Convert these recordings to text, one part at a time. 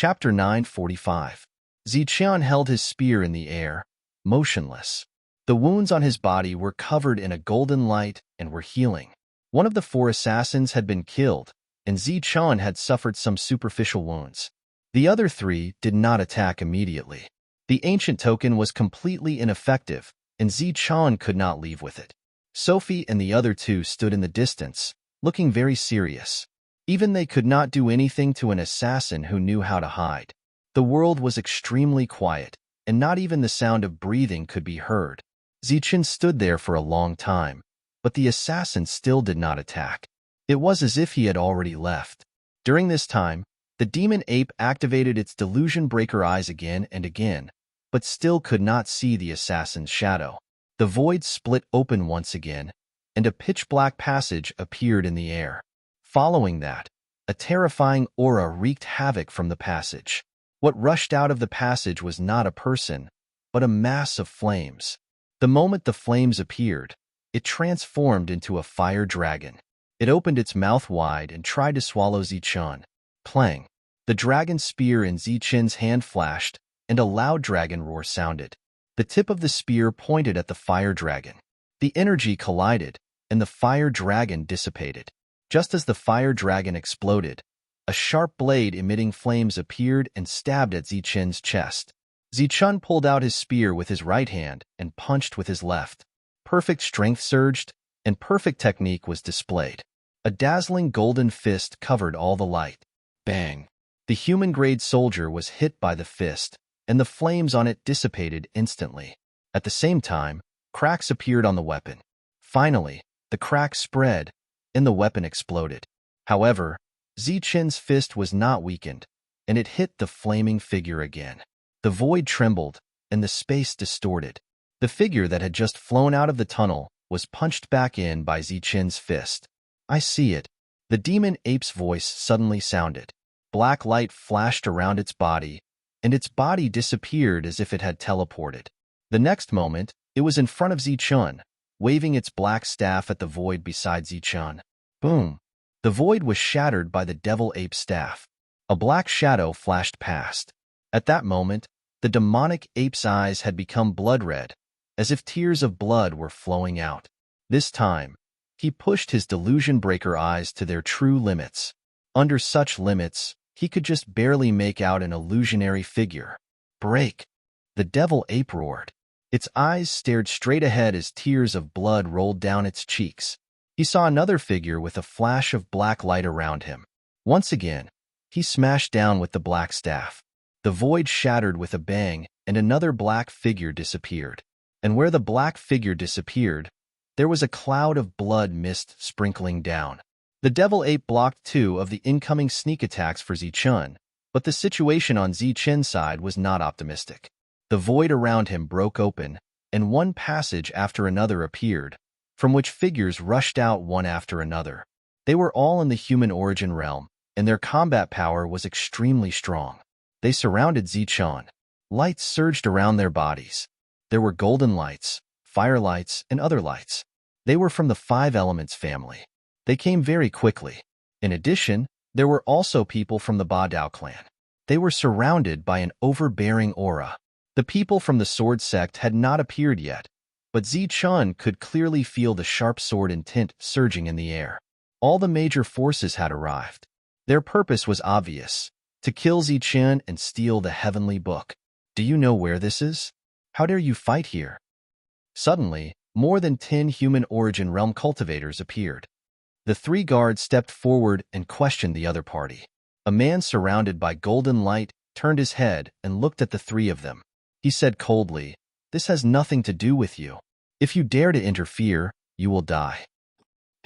Chapter 945. Ziqian held his spear in the air, motionless. The wounds on his body were covered in a golden light and were healing. One of the 4 assassins had been killed, and Ziqian had suffered some superficial wounds. The other 3 did not attack immediately. The ancient token was completely ineffective, and Ziqian could not leave with it. Sophie and the other 2 stood in the distance, looking very serious. Even they could not do anything to an assassin who knew how to hide. The world was extremely quiet, and not even the sound of breathing could be heard. Ziqian stood there for a long time, but the assassin still did not attack. It was as if he had already left. During this time, the demon ape activated its delusion breaker eyes again and again, but still could not see the assassin's shadow. The void split open once again, and a pitch-black passage appeared in the air. Following that, a terrifying aura wreaked havoc from the passage. What rushed out of the passage was not a person, but a mass of flames. The moment the flames appeared, it transformed into a fire dragon. It opened its mouth wide and tried to swallow Ziqian. Plang! The dragon spear in Ziqian's hand flashed, and a loud dragon roar sounded. The tip of the spear pointed at the fire dragon. The energy collided, and the fire dragon dissipated. Just as the fire dragon exploded, a sharp blade emitting flames appeared and stabbed at Ziqian's chest. Ziqian pulled out his spear with his right hand and punched with his left. Perfect strength surged, and perfect technique was displayed. A dazzling golden fist covered all the light. Bang! The human-grade soldier was hit by the fist, and the flames on it dissipated instantly. At the same time, cracks appeared on the weapon. Finally, the cracks spread, and the weapon exploded. However, Ziqian's fist was not weakened, and it hit the flaming figure again. The void trembled, and the space distorted. The figure that had just flown out of the tunnel was punched back in by Ziqian's fist. I see it. The demon ape's voice suddenly sounded. Black light flashed around its body, and its body disappeared as if it had teleported. The next moment, it was in front of Ziqian, waving its black staff at the void beside Ziqian. Boom! The void was shattered by the devil ape staff. A black shadow flashed past. At that moment, the demonic ape's eyes had become blood-red, as if tears of blood were flowing out. This time, he pushed his delusion breaker eyes to their true limits. Under such limits, he could just barely make out an illusionary figure. Break! The devil ape roared. Its eyes stared straight ahead as tears of blood rolled down its cheeks. He saw another figure with a flash of black light around him. Once again, he smashed down with the black staff. The void shattered with a bang, and another black figure disappeared. And where the black figure disappeared, there was a cloud of blood mist sprinkling down. The devil ape blocked 2 of the incoming sneak attacks for Ziqian, but the situation on Ziqian's side was not optimistic. The void around him broke open, and one passage after another appeared, from which figures rushed out one after another. They were all in the human origin realm, and their combat power was extremely strong. They surrounded Ziqian. Lights surged around their bodies. There were golden lights, fire lights, and other lights. They were from the 5 Elements family. They came very quickly. In addition, there were also people from the Ba Dao clan. They were surrounded by an overbearing aura. The people from the sword sect had not appeared yet, but Ziqian could clearly feel the sharp sword intent surging in the air. All the major forces had arrived. Their purpose was obvious: to kill Ziqian and steal the heavenly book. Do you know where this is? How dare you fight here? Suddenly, more than 10 human origin realm cultivators appeared. The 3 guards stepped forward and questioned the other party. A man surrounded by golden light turned his head and looked at the 3 of them. He said coldly, "This has nothing to do with you. If you dare to interfere, you will die."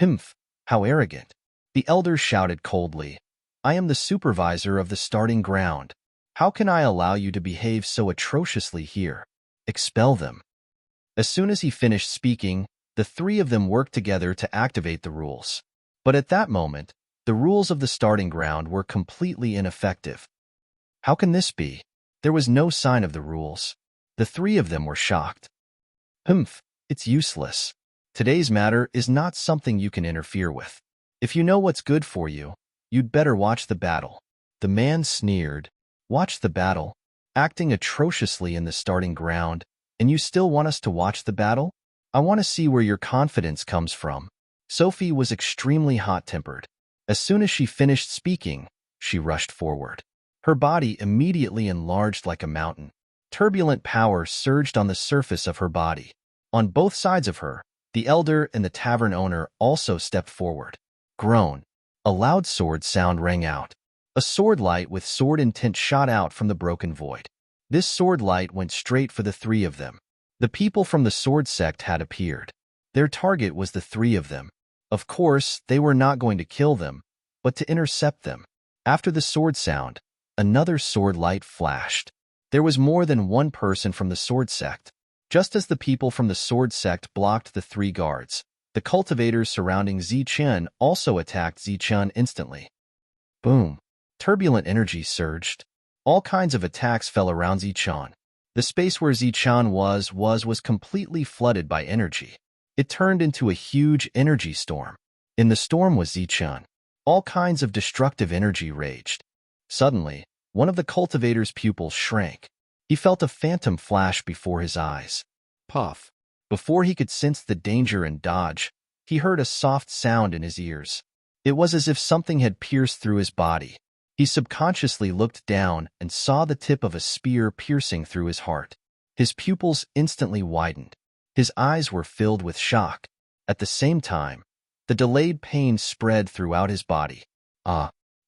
Humph, how arrogant. The elders shouted coldly, "I am the supervisor of the starting ground. How can I allow you to behave so atrociously here? Expel them." As soon as he finished speaking, the 3 of them worked together to activate the rules. But at that moment, the rules of the starting ground were completely ineffective. How can this be? There was no sign of the rules. The 3 of them were shocked. Humph, it's useless. Today's matter is not something you can interfere with. If you know what's good for you, you'd better watch the battle. The man sneered. Watch the battle, acting atrociously in the starting ground, and you still want us to watch the battle? I want to see where your confidence comes from. Sophie was extremely hot-tempered. As soon as she finished speaking, she rushed forward. Her body immediately enlarged like a mountain. Turbulent power surged on the surface of her body. On both sides of her, the elder and the tavern owner also stepped forward. Groan. A loud sword sound rang out. A sword light with sword intent shot out from the broken void. This sword light went straight for the three of them. The people from the sword sect had appeared. Their target was the three of them. Of course, they were not going to kill them, but to intercept them. After the sword sound, another sword light flashed. There was more than one person from the sword sect. Just as the people from the sword sect blocked the three guards, the cultivators surrounding Zichen also attacked Zichen instantly. Boom. Turbulent energy surged. All kinds of attacks fell around Zichen. The space where Zichen was completely flooded by energy. It turned into a huge energy storm. In the storm was Zichen. All kinds of destructive energy raged. Suddenly, one of the cultivator's pupils shrank. He felt a phantom flash before his eyes. Puff. Before he could sense the danger and dodge, he heard a soft sound in his ears. It was as if something had pierced through his body. He subconsciously looked down and saw the tip of a spear piercing through his heart. His pupils instantly widened. His eyes were filled with shock. At the same time, the delayed pain spread throughout his body.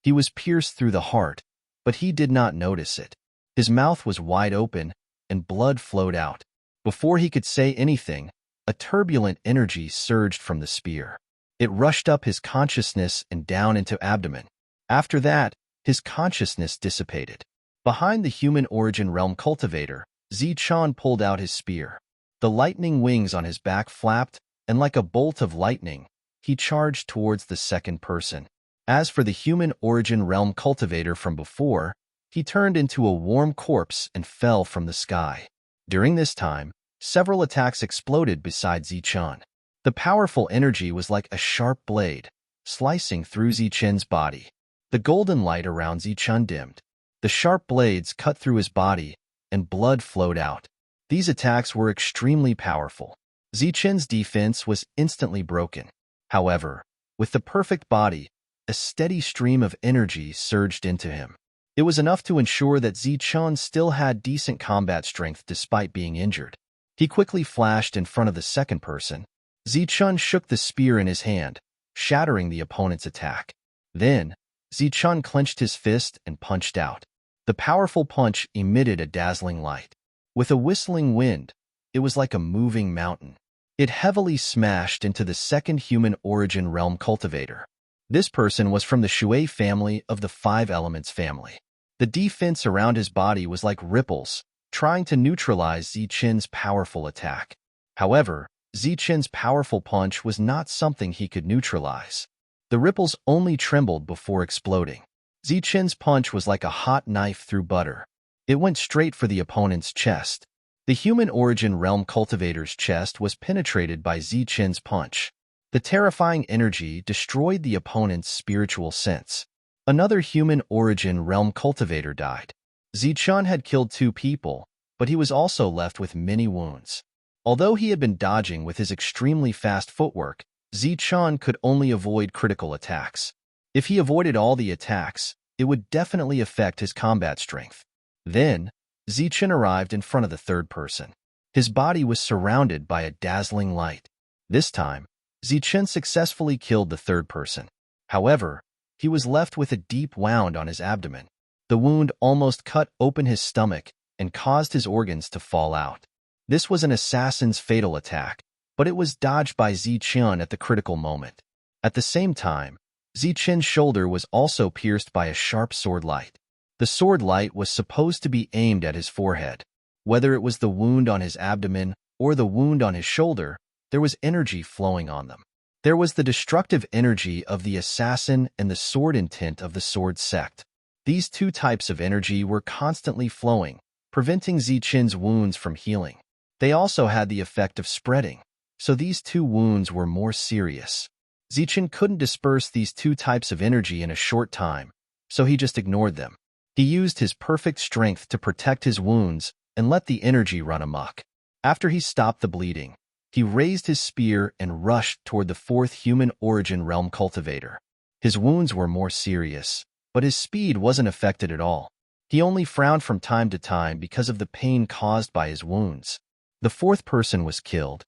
He was pierced through the heart, but he did not notice it. His mouth was wide open, and blood flowed out. Before he could say anything, a turbulent energy surged from the spear. It rushed up his consciousness and down into abdomen. After that, his consciousness dissipated. Behind the human origin realm cultivator, Zichen pulled out his spear. The lightning wings on his back flapped, and like a bolt of lightning, he charged towards the second person. As for the human origin realm cultivator from before, he turned into a warm corpse and fell from the sky. During this time, several attacks exploded beside Zichen. The powerful energy was like a sharp blade, slicing through Zichen's body. The golden light around Zichen dimmed. The sharp blades cut through his body, and blood flowed out. These attacks were extremely powerful. Zichen's defense was instantly broken. However, with the perfect body, a steady stream of energy surged into him. It was enough to ensure that Zichen still had decent combat strength despite being injured. He quickly flashed in front of the second person. Zichen shook the spear in his hand, shattering the opponent's attack. Then, Zichen clenched his fist and punched out. The powerful punch emitted a dazzling light. With a whistling wind, it was like a moving mountain. It heavily smashed into the second human origin realm cultivator. This person was from the Shui family of the Five Elements family. The defense around his body was like ripples, trying to neutralize Zichen's powerful attack. However, Zichen's powerful punch was not something he could neutralize. The ripples only trembled before exploding. Zichen's punch was like a hot knife through butter. It went straight for the opponent's chest. The human origin realm cultivator's chest was penetrated by Zichen's punch. The terrifying energy destroyed the opponent's spiritual sense. Another human origin realm cultivator died. Zichen had killed 2 people, but he was also left with many wounds. Although he had been dodging with his extremely fast footwork, Zichen could only avoid critical attacks. If he avoided all the attacks, it would definitely affect his combat strength. Then, Zichen arrived in front of the third person. His body was surrounded by a dazzling light. This time, Zichen successfully killed the third person. However, he was left with a deep wound on his abdomen. The wound almost cut open his stomach and caused his organs to fall out. This was an assassin's fatal attack, but it was dodged by Zichen at the critical moment. At the same time, Zichen's shoulder was also pierced by a sharp sword light. The sword light was supposed to be aimed at his forehead. Whether it was the wound on his abdomen or the wound on his shoulder, there was energy flowing on them. There was the destructive energy of the assassin and the sword intent of the sword sect. These 2 types of energy were constantly flowing, preventing Zichen's wounds from healing. They also had the effect of spreading, so these 2 wounds were more serious. Zichen couldn't disperse these 2 types of energy in a short time, so he just ignored them. He used his perfect strength to protect his wounds and let the energy run amok. After he stopped the bleeding, he raised his spear and rushed toward the fourth human origin realm cultivator. His wounds were more serious, but his speed wasn't affected at all. He only frowned from time to time because of the pain caused by his wounds. The fourth person was killed.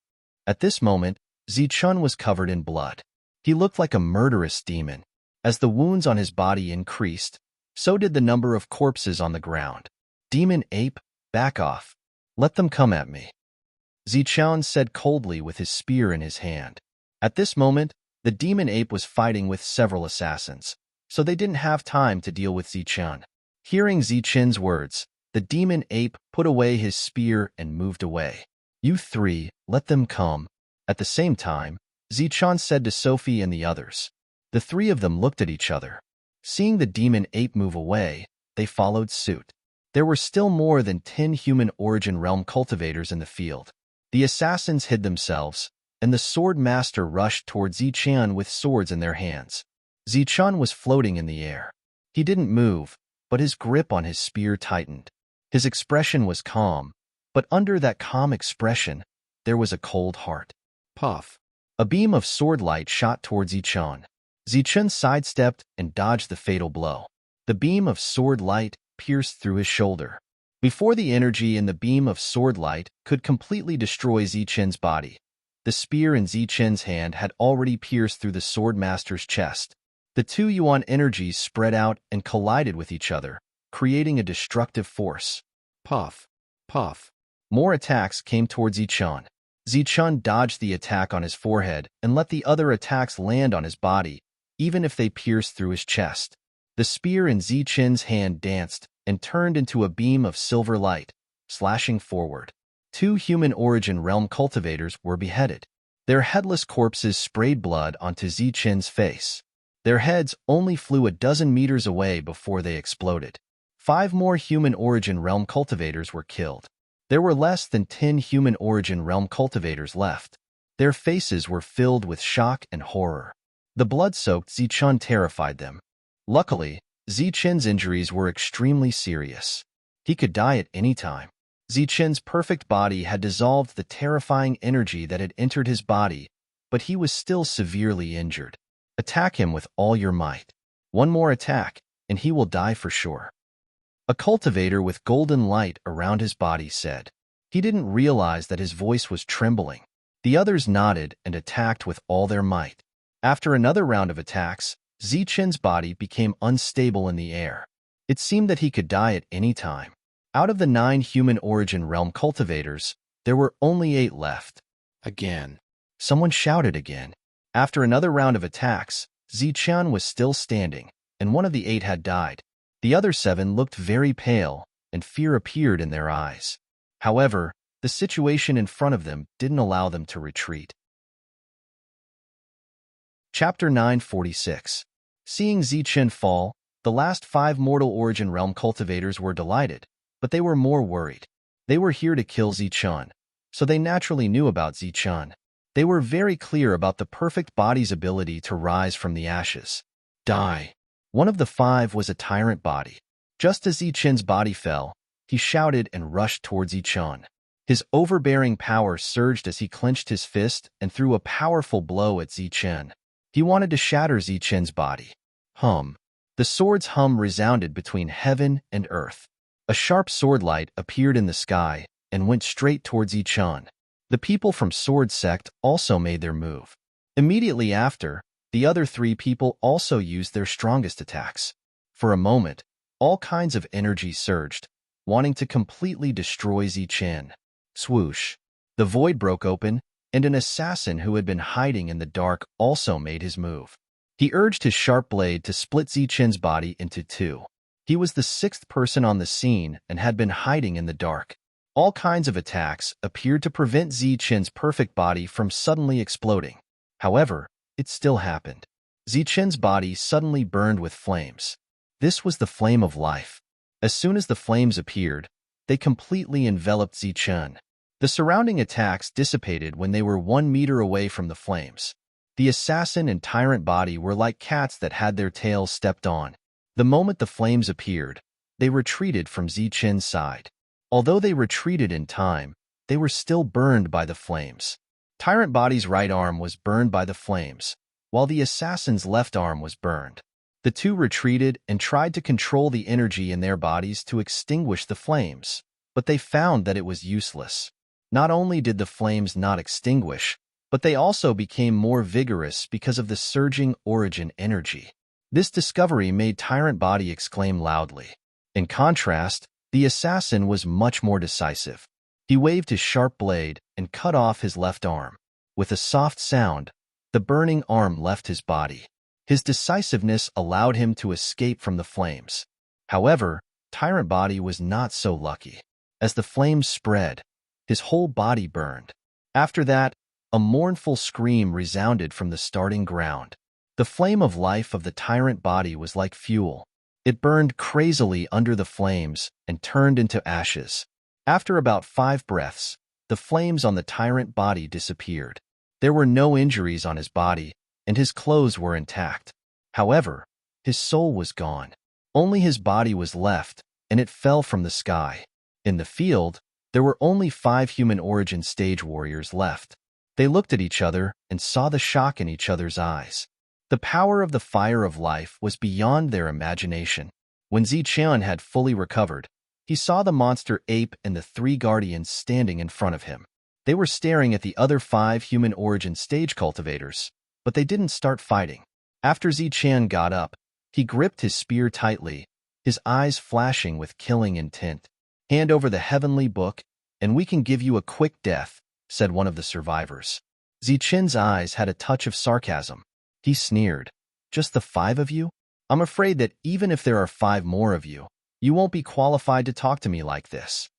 At this moment, Zichun was covered in blood. He looked like a murderous demon. As the wounds on his body increased, so did the number of corpses on the ground. Demon ape, back off. Let them come at me, Zichun said coldly with his spear in his hand. At this moment, the demon ape was fighting with several assassins, so they didn't have time to deal with Zichun. Hearing Zichun's words, the demon ape put away his spear and moved away. You three, let them come. At the same time, Zichun said to Sophie and the others. The three of them looked at each other. Seeing the demon ape move away, they followed suit. There were still more than 10 human origin realm cultivators in the field. The assassins hid themselves, and the sword master rushed toward Zichun with swords in their hands. Zichun was floating in the air. He didn't move, but his grip on his spear tightened. His expression was calm, but under that calm expression, there was a cold heart. Puff! A beam of sword light shot towards Zichun. Zichun sidestepped and dodged the fatal blow. The beam of sword light pierced through his shoulder. Before the energy in the beam of sword light could completely destroy Zichun's body, the spear in Zichun's hand had already pierced through the sword master's chest. The two yuan energies spread out and collided with each other, creating a destructive force. Puff! Puff! More attacks came towards Zichun. Zichun dodged the attack on his forehead and let the other attacks land on his body, even if they pierced through his chest. The spear in Zichun's hand danced and turned into a beam of silver light, slashing forward. 2 human origin realm cultivators were beheaded. Their headless corpses sprayed blood onto Zichun's face. Their heads only flew a dozen meters away before they exploded. 5 more human origin realm cultivators were killed. There were less than 10 human origin realm cultivators left. Their faces were filled with shock and horror. The blood-soaked Zichun terrified them. Luckily, Zichun's injuries were extremely serious. He could die at any time. Zichun's perfect body had dissolved the terrifying energy that had entered his body, but he was still severely injured. Attack him with all your might. One more attack, and he will die for sure. A cultivator with golden light around his body said. He didn't realize that his voice was trembling. The others nodded and attacked with all their might. After another round of attacks, Zichun's body became unstable in the air. It seemed that he could die at any time. Out of the 9 human origin realm cultivators, there were only 8 left. Again. Someone shouted again. After another round of attacks, Zichun was still standing, and one of the 8 had died. The other 7 looked very pale, and fear appeared in their eyes. However, the situation in front of them didn't allow them to retreat. Chapter 946. Seeing Zichun fall, the last 5 mortal origin realm cultivators were delighted, but they were more worried. They were here to kill Zichun, so they naturally knew about Zichun. They were very clear about the perfect body's ability to rise from the ashes. Die! One of the 5 was a tyrant body. Just as Zichun's body fell, he shouted and rushed towards Zichun. His overbearing power surged as he clenched his fist and threw a powerful blow at Zichun. He wanted to shatter Zichun's body. Hum. The sword's hum resounded between heaven and earth. A sharp sword light appeared in the sky and went straight towards Zichun. The people from Sword Sect also made their move. Immediately after, the other 3 people also used their strongest attacks. For a moment, all kinds of energy surged, wanting to completely destroy Zichun. Swoosh! The void broke open, and an assassin who had been hiding in the dark also made his move. He urged his sharp blade to split Zichun's body into 2. He was the 6th person on the scene and had been hiding in the dark. All kinds of attacks appeared to prevent Zichun's perfect body from suddenly exploding. However, it still happened. Zichun's body suddenly burned with flames. This was the flame of life. As soon as the flames appeared, they completely enveloped Zichun. The surrounding attacks dissipated when they were 1 meter away from the flames. The assassin and tyrant body were like cats that had their tails stepped on. The moment the flames appeared, they retreated from Zichen's side. Although they retreated in time, they were still burned by the flames. Tyrant Body's right arm was burned by the flames, while the assassin's left arm was burned. The two retreated and tried to control the energy in their bodies to extinguish the flames, but they found that it was useless. Not only did the flames not extinguish, but they also became more vigorous because of the surging origin energy. This discovery made Tyrant Body exclaim loudly. In contrast, the assassin was much more decisive. He waved his sharp blade and cut off his left arm. With a soft sound, the burning arm left his body. His decisiveness allowed him to escape from the flames. However, Tyrant Body was not so lucky. As the flames spread, his whole body burned. After that, a mournful scream resounded from the starting ground. The flame of life of the Tyrant Body was like fuel. It burned crazily under the flames and turned into ashes. After about 5 breaths, the flames on the Tyrant Body disappeared. There were no injuries on his body, and his clothes were intact. However, his soul was gone. Only his body was left, and it fell from the sky. In the field, there were only 5 human origin stage warriors left. They looked at each other and saw the shock in each other's eyes. The power of the fire of life was beyond their imagination. When Zichen had fully recovered, he saw the monster ape and the 3 guardians standing in front of him. They were staring at the other 5 human origin stage cultivators, but they didn't start fighting. After Zichen got up, he gripped his spear tightly, his eyes flashing with killing intent. "Hand over the heavenly book, and we can give you a quick death," said one of the survivors. Zichen's eyes had a touch of sarcasm. He sneered. "Just the 5 of you? I'm afraid that even if there are 5 more of you, you won't be qualified to talk to me like this."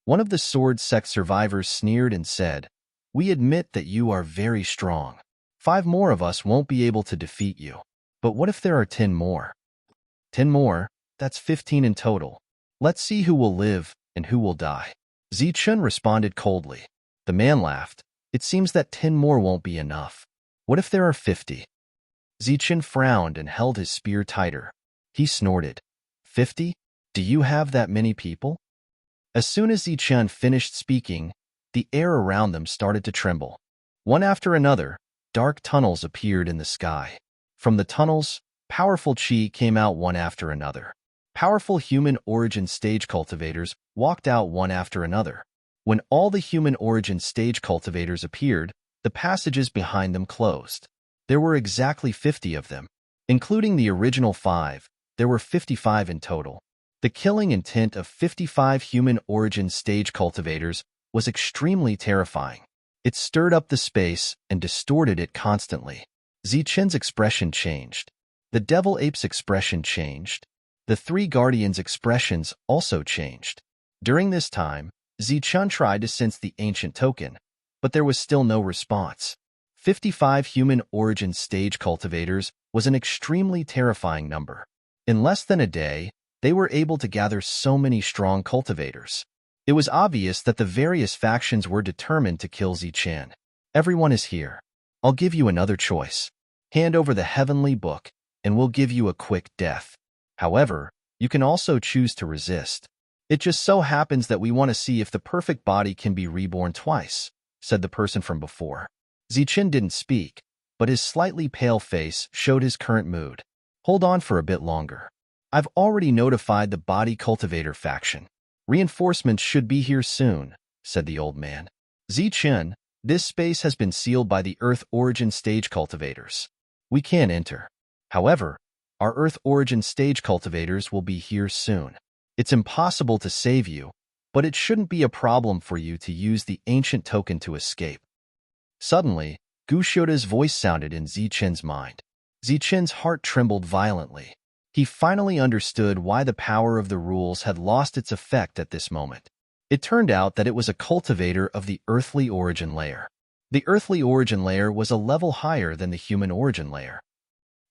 One of the sword sect survivors sneered and said, "We admit that you are very strong. 5 more of us won't be able to defeat you. But what if there are 10 more? 10 more, that's 15 in total. Let's see who will live and who will die." Zichen responded coldly. The man laughed. "It seems that 10 more won't be enough. What if there are 50? Zichen frowned and held his spear tighter. He snorted. 50? Do you have that many people?" As soon as Zichen finished speaking, the air around them started to tremble. One after another, dark tunnels appeared in the sky. From the tunnels, powerful chi came out one after another. Powerful human origin stage cultivators walked out one after another. When all the human origin stage cultivators appeared, the passages behind them closed. There were exactly 50 of them. Including the original 5, there were 55 in total. The killing intent of 55 human origin stage cultivators was extremely terrifying. It stirred up the space and distorted it constantly. Zichen's expression changed. The devil ape's expression changed. The 3 guardians' expressions also changed. During this time, Zichen tried to sense the ancient token, but there was still no response. 55 human origin stage cultivators was an extremely terrifying number. In less than a day, they were able to gather so many strong cultivators. It was obvious that the various factions were determined to kill Zichen. "Everyone is here. I'll give you another choice. Hand over the heavenly book, and we'll give you a quick death. However, you can also choose to resist. It just so happens that we want to see if the perfect body can be reborn twice," said the person from before. Zichen didn't speak, but his slightly pale face showed his current mood. "Hold on for a bit longer. I've already notified the body cultivator faction. Reinforcements should be here soon," said the old man. "Zichen, this space has been sealed by the Earth Origin stage cultivators. We can't enter. However, our Earth Origin stage cultivators will be here soon. It's impossible to save you, but it shouldn't be a problem for you to use the ancient token to escape." Suddenly, Gushoda's voice sounded in Zichen's mind. Zichen's heart trembled violently. He finally understood why the power of the rules had lost its effect at this moment. It turned out that it was a cultivator of the earthly origin layer. The earthly origin layer was a level higher than the human origin layer.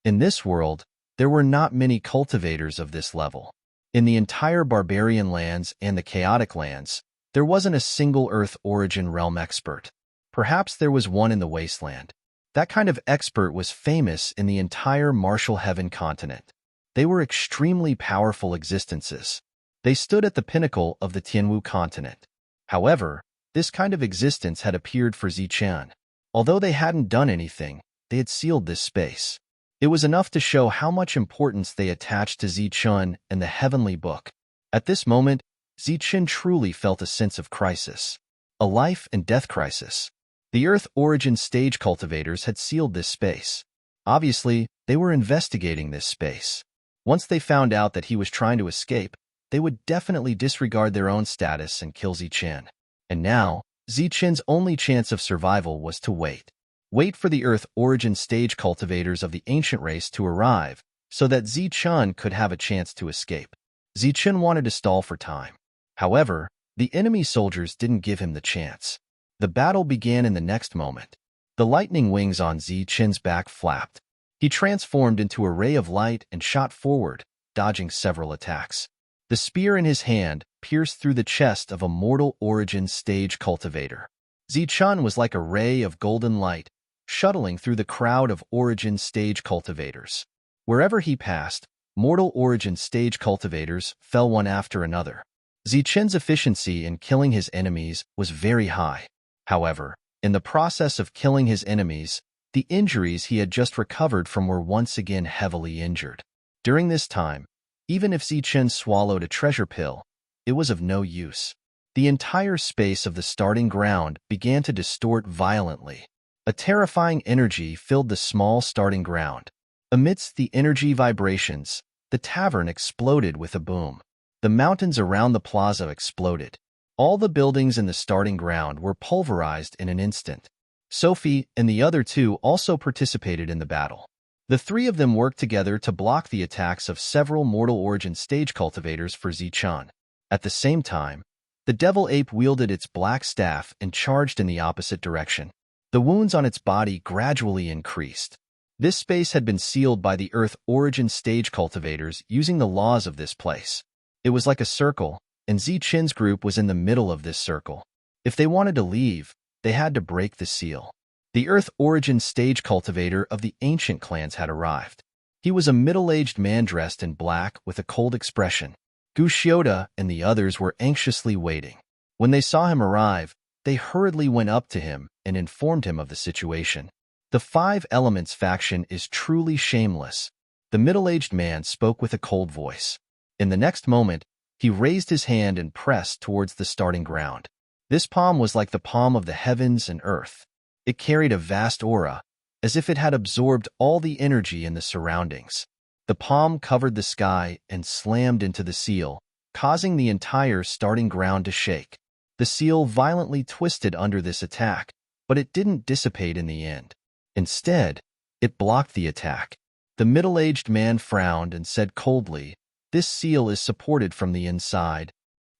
In this world, there were not many cultivators of this level. In the entire barbarian lands and the chaotic lands, there wasn't a single Earth origin realm expert. Perhaps there was one in the wasteland. That kind of expert was famous in the entire Martial Heaven continent. They were extremely powerful existences. They stood at the pinnacle of the Tianwu continent. However, this kind of existence had appeared for Ziqian. Although they hadn't done anything, they had sealed this space. It was enough to show how much importance they attached to Ziqian and the heavenly book. At this moment, Ziqian truly felt a sense of crisis. A life and death crisis. The Earth Origin stage cultivators had sealed this space. Obviously, they were investigating this space. Once they found out that he was trying to escape, they would definitely disregard their own status and kill Ziqian. And now, Ziqian's only chance of survival was to wait. Wait for the Earth Origin stage cultivators of the ancient race to arrive, so that Ziqian could have a chance to escape. Ziqian wanted to stall for time. However, the enemy soldiers didn't give him the chance. The battle began in the next moment. The lightning wings on Ziqian's back flapped. He transformed into a ray of light and shot forward, dodging several attacks. The spear in his hand pierced through the chest of a mortal origin stage cultivator. Ziqian was like a ray of golden light, shuttling through the crowd of origin stage cultivators. Wherever he passed, mortal origin stage cultivators fell one after another. Ziqian's efficiency in killing his enemies was very high. However, in the process of killing his enemies, the injuries he had just recovered from were once again heavily injured. During this time, even if Ziqian swallowed a treasure pill, it was of no use. The entire space of the starting ground began to distort violently. A terrifying energy filled the small starting ground. Amidst the energy vibrations, the tavern exploded with a boom. The mountains around the plaza exploded. All the buildings in the starting ground were pulverized in an instant. Sophie and the other two also participated in the battle. The three of them worked together to block the attacks of several mortal origin stage cultivators for Ziqian. At the same time, the devil ape wielded its black staff and charged in the opposite direction. The wounds on its body gradually increased. This space had been sealed by the Earth Origin stage cultivators using the laws of this place. It was like a circle, and Ziqian's group was in the middle of this circle. If they wanted to leave, they had to break the seal. The Earth Origin stage cultivator of the ancient clans had arrived. He was a middle-aged man dressed in black with a cold expression. Gu Xiota and the others were anxiously waiting. When they saw him arrive, they hurriedly went up to him and informed him of the situation. The Five Elements faction is truly shameless. The middle-aged man spoke with a cold voice. In the next moment, he raised his hand and pressed towards the starting ground. This palm was like the palm of the heavens and earth. It carried a vast aura, as if it had absorbed all the energy in the surroundings. The palm covered the sky and slammed into the seal, causing the entire starting ground to shake. The seal violently twisted under this attack, but it didn't dissipate in the end. Instead, it blocked the attack. The middle-aged man frowned and said coldly, "This seal is supported from the inside."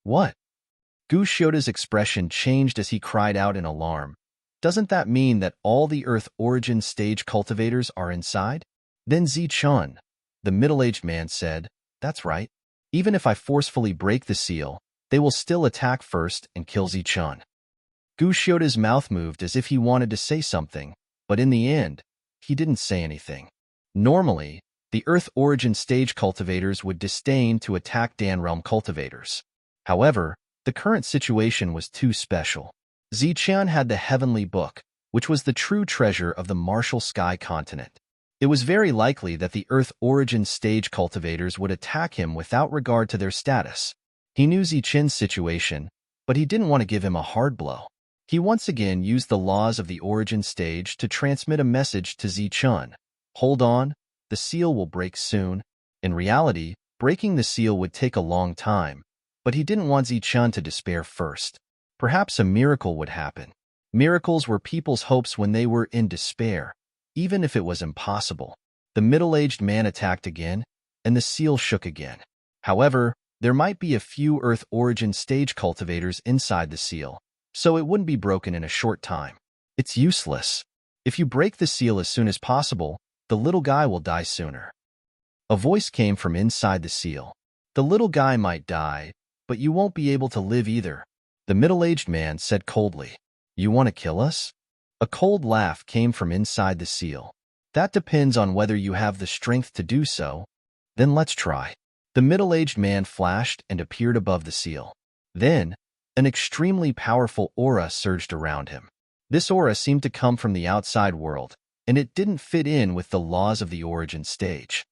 "What?" Gu Xiota's expression changed as he cried out in alarm. "Doesn't that mean that all the Earth Origin stage cultivators are inside?" Then Ziqian, the middle-aged man, said, "That's right. Even if I forcefully break the seal, they will still attack first and kill Ziqian." Gu Xiota's mouth moved as if he wanted to say something, but in the end, he didn't say anything. Normally, the Earth Origin stage cultivators would disdain to attack Dan Realm cultivators. However, the current situation was too special. Ziqian had the heavenly book, which was the true treasure of the martial sky continent. It was very likely that the Earth Origin stage cultivators would attack him without regard to their status. He knew Ziqian's situation, but he didn't want to give him a hard blow. He once again used the laws of the Origin stage to transmit a message to Ziqian. "Hold on, the seal will break soon." In reality, breaking the seal would take a long time, but he didn't want Ziqian to despair first. Perhaps a miracle would happen. Miracles were people's hopes when they were in despair, even if it was impossible. The middle-aged man attacked again, and the seal shook again. However, there might be a few Earth Origin stage cultivators inside the seal, so it wouldn't be broken in a short time. It's useless. If you break the seal as soon as possible, the little guy will die sooner. A voice came from inside the seal. "The little guy might die, but you won't be able to live either." The middle-aged man said coldly, "You want to kill us?" A cold laugh came from inside the seal. "That depends on whether you have the strength to do so." Then let's try. The middle-aged man flashed and appeared above the seal. Then, an extremely powerful aura surged around him. This aura seemed to come from the outside world, and it didn't fit in with the laws of the origin stage.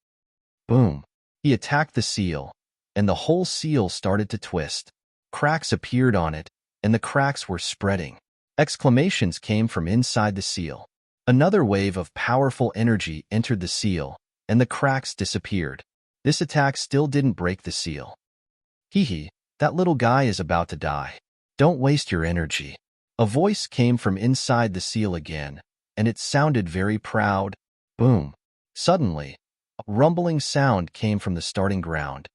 Boom! He attacked the seal, and the whole seal started to twist. Cracks appeared on it, and the cracks were spreading. Exclamations came from inside the seal. Another wave of powerful energy entered the seal, and the cracks disappeared. This attack still didn't break the seal. Hee, that little guy is about to die. Don't waste your energy. A voice came from inside the seal again, and it sounded very proud. Boom! Suddenly, a rumbling sound came from the starting ground.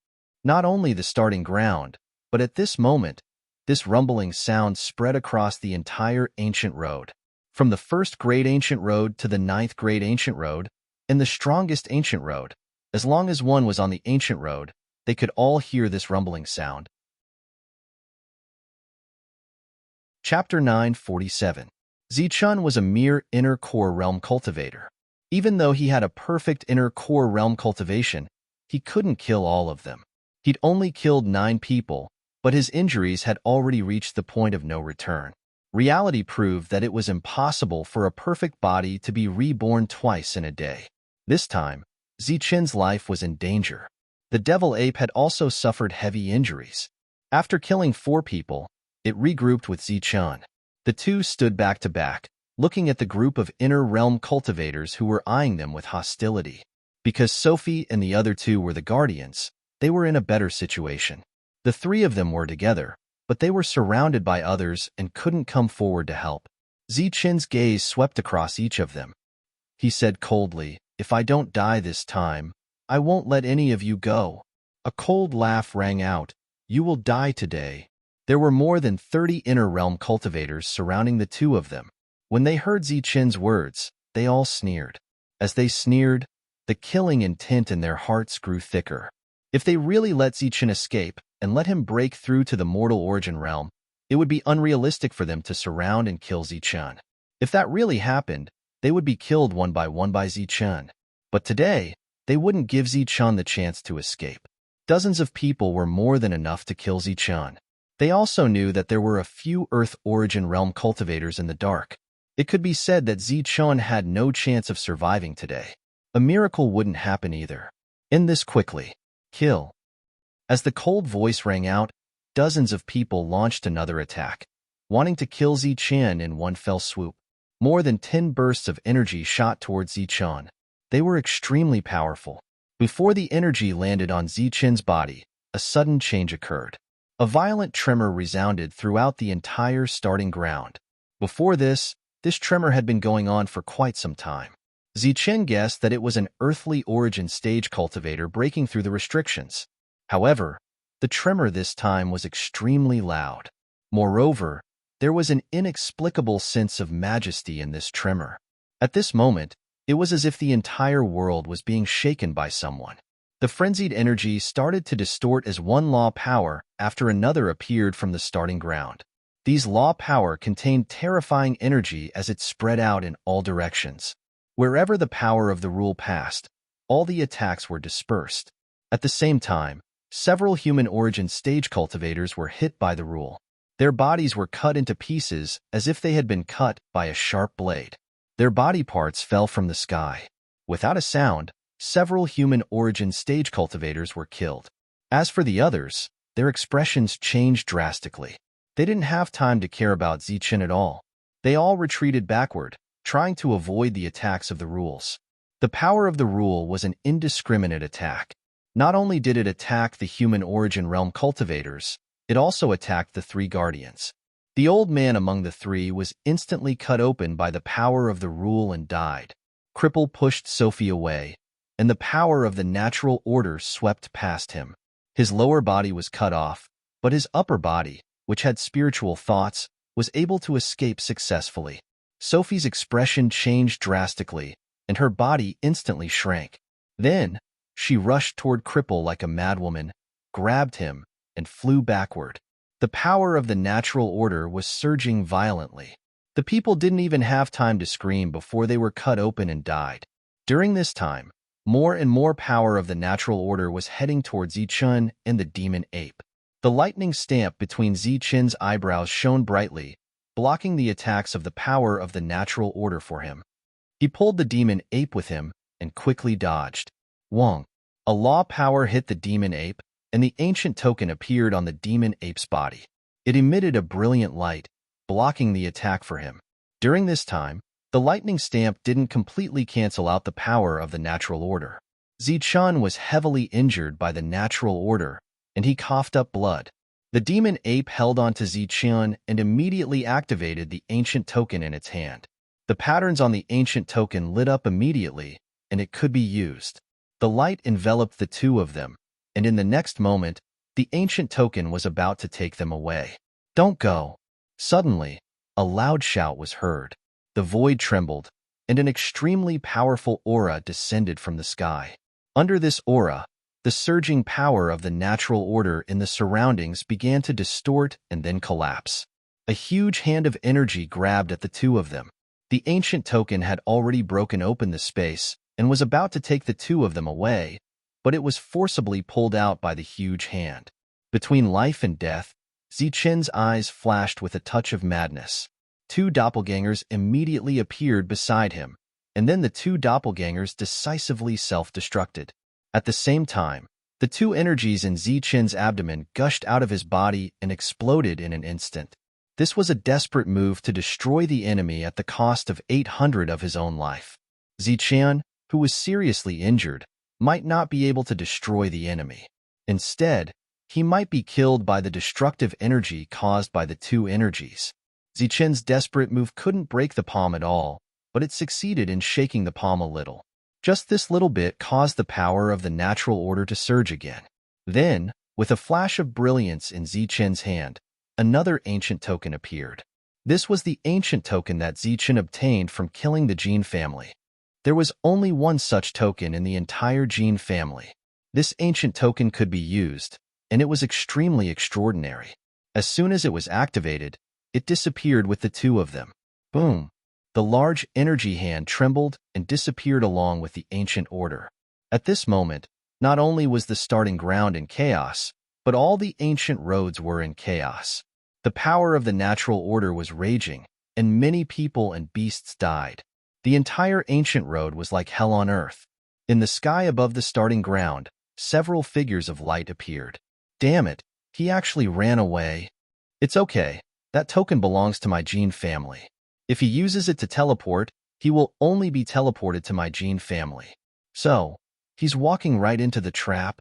Not only the starting ground, but at this moment, this rumbling sound spread across the entire ancient road. From the first great ancient road to the ninth great ancient road, and the strongest ancient road. As long as one was on the ancient road, they could all hear this rumbling sound. Chapter 947. Zichun was a mere inner core realm cultivator. Even though he had a perfect inner core realm cultivation, he couldn't kill all of them. He'd only killed 9 people, but his injuries had already reached the point of no return. Reality proved that it was impossible for a perfect body to be reborn twice in a day. This time, Zichun's life was in danger. The devil ape had also suffered heavy injuries. After killing 4 people, it regrouped with Zichun. The two stood back to back, looking at the group of inner realm cultivators who were eyeing them with hostility. Because Sophie and the other 2 were the guardians, they were in a better situation. The 3 of them were together, but they were surrounded by others and couldn't come forward to help. Zichun's gaze swept across each of them. He said coldly, "If I don't die this time, I won't let any of you go." A cold laugh rang out. "You will die today." There were more than 30 inner realm cultivators surrounding the 2 of them. When they heard Zichun's words, they all sneered. As they sneered, the killing intent in their hearts grew thicker. If they really let Zichun escape and let him break through to the mortal origin realm, it would be unrealistic for them to surround and kill Zichun. If that really happened, they would be killed one by Zichun. But today, they wouldn't give Zichun the chance to escape. Dozens of people were more than enough to kill Zichun. They also knew that there were a few Earth origin realm cultivators in the dark. It could be said that Zichun had no chance of surviving today. A miracle wouldn't happen either. End this quickly. Kill. As the cold voice rang out, dozens of people launched another attack, wanting to kill Zichun in one fell swoop. More than 10 bursts of energy shot towards Zichun. They were extremely powerful. Before the energy landed on Zichun's body, a sudden change occurred. A violent tremor resounded throughout the entire starting ground. Before this tremor had been going on for quite some time. Zichun guessed that it was an earthly origin stage cultivator breaking through the restrictions. However, the tremor this time was extremely loud. Moreover, there was an inexplicable sense of majesty in this tremor. At this moment, it was as if the entire world was being shaken by someone. The frenzied energy started to distort as one law power after another appeared from the starting ground. These law power contained terrifying energy as it spread out in all directions. Wherever the power of the rule passed, all the attacks were dispersed. At the same time, several human origin stage cultivators were hit by the rule. Their bodies were cut into pieces as if they had been cut by a sharp blade. Their body parts fell from the sky. Without a sound, several human origin stage cultivators were killed. As for the others, their expressions changed drastically. They didn't have time to care about Zichun at all. They all retreated backward, trying to avoid the attacks of the rules. The power of the rule was an indiscriminate attack. Not only did it attack the human origin realm cultivators, it also attacked the 3 guardians. The old man among the 3 was instantly cut open by the power of the rule and died. Cripple pushed Sophie away, and the power of the natural order swept past him. His lower body was cut off, but his upper body, which had spiritual thoughts, was able to escape successfully. Sophie's expression changed drastically, and her body instantly shrank. Then, she rushed toward Cripple like a madwoman, grabbed him, and flew backward. The power of the natural order was surging violently. The people didn't even have time to scream before they were cut open and died. During this time, More and more power of the natural order was heading towards Zichun and the demon ape. The lightning stamp between Zichen's eyebrows shone brightly, blocking the attacks of the power of the natural order for him. He pulled the demon ape with him and quickly dodged. Wong. A law power hit the demon ape, and the ancient token appeared on the demon ape's body. It emitted a brilliant light, blocking the attack for him. During this time, the lightning stamp didn't completely cancel out the power of the natural order. Zichun was heavily injured by the natural order, and he coughed up blood. The demon ape held on to Zichun and immediately activated the ancient token in its hand. The patterns on the ancient token lit up immediately, and it could be used. The light enveloped the two of them, and in the next moment, the ancient token was about to take them away. Don't go! Suddenly, a loud shout was heard. The void trembled, and an extremely powerful aura descended from the sky. Under this aura, the surging power of the natural order in the surroundings began to distort and then collapse. A huge hand of energy grabbed at the two of them. The ancient token had already broken open the space and was about to take the two of them away, but it was forcibly pulled out by the huge hand. Between life and death, Zichen's eyes flashed with a touch of madness. Two doppelgangers immediately appeared beside him, and then the two doppelgangers decisively self-destructed. At the same time, the two energies in Zichen's abdomen gushed out of his body and exploded in an instant. This was a desperate move to destroy the enemy at the cost of 800 of his own life. Zichen, who was seriously injured, might not be able to destroy the enemy. Instead, he might be killed by the destructive energy caused by the two energies. Zichen's desperate move couldn't break the palm at all, but it succeeded in shaking the palm a little. Just this little bit caused the power of the natural order to surge again. Then, with a flash of brilliance in Zichen's hand, another ancient token appeared. This was the ancient token that Zichen obtained from killing the Jin family. There was only one such token in the entire Jin family. This ancient token could be used, and it was extremely extraordinary. As soon as it was activated, it disappeared with the two of them. Boom! The large energy hand trembled and disappeared along with the ancient order. At this moment, not only was the starting ground in chaos, but all the ancient roads were in chaos. The power of the natural order was raging, and many people and beasts died. The entire ancient road was like hell on earth. In the sky above the starting ground, several figures of light appeared. Damn it, he actually ran away. It's okay, that token belongs to my Jin family. If he uses it to teleport, he will only be teleported to my Jin family. So, he's walking right into the trap?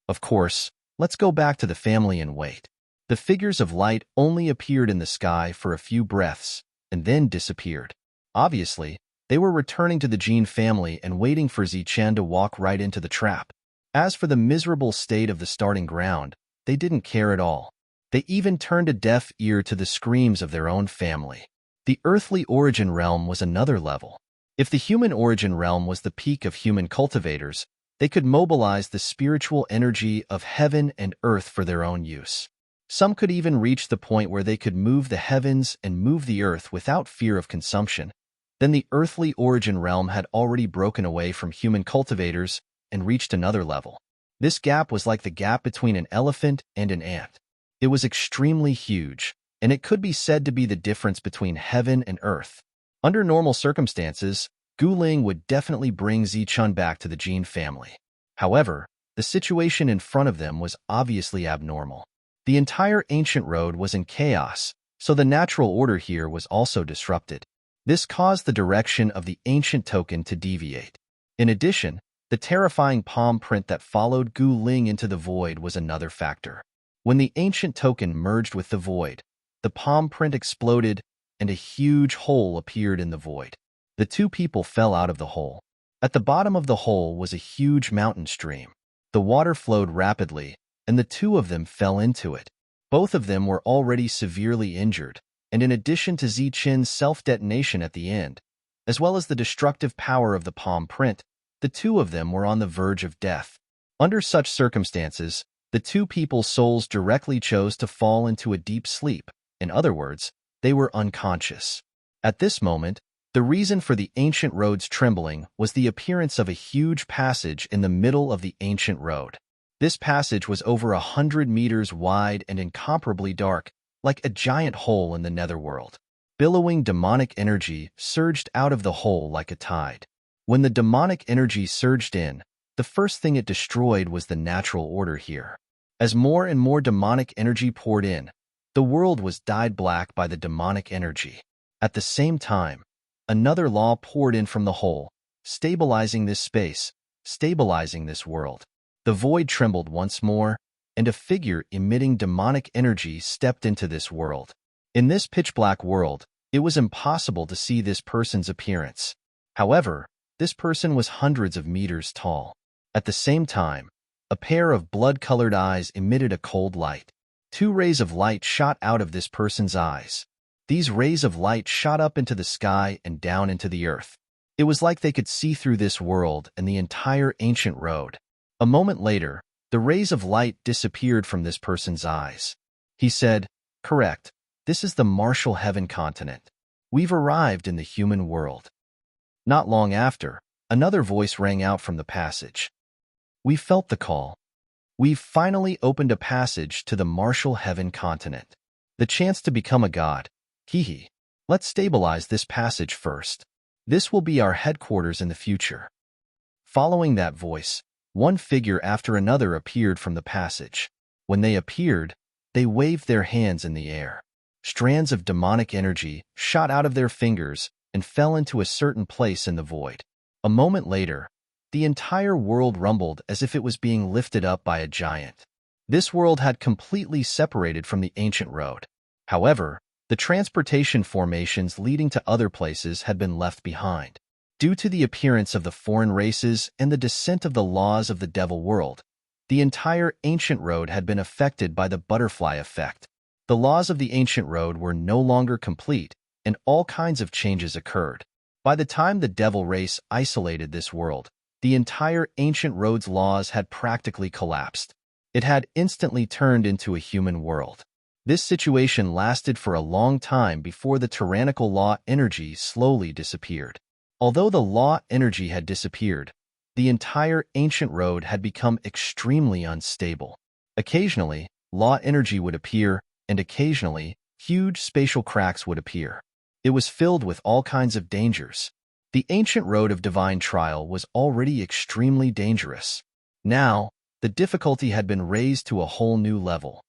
Of course, let's go back to the family and wait. The figures of light only appeared in the sky for a few breaths, and then disappeared. Obviously, they were returning to the Jin family and waiting for Zichen to walk right into the trap. As for the miserable state of the starting ground, they didn't care at all. They even turned a deaf ear to the screams of their own family. The earthly origin realm was another level. If the human origin realm was the peak of human cultivators, they could mobilize the spiritual energy of heaven and earth for their own use. Some could even reach the point where they could move the heavens and move the earth without fear of consumption. Then the earthly origin realm had already broken away from human cultivators and reached another level. This gap was like the gap between an elephant and an ant. It was extremely huge, and it could be said to be the difference between heaven and earth. Under normal circumstances, Gu Ling would definitely bring Zichun back to the Jin family. However, the situation in front of them was obviously abnormal. The entire ancient road was in chaos, so the natural order here was also disrupted. This caused the direction of the ancient token to deviate. In addition, the terrifying palm print that followed Gu Ling into the void was another factor. When the ancient token merged with the void, the palm print exploded and a huge hole appeared in the void. The two people fell out of the hole. At the bottom of the hole was a huge mountain stream. The water flowed rapidly, and the two of them fell into it. Both of them were already severely injured, and in addition to Zichen's self-detonation at the end, as well as the destructive power of the palm print, the two of them were on the verge of death. Under such circumstances, the two people's souls directly chose to fall into a deep sleep. In other words, they were unconscious. At this moment, The reason for the ancient road's trembling was the appearance of a huge passage in the middle of the ancient road. This passage was over 100 meters wide and incomparably dark, like a giant hole in the netherworld. Billowing demonic energy surged out of the hole like a tide. When the demonic energy surged in, the first thing it destroyed was the natural order here. As more and more demonic energy poured in, the world was dyed black by the demonic energy. At the same time, another law poured in from the hole, stabilizing this space, stabilizing this world. The void trembled once more, and a figure emitting demonic energy stepped into this world. In this pitch-black world, it was impossible to see this person's appearance. However, this person was hundreds of meters tall. At the same time, a pair of blood-colored eyes emitted a cold light. 2 rays of light shot out of this person's eyes. These rays of light shot up into the sky and down into the earth. It was like they could see through this world and the entire ancient road. A moment later, the rays of light disappeared from this person's eyes. He said, "Correct, this is the Martial Heaven continent. We've arrived in the human world." Not long after, another voice rang out from the passage. "We felt the call. We've finally opened a passage to the Martial Heaven continent. The chance to become a god. Hee. Let's stabilize this passage first. This will be our headquarters in the future." Following that voice, one figure after another appeared from the passage. When they appeared, they waved their hands in the air. Strands of demonic energy shot out of their fingers and fell into a certain place in the void. A moment later, the entire world rumbled as if it was being lifted up by a giant. This world had completely separated from the ancient road. However, the transportation formations leading to other places had been left behind. Due to the appearance of the foreign races and the descent of the laws of the devil world, the entire ancient road had been affected by the butterfly effect. The laws of the ancient road were no longer complete, and all kinds of changes occurred. By the time the devil race isolated this world, the entire ancient road's laws had practically collapsed. It had instantly turned into a human world. This situation lasted for a long time before the tyrannical law energy slowly disappeared. Although the law energy had disappeared, the entire ancient road had become extremely unstable. Occasionally, law energy would appear, and occasionally, huge spatial cracks would appear. It was filled with all kinds of dangers. The ancient road of divine trial was already extremely dangerous. Now, the difficulty had been raised to a whole new level.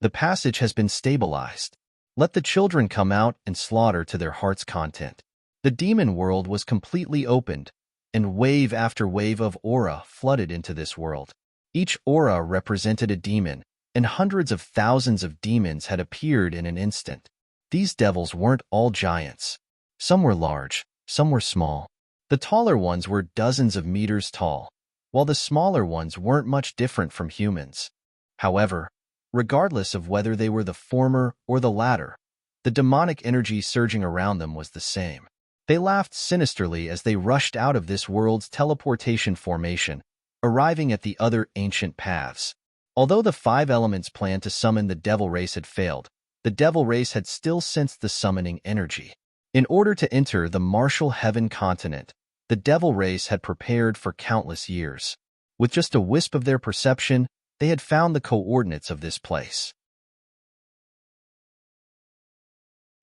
The passage has been stabilized. Let the children come out and slaughter to their heart's content. The demon world was completely opened, and wave after wave of aura flooded into this world. Each aura represented a demon, and hundreds of thousands of demons had appeared in an instant. These devils weren't all giants. Some were large, some were small. The taller ones were dozens of meters tall, while the smaller ones weren't much different from humans. However, regardless of whether they were the former or the latter, the demonic energy surging around them was the same. They laughed sinisterly as they rushed out of this world's teleportation formation, arriving at the other ancient paths. Although the 5 elements plan to summon the devil race had failed, the devil race had still sensed the summoning energy. In order to enter the Martial Heaven continent, the devil race had prepared for countless years. With just a wisp of their perception, they had found the coordinates of this place.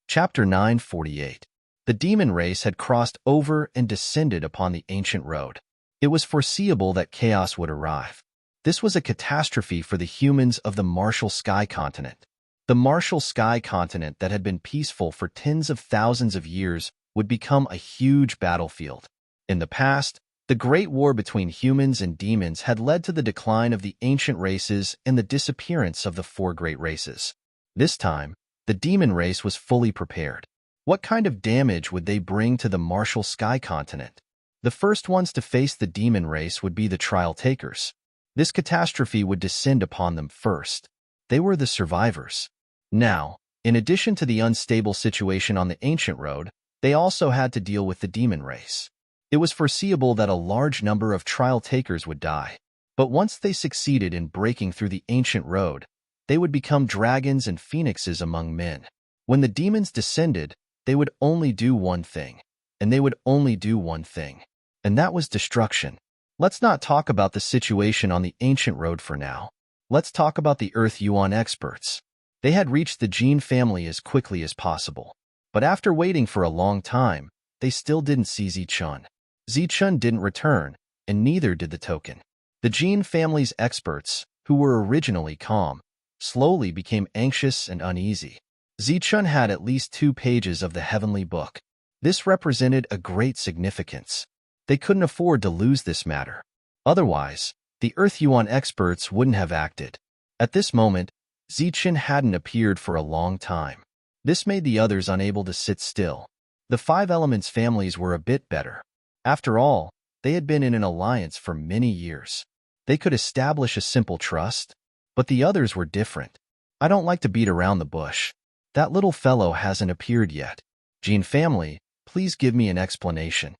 Chapter 948. The demon race had crossed over and descended upon the ancient road. It was foreseeable that chaos would arrive. This was a catastrophe for the humans of the Martial Sky continent. The Martial Sky continent that had been peaceful for tens of thousands of years would become a huge battlefield. In the past, the Great War between humans and demons had led to the decline of the ancient races and the disappearance of the 4 great races. This time, the demon race was fully prepared. What kind of damage would they bring to the Martial Sky continent? The first ones to face the demon race would be the trial takers. This catastrophe would descend upon them first. They were the survivors. Now, in addition to the unstable situation on the ancient road, they also had to deal with the demon race. It was foreseeable that a large number of trial takers would die. But once they succeeded in breaking through the ancient road, they would become dragons and phoenixes among men. When the demons descended, they would only do one thing. and they would only do one thing. And that was destruction. Let's not talk about the situation on the ancient road for now. Let's talk about the Earth Yuan experts. They had reached the Jin family as quickly as possible. But after waiting for a long time, they still didn't see Zichun. Zichun didn't return, and neither did the token. The Jin family's experts, who were originally calm, slowly became anxious and uneasy. Zichun had at least 2 pages of the heavenly book. This represented a great significance. They couldn't afford to lose this matter. Otherwise, the Earth Yuan experts wouldn't have acted. At this moment, Zichun hadn't appeared for a long time. This made the others unable to sit still. The 5 Elements families were a bit better. After all, they had been in an alliance for many years. They could establish a simple trust, but the others were different. I don't like to beat around the bush. That little fellow hasn't appeared yet. Jin family, please give me an explanation.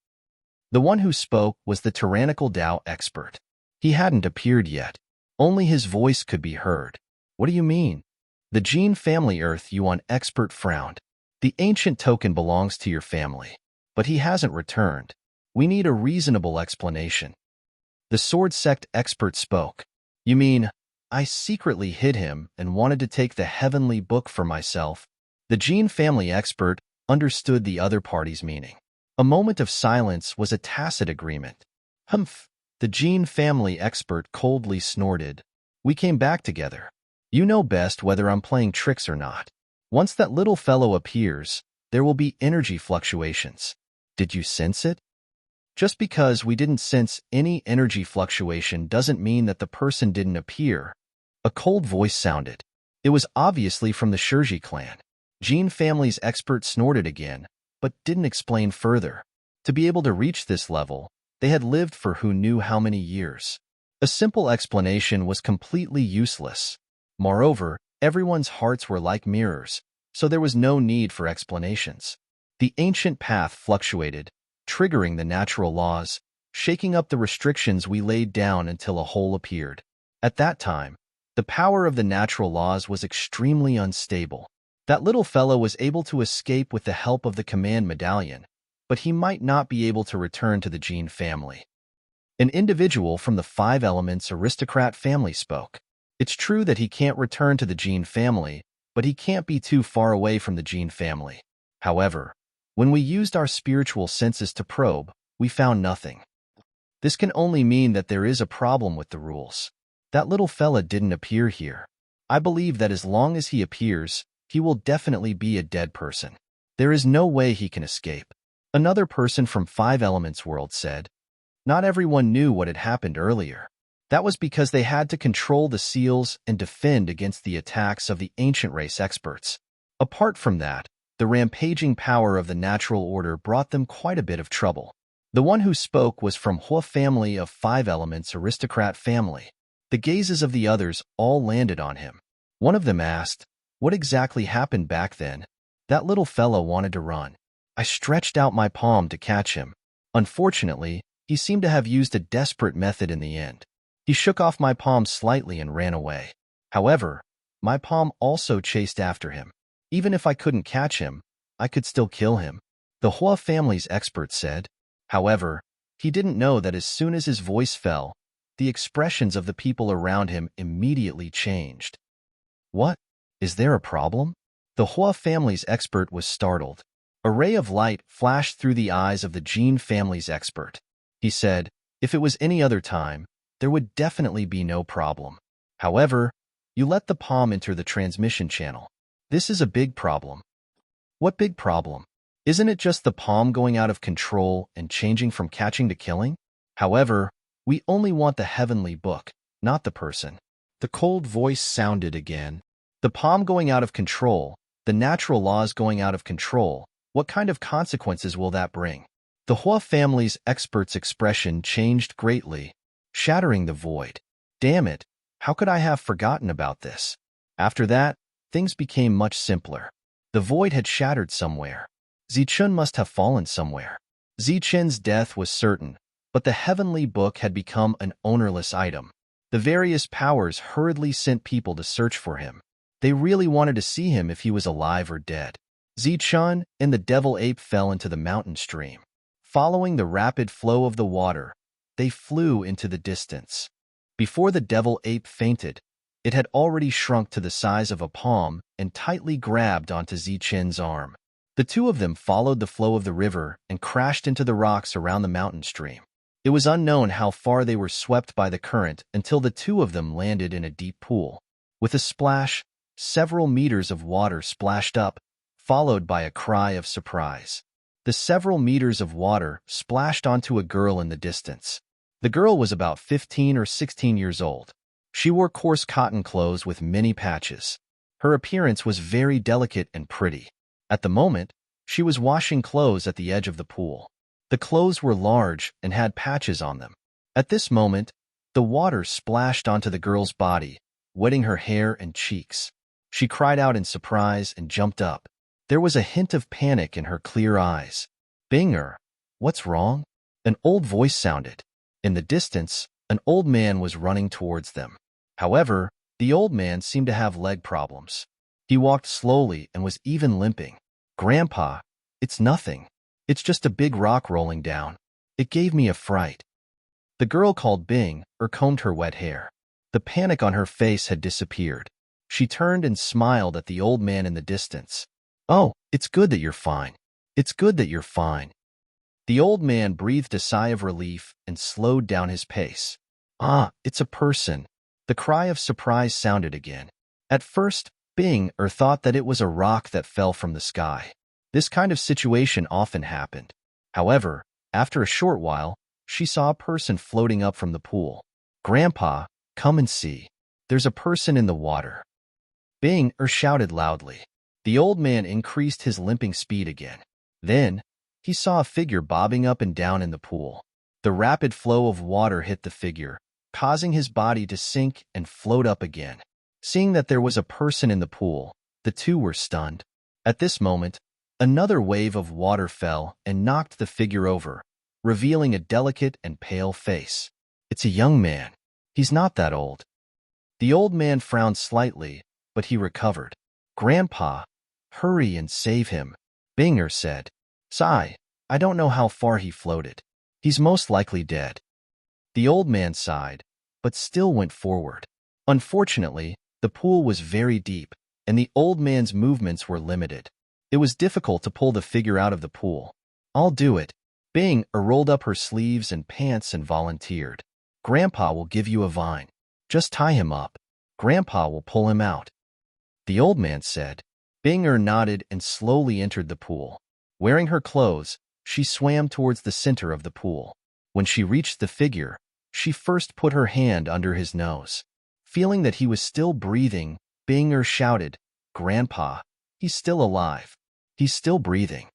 The one who spoke was the tyrannical Dao expert. He hadn't appeared yet. Only his voice could be heard. What do you mean? The Jin family Earth Yuan expert frowned. The ancient token belongs to your family, but he hasn't returned. We need a reasonable explanation. The sword sect expert spoke. You mean, I secretly hid him and wanted to take the heavenly book for myself? The Jin family expert understood the other party's meaning. A moment of silence was a tacit agreement. Humph! The Jin family expert coldly snorted. We came back together. You know best whether I'm playing tricks or not. Once that little fellow appears, there will be energy fluctuations. Did you sense it? Just because we didn't sense any energy fluctuation doesn't mean that the person didn't appear. A cold voice sounded. It was obviously from the Shirji clan. Jin family's expert snorted again, but didn't explain further. To be able to reach this level, they had lived for who knew how many years. A simple explanation was completely useless. Moreover, everyone's hearts were like mirrors, so there was no need for explanations. The ancient path fluctuated, triggering the natural laws, shaking up the restrictions we laid down until a hole appeared. At that time, the power of the natural laws was extremely unstable. That little fellow was able to escape with the help of the command medallion, but he might not be able to return to the Jin family. An individual from the 5 Elements aristocrat family spoke. It's true that he can't return to the Jin family, but he can't be too far away from the Jin family. However, when we used our spiritual senses to probe, we found nothing. This can only mean that there is a problem with the rules. That little fella didn't appear here. I believe that as long as he appears, he will definitely be a dead person. There is no way he can escape. Another person from 5 Elements world said. Not everyone knew what had happened earlier. That was because they had to control the seals and defend against the attacks of the ancient race experts. Apart from that, the rampaging power of the natural order brought them quite a bit of trouble. The one who spoke was from Hua family of 5 Elements aristocrat family. The gazes of the others all landed on him. One of them asked, what exactly happened back then? That little fellow wanted to run. I stretched out my palm to catch him. Unfortunately, he seemed to have used a desperate method in the end. He shook off my palm slightly and ran away. However, my palm also chased after him. Even if I couldn't catch him, I could still kill him. The Hua family's expert said. However, he didn't know that as soon as his voice fell, the expressions of the people around him immediately changed. What? Is there a problem? The Hua family's expert was startled. A ray of light flashed through the eyes of the Jin family's expert. He said, if it was any other time, there would definitely be no problem. However, you let the palm enter the transmission channel. This is a big problem. What big problem? Isn't it just the palm going out of control and changing from catching to killing? However, we only want the heavenly book, not the person. The cold voice sounded again. The palm going out of control, the natural laws going out of control, what kind of consequences will that bring? The Hua family's expert's expression changed greatly, shattering the void. Damn it, how could I have forgotten about this? After that, things became much simpler. The void had shattered somewhere. Zichun must have fallen somewhere. Zichun's death was certain, but the heavenly book had become an ownerless item. The various powers hurriedly sent people to search for him. They really wanted to see him if he was alive or dead. Zichun and the devil ape fell into the mountain stream. Following the rapid flow of the water, they flew into the distance. Before the devil ape fainted, it had already shrunk to the size of a palm and tightly grabbed onto Zichen's arm. The two of them followed the flow of the river and crashed into the rocks around the mountain stream. It was unknown how far they were swept by the current until the two of them landed in a deep pool. With a splash, several meters of water splashed up, followed by a cry of surprise. The several meters of water splashed onto a girl in the distance. The girl was about 15 or 16 years old. She wore coarse cotton clothes with many patches. Her appearance was very delicate and pretty. At the moment, she was washing clothes at the edge of the pool. The clothes were large and had patches on them. At this moment, the water splashed onto the girl's body, wetting her hair and cheeks. She cried out in surprise and jumped up. There was a hint of panic in her clear eyes. "Binger, what's wrong?" An old voice sounded. In the distance, an old man was running towards them. However, the old man seemed to have leg problems. He walked slowly and was even limping. "Grandpa, it's nothing. It's just a big rock rolling down. It gave me a fright." The girl called Bing combed her wet hair. The panic on her face had disappeared. She turned and smiled at the old man in the distance. "Oh, it's good that you're fine. It's good that you're fine." The old man breathed a sigh of relief and slowed down his pace. "Ah, it's a person." The cry of surprise sounded again. At first, Bing thought that it was a rock that fell from the sky. This kind of situation often happened. However, after a short while, she saw a person floating up from the pool. "Grandpa, come and see. There's a person in the water." Bing shouted loudly. The old man increased his limping speed again. Then, he saw a figure bobbing up and down in the pool. The rapid flow of water hit the figure, causing his body to sink and float up again. Seeing that there was a person in the pool, the two were stunned. At this moment, another wave of water fell and knocked the figure over, revealing a delicate and pale face. "It's a young man. He's not that old." The old man frowned slightly, but he recovered. "Grandpa, hurry and save him," Binger said. "Sigh, I don't know how far he floated. He's most likely dead." The old man sighed, but still went forward. Unfortunately, the pool was very deep, and the old man's movements were limited. It was difficult to pull the figure out of the pool. "I'll do it." Bing rolled up her sleeves and pants and volunteered. "Grandpa will give you a vine. Just tie him up. Grandpa will pull him out," the old man said. Binger nodded and slowly entered the pool. Wearing her clothes, she swam towards the center of the pool. When she reached the figure, she first put her hand under his nose. Feeling that he was still breathing, Binger shouted, "Grandpa, he's still alive. He's still breathing.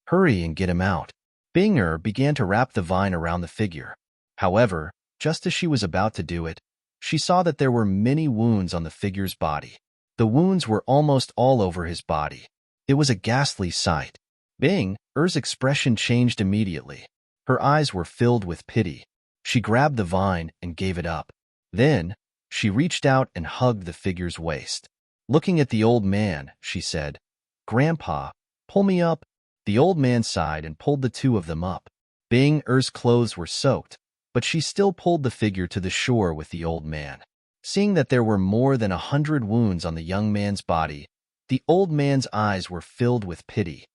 Hurry and get him out." Binger began to wrap the vine around the figure. However, just as she was about to do it, she saw that there were many wounds on the figure's body. The wounds were almost all over his body. It was a ghastly sight. Binger's expression changed immediately. Her eyes were filled with pity. She grabbed the vine and gave it up. Then, she reached out and hugged the figure's waist. Looking at the old man, she said, "Grandpa, pull me up." The old man sighed and pulled the two of them up. Binger's clothes were soaked, but she still pulled the figure to the shore with the old man. Seeing that there were more than 100 wounds on the young man's body, the old man's eyes were filled with pity.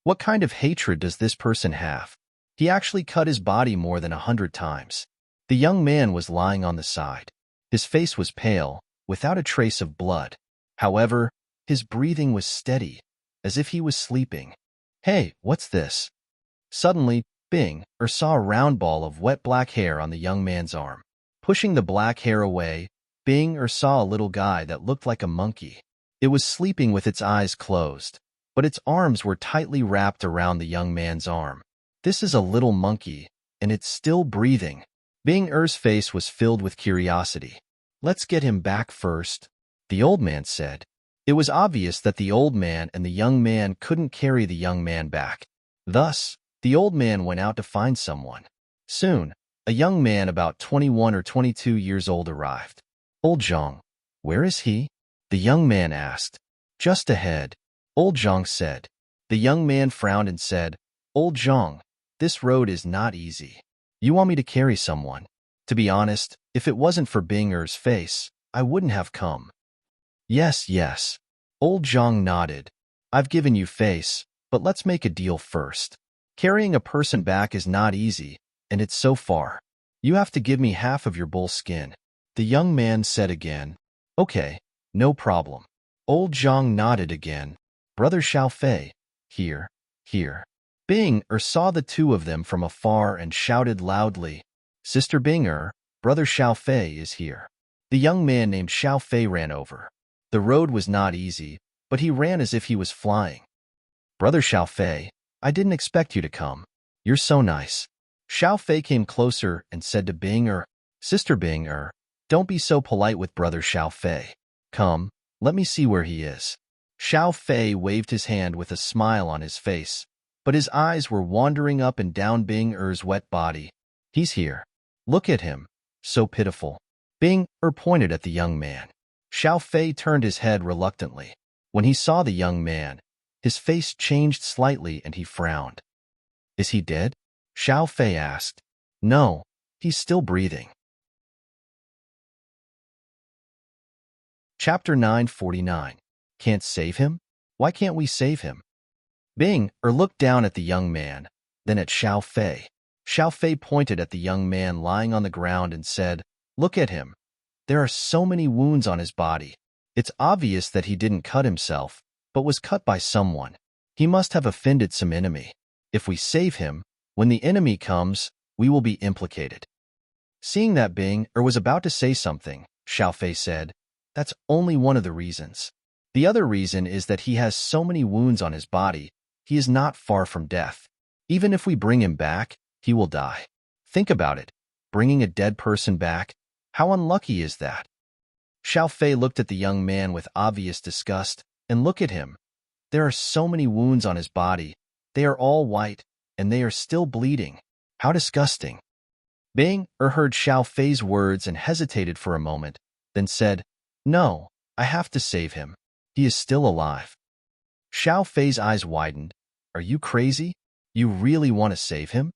What kind of hatred does this person have? He actually cut his body more than 100 times. The young man was lying on the side. His face was pale, without a trace of blood. However, his breathing was steady, as if he was sleeping. "Hey, what's this?" Suddenly, Binger saw a round ball of wet black hair on the young man's arm. Pushing the black hair away, Binger saw a little guy that looked like a monkey. It was sleeping with its eyes closed, but its arms were tightly wrapped around the young man's arm. "This is a little monkey, and it's still breathing." Binger's face was filled with curiosity. "Let's get him back first," the old man said. It was obvious that the old man and the young man couldn't carry the young man back. Thus, the old man went out to find someone. Soon, a young man about 21 or 22 years old arrived. "Old Zhang, where is he?" the young man asked. "Just ahead," Old Zhang said. The young man frowned and said, "Old Zhang, this road is not easy. You want me to carry someone? To be honest, if it wasn't for Bing-er's face, I wouldn't have come. Yes, yes. Old Zhang nodded. I've given you face, but let's make a deal first. Carrying a person back is not easy, and it's so far. You have to give me half of your bull skin. The young man said again. Okay, no problem. Old Zhang nodded again. Brother Xiaofei, here, here. Bing-er saw the two of them from afar and shouted loudly, Sister Bing-er, Brother Xiaofei is here. The young man named Xiaofei ran over. The road was not easy, but he ran as if he was flying. Brother Xiaofei, I didn't expect you to come. You're so nice. Xiaofei came closer and said to Bing-er, Sister Bing-er, don't be so polite with Brother Xiaofei. Come, let me see where he is. Xiaofei waved his hand with a smile on his face, but his eyes were wandering up and down Bing-er's wet body. He's here. Look at him. So pitiful. Bing-er pointed at the young man. Xiaofei turned his head reluctantly. When he saw the young man, his face changed slightly and he frowned. Is he dead? Xiaofei asked. No, he's still breathing. Chapter 949. Can't save him? Why can't we save him? Bing-er looked down at the young man, then at Xiaofei. Xiaofei pointed at the young man lying on the ground and said, Look at him. There are so many wounds on his body. It's obvious that he didn't cut himself, but was cut by someone. He must have offended some enemy. If we save him, when the enemy comes, we will be implicated. Seeing that Bing-er was about to say something, Xiaofei said, That's only one of the reasons. The other reason is that he has so many wounds on his body, he is not far from death. Even if we bring him back, he will die. Think about it. Bringing a dead person back, how unlucky is that? Xiaofei looked at the young man with obvious disgust, and look at him. There are so many wounds on his body. They are all white, and they are still bleeding. How disgusting. Bing-er heard Xiaofei's words and hesitated for a moment, then said, No, I have to save him. He is still alive. Xiaofei's eyes widened. Are you crazy? You really want to save him?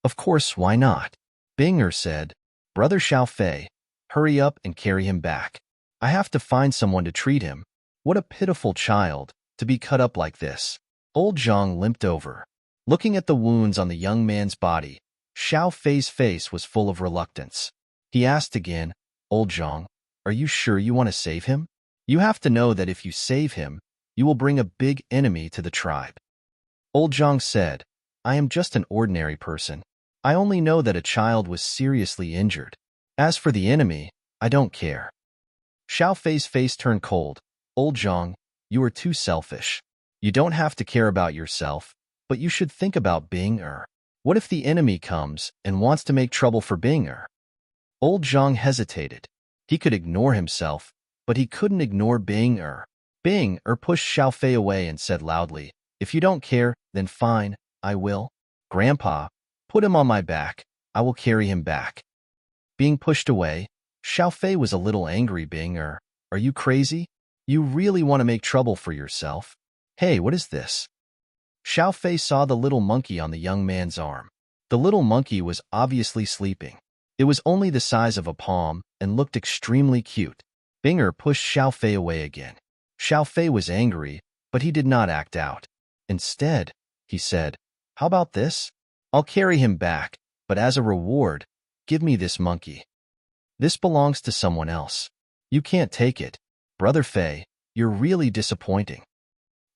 Of course, why not? Bing-er said, Brother Xiaofei, hurry up and carry him back. I have to find someone to treat him. What a pitiful child, to be cut up like this. Old Zhang limped over. Looking at the wounds on the young man's body, Xiaofei's face was full of reluctance. He asked again, Old Zhang, are you sure you want to save him? You have to know that if you save him, you will bring a big enemy to the tribe. Old Zhang said, I am just an ordinary person. I only know that a child was seriously injured. As for the enemy, I don't care. Xiaofei's face turned cold. Old Zhang, you are too selfish. You don't have to care about yourself, but you should think about Bing-er. What if the enemy comes and wants to make trouble for Bing-er? Old Zhang hesitated. He could ignore himself, but he couldn't ignore Bing-er. Bing-er pushed Xiaofei away and said loudly, If you don't care, then fine, I will. Grandpa, put him on my back. I will carry him back. Being pushed away, Xiaofei was a little angry. Bing-er, are you crazy? You really want to make trouble for yourself? Hey, what is this? Xiaofei saw the little monkey on the young man's arm. The little monkey was obviously sleeping. It was only the size of a palm and looked extremely cute. Bing-er pushed Xiaofei away again. Xiaofei was angry, but he did not act out. Instead, he said, How about this? I'll carry him back, but as a reward, give me this monkey. This belongs to someone else. You can't take it. Brother Fei, you're really disappointing.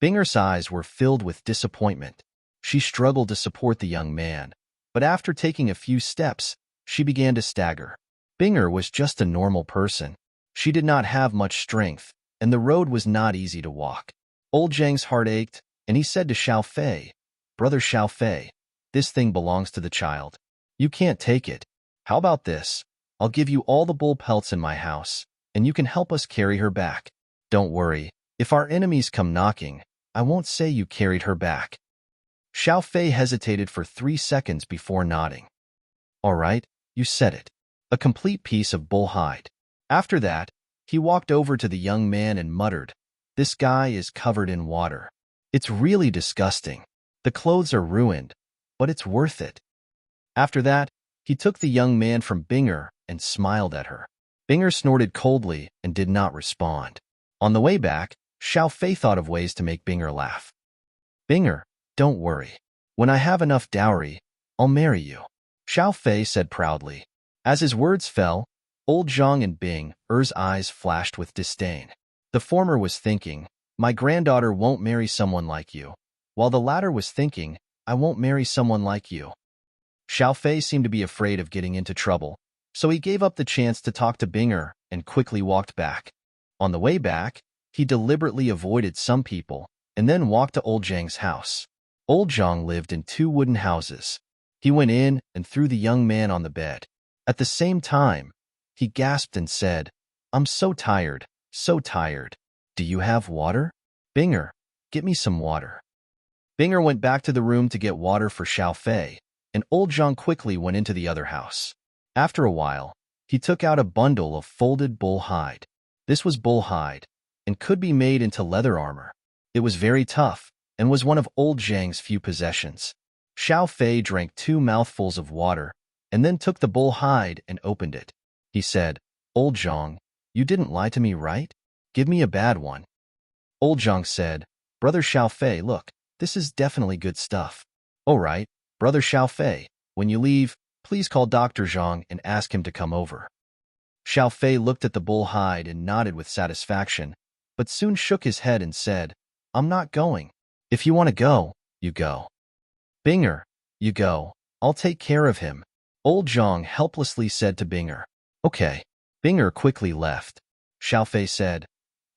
Bing-er's eyes were filled with disappointment. She struggled to support the young man, but after taking a few steps, she began to stagger. Bing-er was just a normal person. She did not have much strength, and the road was not easy to walk. Old Zhang's heart ached, and he said to Xiaofei, Brother Xiaofei, this thing belongs to the child. You can't take it. How about this? I'll give you all the bull pelts in my house, and you can help us carry her back. Don't worry, if our enemies come knocking, I won't say you carried her back. Xiaofei hesitated for 3 seconds before nodding. All right, you said it. A complete piece of bull hide. After that, he walked over to the young man and muttered, This guy is covered in water. It's really disgusting. The clothes are ruined, but it's worth it. After that, he took the young man from Binger and smiled at her. Binger snorted coldly and did not respond. On the way back, Xiao Fei thought of ways to make Binger laugh. Binger, don't worry. When I have enough dowry, I'll marry you, Xiao Fei said proudly. As his words fell, old Zhang and Bing's eyes flashed with disdain. The former was thinking, my granddaughter won't marry someone like you, while the latter was thinking, I won't marry someone like you. Xiao Fei seemed to be afraid of getting into trouble, so he gave up the chance to talk to Binger and quickly walked back. On the way back, he deliberately avoided some people and then walked to old Zhang's house. Old Zhang lived in 2 wooden houses. He went in and threw the young man on the bed. At the same time, he gasped and said, I'm so tired, so tired. Do you have water? Binger, get me some water. Binger went back to the room to get water for Xiao Fei, and old Zhang quickly went into the other house. After a while, he took out a bundle of folded bull hide. This was bull hide, and could be made into leather armor. It was very tough, and was one of old Zhang's few possessions. Xiao Fei drank 2 mouthfuls of water, and then took the bull hide and opened it. He said, Old Zhang, you didn't lie to me, right? Give me a bad one. Old Zhang said, Brother Xiao Fei, look, this is definitely good stuff. All right, Brother Xiao Fei, when you leave, please call Dr. Zhang and ask him to come over. Xiao Fei looked at the bull hide and nodded with satisfaction, but soon shook his head and said, I'm not going. If you want to go, you go. Binger, you go. I'll take care of him. Old Zhang helplessly said to Binger. Okay. Binger quickly left. Xiao Fei said,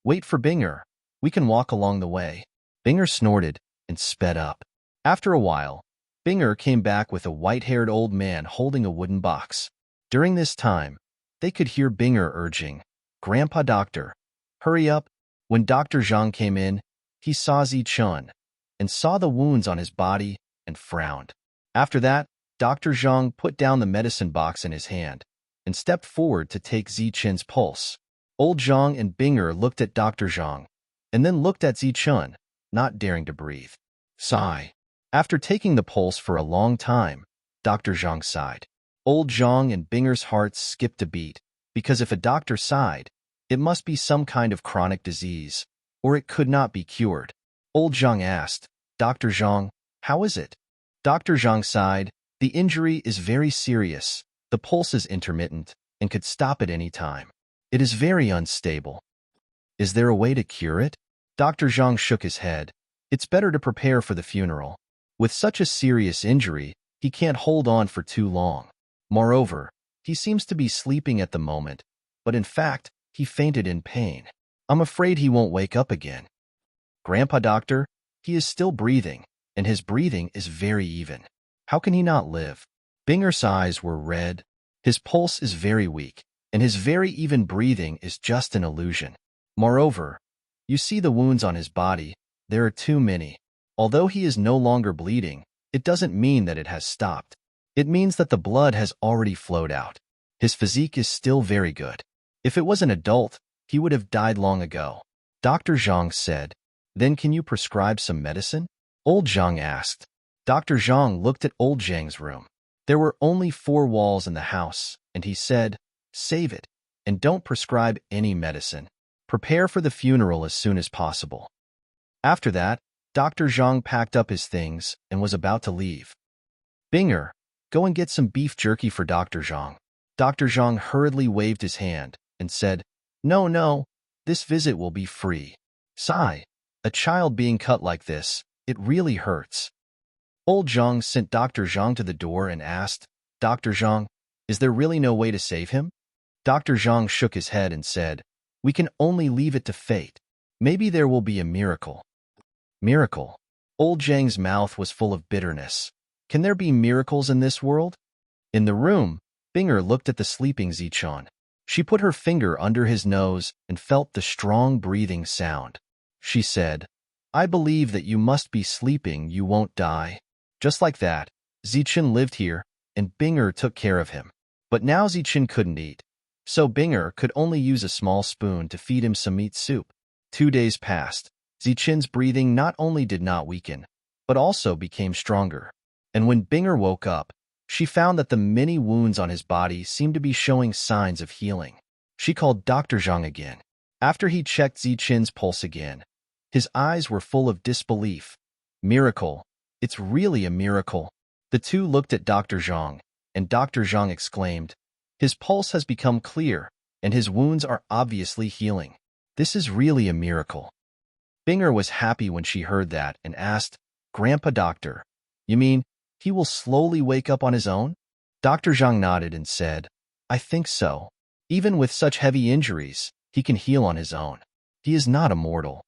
Wait for Binger. We can walk along the way. Binger snorted and sped up. After a while, Binger came back with a white-haired old man holding a wooden box. During this time, they could hear Binger urging, Grandpa Doctor, hurry up. When Dr. Zhang came in, he saw Zichun and saw the wounds on his body and frowned. After that, Dr. Zhang put down the medicine box in his hand and stepped forward to take Zichun's pulse. Old Zhang and Binger looked at Dr. Zhang and then looked at Zichun, not daring to breathe. Sigh. After taking the pulse for a long time, Dr. Zhang sighed. Old Zhang and Binger's hearts skipped a beat, because if a doctor sighed, it must be some kind of chronic disease, or it could not be cured. Old Zhang asked, Dr. Zhang, how is it? Dr. Zhang sighed, the injury is very serious, the pulse is intermittent, and could stop at any time. It is very unstable. Is there a way to cure it? Dr. Zhang shook his head. It's better to prepare for the funeral. With such a serious injury, he can't hold on for too long. Moreover, he seems to be sleeping at the moment, but in fact, he fainted in pain. I'm afraid he won't wake up again. Grandpa Doctor, he is still breathing, and his breathing is very even. How can he not live? Binger's eyes were red. His pulse is very weak, and his very even breathing is just an illusion. Moreover, you see the wounds on his body, there are too many. Although he is no longer bleeding, it doesn't mean that it has stopped. It means that the blood has already flowed out. His physique is still very good. If it was an adult, he would have died long ago. Dr. Zhang said, Then can you prescribe some medicine? Old Zhang asked. Dr. Zhang looked at old Zhang's room. There were only 4 walls in the house, and he said, Save it, and don't prescribe any medicine. Prepare for the funeral as soon as possible. After that, Dr. Zhang packed up his things and was about to leave. Binger, go and get some beef jerky for Dr. Zhang. Dr. Zhang hurriedly waved his hand and said, No, this visit will be free. Sigh, a child being cut like this, it really hurts. Old Zhang sent Dr. Zhang to the door and asked, Dr. Zhang, is there really no way to save him? Dr. Zhang shook his head and said, We can only leave it to fate. Maybe there will be a miracle. Miracle. Old Zhang's mouth was full of bitterness. Can there be miracles in this world? In the room, Binger looked at the sleeping Zichun. She put her finger under his nose and felt the strong breathing sound. She said, I believe that you must be sleeping, you won't die. Just like that, Zichun lived here, and Binger took care of him. But now Zichun couldn't eat, so Binger could only use a small spoon to feed him some meat soup. 2 days passed. Zichun's breathing not only did not weaken, but also became stronger. And when Binger woke up, she found that the many wounds on his body seemed to be showing signs of healing. She called Dr. Zhang again. After he checked Zichen's pulse again, his eyes were full of disbelief. Miracle. It's really a miracle. The two looked at Dr. Zhang, and Dr. Zhang exclaimed, "His pulse has become clear, and his wounds are obviously healing. This is really a miracle." Binger was happy when she heard that and asked, "Grandpa Doctor, you mean he will slowly wake up on his own?" Dr. Zhang nodded and said, "I think so. Even with such heavy injuries, he can heal on his own. He is not immortal."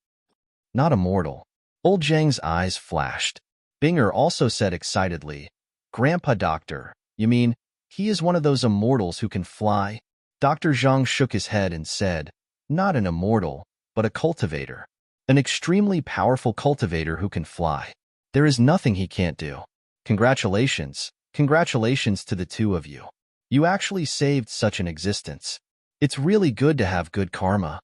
Not immortal. Old Zhang's eyes flashed. Binger also said excitedly, "Grandpa Doctor, you mean he is one of those immortals who can fly?" Dr. Zhang shook his head and said, "Not an immortal, but a cultivator. An extremely powerful cultivator who can fly. There is nothing he can't do. Congratulations. Congratulations to the two of you. You actually saved such an existence. It's really good to have good karma."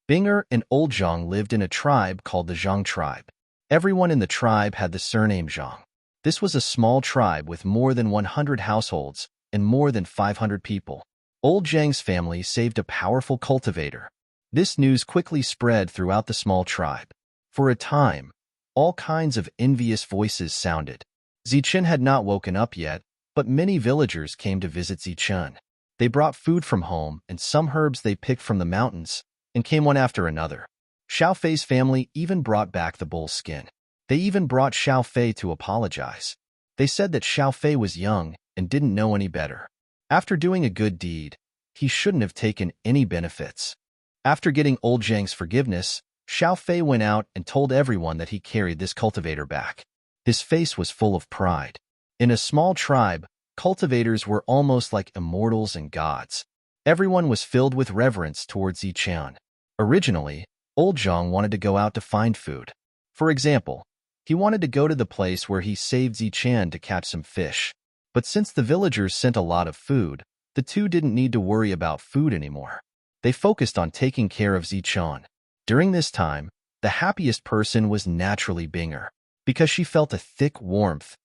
Binger and Old Zhang lived in a tribe called the Zhang tribe. Everyone in the tribe had the surname Zhang. This was a small tribe with more than 100 households and more than 500 people. Old Zhang's family saved a powerful cultivator. This news quickly spread throughout the small tribe. For a time, all kinds of envious voices sounded. Zichen had not woken up yet, but many villagers came to visit Zichen. They brought food from home and some herbs they picked from the mountains, and came one after another. Xiao Fei's family even brought back the bull's skin. They even brought Xiao Fei to apologize. They said that Xiao Fei was young and didn't know any better. After doing a good deed, he shouldn't have taken any benefits. After getting Old Zhang's forgiveness, Xiao Fei went out and told everyone that he carried this cultivator back. His face was full of pride. In a small tribe, cultivators were almost like immortals and gods. Everyone was filled with reverence towards Zichen. Originally, Old Zhang wanted to go out to find food. For example, he wanted to go to the place where he saved Zichen to catch some fish. But since the villagers sent a lot of food, the two didn't need to worry about food anymore. They focused on taking care of Zichen. During this time, the happiest person was naturally Binger, because she felt a thick warmth.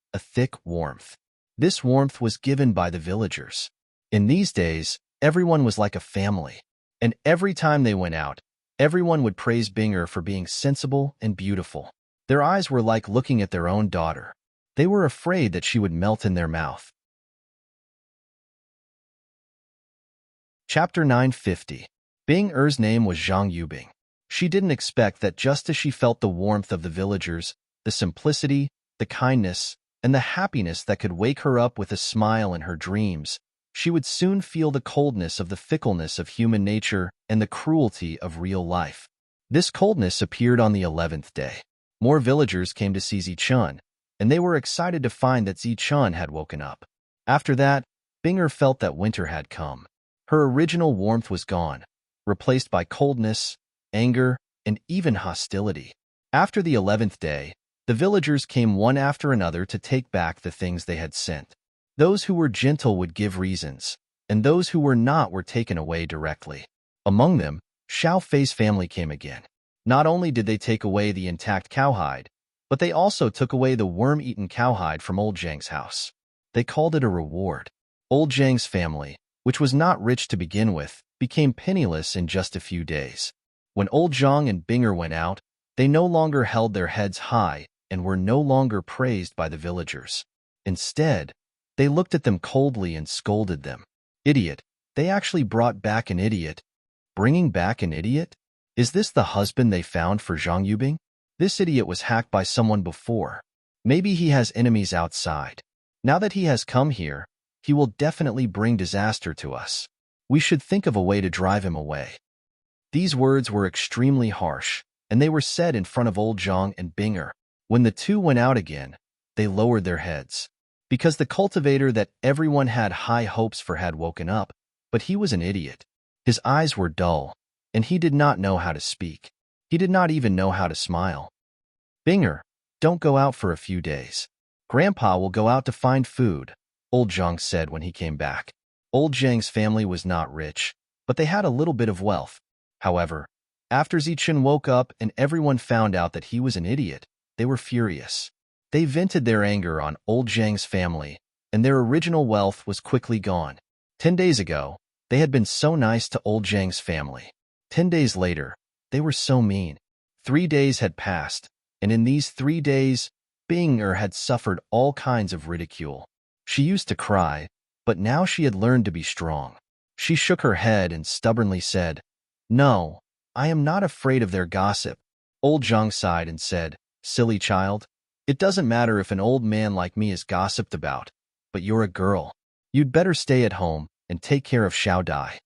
This warmth was given by the villagers. In these days, everyone was like a family, and every time they went out, everyone would praise Binger for being sensible and beautiful. Their eyes were like looking at their own daughter. They were afraid that she would melt in their mouth. Chapter 950. Bing-er's name was Zhang Yubing. She didn't expect that just as she felt the warmth of the villagers, the simplicity, the kindness, and the happiness that could wake her up with a smile in her dreams, she would soon feel the coldness of the fickleness of human nature and the cruelty of real life. This coldness appeared on the 11th day. More villagers came to see Zichen, and they were excited to find that Zichen had woken up. After that, Binger felt that winter had come. Her original warmth was gone, replaced by coldness, anger, and even hostility. After the 11th day, the villagers came one after another to take back the things they had sent. Those who were gentle would give reasons, and those who were not were taken away directly. Among them, Xiao Fei's family came again. Not only did they take away the intact cowhide, but they also took away the worm-eaten cowhide from Old Zhang's house. They called it a reward. Old Zhang's family, which was not rich to begin with, became penniless in just a few days. When Old Zhang and Binger went out, they no longer held their heads high and were no longer praised by the villagers. Instead, they looked at them coldly and scolded them. Idiot. They actually brought back an idiot. Bringing back an idiot? Is this the husband they found for Zhang Yubing? This idiot was hacked by someone before. Maybe he has enemies outside. Now that he has come here, he will definitely bring disaster to us. We should think of a way to drive him away. These words were extremely harsh, and they were said in front of Old Zhang and Binger. When the two went out again, they lowered their heads. Because the cultivator that everyone had high hopes for had woken up, but he was an idiot. His eyes were dull, and he did not know how to speak. He did not even know how to smile. Binger, don't go out for a few days. Grandpa will go out to find food, Old Zhang said when he came back. Old Zhang's family was not rich, but they had a little bit of wealth. However, after Zichen woke up and everyone found out that he was an idiot, they were furious. They vented their anger on old Zhang's family, and their original wealth was quickly gone. 10 days ago, they had been so nice to old Zhang's family. 10 days later, they were so mean. 3 days had passed, and in these 3 days, Bing-er had suffered all kinds of ridicule. She used to cry, but now she had learned to be strong. She shook her head and stubbornly said, "No, I am not afraid of their gossip." Old Zhang sighed and said, "Silly child, it doesn't matter if an old man like me is gossiped about, but you're a girl. You'd better stay at home and take care of Xiao Dai."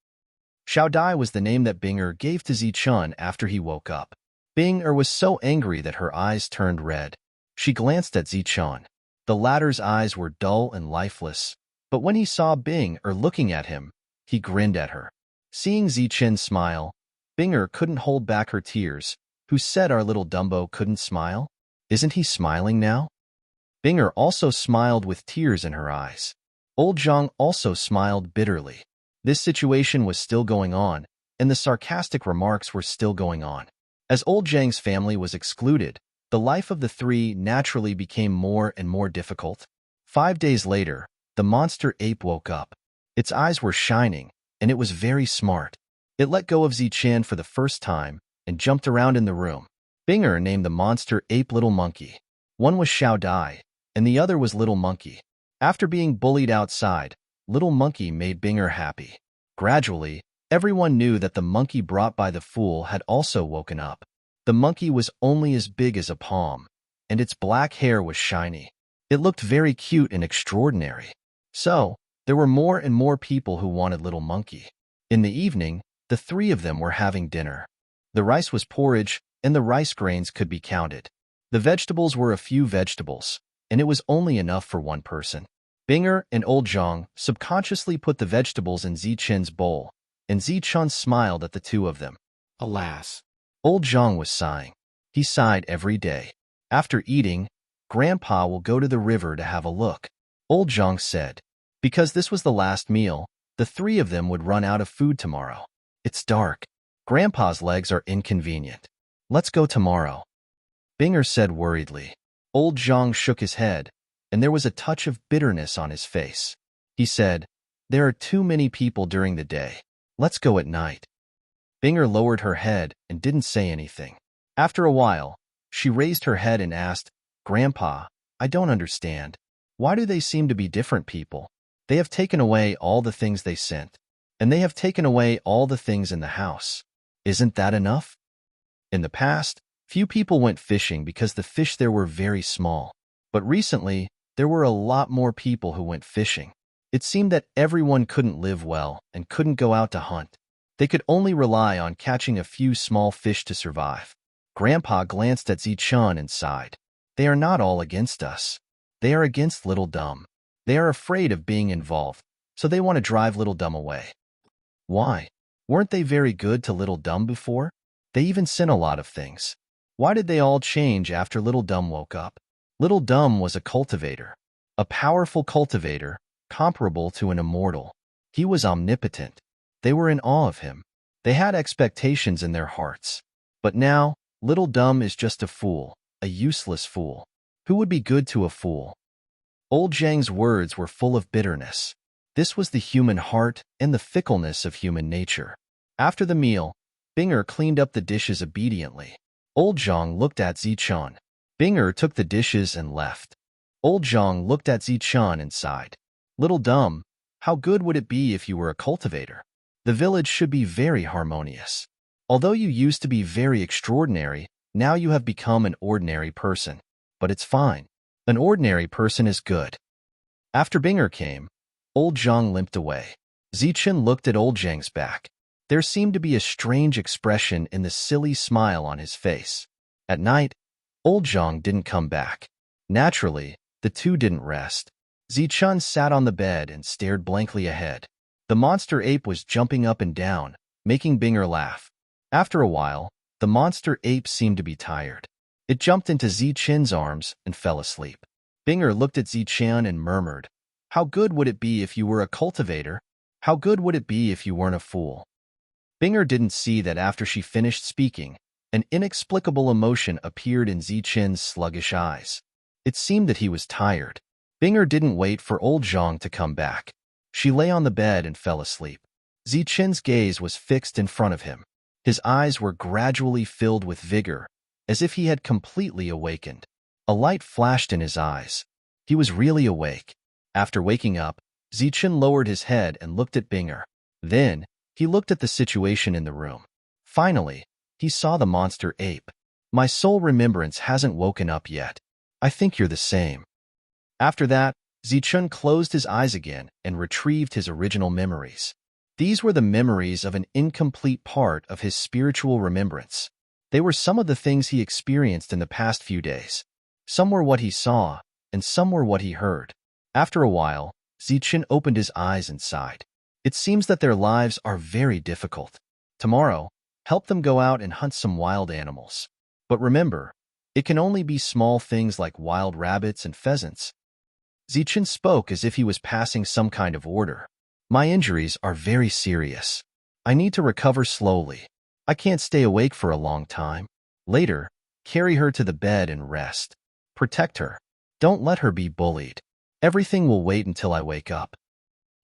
Xiao Dai was the name that Bing-er gave to Zichun after he woke up. Bing-er was so angry that her eyes turned red. She glanced at Zichun. The latter's eyes were dull and lifeless, but when he saw Bing-er looking at him, he grinned at her. Seeing Zichun smile, Bing-er couldn't hold back her tears. Who said our little Dumbo couldn't smile? Isn't he smiling now? Bing-er also smiled with tears in her eyes. Old Zhang also smiled bitterly. This situation was still going on, and the sarcastic remarks were still going on. As old Zhang's family was excluded, the life of the three naturally became more and more difficult. 5 days later, the monster ape woke up. Its eyes were shining, and it was very smart. It let go of Zichun for the first time and jumped around in the room. Bing-er named the monster ape Little Monkey. One was Xiao Dai, and the other was Little Monkey. After being bullied outside, Little Monkey made Bing-er happy. Gradually, everyone knew that the monkey brought by the fool had also woken up. The monkey was only as big as a palm, and its black hair was shiny. It looked very cute and extraordinary. So, there were more and more people who wanted Little Monkey. In the evening, the three of them were having dinner. The rice was porridge, and the rice grains could be counted. The vegetables were a few vegetables, and it was only enough for one person. Bing-er and Old Zhang subconsciously put the vegetables in Zichun's bowl, and Zichun smiled at the two of them. Alas, Old Zhang was sighing. He sighed every day. After eating, Grandpa will go to the river to have a look. Old Zhang said. Because this was the last meal, the three of them would run out of food tomorrow. It's dark. Grandpa's legs are inconvenient. Let's go tomorrow. Bing-er said worriedly. Old Zhang shook his head, and there was a touch of bitterness on his face. He said, "There are too many people during the day. Let's go at night." Bing-er lowered her head and didn't say anything. After a while, she raised her head and asked, "Grandpa, I don't understand. Why do they seem to be different people? They have taken away all the things they sent, and they have taken away all the things in the house. Isn't that enough?" In the past, few people went fishing because the fish there were very small. But recently, there were a lot more people who went fishing. It seemed that everyone couldn't live well and couldn't go out to hunt. They could only rely on catching a few small fish to survive. Grandpa glanced at Zichun and sighed. They are not all against us. They are against Little Dumb. They are afraid of being involved, so they want to drive Little Dumb away. Why? Weren't they very good to Little Dumb before? They even sent a lot of things. Why did they all change after Little Dumb woke up? Little Dumb was a cultivator. A powerful cultivator, comparable to an immortal. He was omnipotent. They were in awe of him. They had expectations in their hearts. But now, Little Dumb is just a fool, a useless fool. Who would be good to a fool? Old Zhang's words were full of bitterness. This was the human heart and the fickleness of human nature. After the meal, Bing-er cleaned up the dishes obediently. Old Zhang looked at Zichun. Bing-er took the dishes and left. Old Zhang looked at Zichun and sighed. Little Dumb, how good would it be if you were a cultivator? The village should be very harmonious. Although you used to be very extraordinary, now you have become an ordinary person. But it's fine. An ordinary person is good. After Bing-er came, Old Zhang limped away. Zichun looked at Old Zhang's back. There seemed to be a strange expression in the silly smile on his face. At night, Old Zhang didn't come back. Naturally, the two didn't rest. Zichun sat on the bed and stared blankly ahead. The monster ape was jumping up and down, making Bing-er laugh. After a while, the monster ape seemed to be tired. It jumped into Zichun's arms and fell asleep. Bing-er looked at Zichun and murmured, "How good would it be if you were a cultivator? How good would it be if you weren't a fool?" Bing-er didn't see that after she finished speaking, an inexplicable emotion appeared in Zichun's sluggish eyes. It seemed that he was tired. Binger didn't wait for old Zhang to come back. She lay on the bed and fell asleep. Zichen's gaze was fixed in front of him. His eyes were gradually filled with vigor, as if he had completely awakened. A light flashed in his eyes. He was really awake. After waking up, Zichen lowered his head and looked at Binger. Then, he looked at the situation in the room. Finally, he saw the monster ape. My soul remembrance hasn't woken up yet. I think you're the same. After that, Zichun closed his eyes again and retrieved his original memories. These were the memories of an incomplete part of his spiritual remembrance. They were some of the things he experienced in the past few days. Some were what he saw, and some were what he heard. After a while, Zichen opened his eyes and sighed. It seems that their lives are very difficult. Tomorrow, help them go out and hunt some wild animals. But remember, it can only be small things like wild rabbits and pheasants. Zichen spoke as if he was passing some kind of order. My injuries are very serious. I need to recover slowly. I can't stay awake for a long time. Later, carry her to the bed and rest. Protect her. Don't let her be bullied. Everything will wait until I wake up.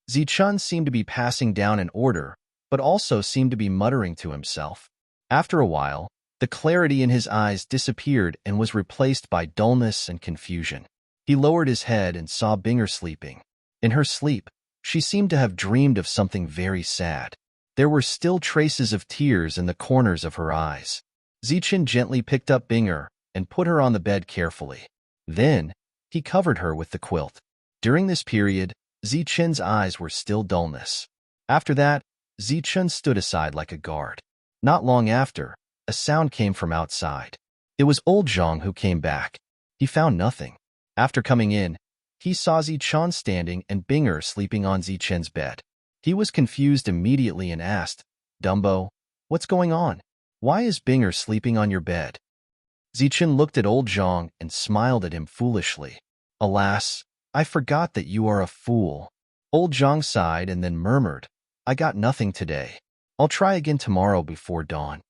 Zichun seemed to be passing down an order, but also seemed to be muttering to himself. After a while, the clarity in his eyes disappeared and was replaced by dullness and confusion. He lowered his head and saw Binger sleeping. In her sleep, she seemed to have dreamed of something very sad. There were still traces of tears in the corners of her eyes. Zichen gently picked up Binger and put her on the bed carefully. Then, he covered her with the quilt. During this period, Zichen's eyes were still dullness. After that, Zichen stood aside like a guard. Not long after, a sound came from outside. It was old Zhang who came back. He found nothing. After coming in, he saw Zichen standing and Binger sleeping on Zichen's bed. He was confused immediately and asked, "Dumbo, what's going on? Why is Binger sleeping on your bed?" Zichen looked at old Zhang and smiled at him foolishly. "Alas, I forgot that you are a fool." Old Zhang sighed and then murmured, "I got nothing today. I'll try again tomorrow before dawn."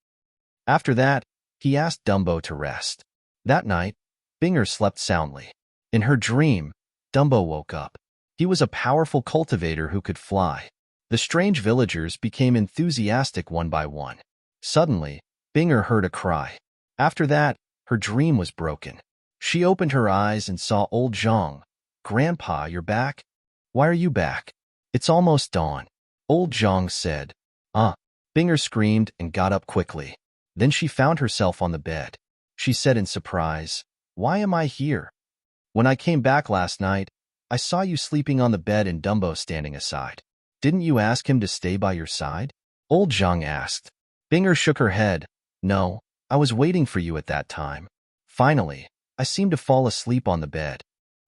After that, he asked Dumbo to rest. That night, Binger slept soundly. In her dream, Dumbo woke up. He was a powerful cultivator who could fly. The strange villagers became enthusiastic one by one. Suddenly, Binger heard a cry. After that, her dream was broken. She opened her eyes and saw old Zhang. "Grandpa, you're back? Why are you back? It's almost dawn." Old Zhang said, Binger screamed and got up quickly. Then she found herself on the bed. She said in surprise, "Why am I here? When I came back last night, I saw you sleeping on the bed and Dumbo standing aside. Didn't you ask him to stay by your side?" Old Zhang asked. Binger shook her head. "No, I was waiting for you at that time. Finally, I seemed to fall asleep on the bed.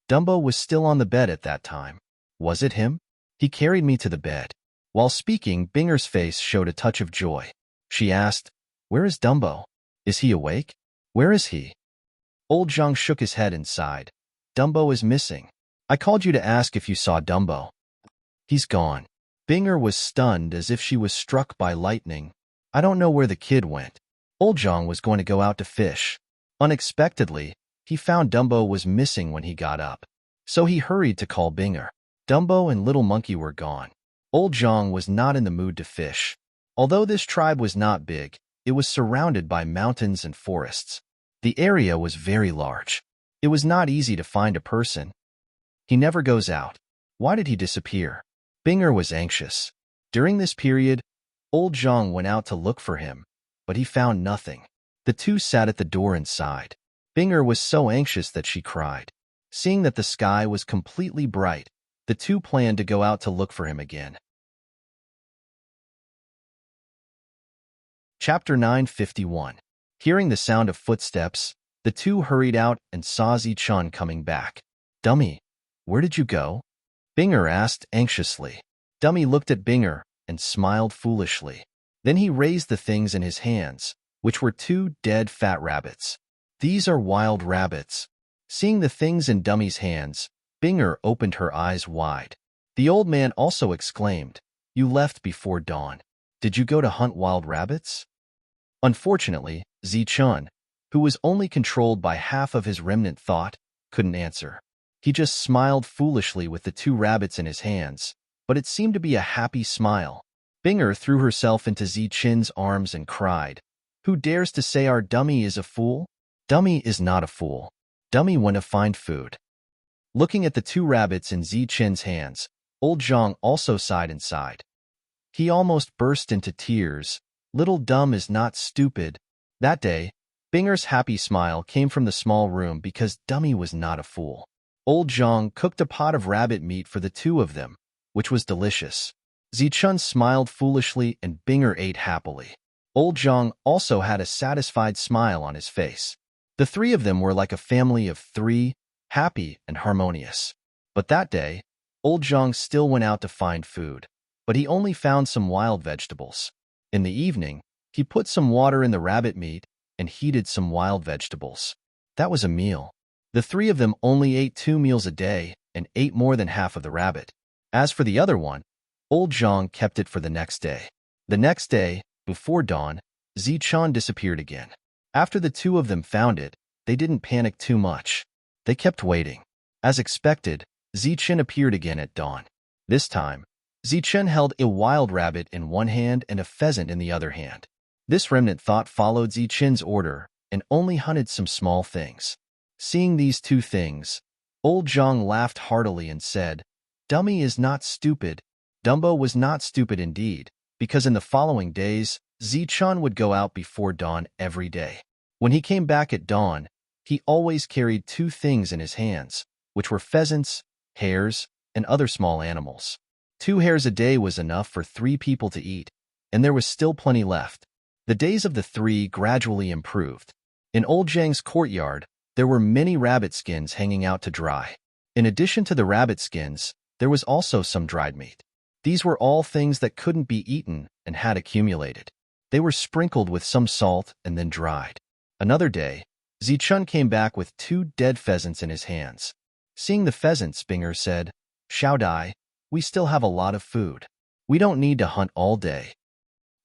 Dumbo was still on the bed at that time. Was it him? He carried me to the bed." While speaking, Binger's face showed a touch of joy. She asked, "Where is Dumbo? Is he awake? Where is he?" Old Zhang shook his head and sighed. "Dumbo is missing. I called you to ask if you saw Dumbo. He's gone." Binger was stunned as if she was struck by lightning. "I don't know where the kid went." Old Zhang was going to go out to fish. Unexpectedly, he found Dumbo was missing when he got up. So he hurried to call Binger. Dumbo and Little Monkey were gone. Old Zhang was not in the mood to fish. Although this tribe was not big, it was surrounded by mountains and forests. The area was very large. It was not easy to find a person. He never goes out. Why did he disappear? Binger was anxious. During this period, old Zhang went out to look for him, but he found nothing. The two sat at the door and sighed. Binger was so anxious that she cried. Seeing that the sky was completely bright, the two planned to go out to look for him again. Chapter 951. Hearing the sound of footsteps, the two hurried out and saw Zichun coming back. "Dummy, where did you go?" Binger asked anxiously. Dummy looked at Binger and smiled foolishly. Then he raised the things in his hands, which were two dead fat rabbits. "These are wild rabbits." Seeing the things in Dummy's hands, Binger opened her eyes wide. The old man also exclaimed, "You left before dawn. Did you go to hunt wild rabbits?" Unfortunately, Zichun, who was only controlled by half of his remnant thought, couldn't answer. He just smiled foolishly with the two rabbits in his hands, but it seemed to be a happy smile. Binger threw herself into Zichen's arms and cried, "Who dares to say our dummy is a fool? Dummy is not a fool. Dummy went to find food." Looking at the two rabbits in Zichen's hands, old Zhang also sighed and sighed. He almost burst into tears. Little dumb is not stupid. That day, Binger's happy smile came from the small room because Dummy was not a fool. Old Zhang cooked a pot of rabbit meat for the two of them, which was delicious. Zichun smiled foolishly and Binger ate happily. Old Zhang also had a satisfied smile on his face. The three of them were like a family of three, happy and harmonious. But that day, Old Zhang still went out to find food, but he only found some wild vegetables. In the evening, he put some water in the rabbit meat and heated some wild vegetables. That was a meal. The three of them only ate 2 meals a day and ate more than half of the rabbit. As for the other one, Old Zhang kept it for the next day. The next day, before dawn, Zichun disappeared again. After the two of them found it, they didn't panic too much. They kept waiting. As expected, Zichun appeared again at dawn. This time, Zichun held a wild rabbit in one hand and a pheasant in the other hand. This remnant thought followed Zichun's order and only hunted some small things. Seeing these two things, Old Zhang laughed heartily and said, "Dummy is not stupid." Dumbo was not stupid indeed, because in the following days, Zichun would go out before dawn every day. When he came back at dawn, he always carried 2 things in his hands, which were pheasants, hares, and other small animals. 2 hares a day was enough for 3 people to eat, and there was still plenty left. The days of the 3 gradually improved. In Old Zhang's courtyard, there were many rabbit skins hanging out to dry. In addition to the rabbit skins, there was also some dried meat. These were all things that couldn't be eaten and had accumulated. They were sprinkled with some salt and then dried. Another day, Zichun came back with 2 dead pheasants in his hands. Seeing the pheasants, Binger said, "Shao Dai, we still have a lot of food. We don't need to hunt all day."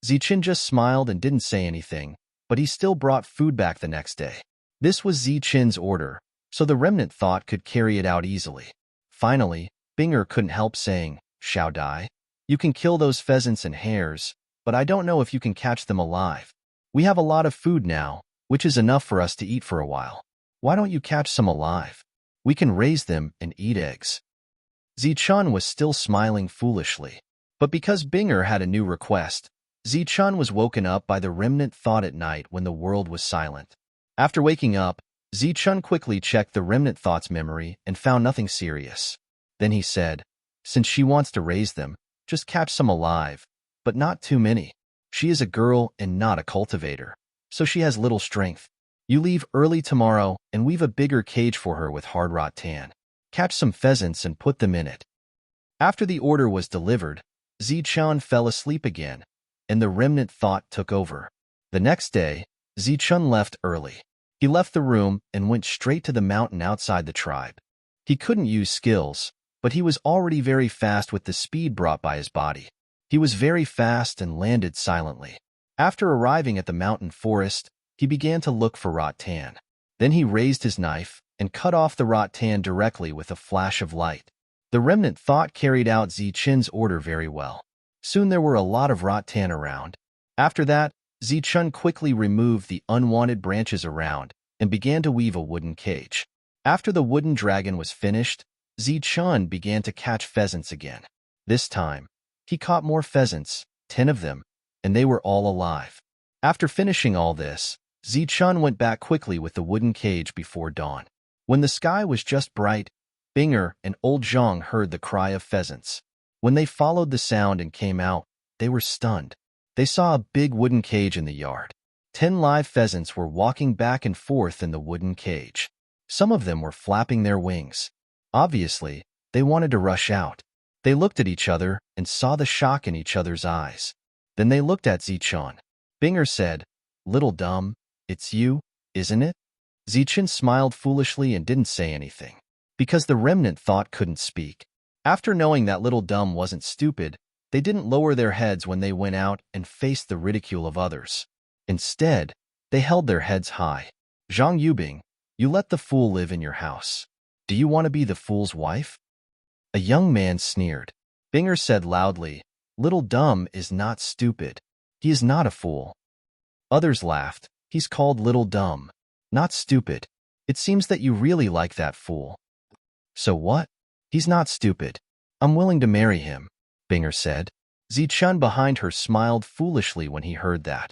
Zichun just smiled and didn't say anything, but he still brought food back the next day. This was Zichun's order, so the remnant thought could carry it out easily. Finally, Binger couldn't help saying, "Shao Dai, you can kill those pheasants and hares, but I don't know if you can catch them alive. We have a lot of food now, which is enough for us to eat for a while. Why don't you catch some alive? We can raise them and eat eggs." Zichun was still smiling foolishly, but because Binger had a new request, Zichun was woken up by the remnant thought at night when the world was silent. After waking up, Zichun quickly checked the remnant thought's memory and found nothing serious. Then he said, "Since she wants to raise them, just catch some alive, but not too many. She is a girl and not a cultivator, so she has little strength. You leave early tomorrow and weave a bigger cage for her with hard rattan. Catch some pheasants and put them in it." After the order was delivered, Zichun fell asleep again, and the remnant thought took over. The next day, Zichun left early. He left the room and went straight to the mountain outside the tribe. He couldn't use skills, but he was already very fast with the speed brought by his body. He was very fast and landed silently. After arriving at the mountain forest, he began to look for rattan. Then he raised his knife and cut off the rattan directly with a flash of light. The remnant thought carried out Zichun's order very well. Soon there were a lot of rattan around. After that, Zichun quickly removed the unwanted branches around and began to weave a wooden cage. After the wooden dragon was finished, Zichun began to catch pheasants again. This time, he caught more pheasants, 10 of them, and they were all alive. After finishing all this, Zichun went back quickly with the wooden cage before dawn. When the sky was just bright, Binger and Old Zhang heard the cry of pheasants. When they followed the sound and came out, they were stunned. They saw a big wooden cage in the yard. 10 live pheasants were walking back and forth in the wooden cage. Some of them were flapping their wings. Obviously, they wanted to rush out. They looked at each other and saw the shock in each other's eyes. Then they looked at Zichun. Binger said, "Little dumb, it's you, isn't it?" Zichun smiled foolishly and didn't say anything, because the remnant thought couldn't speak. After knowing that Little Dumb wasn't stupid, they didn't lower their heads when they went out and faced the ridicule of others. Instead, they held their heads high. "Zhang Yubing, you let the fool live in your house. Do you want to be the fool's wife? A young man sneered. Binger said loudly, Little Dumb is not stupid. He is not a fool. Others laughed. He's called Little Dumb, not stupid. It seems that you really like that fool. So what? He's not stupid. I'm willing to marry him, Binger said. Zichun behind her smiled foolishly when he heard that.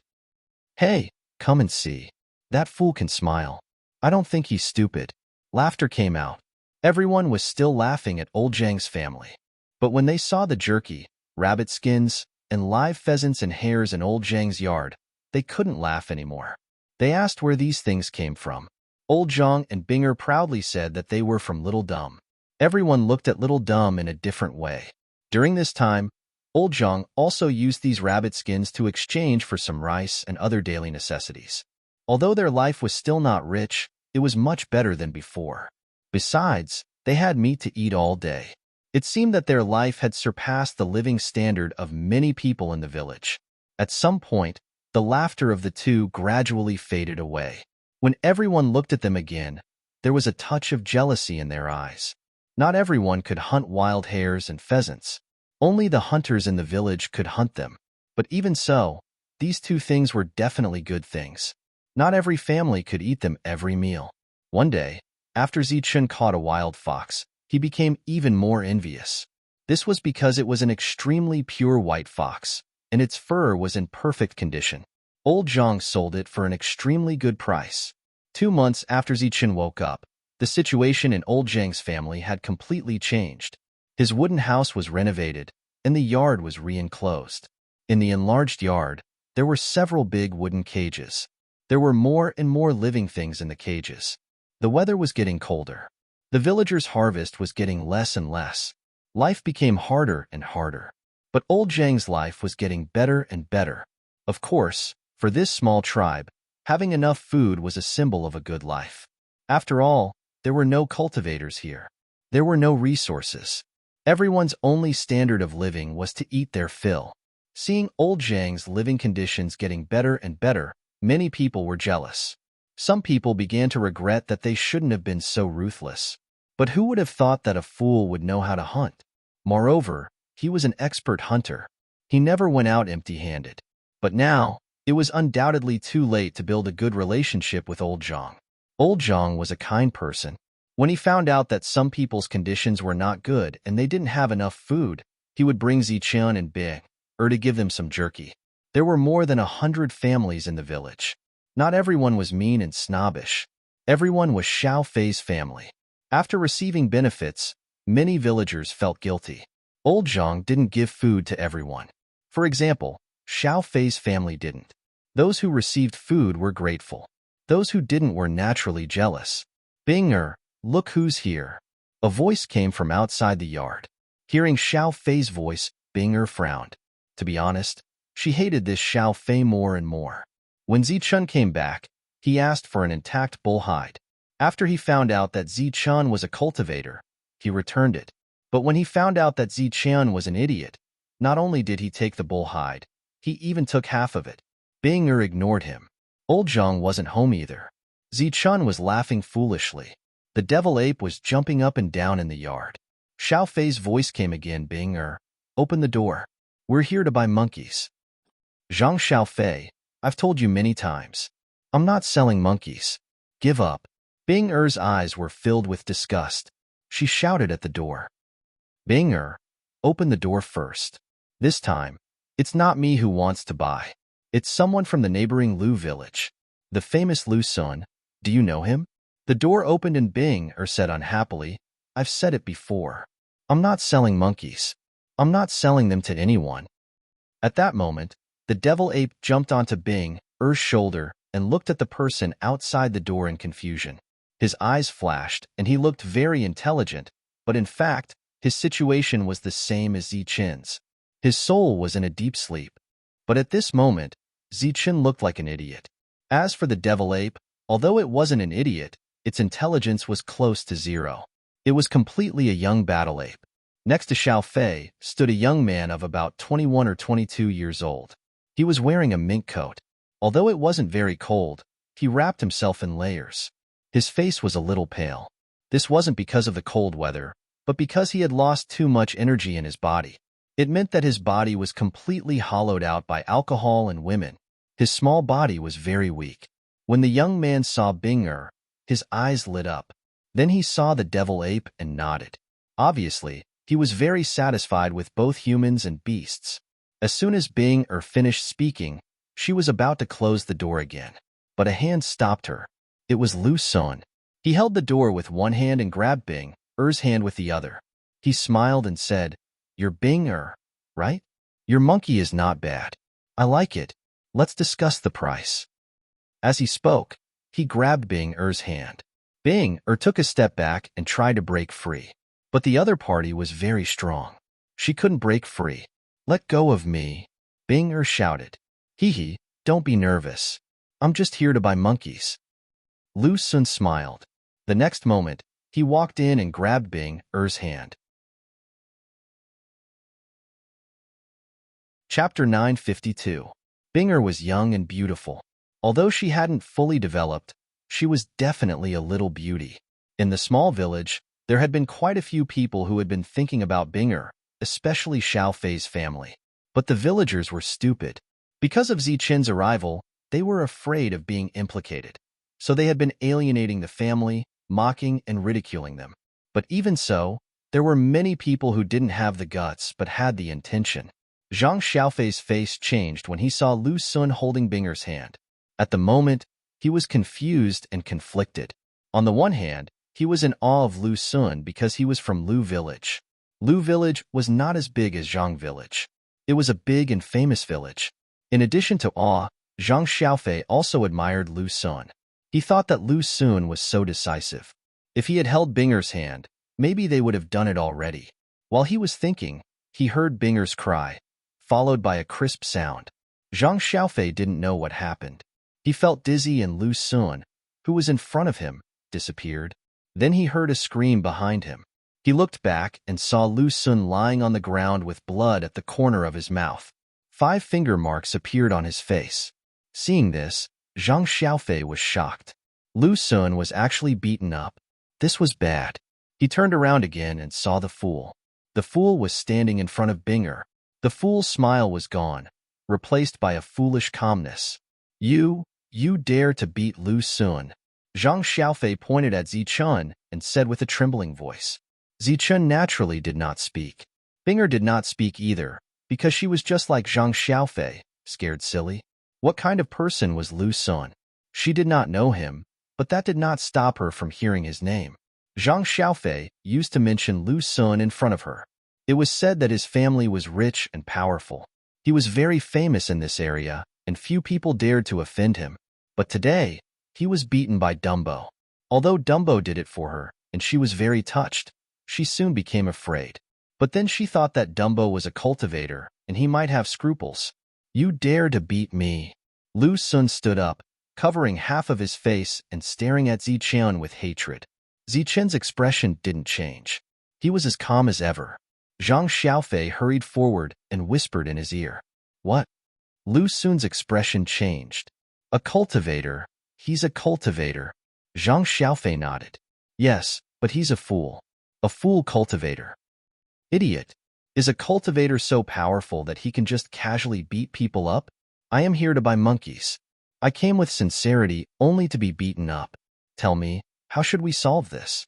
Hey, come and see. That fool can smile. I don't think he's stupid. Laughter came out. Everyone was still laughing at old Zhang's family. But when they saw the jerky, rabbit skins, and live pheasants and hares in old Zhang's yard, they couldn't laugh anymore. They asked where these things came from. Old Zhang and Binger proudly said that they were from Little Dumb. Everyone looked at Little Dumb in a different way. During this time, Old Zhang also used these rabbit skins to exchange for some rice and other daily necessities. Although their life was still not rich, it was much better than before. Besides, they had meat to eat all day. It seemed that their life had surpassed the living standard of many people in the village. At some point, the laughter of the two gradually faded away. When everyone looked at them again, there was a touch of jealousy in their eyes. Not everyone could hunt wild hares and pheasants. Only the hunters in the village could hunt them. But even so, these two things were definitely good things. Not every family could eat them every meal. One day, after Zichun caught a wild fox, he became even more envious. This was because it was an extremely pure white fox, and its fur was in perfect condition. Old Zhang sold it for an extremely good price. 2 months after Zichun woke up, the situation in old Zhang's family had completely changed. His wooden house was renovated, and the yard was re-enclosed. In the enlarged yard, there were several big wooden cages. There were more and more living things in the cages. The weather was getting colder. The villagers' harvest was getting less and less. Life became harder and harder. But old Zhang's life was getting better and better. Of course, for this small tribe, having enough food was a symbol of a good life. After all, there were no cultivators here. There were no resources. Everyone's only standard of living was to eat their fill. Seeing old Zhang's living conditions getting better and better, many people were jealous. Some people began to regret that they shouldn't have been so ruthless. But who would have thought that a fool would know how to hunt? Moreover, he was an expert hunter. He never went out empty-handed. But now, it was undoubtedly too late to build a good relationship with old Zhang. Old Zhang was a kind person. When he found out that some people's conditions were not good and they didn't have enough food, he would bring Zichun and Bing, to give them some jerky. There were more than 100 families in the village. Not everyone was mean and snobbish. Everyone was Xiao Fei's family. After receiving benefits, many villagers felt guilty. Old Zhang didn't give food to everyone. For example, Xiao Fei's family didn't. Those who received food were grateful. Those who didn't were naturally jealous. Binger, look who's here. A voice came from outside the yard. Hearing Xiao Fei's voice, Binger frowned. To be honest, she hated this Xiao Fei more and more. When Zichun came back, he asked for an intact bull hide. After he found out that Zichun was a cultivator, he returned it. But when he found out that Zichun was an idiot, not only did he take the bull hide, he even took half of it. Binger ignored him. Old Zhang wasn't home either. Zichun was laughing foolishly. The devil ape was jumping up and down in the yard. Xiao Fei's voice came again, Binger, open the door. We're here to buy monkeys. Zhang Xiao Fei, I've told you many times. I'm not selling monkeys. Give up. Bing-er's eyes were filled with disgust. She shouted at the door. Bing-er, open the door first. This time, it's not me who wants to buy. It's someone from the neighboring Lu village. The famous Lu Sun. Do you know him? The door opened and Bing-er said unhappily, I've said it before. I'm not selling monkeys. I'm not selling them to anyone. At that moment, the devil ape jumped onto Bing-er's shoulder and looked at the person outside the door in confusion. His eyes flashed, and he looked very intelligent, but in fact, his situation was the same as Zichun's. His soul was in a deep sleep. But at this moment, Zichun looked like an idiot. As for the devil ape, although it wasn't an idiot, its intelligence was close to zero. It was completely a young battle ape. Next to Xiao Fei stood a young man of about 21 or 22 years old. He was wearing a mink coat. Although it wasn't very cold, he wrapped himself in layers. His face was a little pale. This wasn't because of the cold weather, but because he had lost too much energy in his body. It meant that his body was completely hollowed out by alcohol and women. His small body was very weak. When the young man saw Bing-er, his eyes lit up. Then he saw the devil ape and nodded. Obviously, he was very satisfied with both humans and beasts. As soon as Bing-er finished speaking, she was about to close the door again. But a hand stopped her. It was Lu Sun. He held the door with one hand and grabbed Bing-er's hand with the other. He smiled and said, "You're Bing-er, right? Your monkey is not bad. I like it. Let's discuss the price." As he spoke, he grabbed Bing-er's hand. Bing-er took a step back and tried to break free. But the other party was very strong. She couldn't break free. "Let go of me," Bing-er shouted. "Hee, don't be nervous. I'm just here to buy monkeys." Lu Sun smiled. The next moment, he walked in and grabbed Bing-er's hand. Chapter 952. Bing-er was young and beautiful. Although she hadn't fully developed, she was definitely a little beauty. In the small village, there had been quite a few people who had been thinking about Bing-er, especially Xiao Fei's family. But the villagers were stupid. Because of Zichen's arrival, they were afraid of being implicated. So they had been alienating the family, mocking and ridiculing them. But even so, there were many people who didn't have the guts but had the intention. Zhang Xiaofei's face changed when he saw Lu Sun holding Bing-er's hand. At the moment, he was confused and conflicted. On the one hand, he was in awe of Lu Sun because he was from Lu Village. Lu Village was not as big as Zhang Village. It was a big and famous village. In addition to awe, Zhang Xiaofei also admired Lu Sun. He thought that Lu Sun was so decisive. If he had held Bing-er's hand, maybe they would have done it already. While he was thinking, he heard Bing-er's cry, followed by a crisp sound. Zhang Xiaofei didn't know what happened. He felt dizzy and Lu Sun, who was in front of him, disappeared. Then he heard a scream behind him. He looked back and saw Lu Sun lying on the ground with blood at the corner of his mouth. 5 finger marks appeared on his face. Seeing this, Zhang Xiaofei was shocked. Lu Sun was actually beaten up. This was bad. He turned around again and saw the fool. The fool was standing in front of Bing-er. The fool's smile was gone, replaced by a foolish calmness. You dare to beat Lu Sun." Zhang Xiaofei pointed at Zichen and said with a trembling voice. Zichen naturally did not speak. Bing-er did not speak either, because she was just like Zhang Xiaofei, scared silly. What kind of person was Lu Sun? She did not know him, but that did not stop her from hearing his name. Zhang Xiaofei used to mention Lu Sun in front of her. It was said that his family was rich and powerful. He was very famous in this area, and few people dared to offend him. But today, he was beaten by Dumbo. Although Dumbo did it for her, and she was very touched, she soon became afraid. But then she thought that Dumbo was a cultivator, and he might have scruples. "You dare to beat me." Lu Sun stood up, covering half of his face and staring at Zichen with hatred. Zichen's expression didn't change. He was as calm as ever. Zhang Xiaofei hurried forward and whispered in his ear. "What?" Lu Sun's expression changed. "A cultivator. He's a cultivator." Zhang Xiaofei nodded. "Yes, but he's a fool. A fool cultivator." "Idiot. Is a cultivator so powerful that he can just casually beat people up? I am here to buy monkeys. I came with sincerity only to be beaten up. Tell me, how should we solve this?"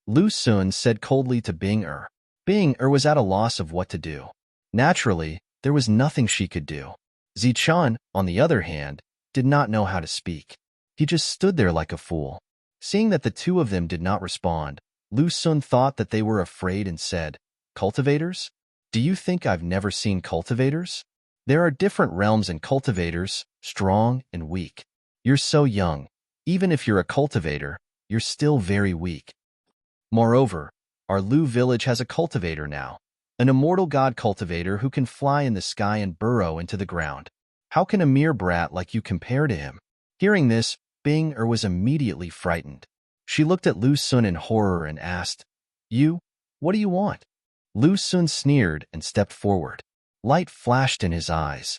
Lu Sun said coldly to Bing-er. Bing-er was at a loss of what to do. Naturally, there was nothing she could do. Zichen, on the other hand, did not know how to speak. He just stood there like a fool. Seeing that the two of them did not respond, Lu Sun thought that they were afraid and said, "Cultivators? Do you think I've never seen cultivators? There are different realms in cultivators, strong and weak. You're so young. Even if you're a cultivator, you're still very weak. Moreover, our Lu village has a cultivator now, an immortal god cultivator who can fly in the sky and burrow into the ground. How can a mere brat like you compare to him?" Hearing this, Bing-er was immediately frightened. She looked at Lu Sun in horror and asked, What do you want?" Lu Sun sneered and stepped forward. Light flashed in his eyes.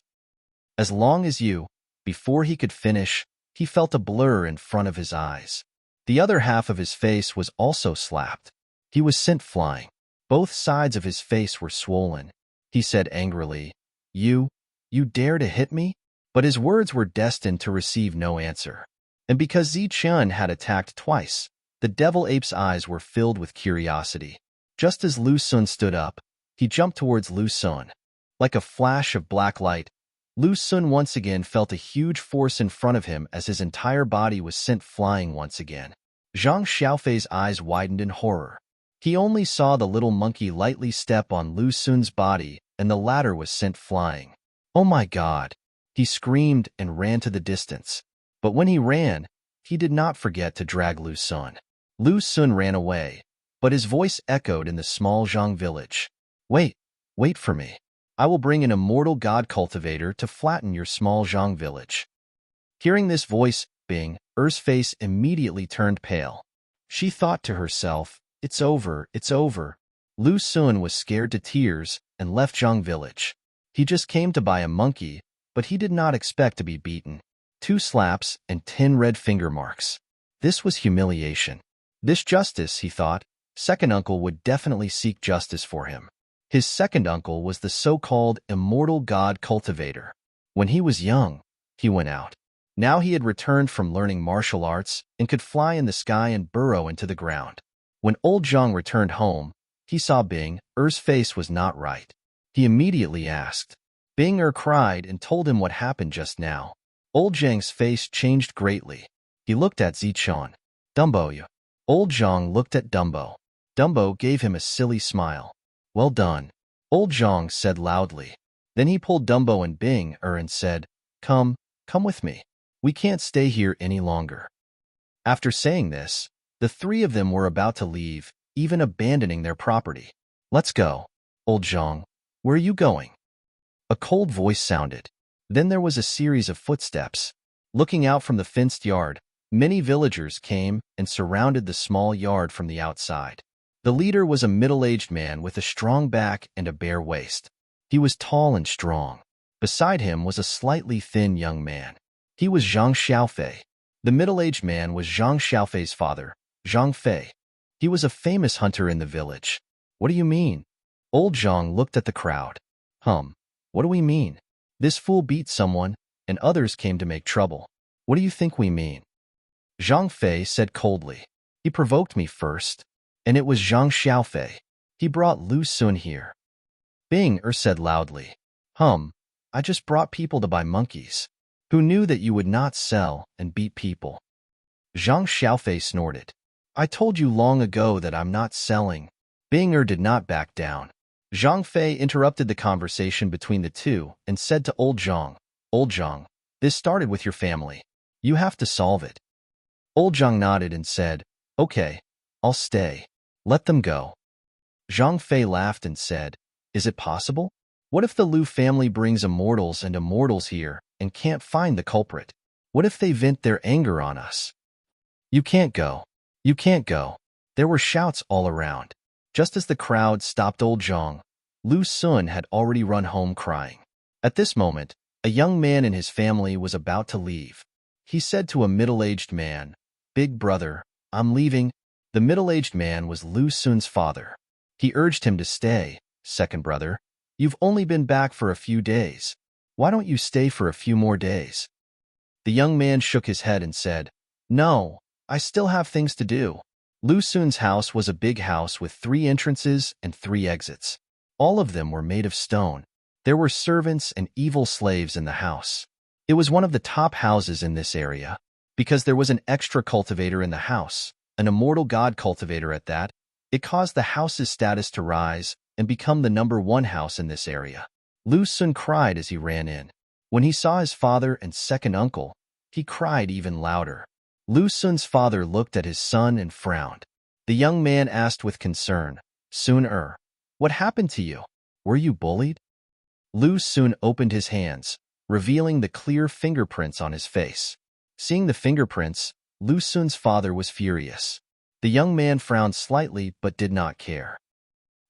"As long as you..." Before he could finish, he felt a blur in front of his eyes. The other half of his face was also slapped. He was sent flying. Both sides of his face were swollen. He said angrily, You dare to hit me? But his words were destined to receive no answer. And because Ziqian had attacked twice, the devil ape's eyes were filled with curiosity. Just as Lu Sun stood up, he jumped towards Lu Sun. Like a flash of black light, Lu Sun once again felt a huge force in front of him as his entire body was sent flying once again. Zhang Xiaofei's eyes widened in horror. He only saw the little monkey lightly step on Lu Sun's body, and the latter was sent flying. Oh my God! He screamed and ran to the distance. But when he ran, he did not forget to drag Lu Sun. Lu Sun ran away, but his voice echoed in the small Zhang village. Wait for me. I will bring an immortal god cultivator to flatten your small Zhang village. Hearing this voice, Bing, Er's face immediately turned pale. She thought to herself, It's over. Lu Sun was scared to tears and left Zhang village. He just came to buy a monkey, but he did not expect to be beaten. 2 slaps and 10 red finger marks. This was humiliation. This justice, he thought, second uncle would definitely seek justice for him. His second uncle was the so-called immortal god cultivator. When he was young, he went out. Now he had returned from learning martial arts and could fly in the sky and burrow into the ground. When old Zhang returned home, he saw Bing Er's face was not right. He immediately asked. Bing Er cried and told him what happened just now. Old Zhang's face changed greatly. He looked at Ziqian. Dumbo, you. Old Zhang looked at Dumbo. Dumbo gave him a silly smile. Well done, old Zhang said loudly. Then he pulled Dumbo and Bing Er and said, Come with me. We can't stay here any longer. After saying this, the 3 of them were about to leave, even abandoning their property. Let's go, old Zhang. Where are you going? A cold voice sounded. Then there was a series of footsteps. Looking out from the fenced yard, many villagers came and surrounded the small yard from the outside. The leader was a middle-aged man with a strong back and a bare waist. He was tall and strong. Beside him was a slightly thin young man. He was Zhang Xiaofei. The middle-aged man was Zhang Xiaofei's father, Zhang Fei. He was a famous hunter in the village. What do you mean? Old Zhang looked at the crowd. What do we mean? This fool beat someone, and others came to make trouble. What do you think we mean? Zhang Fei said coldly. He provoked me first. And it was Zhang Xiaofei. He brought Lu Sun here. Bing Er said loudly. I just brought people to buy monkeys. Who knew that you would not sell and beat people? Zhang Xiaofei snorted. I told you long ago that I'm not selling. Bing Er did not back down. Zhang Fei interrupted the conversation between the two and said to Old Zhang, this started with your family. You have to solve it. Old Zhang nodded and said, Okay, I'll stay. Let them go. Zhang Fei laughed and said, Is it possible? What if the Lu family brings immortals and immortals here and can't find the culprit? What if they vent their anger on us? You can't go. You can't go. There were shouts all around. Just as the crowd stopped Old Zhang, Lu Sun had already run home crying. At this moment, a young man and his family was about to leave. He said to a middle-aged man, Big brother, I'm leaving. The middle-aged man was Lu Sun's father. He urged him to stay. Second brother, you've only been back for a few days. Why don't you stay for a few more days? The young man shook his head and said, No, I still have things to do. Lu Sun's house was a big house with 3 entrances and 3 exits. All of them were made of stone. There were servants and evil slaves in the house. It was one of the top houses in this area. Because there was an extra cultivator in the house, an immortal god cultivator at that, it caused the house's status to rise and become the #1 house in this area. Lu Sun cried as he ran in. When he saw his father and second uncle, he cried even louder. Lu Sun's father looked at his son and frowned. The young man asked with concern, Sun what happened to you? Were you bullied? Lu Sun opened his hands, revealing the clear fingerprints on his face. Seeing the fingerprints, Lu Sun's father was furious. The young man frowned slightly but did not care.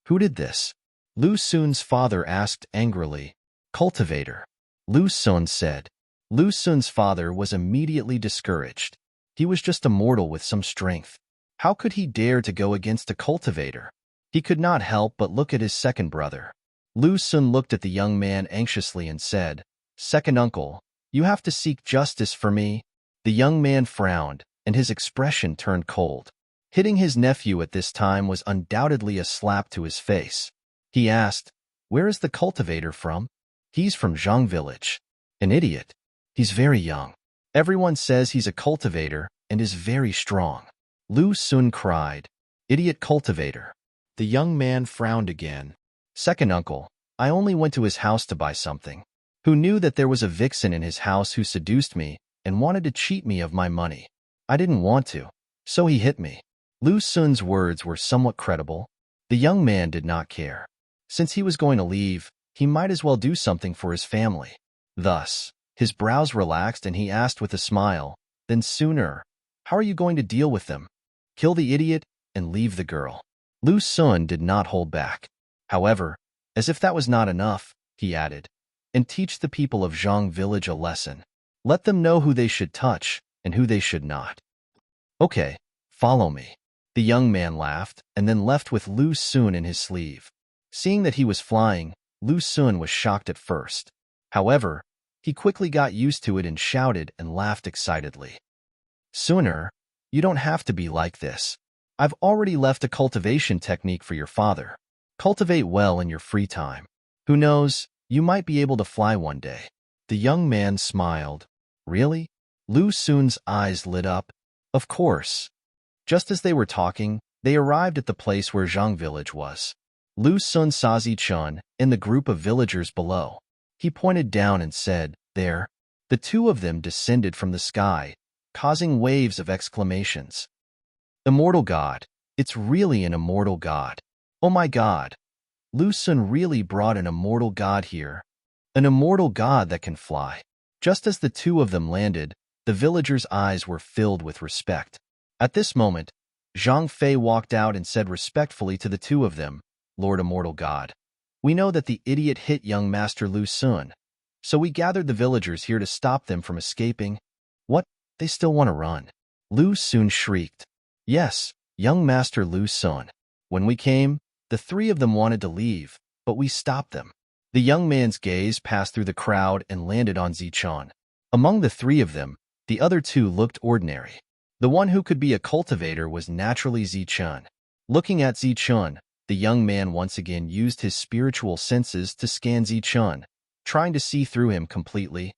Who did this? Lu Sun's father asked angrily. Cultivator. Lu Sun said. Lu Sun's father was immediately discouraged. He was just a mortal with some strength. How could he dare to go against a cultivator? He could not help but look at his second brother. Lu Xun looked at the young man anxiously and said, "Second uncle, you have to seek justice for me." The young man frowned, and his expression turned cold. Hitting his nephew at this time was undoubtedly a slap to his face. He asked, "Where is the cultivator from?" "He's from Zhang village." "An idiot. He's very young. Everyone says he's a cultivator and is very strong." Lu Xun cried, "Idiot cultivator." The young man frowned again. "Second uncle, I only went to his house to buy something. Who knew that there was a vixen in his house who seduced me and wanted to cheat me of my money? I didn't want to, so he hit me." Lu Xun's words were somewhat credible. The young man did not care. Since he was going to leave, he might as well do something for his family. Thus, his brows relaxed and he asked with a smile, "Then sooner, how are you going to deal with them? Kill the idiot and leave the girl." Lu Xun did not hold back. However, as if that was not enough, he added, "And teach the people of Zhang village a lesson. Let them know who they should touch and who they should not." "Okay, follow me." The young man laughed and then left with Lu Xun in his sleeve. Seeing that he was flying, Lu Xun was shocked at first. However, he quickly got used to it and shouted and laughed excitedly. "Sooner, you don't have to be like this. I've already left a cultivation technique for your father. Cultivate well in your free time. Who knows, you might be able to fly one day." The young man smiled. "Really?" Lu Xun's eyes lit up. "Of course." Just as they were talking, they arrived at the place where Zhang village was. Lu Xun saw Zichun and the group of villagers below. He pointed down and said, "There." The two of them descended from the sky, causing waves of exclamations. "Immortal god. It's really an immortal god. Oh my god. Lu Xun really brought an immortal god here. An immortal god that can fly." Just as the two of them landed, the villagers' eyes were filled with respect. At this moment, Zhang Fei walked out and said respectfully to the two of them, "Lord Immortal God, we know that the idiot hit young Master Lu Xun, so we gathered the villagers here to stop them from escaping." "What? They still want to run?" Lu Xun shrieked. "Yes, young Master Lu Xun. When we came, the three of them wanted to leave, but we stopped them." The young man's gaze passed through the crowd and landed on Zichun. Among the three of them, the other two looked ordinary. The one who could be a cultivator was naturally Zichun. Looking at Zichun, the young man once again used his spiritual senses to scan Zichun, trying to see through him completely.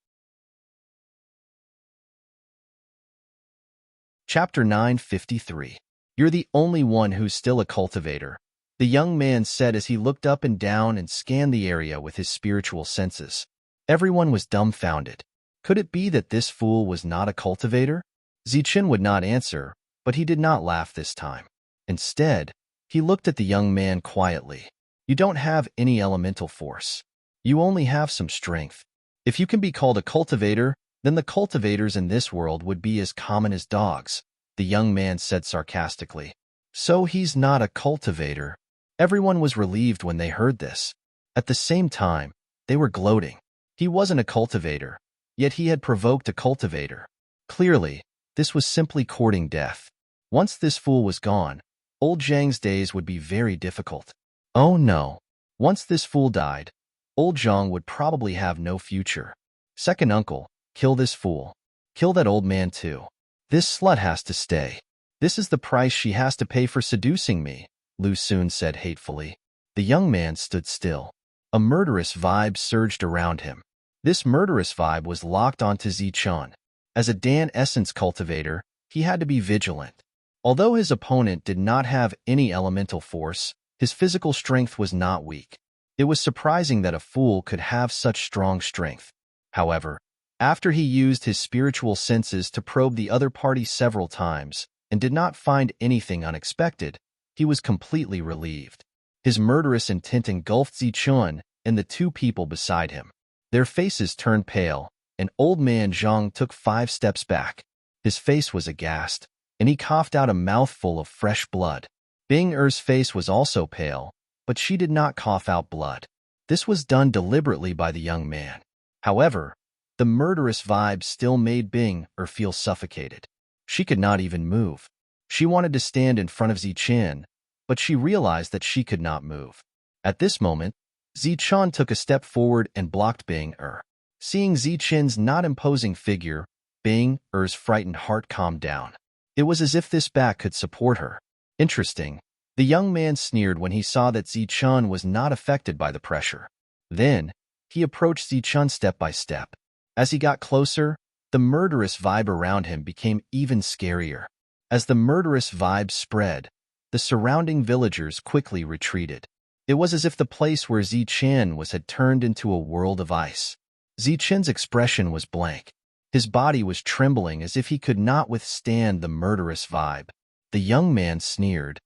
Chapter 953. "You're the only one who's still a cultivator," the young man said as he looked up and down and scanned the area with his spiritual senses. Everyone was dumbfounded. Could it be that this fool was not a cultivator? Zichun would not answer, but he did not laugh this time. Instead, he looked at the young man quietly. "You don't have any elemental force. You only have some strength. If you can be called a cultivator, then the cultivators in this world would be as common as dogs," the young man said sarcastically. "So he's not a cultivator." Everyone was relieved when they heard this. At the same time, they were gloating. He wasn't a cultivator, yet he had provoked a cultivator. Clearly, this was simply courting death. Once this fool was gone, old Zhang's days would be very difficult. Oh no. Once this fool died, old Zhang would probably have no future. "Second uncle, kill this fool. Kill that old man too. This slut has to stay. This is the price she has to pay for seducing me," Lu Xun said hatefully. The young man stood still. A murderous vibe surged around him. This murderous vibe was locked onto Zichun. As a Dan Essence cultivator, he had to be vigilant. Although his opponent did not have any elemental force, his physical strength was not weak. It was surprising that a fool could have such strong strength. However, after he used his spiritual senses to probe the other party several times and did not find anything unexpected, he was completely relieved. His murderous intent engulfed Zichun and the two people beside him. Their faces turned pale, and old man Zhang took 5 steps back. His face was aghast, and he coughed out a mouthful of fresh blood. Bing Er's face was also pale, but she did not cough out blood. This was done deliberately by the young man. However, the murderous vibe still made Bing Er feel suffocated. She could not even move. She wanted to stand in front of Zichen, but she realized that she could not move. At this moment, Zichen took a step forward and blocked Bing Er. Seeing Zichen's not imposing figure, Bing Er's frightened heart calmed down. It was as if this back could support her. Interesting. The young man sneered when he saw that Zichen was not affected by the pressure. Then, he approached Zichen step by step. As he got closer, the murderous vibe around him became even scarier. As the murderous vibe spread, the surrounding villagers quickly retreated. It was as if the place where Zichen was had turned into a world of ice. Zichen's expression was blank. His body was trembling as if he could not withstand the murderous vibe. The young man sneered.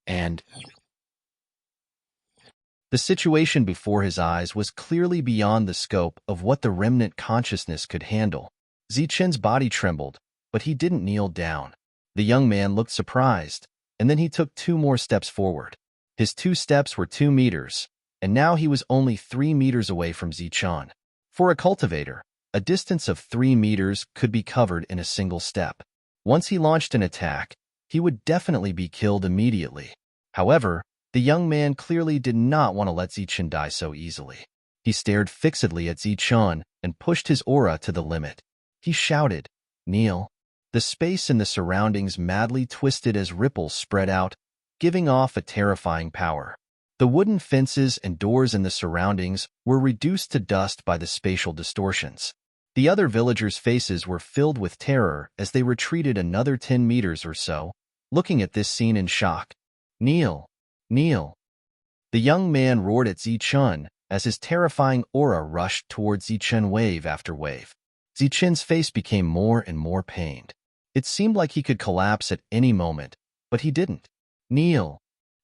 And the situation before his eyes was clearly beyond the scope of what the remnant consciousness could handle. Zichen's body trembled, but he didn't kneel down. The young man looked surprised, and then he took 2 more steps forward. His 2 steps were 2 meters, and now he was only 3 meters away from Zichen. For a cultivator, a distance of 3 meters could be covered in a single step. Once he launched an attack, he would definitely be killed immediately. However, the young man clearly did not want to let Zichen die so easily. He stared fixedly at Zichen and pushed his aura to the limit. He shouted, "Kneel." The space in the surroundings madly twisted as ripples spread out, giving off a terrifying power. The wooden fences and doors in the surroundings were reduced to dust by the spatial distortions. The other villagers' faces were filled with terror as they retreated another 10 meters or so, looking at this scene in shock. "Kneel! Kneel!" The young man roared at Zichen as his terrifying aura rushed towards Zichen wave after wave. Zichen's face became more and more pained. It seemed like he could collapse at any moment, but he didn't. "Kneel!"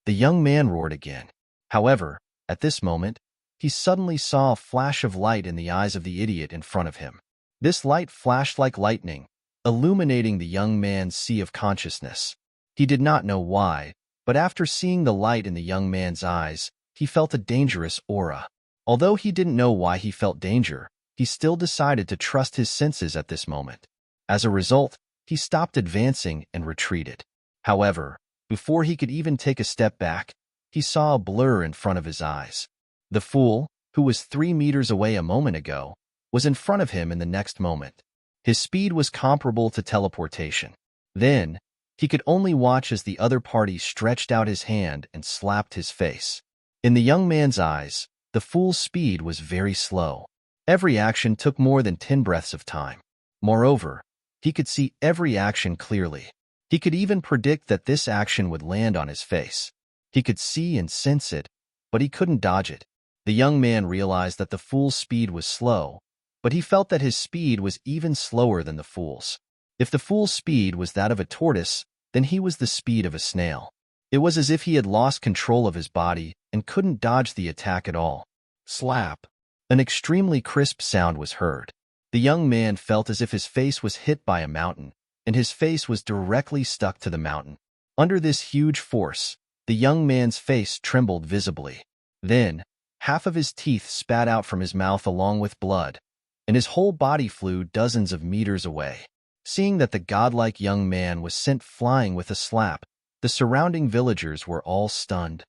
The young man roared again. However, at this moment, he suddenly saw a flash of light in the eyes of the idiot in front of him. This light flashed like lightning, illuminating the young man's sea of consciousness. He did not know why, but after seeing the light in the young man's eyes, he felt a dangerous aura. Although he didn't know why he felt danger, he still decided to trust his senses at this moment. As a result, he stopped advancing and retreated. However, before he could even take a step back, he saw a blur in front of his eyes. The fool, who was 3 meters away a moment ago, was in front of him in the next moment. His speed was comparable to teleportation. Then, he could only watch as the other party stretched out his hand and slapped his face. In the young man's eyes, the fool's speed was very slow. Every action took more than 10 breaths of time. Moreover, he could see every action clearly. He could even predict that this action would land on his face. He could see and sense it, but he couldn't dodge it. The young man realized that the fool's speed was slow, but he felt that his speed was even slower than the fool's. If the fool's speed was that of a tortoise, then he was the speed of a snail. It was as if he had lost control of his body and couldn't dodge the attack at all. Slap! An extremely crisp sound was heard. The young man felt as if his face was hit by a mountain, and his face was directly stuck to the mountain. Under this huge force, the young man's face trembled visibly. Then, half of his teeth spat out from his mouth along with blood, and his whole body flew dozens of meters away. Seeing that the godlike young man was sent flying with a slap, the surrounding villagers were all stunned.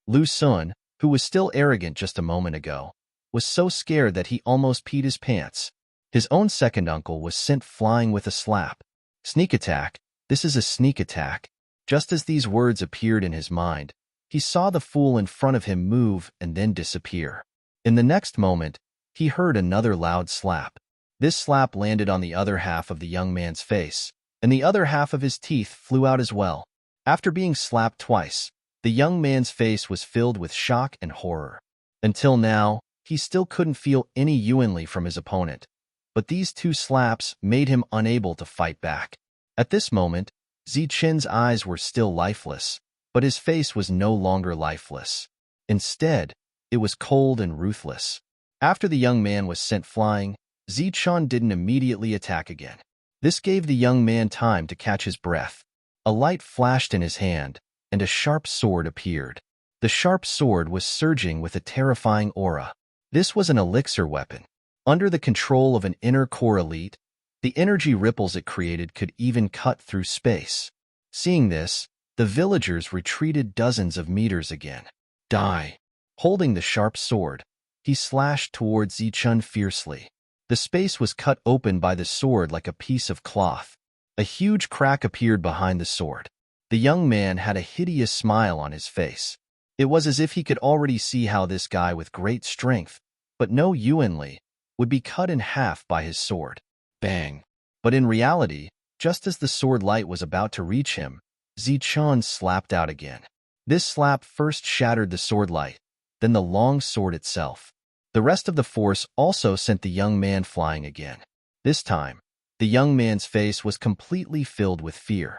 Lu Sun, who was still arrogant just a moment ago, was so scared that he almost peed his pants. His own second uncle was sent flying with a slap. Sneak attack, this is a sneak attack. Just as these words appeared in his mind, he saw the fool in front of him move and then disappear. In the next moment, he heard another loud slap. This slap landed on the other half of the young man's face, and the other half of his teeth flew out as well. After being slapped twice, the young man's face was filled with shock and horror. Until now, he still couldn't feel any Yuanli from his opponent, but these 2 slaps made him unable to fight back. At this moment, Zichen's eyes were still lifeless, but his face was no longer lifeless. Instead, it was cold and ruthless. After the young man was sent flying, Zichen didn't immediately attack again. This gave the young man time to catch his breath. A light flashed in his hand, and a sharp sword appeared. The sharp sword was surging with a terrifying aura. This was an elixir weapon. Under the control of an inner core elite, The energy ripples it created could even cut through space. Seeing this, the villagers retreated dozens of meters again. Die! Holding the sharp sword, he slashed towards Zichun fiercely. The space was cut open by the sword like a piece of cloth. A huge crack appeared behind the sword. The young man had a hideous smile on his face. It was as if he could already see how this guy with great strength, but no Yuanli, would be cut in half by his sword. Bang! But in reality, just as the sword light was about to reach him, Zichun slapped out again. This slap first shattered the sword light, then the long sword itself. The rest of the force also sent the young man flying again. This time, the young man's face was completely filled with fear.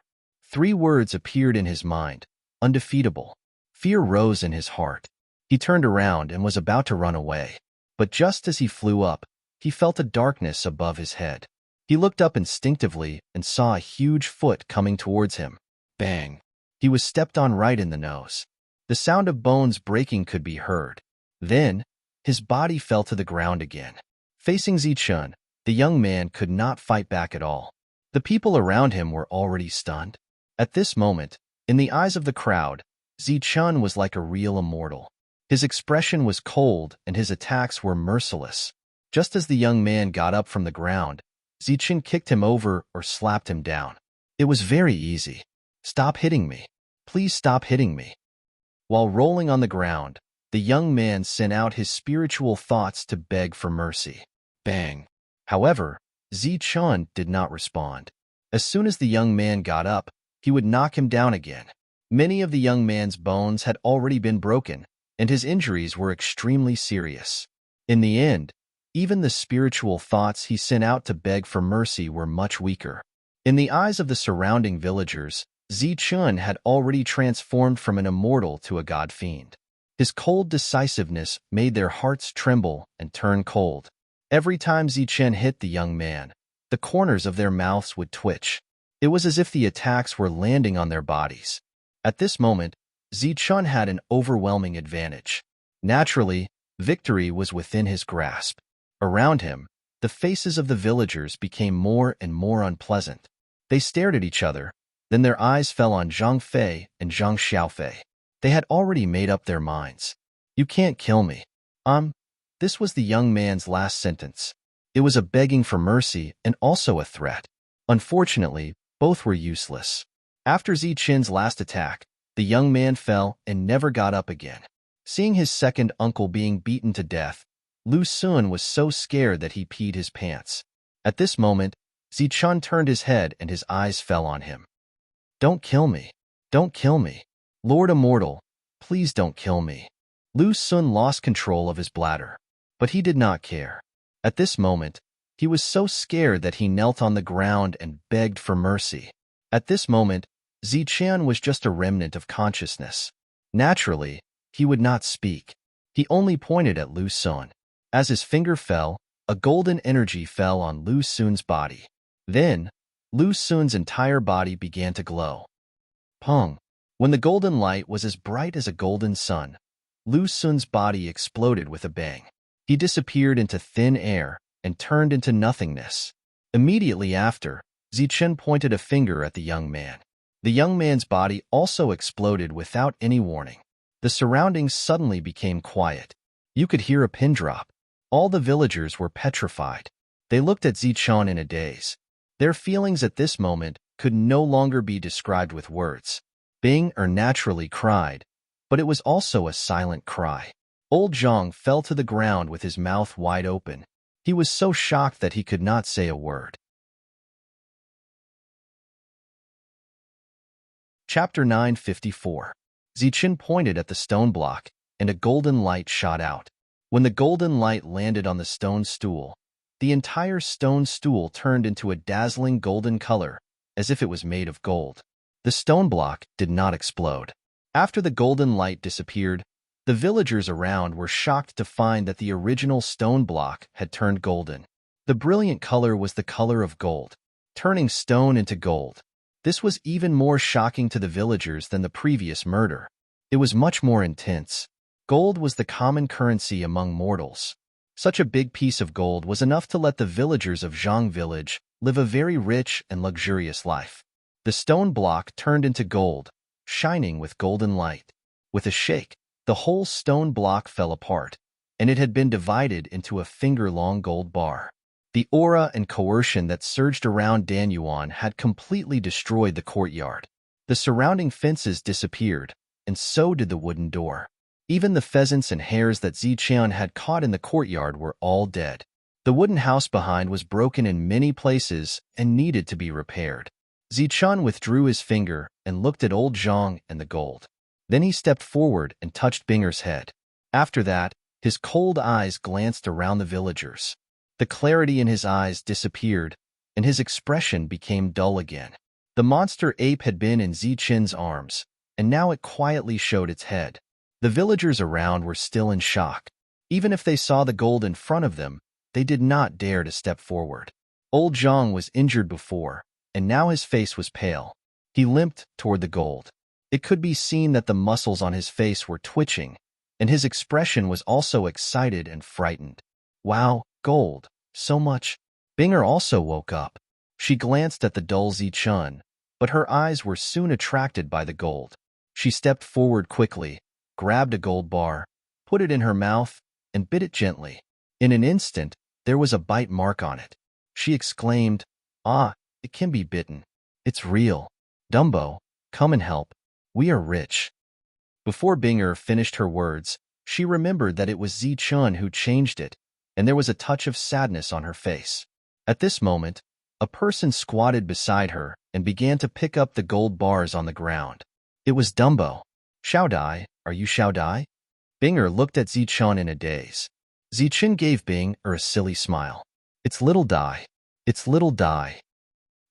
3 words appeared in his mind: undefeatable. Fear rose in his heart. He turned around and was about to run away. But just as he flew up, he felt a darkness above his head. He looked up instinctively and saw a huge foot coming towards him. Bang! He was stepped on right in the nose. The sound of bones breaking could be heard. Then, his body fell to the ground again. Facing Zichun, the young man could not fight back at all. The people around him were already stunned. At this moment, in the eyes of the crowd, Zichun was like a real immortal. His expression was cold and his attacks were merciless. Just as the young man got up from the ground, Zichun kicked him over or slapped him down. It was very easy. Stop hitting me. Please stop hitting me. While rolling on the ground, the young man sent out his spiritual thoughts to beg for mercy. Bang! However, Zichun did not respond. As soon as the young man got up, he would knock him down again. Many of the young man's bones had already been broken, and his injuries were extremely serious. In the end, even the spiritual thoughts he sent out to beg for mercy were much weaker. In the eyes of the surrounding villagers, Zichun had already transformed from an immortal to a god-fiend. His cold decisiveness made their hearts tremble and turn cold. Every time Zichun hit the young man, the corners of their mouths would twitch. It was as if the attacks were landing on their bodies. At this moment, Zichun had an overwhelming advantage. Naturally, victory was within his grasp. Around him, the faces of the villagers became more and more unpleasant. They stared at each other, then their eyes fell on Zhang Fei and Zhang Xiaofei. They had already made up their minds. You can't kill me. This was the young man's last sentence. It was a begging for mercy and also a threat. Unfortunately, both were useless. After Zichun's last attack, the young man fell and never got up again. Seeing his second uncle being beaten to death, Lu Xun was so scared that he peed his pants. At this moment, Zichun turned his head and his eyes fell on him. Don't kill me. Don't kill me. Lord Immortal, please don't kill me. Lu Xun lost control of his bladder, but he did not care. At this moment, he was so scared that he knelt on the ground and begged for mercy. At this moment, Zichun was just a remnant of consciousness. Naturally, he would not speak. He only pointed at Lu Xun. As his finger fell, a golden energy fell on Lu Xun's body. Then, Lu Xun's entire body began to glow. Pong! When the golden light was as bright as a golden sun, Lu Xun's body exploded with a bang. He disappeared into thin air and turned into nothingness. Immediately after, Zichun pointed a finger at the young man. The young man's body also exploded without any warning. The surroundings suddenly became quiet. You could hear a pin drop. All the villagers were petrified. They looked at Zichun in a daze. Their feelings at this moment could no longer be described with words. Bing naturally cried, but it was also a silent cry. Old Zhang fell to the ground with his mouth wide open. He was so shocked that he could not say a word. Chapter 954. Zichun pointed at the stone block, and a golden light shot out. When the golden light landed on the stone stool, the entire stone stool turned into a dazzling golden color, as if it was made of gold. The stone block did not explode. After the golden light disappeared, the villagers around were shocked to find that the original stone block had turned golden. The brilliant color was the color of gold, turning stone into gold. This was even more shocking to the villagers than the previous murder. It was much more intense. Gold was the common currency among mortals. Such a big piece of gold was enough to let the villagers of Zhang village live a very rich and luxurious life. The stone block turned into gold, shining with golden light. With a shake, the whole stone block fell apart, and it had been divided into a finger-long gold bar. The aura and coercion that surged around Dan Yuan had completely destroyed the courtyard. The surrounding fences disappeared, and so did the wooden door. Even the pheasants and hares that Ziqian had caught in the courtyard were all dead. The wooden house behind was broken in many places and needed to be repaired. Ziqian withdrew his finger and looked at old Zhang and the gold. Then he stepped forward and touched Binger's head. After that, his cold eyes glanced around the villagers. The clarity in his eyes disappeared, and his expression became dull again. The monster ape had been in Ziqian's arms, and now it quietly showed its head. The villagers around were still in shock. Even if they saw the gold in front of them, they did not dare to step forward. Old Zhang was injured before, and now his face was pale. He limped toward the gold. It could be seen that the muscles on his face were twitching, and his expression was also excited and frightened. Wow, gold, so much. Binger also woke up. She glanced at the dull Ziqian, but her eyes were soon attracted by the gold. She stepped forward quickly, grabbed a gold bar, put it in her mouth, and bit it gently. In an instant, there was a bite mark on it. She exclaimed, "Ah, it can be bitten. It's real. Dumbo, come and help. We are rich." Before Binger finished her words, she remembered that it was Ziqian who changed it, and there was a touch of sadness on her face. At this moment, a person squatted beside her and began to pick up the gold bars on the ground. It was Dumbo. "Xiao Dai, are you Xiao Dai?" Binger looked at Ziqian in a daze. Ziqian gave Binger a silly smile. "It's little Dai. It's little Dai."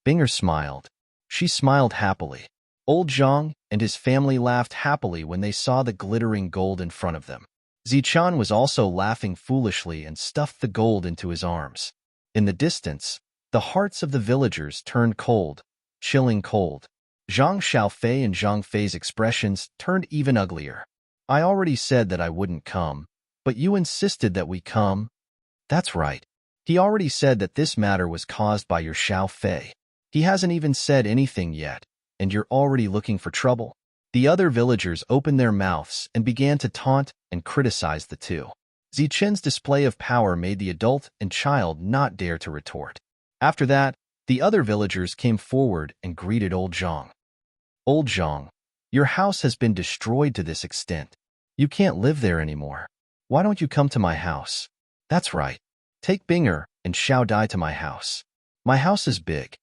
Binger smiled. She smiled happily. Old Zhang and his family laughed happily when they saw the glittering gold in front of them. Ziqian was also laughing foolishly and stuffed the gold into his arms. In the distance, the hearts of the villagers turned cold, chilling cold. Zhang Xiaofei and Zhang Fei's expressions turned even uglier. "I already said that I wouldn't come, but you insisted that we come." "That's right. He already said that this matter was caused by your Xiaofei. He hasn't even said anything yet, and you're already looking for trouble." The other villagers opened their mouths and began to taunt and criticize the two. Ziqian's display of power made the adult and child not dare to retort. After that, the other villagers came forward and greeted Old Zhang. "Old Zhang, your house has been destroyed to this extent. You can't live there anymore. Why don't you come to my house?" "That's right. Take Binger and Xiao Dai to my house. My house is big.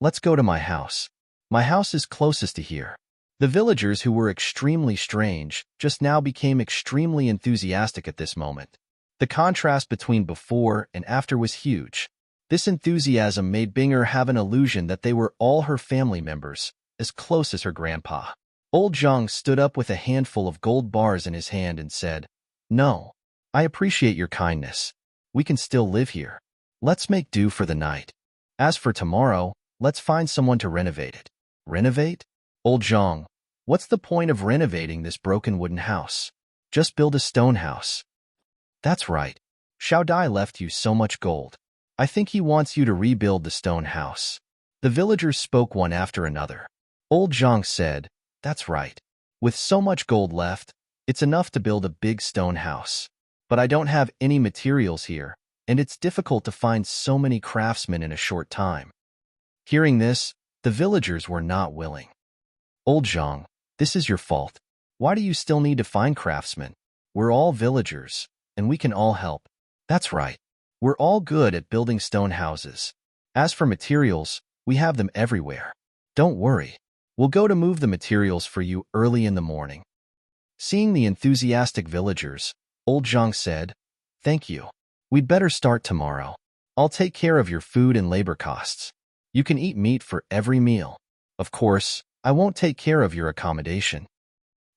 Let's go to my house. My house is closest to here." The villagers, who were extremely strange, just now became extremely enthusiastic at this moment. The contrast between before and after was huge. This enthusiasm made Binger have an illusion that they were all her family members, as close as her grandpa. Old Zhang stood up with a handful of gold bars in his hand and said, "No, I appreciate your kindness. We can still live here. Let's make do for the night. As for tomorrow, let's find someone to renovate it." "Renovate? Old Zhang, what's the point of renovating this broken wooden house? Just build a stone house." "That's right. Xiao Dai left you so much gold. I think he wants you to rebuild the stone house." The villagers spoke one after another. Old Zhang said, "That's right. With so much gold left, it's enough to build a big stone house. But I don't have any materials here, and it's difficult to find so many craftsmen in a short time." Hearing this, the villagers were not willing. "Old Zhang, this is your fault. Why do you still need to find craftsmen? We're all villagers, and we can all help." "That's right. We're all good at building stone houses. As for materials, we have them everywhere. Don't worry. We'll go to move the materials for you early in the morning." Seeing the enthusiastic villagers, Old Zhang said, "Thank you. We'd better start tomorrow. I'll take care of your food and labor costs. You can eat meat for every meal. Of course, I won't take care of your accommodation."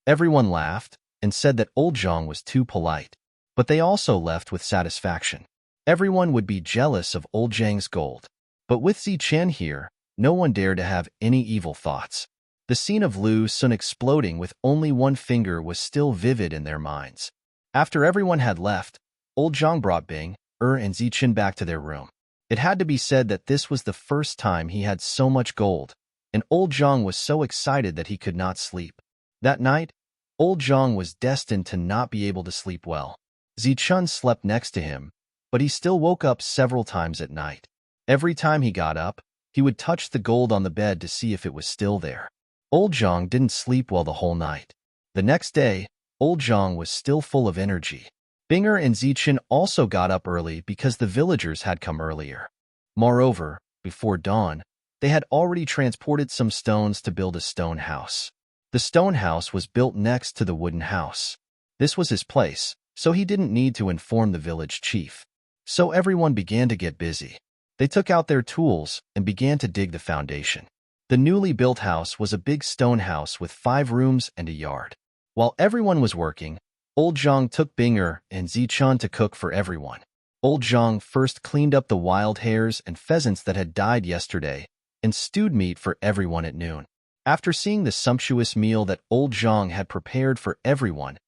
Everyone laughed and said that Old Zhang was too polite, but they also left with satisfaction. Everyone would be jealous of Old Zhang's gold, but with Ziqian here, no one dared to have any evil thoughts. The scene of Lu Sun exploding with only one finger was still vivid in their minds. After everyone had left, Old Zhang brought Bing, and Ziqian back to their room. It had to be said that this was the first time he had so much gold, and old Zhang was so excited that he could not sleep. That night, old Zhang was destined to not be able to sleep well. Zichun slept next to him, but he still woke up several times at night. Every time he got up, he would touch the gold on the bed to see if it was still there. Old Zhang didn't sleep well the whole night. The next day, old Zhang was still full of energy. Binger and Zichun also got up early because the villagers had come earlier. Moreover, before dawn, they had already transported some stones to build a stone house. The stone house was built next to the wooden house. This was his place, so he didn't need to inform the village chief. So everyone began to get busy. They took out their tools and began to dig the foundation. The newly built house was a big stone house with 5 rooms and a yard. While everyone was working, old Zhang took Binger and Zichun to cook for everyone. Old Zhang first cleaned up the wild hares and pheasants that had died yesterday and stewed meat for everyone at noon. After seeing the sumptuous meal that old Zhang had prepared for everyone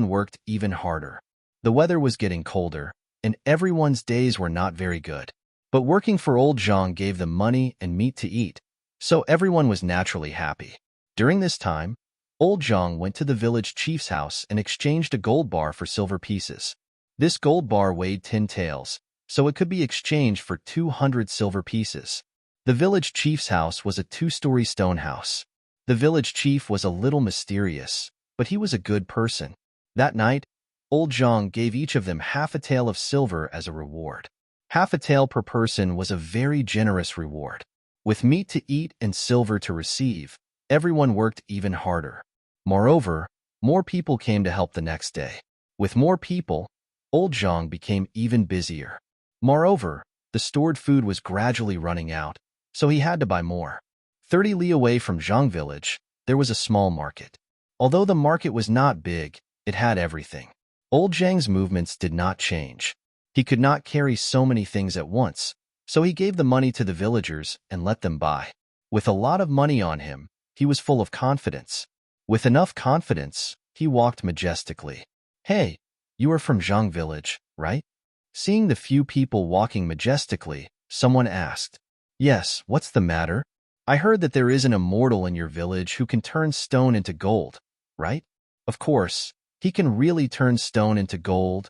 worked even harder. The weather was getting colder, and everyone's days were not very good. But working for old Zhang gave them money and meat to eat, so everyone was naturally happy. During this time, old Zhang went to the village chief's house and exchanged a gold bar for silver pieces. This gold bar weighed 10 taels, so it could be exchanged for 200 silver pieces. The village chief's house was a 2-story stone house. The village chief was a little mysterious, but he was a good person. That night, old Zhang gave each of them half a tael of silver as a reward. Half a tael per person was a very generous reward. With meat to eat and silver to receive, everyone worked even harder. Moreover, more people came to help the next day. With more people, old Zhang became even busier. Moreover, the stored food was gradually running out, so he had to buy more. 30 li away from Zhang village, there was a small market. Although the market was not big, it had everything. Old Zhang's movements did not change. He could not carry so many things at once, so he gave the money to the villagers and let them buy. With a lot of money on him, he was full of confidence. With enough confidence, he walked majestically. "Hey, you are from Zhang village, right?" Seeing the few people walking majestically, someone asked. "Yes, what's the matter? I heard that there is an immortal in your village who can turn stone into gold, right?" "Of course, he can really turn stone into gold.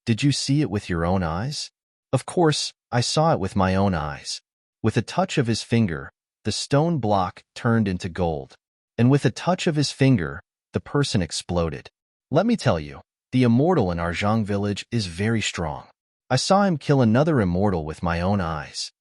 Did you see it with your own eyes?" "Of course, I saw it with my own eyes." With a touch of his finger, the stone block turned into gold. And with a touch of his finger, the person exploded. "Let me tell you, the immortal in our Zhang village is very strong. I saw him kill another immortal with my own eyes."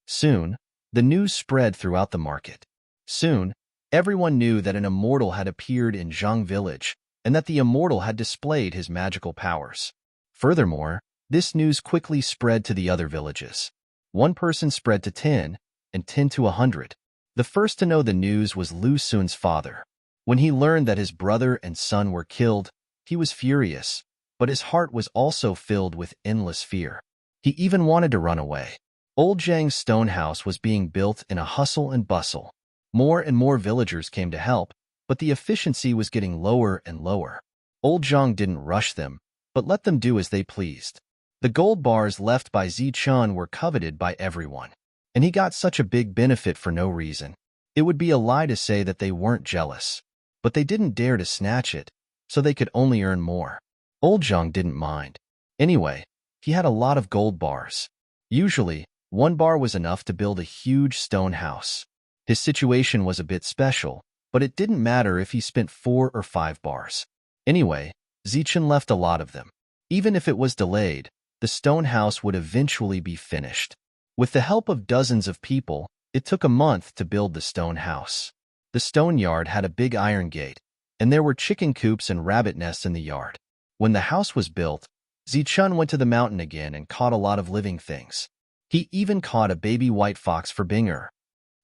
Soon, the news spread throughout the market. Soon, everyone knew that an immortal had appeared in Zhang village and that the immortal had displayed his magical powers. Furthermore, this news quickly spread to the other villages. One person spread to 10, and 10 to 100. The first to know the news was Lu Sun's father. When he learned that his brother and son were killed, he was furious, but his heart was also filled with endless fear. He even wanted to run away. Old Zhang's stone house was being built in a hustle and bustle. More and more villagers came to help, but the efficiency was getting lower and lower. Old Zhang didn't rush them, but let them do as they pleased. The gold bars left by Zichun were coveted by everyone, and he got such a big benefit for no reason. It would be a lie to say that they weren't jealous, but they didn't dare to snatch it, so they could only earn more. Old Zhang didn't mind. Anyway, he had a lot of gold bars. Usually, 1 bar was enough to build a huge stone house. His situation was a bit special, but it didn't matter if he spent 4 or 5 bars. Anyway, Zichun left a lot of them. Even if it was delayed, the stone house would eventually be finished. With the help of dozens of people, it took a month to build the stone house. The stone yard had a big iron gate, and there were chicken coops and rabbit nests in the yard. When the house was built, Zichun went to the mountain again and caught a lot of living things. He even caught a baby white fox for Binger.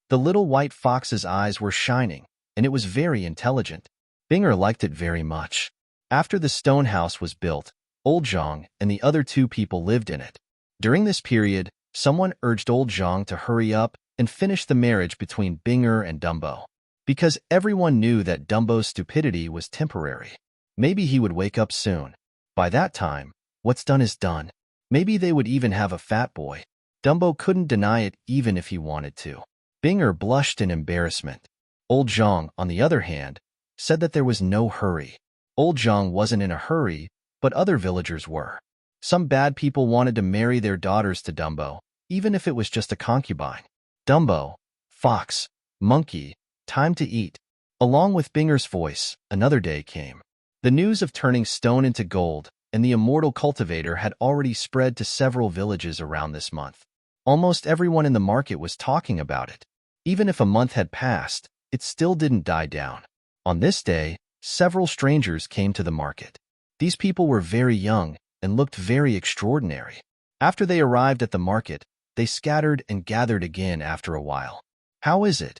The little white fox's eyes were shining, and it was very intelligent. Binger liked it very much. After the stone house was built, Old Zhang and the other 2 people lived in it. During this period, someone urged Old Zhang to hurry up and finish the marriage between Binger and Dumbo, because everyone knew that Dumbo's stupidity was temporary. Maybe he would wake up soon. By that time, what's done is done. Maybe they would even have a fat boy. Dumbo couldn't deny it even if he wanted to. Binger blushed in embarrassment. Old Zhang, on the other hand, said that there was no hurry. Old Zhang wasn't in a hurry, but other villagers were. Some bad people wanted to marry their daughters to Dumbo, even if it was just a concubine. Dumbo, fox, monkey, time to eat. Along with Binger's voice, another day came. The news of turning stone into gold and the immortal cultivator had already spread to several villages around this month. Almost everyone in the market was talking about it. Even if a month had passed, it still didn't die down. On this day, several strangers came to the market. These people were very young and looked very extraordinary. After they arrived at the market, they scattered and gathered again after a while. "How is it?"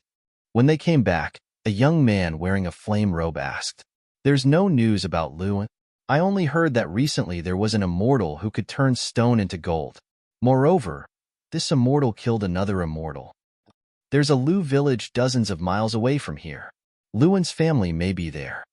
When they came back, a young man wearing a flame robe asked. "There's no news about Luan. I only heard that recently there was an immortal who could turn stone into gold. Moreover, this immortal killed another immortal. There's a Lu village dozens of miles away from here. Luan's family may be there."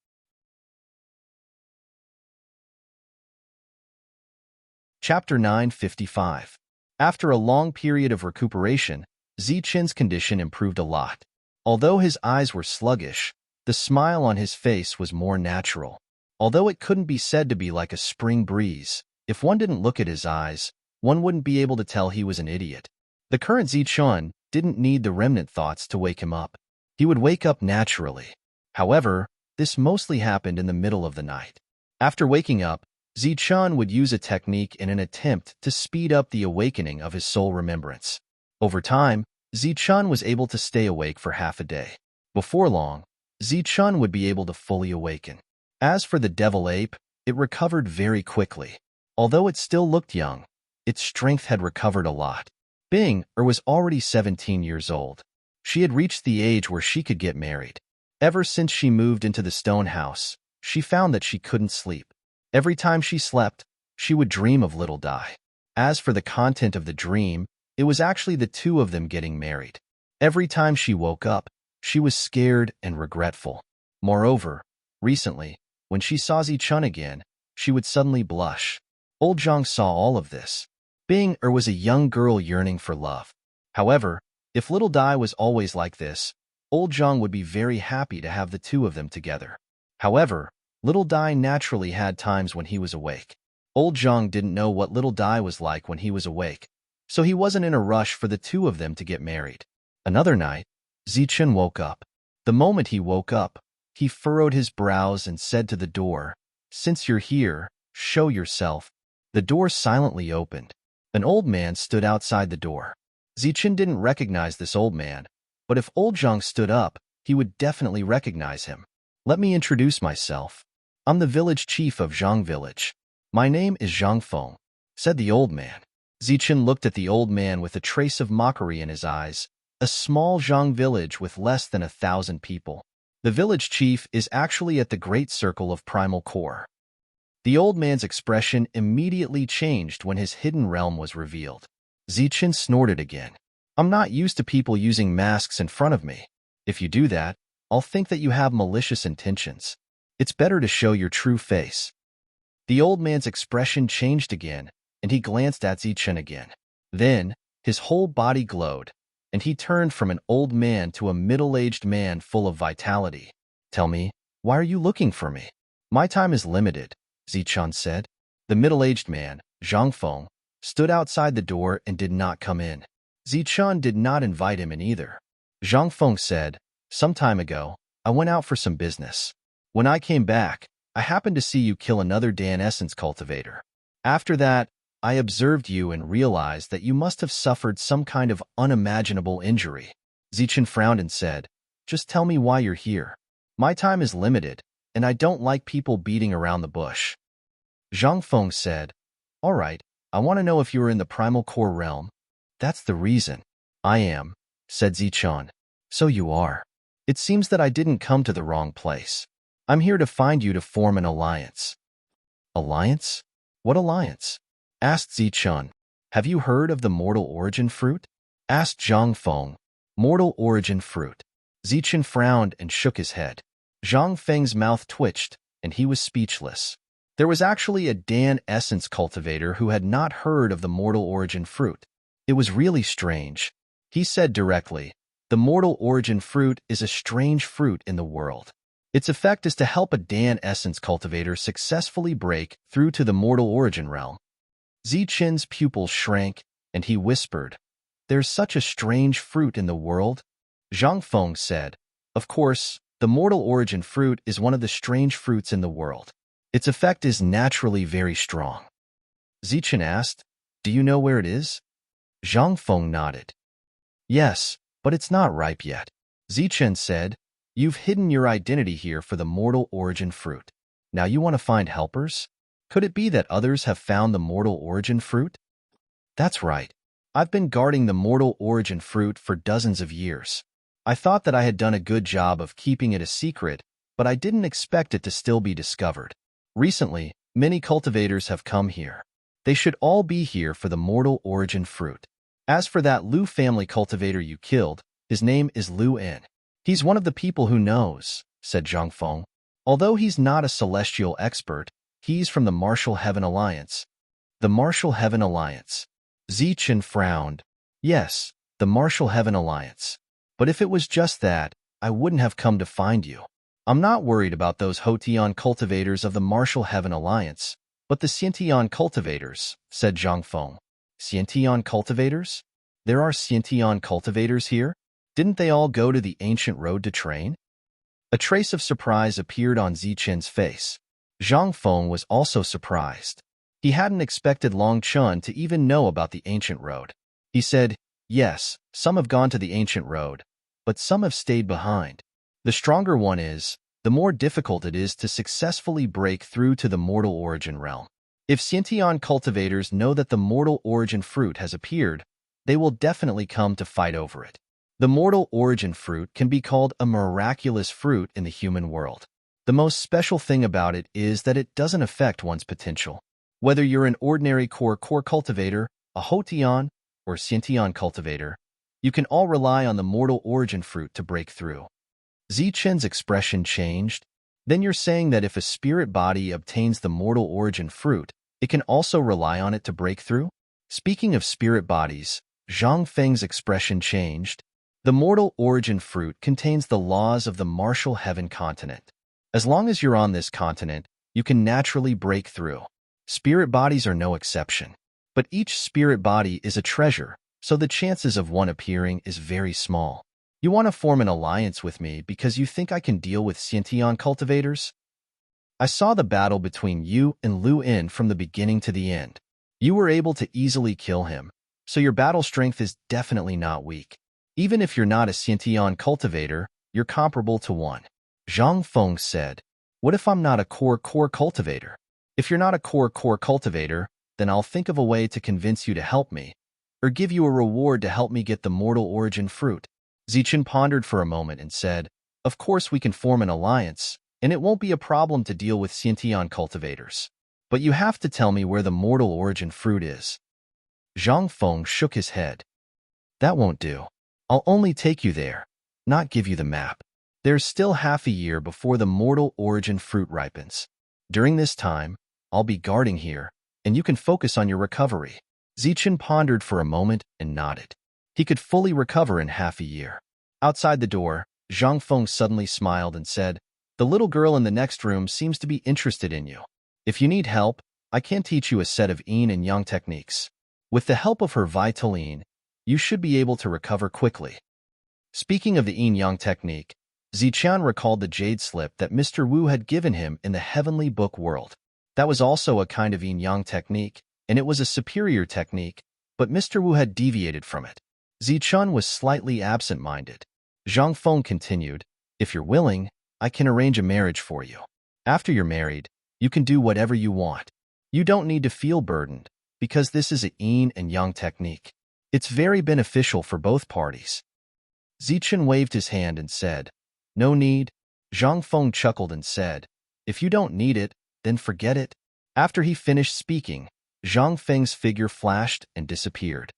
Chapter 955. After a long period of recuperation, Zichen's condition improved a lot. Although his eyes were sluggish, the smile on his face was more natural. Although it couldn't be said to be like a spring breeze, if one didn't look at his eyes, one wouldn't be able to tell he was an idiot. The current Zichun didn't need the remnant thoughts to wake him up. He would wake up naturally. However, this mostly happened in the middle of the night. After waking up, Zichun would use a technique in an attempt to speed up the awakening of his soul remembrance. Over time, Zichun was able to stay awake for half a day. Before long, Zichun would be able to fully awaken. As for the devil ape, it recovered very quickly. Although it still looked young, its strength had recovered a lot. Binger was already 17 years old. She had reached the age where she could get married. Ever since she moved into the stone house, she found that she couldn't sleep. Every time she slept, she would dream of Little Dai. As for the content of the dream, it was actually the two of them getting married. Every time she woke up, she was scared and regretful. Moreover, recently, when she saw Zichun again, she would suddenly blush. Old Zhang saw all of this. Binger was a young girl yearning for love. However, if Little Dai was always like this, Old Zhang would be very happy to have the two of them together. However, Little Dai naturally had times when he was awake. Old Zhang didn't know what Little Dai was like when he was awake, so he wasn't in a rush for the two of them to get married. Another night, Zichun woke up. The moment he woke up, he furrowed his brows and said to the door, "Since you're here, show yourself." The door silently opened. An old man stood outside the door. Zichun didn't recognize this old man, but if Old Zhang stood up, he would definitely recognize him. "Let me introduce myself. I'm the village chief of Zhang village. My name is Zhang Feng," said the old man. Zichun looked at the old man with a trace of mockery in his eyes. A small Zhang village with less than 1,000 people. The village chief is actually at the great circle of primal core. The old man's expression immediately changed when his hidden realm was revealed. Zichun snorted again. "I'm not used to people using masks in front of me. If you do that, I'll think that you have malicious intentions. It's better to show your true face." The old man's expression changed again, and he glanced at Zichun again. Then, his whole body glowed, and he turned from an old man to a middle-aged man full of vitality. "Tell me, why are you looking for me?" "My time is limited," Zichun said. The middle-aged man, Zhang Feng, stood outside the door and did not come in. Zichun did not invite him in either. Zhang Feng said, "Some time ago, I went out for some business. When I came back, I happened to see you kill another Dan Essence cultivator. After that, I observed you and realized that you must have suffered some kind of unimaginable injury." Zichun frowned and said, "Just tell me why you're here. My time is limited, and I don't like people beating around the bush." Zhang Feng said, "All right, I want to know if you are in the primal core realm." "That's the reason." "I am," said Zichun. "So you are. It seems that I didn't come to the wrong place. I'm here to find you to form an alliance." "Alliance? What alliance?" asked Zichun. "Have you heard of the mortal origin fruit?" asked Zhang Feng. "Mortal origin fruit." Zichun frowned and shook his head. Zhang Feng's mouth twitched, and he was speechless. There was actually a Dan Essence cultivator who had not heard of the mortal origin fruit. It was really strange. He said directly, "The mortal origin fruit is a strange fruit in the world. Its effect is to help a Dan essence cultivator successfully break through to the mortal origin realm." Zichen's pupils shrank, and he whispered, "There's such a strange fruit in the world?" Zhang Feng said, "Of course, the mortal origin fruit is one of the strange fruits in the world. Its effect is naturally very strong." Zichen asked, "Do you know where it is?" Zhang Feng nodded. "Yes, but it's not ripe yet." Zichen said, "You've hidden your identity here for the mortal origin fruit. Now you want to find helpers? Could it be that others have found the mortal origin fruit?" "That's right. I've been guarding the mortal origin fruit for dozens of years. I thought that I had done a good job of keeping it a secret, but I didn't expect it to still be discovered. Recently, many cultivators have come here. They should all be here for the mortal origin fruit. As for that Lu family cultivator you killed, his name is Lu En. He's one of the people who knows," said Zhang Feng. "Although he's not a celestial expert, he's from the Martial Heaven Alliance." "The Martial Heaven Alliance." Zichen frowned. "Yes, the Martial Heaven Alliance. But if it was just that, I wouldn't have come to find you. I'm not worried about those Hotian cultivators of the Martial Heaven Alliance, but the Xiantian cultivators," said Zhang Feng. "Xiantian cultivators? There are Xiantian cultivators here? Didn't they all go to the ancient road to train?" A trace of surprise appeared on Zichen's face. Zhang Feng was also surprised. He hadn't expected Long Chun to even know about the ancient road. He said, "Yes, some have gone to the ancient road, but some have stayed behind. The stronger one is, the more difficult it is to successfully break through to the mortal origin realm. If Xiantian cultivators know that the mortal origin fruit has appeared, they will definitely come to fight over it. The mortal origin fruit can be called a miraculous fruit in the human world. The most special thing about it is that it doesn't affect one's potential. Whether you're an ordinary core cultivator, a Hotian, or Xiantian cultivator, you can all rely on the mortal origin fruit to break through." Zichen's expression changed. "Then you're saying that if a spirit body obtains the mortal origin fruit, it can also rely on it to break through?" Speaking of spirit bodies, Zhang Feng's expression changed. "The mortal origin fruit contains the laws of the Martial Heaven continent. As long as you're on this continent, you can naturally break through. Spirit bodies are no exception. But each spirit body is a treasure, so the chances of one appearing is very small. You want to form an alliance with me because you think I can deal with Xiantian cultivators? I saw the battle between you and Lu En from the beginning to the end. You were able to easily kill him, so your battle strength is definitely not weak. Even if you're not a Xiantian cultivator, you're comparable to one." Zhang Feng said, "What if I'm not a core cultivator?" "If you're not a core cultivator, then I'll think of a way to convince you to help me, or give you a reward to help me get the mortal origin fruit." Zichen pondered for a moment and said, "Of course we can form an alliance, and it won't be a problem to deal with Xiantian cultivators. But you have to tell me where the mortal origin fruit is." Zhang Feng shook his head. "That won't do. I'll only take you there, not give you the map. There's still half a year before the mortal origin fruit ripens. During this time, I'll be guarding here, and you can focus on your recovery." Zichen pondered for a moment and nodded. He could fully recover in half a year. Outside the door, Zhang Feng suddenly smiled and said, "The little girl in the next room seems to be interested in you. If you need help, I can teach you a set of yin and yang techniques. With the help of her Vitaline, you should be able to recover quickly." Speaking of the yin-yang technique, Zichen recalled the jade slip that Mr. Wu had given him in the heavenly book world. That was also a kind of yin-yang technique, and it was a superior technique, but Mr. Wu had deviated from it. Zichen was slightly absent-minded. Zhang Feng continued, "If you're willing, I can arrange a marriage for you. After you're married, you can do whatever you want. You don't need to feel burdened, because this is a yin and yang technique. It's very beneficial for both parties." Zichen waved his hand and said, "No need." Zhang Feng chuckled and said, "If you don't need it, then forget it." After he finished speaking, Zhang Feng's figure flashed and disappeared.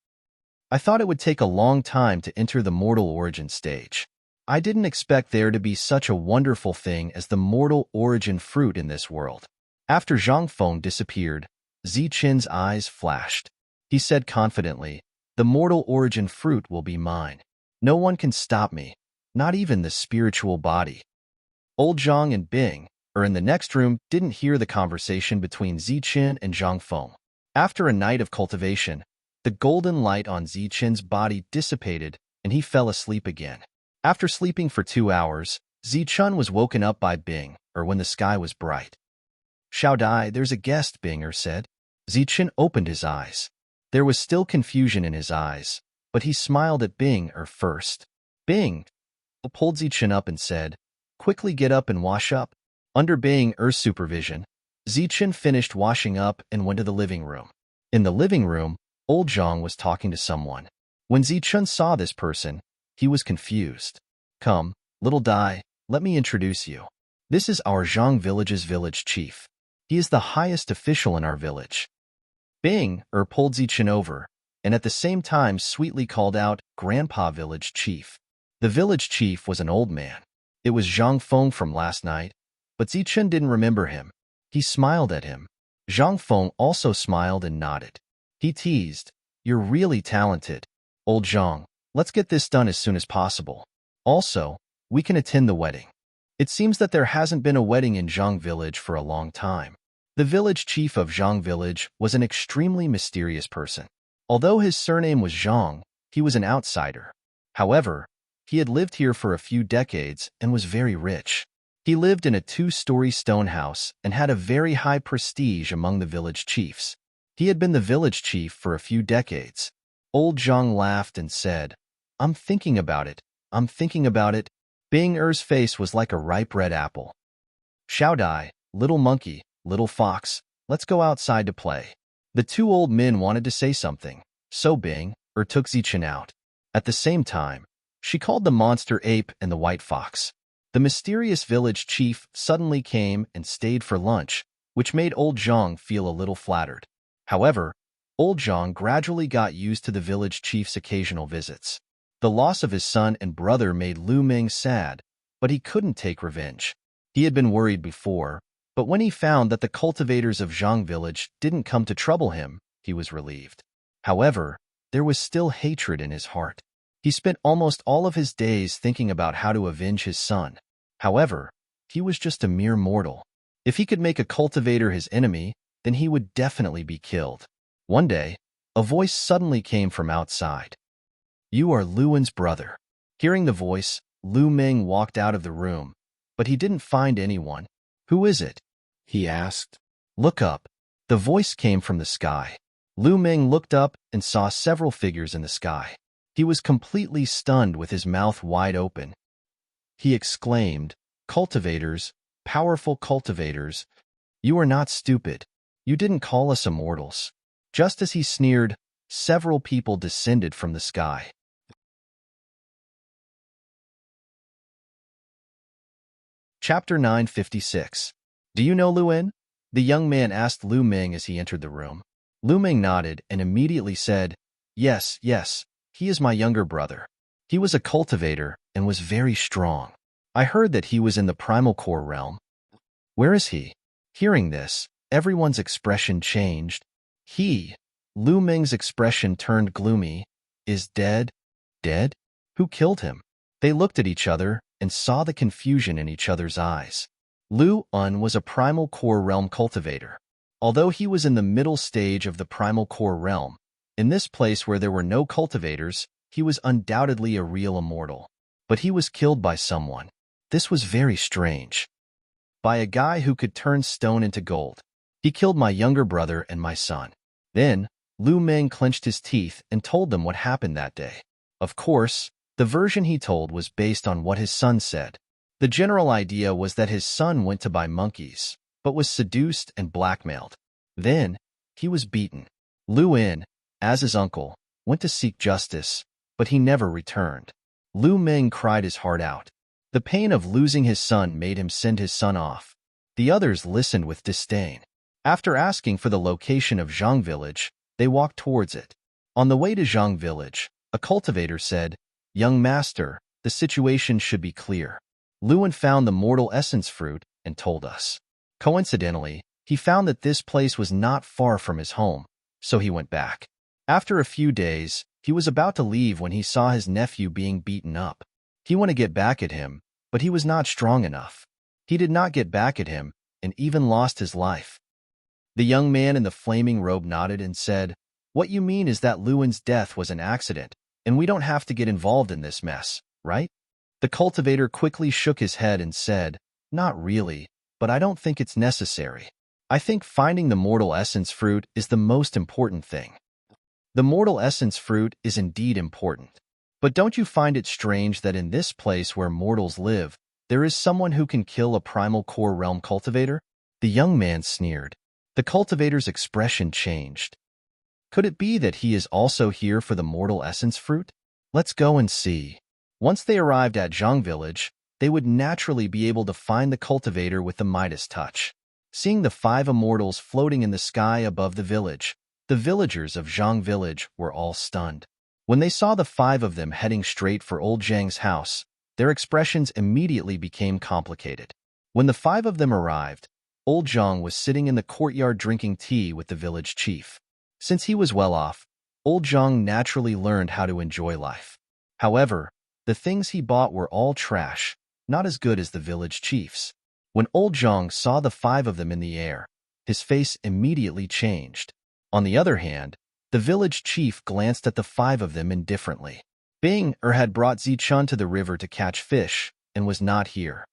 "I thought it would take a long time to enter the mortal origin stage. I didn't expect there to be such a wonderful thing as the mortal origin fruit in this world." After Zhang Feng disappeared, Zichen's eyes flashed. He said confidently, The mortal origin fruit will be mine. No one can stop me, not even the spiritual body. Old Zhang and Bing, in the next room, didn't hear the conversation between Ziqin and Zhang Feng. After a night of cultivation, the golden light on Ziqin's body dissipated and he fell asleep again. After sleeping for 2 hours, Zichun was woken up by Bing, when the sky was bright. Xiao Dai, there's a guest, Bing said. Zichun opened his eyes. There was still confusion in his eyes, but he smiled at Bing first. Bing pulled Zichun up and said, quickly get up and wash up. Under Bing's supervision, Zichun finished washing up and went to the living room. In the living room, old Zhang was talking to someone. When Zichun saw this person, he was confused. Come, little Dai, let me introduce you. This is our Zhang village's village chief. He is the highest official in our village. Bing pulled Zichun over, and at the same time sweetly called out, Grandpa Village Chief. The village chief was an old man. It was Zhang Feng from last night, but Zichun didn't remember him. He smiled at him. Zhang Feng also smiled and nodded. He teased, you're really talented. Old Zhang, let's get this done as soon as possible. Also, we can attend the wedding. It seems that there hasn't been a wedding in Zhang village for a long time. The village chief of Zhang village was an extremely mysterious person. Although his surname was Zhang, he was an outsider. However, he had lived here for a few decades and was very rich. He lived in a 2-story stone house and had a very high prestige among the village chiefs. He had been the village chief for a few decades. Old Zhang laughed and said, I'm thinking about it. I'm thinking about it. Bing face was like a ripe red apple. Xiao Dai, little monkey, little fox, let's go outside to play. The 2 old men wanted to say something, so Bing took Zichun out. At the same time, she called the monster ape and the white fox. The mysterious village chief suddenly came and stayed for lunch, which made old Zhang feel a little flattered. However, old Zhang gradually got used to the village chief's occasional visits. The loss of his son and brother made Lu Ming sad, but he couldn't take revenge. He had been worried before, but when he found that the cultivators of Zhang village didn't come to trouble him, he was relieved. However, there was still hatred in his heart. He spent almost all of his days thinking about how to avenge his son. However, he was just a mere mortal. If he could make a cultivator his enemy, then he would definitely be killed. One day, a voice suddenly came from outside. You are Luwen's brother. Hearing the voice, Lu Ming walked out of the room, but he didn't find anyone. Who is it? He asked. Look up. The voice came from the sky. Lu Ming looked up and saw several figures in the sky. He was completely stunned with his mouth wide open. He exclaimed, Cultivators, powerful cultivators, you are not stupid. You didn't call us immortals. Just as he sneered, several people descended from the sky. Chapter 956. Do you know Luen? The young man asked Lu Ming as he entered the room. Lu Ming nodded and immediately said, Yes, he is my younger brother. He was a cultivator and was very strong. I heard that he was in the primal core realm. Where is he? Hearing this, everyone's expression changed. Lu Ming's expression turned gloomy. Is dead? Dead? Who killed him? They looked at each other and saw the confusion in each other's eyes. Lu Un was a primal core realm cultivator. Although he was in the middle stage of the primal core realm, in this place where there were no cultivators, he was undoubtedly a real immortal. But he was killed by someone. This was very strange. By a guy who could turn stone into gold. He killed my younger brother and my son. Then, Lu Ming clenched his teeth and told them what happened that day. Of course, the version he told was based on what his son said. The general idea was that his son went to buy monkeys, but was seduced and blackmailed. Then, he was beaten. Lu In, as his uncle, went to seek justice, but he never returned. Lu Ming cried his heart out. The pain of losing his son made him send his son off. The others listened with disdain. After asking for the location of Zhang village, they walked towards it. On the way to Zhang village, a cultivator said, Young master, the situation should be clear. Luwen found the mortal essence fruit and told us. Coincidentally, he found that this place was not far from his home, so he went back. After a few days, He was about to leave when he saw his nephew being beaten up. He wanted to get back at him, but he was not strong enough. He did not get back at him, and even lost his life. The young man in the flaming robe nodded and said, "What you mean is that Lewin's death was an accident, and we don't have to get involved in this mess, right?" The cultivator quickly shook his head and said, "Not really, but I don't think it's necessary. I think finding the mortal essence fruit is the most important thing." The mortal essence fruit is indeed important. But don't you find it strange that in this place where mortals live, there is someone who can kill a primal core realm cultivator? The young man sneered. The cultivator's expression changed. Could it be that he is also here for the mortal essence fruit? Let's go and see. Once they arrived at Zhang village, they would naturally be able to find the cultivator with the Midas touch. Seeing the 5 immortals floating in the sky above the village, the villagers of Zhang village were all stunned. When they saw the 5 of them heading straight for old Zhang's house, their expressions immediately became complicated. When the 5 of them arrived, old Zhang was sitting in the courtyard drinking tea with the village chief. Since he was well off, old Zhang naturally learned how to enjoy life. However, the things he bought were all trash, not as good as the village chief's. When old Zhang saw the 5 of them in the air, his face immediately changed. On the other hand, the village chief glanced at the 5 of them indifferently. Bing had brought Zichun to the river to catch fish and was not here.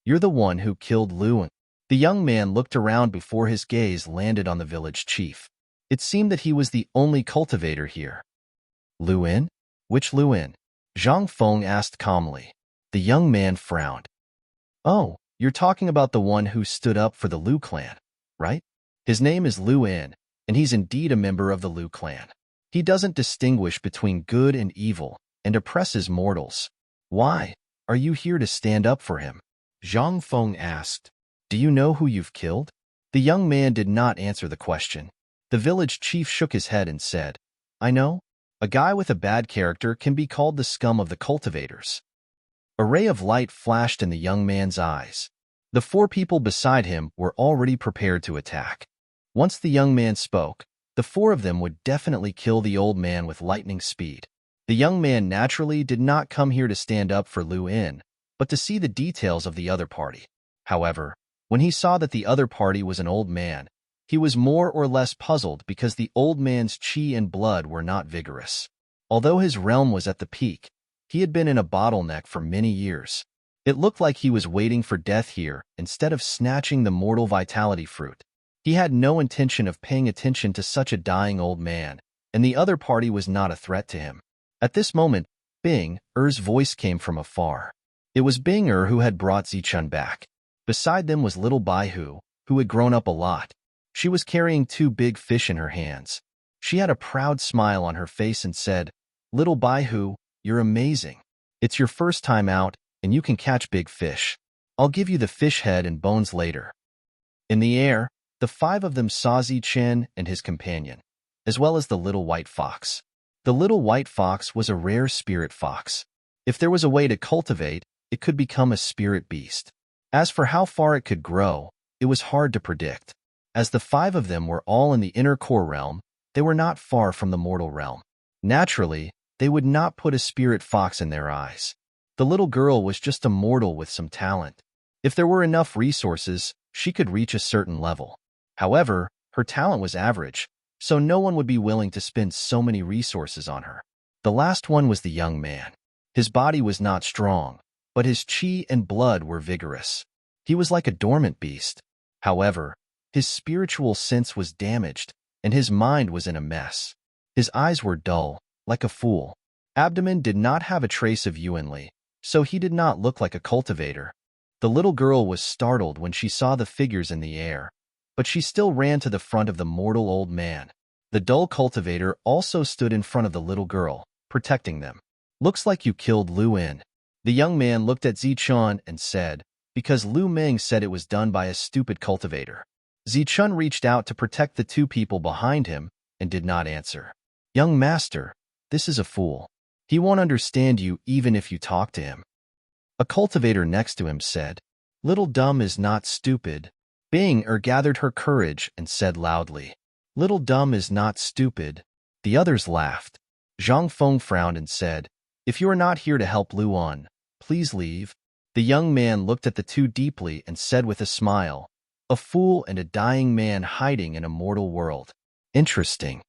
"You're the one who killed Luan." The young man looked around before his gaze landed on the village chief. It seemed that he was the only cultivator here. "Luan? Which Luan?" Zhang Feng asked calmly. The young man frowned. "Oh, you're talking about the one who stood up for the Lu clan, right? His name is Luan, and he's indeed a member of the Lu clan. He doesn't distinguish between good and evil and oppresses mortals. Why are you here to stand up for him?" Zhang Feng asked. "Do you know who you've killed?" The young man did not answer the question. The village chief shook his head and said, "I know. A guy with a bad character can be called the scum of the cultivators." A ray of light flashed in the young man's eyes. The 4 people beside him were already prepared to attack. Once the young man spoke, the 4 of them would definitely kill the old man with lightning speed. The young man naturally did not come here to stand up for Lu In, but to see the details of the other party. However, when he saw that the other party was an old man, he was more or less puzzled because the old man's chi and blood were not vigorous. Although his realm was at the peak, he had been in a bottleneck for many years. It looked like he was waiting for death here instead of snatching the mortal vitality fruit. He had no intention of paying attention to such a dying old man, and the other party was not a threat to him. At this moment, Bing-er's voice came from afar. It was Bing-er who had brought Zichun back. Beside them was little Baihu, who had grown up a lot. She was carrying 2 big fish in her hands. She had a proud smile on her face and said, "Little Baihu, you're amazing. It's your first time out, and you can catch big fish. I'll give you the fish head and bones later." In the air, the 5 of them saw Zichun and his companion, as well as the little white fox. The little white fox was a rare spirit fox. If there was a way to cultivate, it could become a spirit beast. As for how far it could grow, it was hard to predict. As the 5 of them were all in the inner core realm, they were not far from the mortal realm. Naturally, they would not put a spirit fox in their eyes. The little girl was just a mortal with some talent. If there were enough resources, she could reach a certain level. However, her talent was average, so no one would be willing to spend so many resources on her. The last one was the young man. His body was not strong, but his chi and blood were vigorous. He was like a dormant beast. However, his spiritual sense was damaged, and his mind was in a mess. His eyes were dull, like a fool. Abdomen did not have a trace of Yuanli, so he did not look like a cultivator. The little girl was startled when she saw the figures in the air, but she still ran to the front of the mortal old man. The dull cultivator also stood in front of the little girl, protecting them. "Looks like you killed Lu In." The young man looked at Zichun and said, "Because Lu Ming said it was done by a stupid cultivator." Zichun reached out to protect the 2 people behind him and did not answer. "Young master, this is a fool. He won't understand you even if you talk to him." A cultivator next to him said, "Little dumb is not stupid." Bing-er gathered her courage and said loudly, "Little dumb is not stupid." The others laughed. Zhang Feng frowned and said, "If you are not here to help Luan, please leave." The young man looked at the two deeply and said with a smile, "A fool and a dying man hiding in a mortal world. Interesting.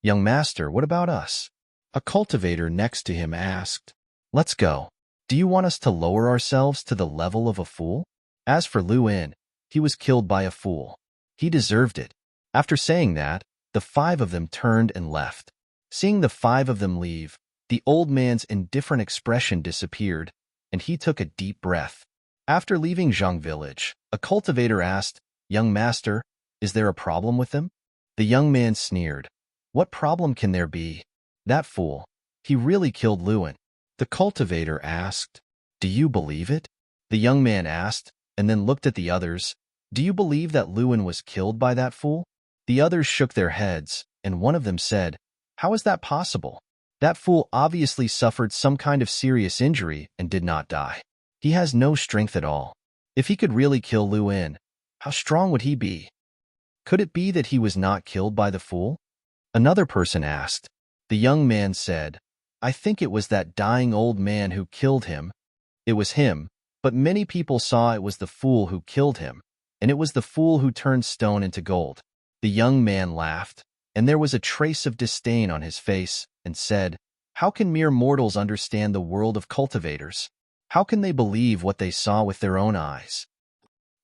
Young master, what about us?" A cultivator next to him asked. "Let's go. Do you want us to lower ourselves to the level of a fool?" As for Luan, he was killed by a fool. He deserved it. After saying that, the five of them turned and left. Seeing the five of them leave, the old man's indifferent expression disappeared, and he took a deep breath. After leaving Zhang village, a cultivator asked, "Young master, is there a problem with them?" The young man sneered. "What problem can there be? That fool. He really killed Luan." The cultivator asked, "Do you believe it?" The young man asked, and then looked at the others. "Do you believe that Luan was killed by that fool?" The others shook their heads, and one of them said, "How is that possible? That fool obviously suffered some kind of serious injury and did not die. He has no strength at all. If he could really kill Luan, how strong would he be? Could it be that he was not killed by the fool?" Another person asked. The young man said, "I think it was that dying old man who killed him. It was him, but many people saw it was the fool who killed him, and it was the fool who turned stone into gold." The young man laughed, and there was a trace of disdain on his face, and said, "How can mere mortals understand the world of cultivators? How can they believe what they saw with their own eyes?"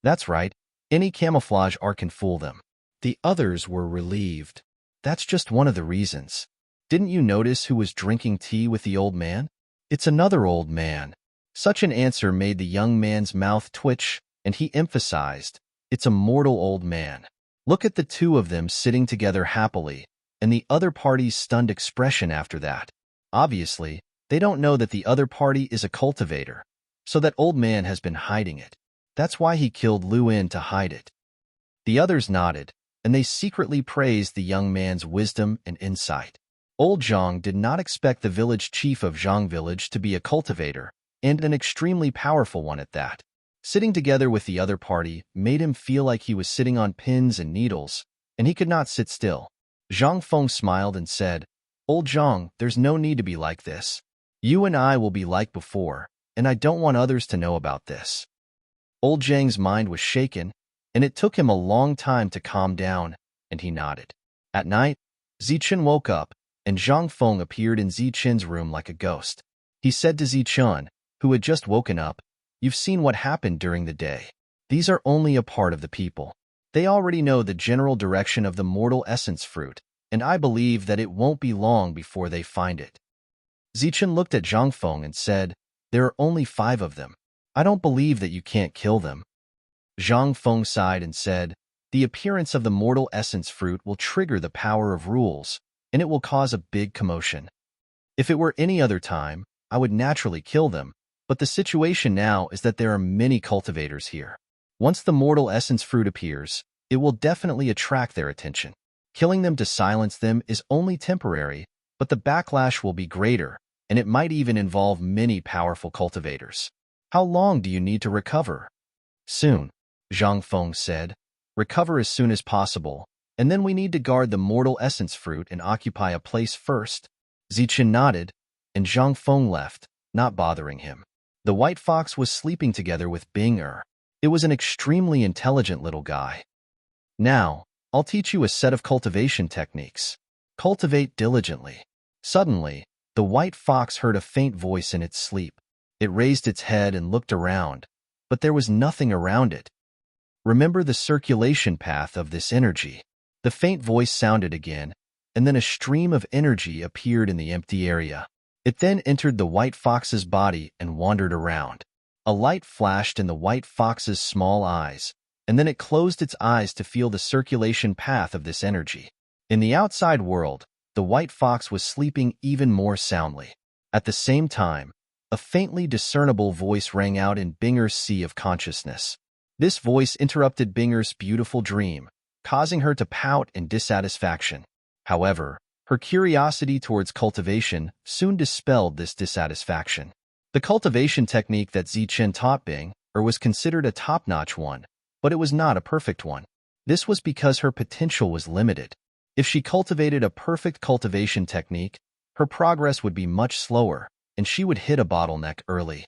"That's right. Any camouflage art can fool them." The others were relieved. "That's just one of the reasons. Didn't you notice who was drinking tea with the old man? It's another old man." Such an answer made the young man's mouth twitch, and he emphasized, "It's a mortal old man. Look at the two of them sitting together happily, and the other party's stunned expression after that. Obviously, they don't know that the other party is a cultivator, so that old man has been hiding it. That's why he killed Luan, to hide it." The others nodded, and they secretly praised the young man's wisdom and insight. Old Zhang did not expect the village chief of Zhang village to be a cultivator, and an extremely powerful one at that. Sitting together with the other party made him feel like he was sitting on pins and needles, and he could not sit still. Zhang Feng smiled and said, "Old Zhang, there's no need to be like this. You and I will be like before, and I don't want others to know about this." Old Zhang's mind was shaken, and it took him a long time to calm down, and he nodded. At night, Zichun woke up, and Zhang Feng appeared in Zichun's room like a ghost. He said to Zichun, who had just woken up, "You've seen what happened during the day. These are only a part of the people. They already know the general direction of the mortal essence fruit, and I believe that it won't be long before they find it." Zichun looked at Zhang Feng and said, "There are only 5 of them. I don't believe that you can't kill them." Zhang Feng sighed and said, "The appearance of the mortal essence fruit will trigger the power of rules, and it will cause a big commotion. If it were any other time, I would naturally kill them, but the situation now is that there are many cultivators here. Once the mortal essence fruit appears, it will definitely attract their attention. Killing them to silence them is only temporary, but the backlash will be greater, and it might even involve many powerful cultivators. How long do you need to recover?" "Soon," Zhang Feng said. "Recover as soon as possible, and then we need to guard the mortal essence fruit and occupy a place first." Zichun nodded, and Zhang Feng left, not bothering him. The white fox was sleeping together with Bing-er. It was an extremely intelligent little guy. "Now, I'll teach you a set of cultivation techniques. Cultivate diligently." Suddenly, the white fox heard a faint voice in its sleep. It raised its head and looked around, but there was nothing around it. "Remember the circulation path of this energy." The faint voice sounded again, and then a stream of energy appeared in the empty area. It then entered the white fox's body and wandered around. A light flashed in the white fox's small eyes, and then it closed its eyes to feel the circulation path of this energy. In the outside world, the white fox was sleeping even more soundly. At the same time, a faintly discernible voice rang out in Binger's sea of consciousness. This voice interrupted Binger's beautiful dream, causing her to pout in dissatisfaction. However, her curiosity towards cultivation soon dispelled this dissatisfaction. The cultivation technique that Zichun taught Bing-er was considered a top-notch one, but it was not a perfect one. This was because her potential was limited. If she cultivated a perfect cultivation technique, her progress would be much slower, and she would hit a bottleneck early.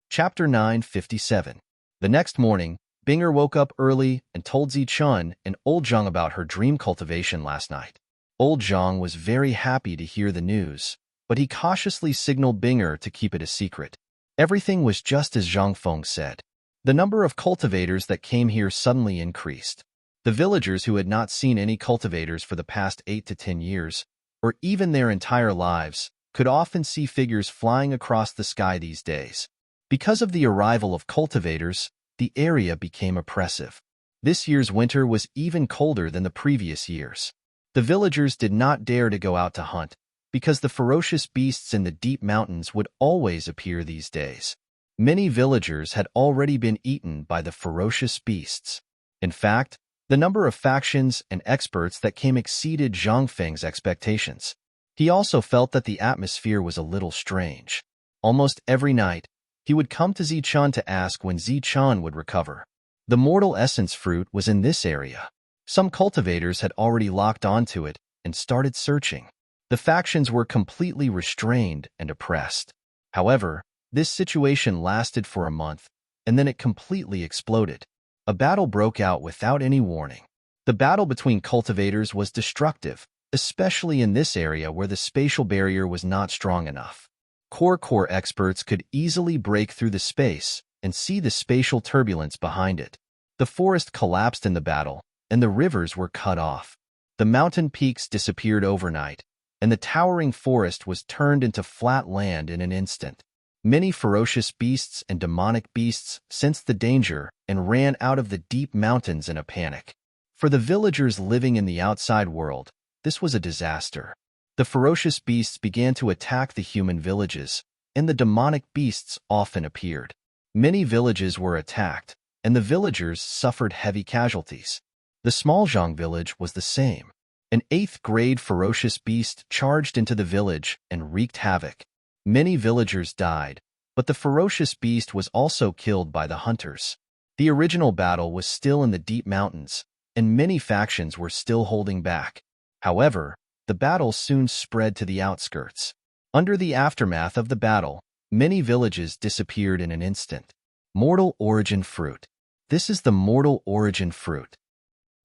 Chapter 957. The next morning, Binger woke up early and told Zichun and Old Zhang about her dream cultivation last night. Old Zhang was very happy to hear the news, but he cautiously signaled Binger to keep it a secret. Everything was just as Zhang Feng said. The number of cultivators that came here suddenly increased. The villagers who had not seen any cultivators for the past 8 to 10 years, or even their entire lives, could often see figures flying across the sky these days. Because of the arrival of cultivators, the area became oppressive. This year's winter was even colder than the previous years. The villagers did not dare to go out to hunt, because the ferocious beasts in the deep mountains would always appear these days. Many villagers had already been eaten by the ferocious beasts. In fact, the number of factions and experts that came exceeded Zhang Feng's expectations. He also felt that the atmosphere was a little strange. Almost every night, he would come to Zichun to ask when Zichun would recover. The mortal essence fruit was in this area. Some cultivators had already locked onto it and started searching. The factions were completely restrained and oppressed. However, this situation lasted for a month, and then it completely exploded. A battle broke out without any warning. The battle between cultivators was destructive, especially in this area where the spatial barrier was not strong enough. Core experts could easily break through the space and see the spatial turbulence behind it. The forest collapsed in the battle, and the rivers were cut off. The mountain peaks disappeared overnight, and the towering forest was turned into flat land in an instant. Many ferocious beasts and demonic beasts sensed the danger and ran out of the deep mountains in a panic. For the villagers living in the outside world, this was a disaster. The ferocious beasts began to attack the human villages, and the demonic beasts often appeared. Many villages were attacked, and the villagers suffered heavy casualties. The small Zhang village was the same. An 8th-grade ferocious beast charged into the village and wreaked havoc. Many villagers died, but the ferocious beast was also killed by the hunters. The original battle was still in the deep mountains, and many factions were still holding back. However, the battle soon spread to the outskirts. Under the aftermath of the battle, many villages disappeared in an instant. Mortal origin fruit. This is the mortal origin fruit.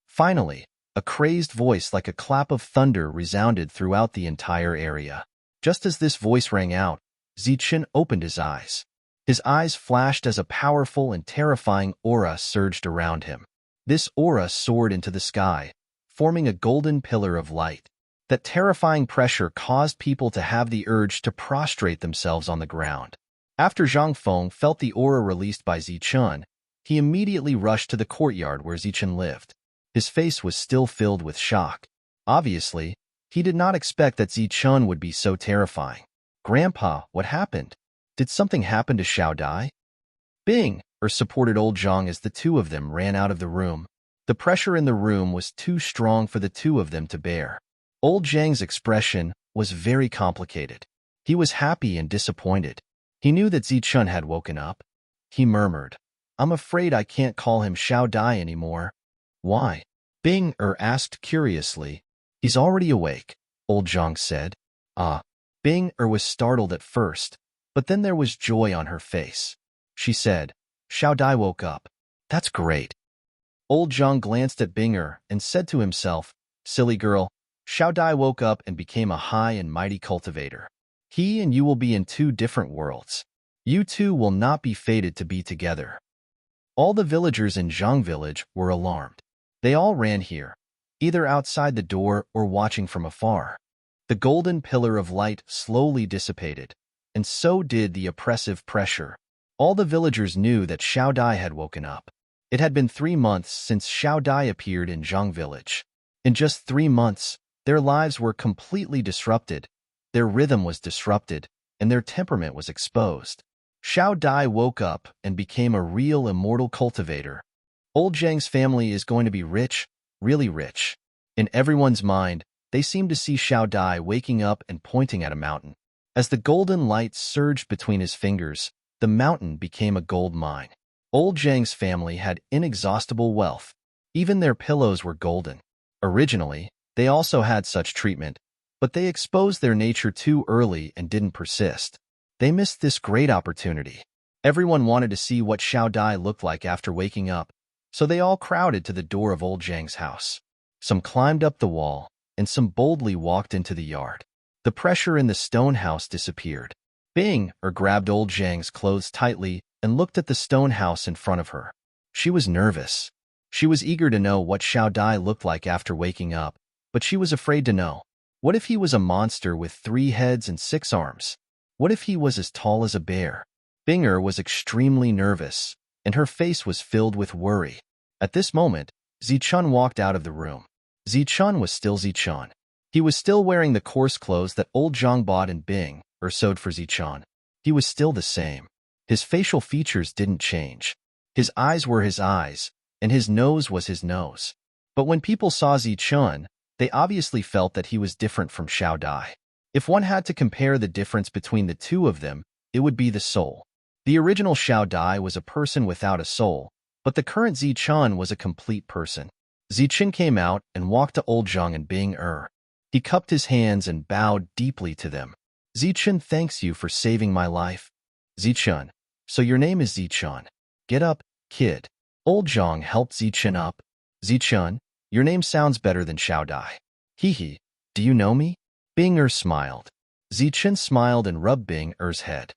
Finally, a crazed voice like a clap of thunder resounded throughout the entire area. Just as this voice rang out, Zichun opened his eyes. His eyes flashed as a powerful and terrifying aura surged around him. This aura soared into the sky, forming a golden pillar of light. That terrifying pressure caused people to have the urge to prostrate themselves on the ground. After Zhang Feng felt the aura released by Zichun, he immediately rushed to the courtyard where Zichun lived. His face was still filled with shock. Obviously, he did not expect that Zichun would be so terrifying. "Grandpa, what happened? Did something happen to Xiao Dai?" Bing, supported Old Zhang as the two of them ran out of the room. The pressure in the room was too strong for the two of them to bear. Old Zhang's expression was very complicated. He was happy and disappointed. He knew that Zichun had woken up. He murmured, "I'm afraid I can't call him Xiao Dai anymore." "Why?" Bing asked curiously. "He's already awake," Old Zhang said. "Ah." Bing was startled at first, but then there was joy on her face. She said, "Xiao Dai woke up. That's great." Old Zhang glanced at Binger and said to himself, "Silly girl, Xiao Dai woke up and became a high and mighty cultivator. He and you will be in 2 different worlds. You two will not be fated to be together." All the villagers in Zhang village were alarmed. They all ran here, either outside the door or watching from afar. The golden pillar of light slowly dissipated, and so did the oppressive pressure. All the villagers knew that Xiao Dai had woken up. It had been 3 months since Xiao Dai appeared in Zhang village. In just 3 months, their lives were completely disrupted, their rhythm was disrupted, and their temperament was exposed. Xiao Dai woke up and became a real immortal cultivator. Old Zhang's family is going to be rich, really rich. In everyone's mind, they seemed to see Xiao Dai waking up and pointing at a mountain. As the golden light surged between his fingers, the mountain became a gold mine. Old Zhang's family had inexhaustible wealth. Even their pillows were golden. Originally, they also had such treatment, but they exposed their nature too early and didn't persist. They missed this great opportunity. Everyone wanted to see what Xiao Dai looked like after waking up, so they all crowded to the door of old Zhang's house. Some climbed up the wall, and some boldly walked into the yard. The pressure in the stone house disappeared. Bing grabbed old Zhang's clothes tightly and looked at the stone house in front of her. She was nervous. She was eager to know what Xiao Dai looked like after waking up, but she was afraid to know. What if he was a monster with 3 heads and 6 arms? What if he was as tall as a bear? Binger was extremely nervous, and her face was filled with worry. At this moment, Zichun walked out of the room. Zichun was still Zichun. He was still wearing the coarse clothes that old Zhang bought and Bing sewed for Zichun. He was still the same. His facial features didn't change. His eyes were his eyes, and his nose was his nose. But when people saw Zichun, they obviously felt that he was different from Xiao Dai. If one had to compare the difference between the two of them, it would be the soul. The original Xiao Dai was a person without a soul, but the current Zichun was a complete person. Zichun came out and walked to old Zhang and Bing. He cupped his hands and bowed deeply to them. Zichun thanks you for saving my life. Zichun, so your name is Zichun. Get up, kid. Old Zhang helped Zichun up. Zichun, your name sounds better than Xiao Dai. Hee, do you know me? Bing smiled. Zichun smiled and rubbed Bing-er's head.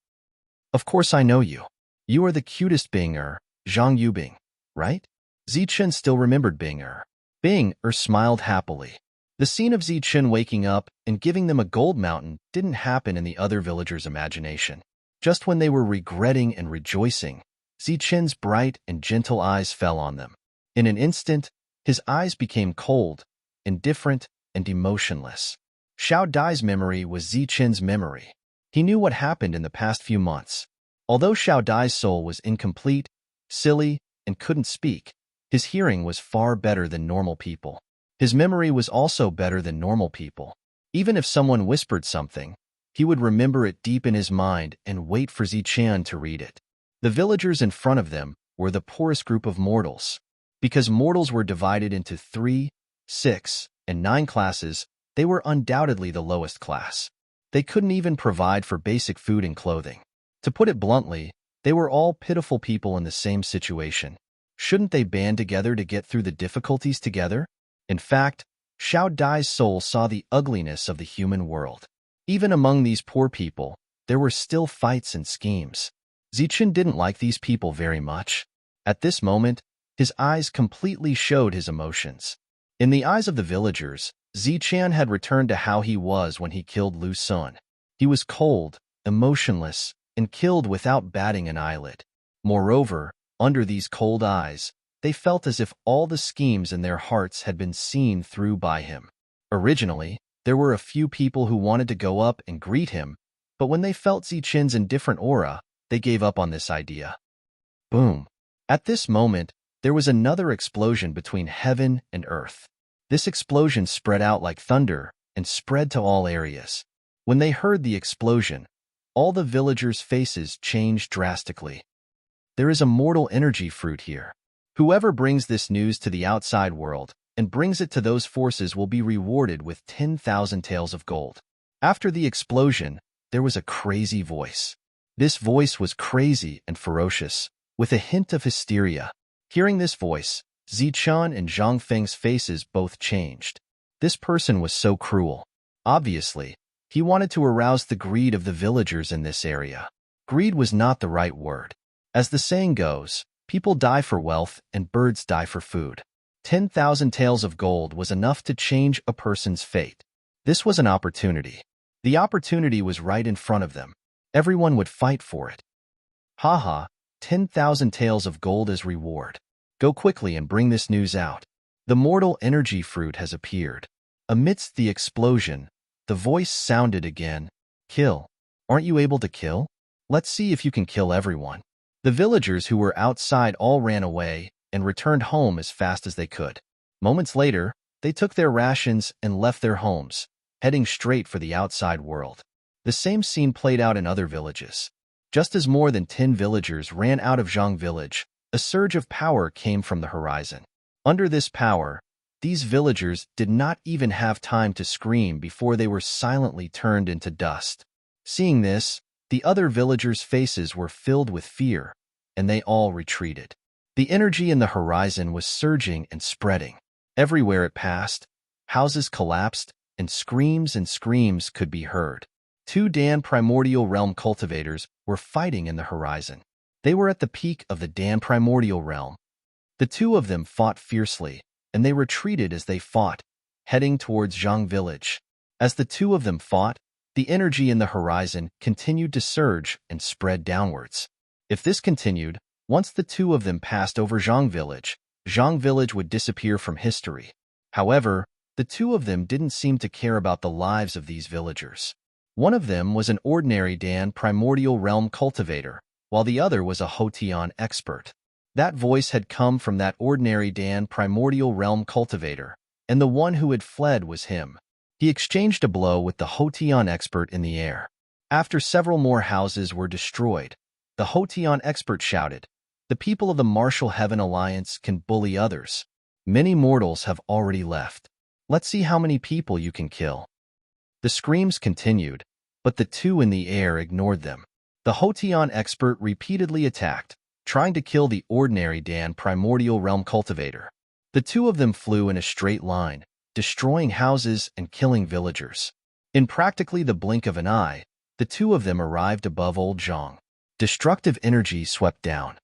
Of course I know you. You are the cutest Bing-er, Zhang Yubing, right? Zichun still remembered Bing-er. Bing-er smiled happily. The scene of Zichun waking up and giving them a gold mountain didn't happen in the other villagers' imagination. Just when they were regretting and rejoicing, Zichun's bright and gentle eyes fell on them. In an instant, his eyes became cold, indifferent, and emotionless. Xiao Dai's memory was Zichun's memory. He knew what happened in the past few months. Although Xiao Dai's soul was incomplete, silly, and couldn't speak, his hearing was far better than normal people. His memory was also better than normal people. Even if someone whispered something, he would remember it deep in his mind and wait for Zichun to read it. The villagers in front of them were the poorest group of mortals. Because mortals were divided into 3, 6, and 9 classes, they were undoubtedly the lowest class. They couldn't even provide for basic food and clothing. To put it bluntly, they were all pitiful people in the same situation. Shouldn't they band together to get through the difficulties together? In fact, Xiao Dai's soul saw the ugliness of the human world. Even among these poor people, there were still fights and schemes. Zichun didn't like these people very much. At this moment, his eyes completely showed his emotions. In the eyes of the villagers, Zichun had returned to how he was when he killed Lu Sun. He was cold, emotionless, and killed without batting an eyelid. Moreover, under these cold eyes, they felt as if all the schemes in their hearts had been seen through by him. Originally, there were a few people who wanted to go up and greet him, but when they felt Zichun's indifferent aura, they gave up on this idea. Boom! At this moment, there was another explosion between heaven and earth. This explosion spread out like thunder and spread to all areas. When they heard the explosion, all the villagers' faces changed drastically. There is a mortal energy fruit here. Whoever brings this news to the outside world and brings it to those forces will be rewarded with 10,000 taels of gold. After the explosion, there was a crazy voice. This voice was crazy and ferocious, with a hint of hysteria. Hearing this voice, Zichun and Zhang Feng's faces both changed. This person was so cruel. Obviously, he wanted to arouse the greed of the villagers in this area. Greed was not the right word. As the saying goes, people die for wealth and birds die for food. 10,000 taels of gold was enough to change a person's fate. This was an opportunity. The opportunity was right in front of them. Everyone would fight for it. Haha, 10,000 taels of gold as reward. Go quickly and bring this news out. The mortal energy fruit has appeared. Amidst the explosion, the voice sounded again. Kill. Aren't you able to kill? Let's see if you can kill everyone. The villagers who were outside all ran away and returned home as fast as they could. Moments later, they took their rations and left their homes, heading straight for the outside world. The same scene played out in other villages. Just as more than 10 villagers ran out of Zhang village, a surge of power came from the horizon. Under this power, these villagers did not even have time to scream before they were silently turned into dust. Seeing this, the other villagers' faces were filled with fear, and they all retreated. The energy in the horizon was surging and spreading. Everywhere it passed, houses collapsed, and screams could be heard. Two Dan Primordial Realm cultivators were fighting in the horizon. They were at the peak of the Dan Primordial Realm. The two of them fought fiercely, and they retreated as they fought, heading towards Zhang Village. As the two of them fought, the energy in the horizon continued to surge and spread downwards. If this continued, once the two of them passed over Zhang Village would disappear from history. However, the two of them didn't seem to care about the lives of these villagers. One of them was an ordinary Dan Primordial Realm cultivator, while the other was a Hotian expert. That voice had come from that ordinary Dan Primordial Realm cultivator, and the one who had fled was him. He exchanged a blow with the Hotian expert in the air. After several more houses were destroyed, the Hotian expert shouted, "The people of the Martial Heaven Alliance can bully others. Many mortals have already left. Let's see how many people you can kill." The screams continued, but the two in the air ignored them. The Hotian expert repeatedly attacked, trying to kill the ordinary Dan Primordial Realm cultivator. The two of them flew in a straight line, destroying houses and killing villagers. In practically the blink of an eye, the two of them arrived above Old Zhang. Destructive energy swept down.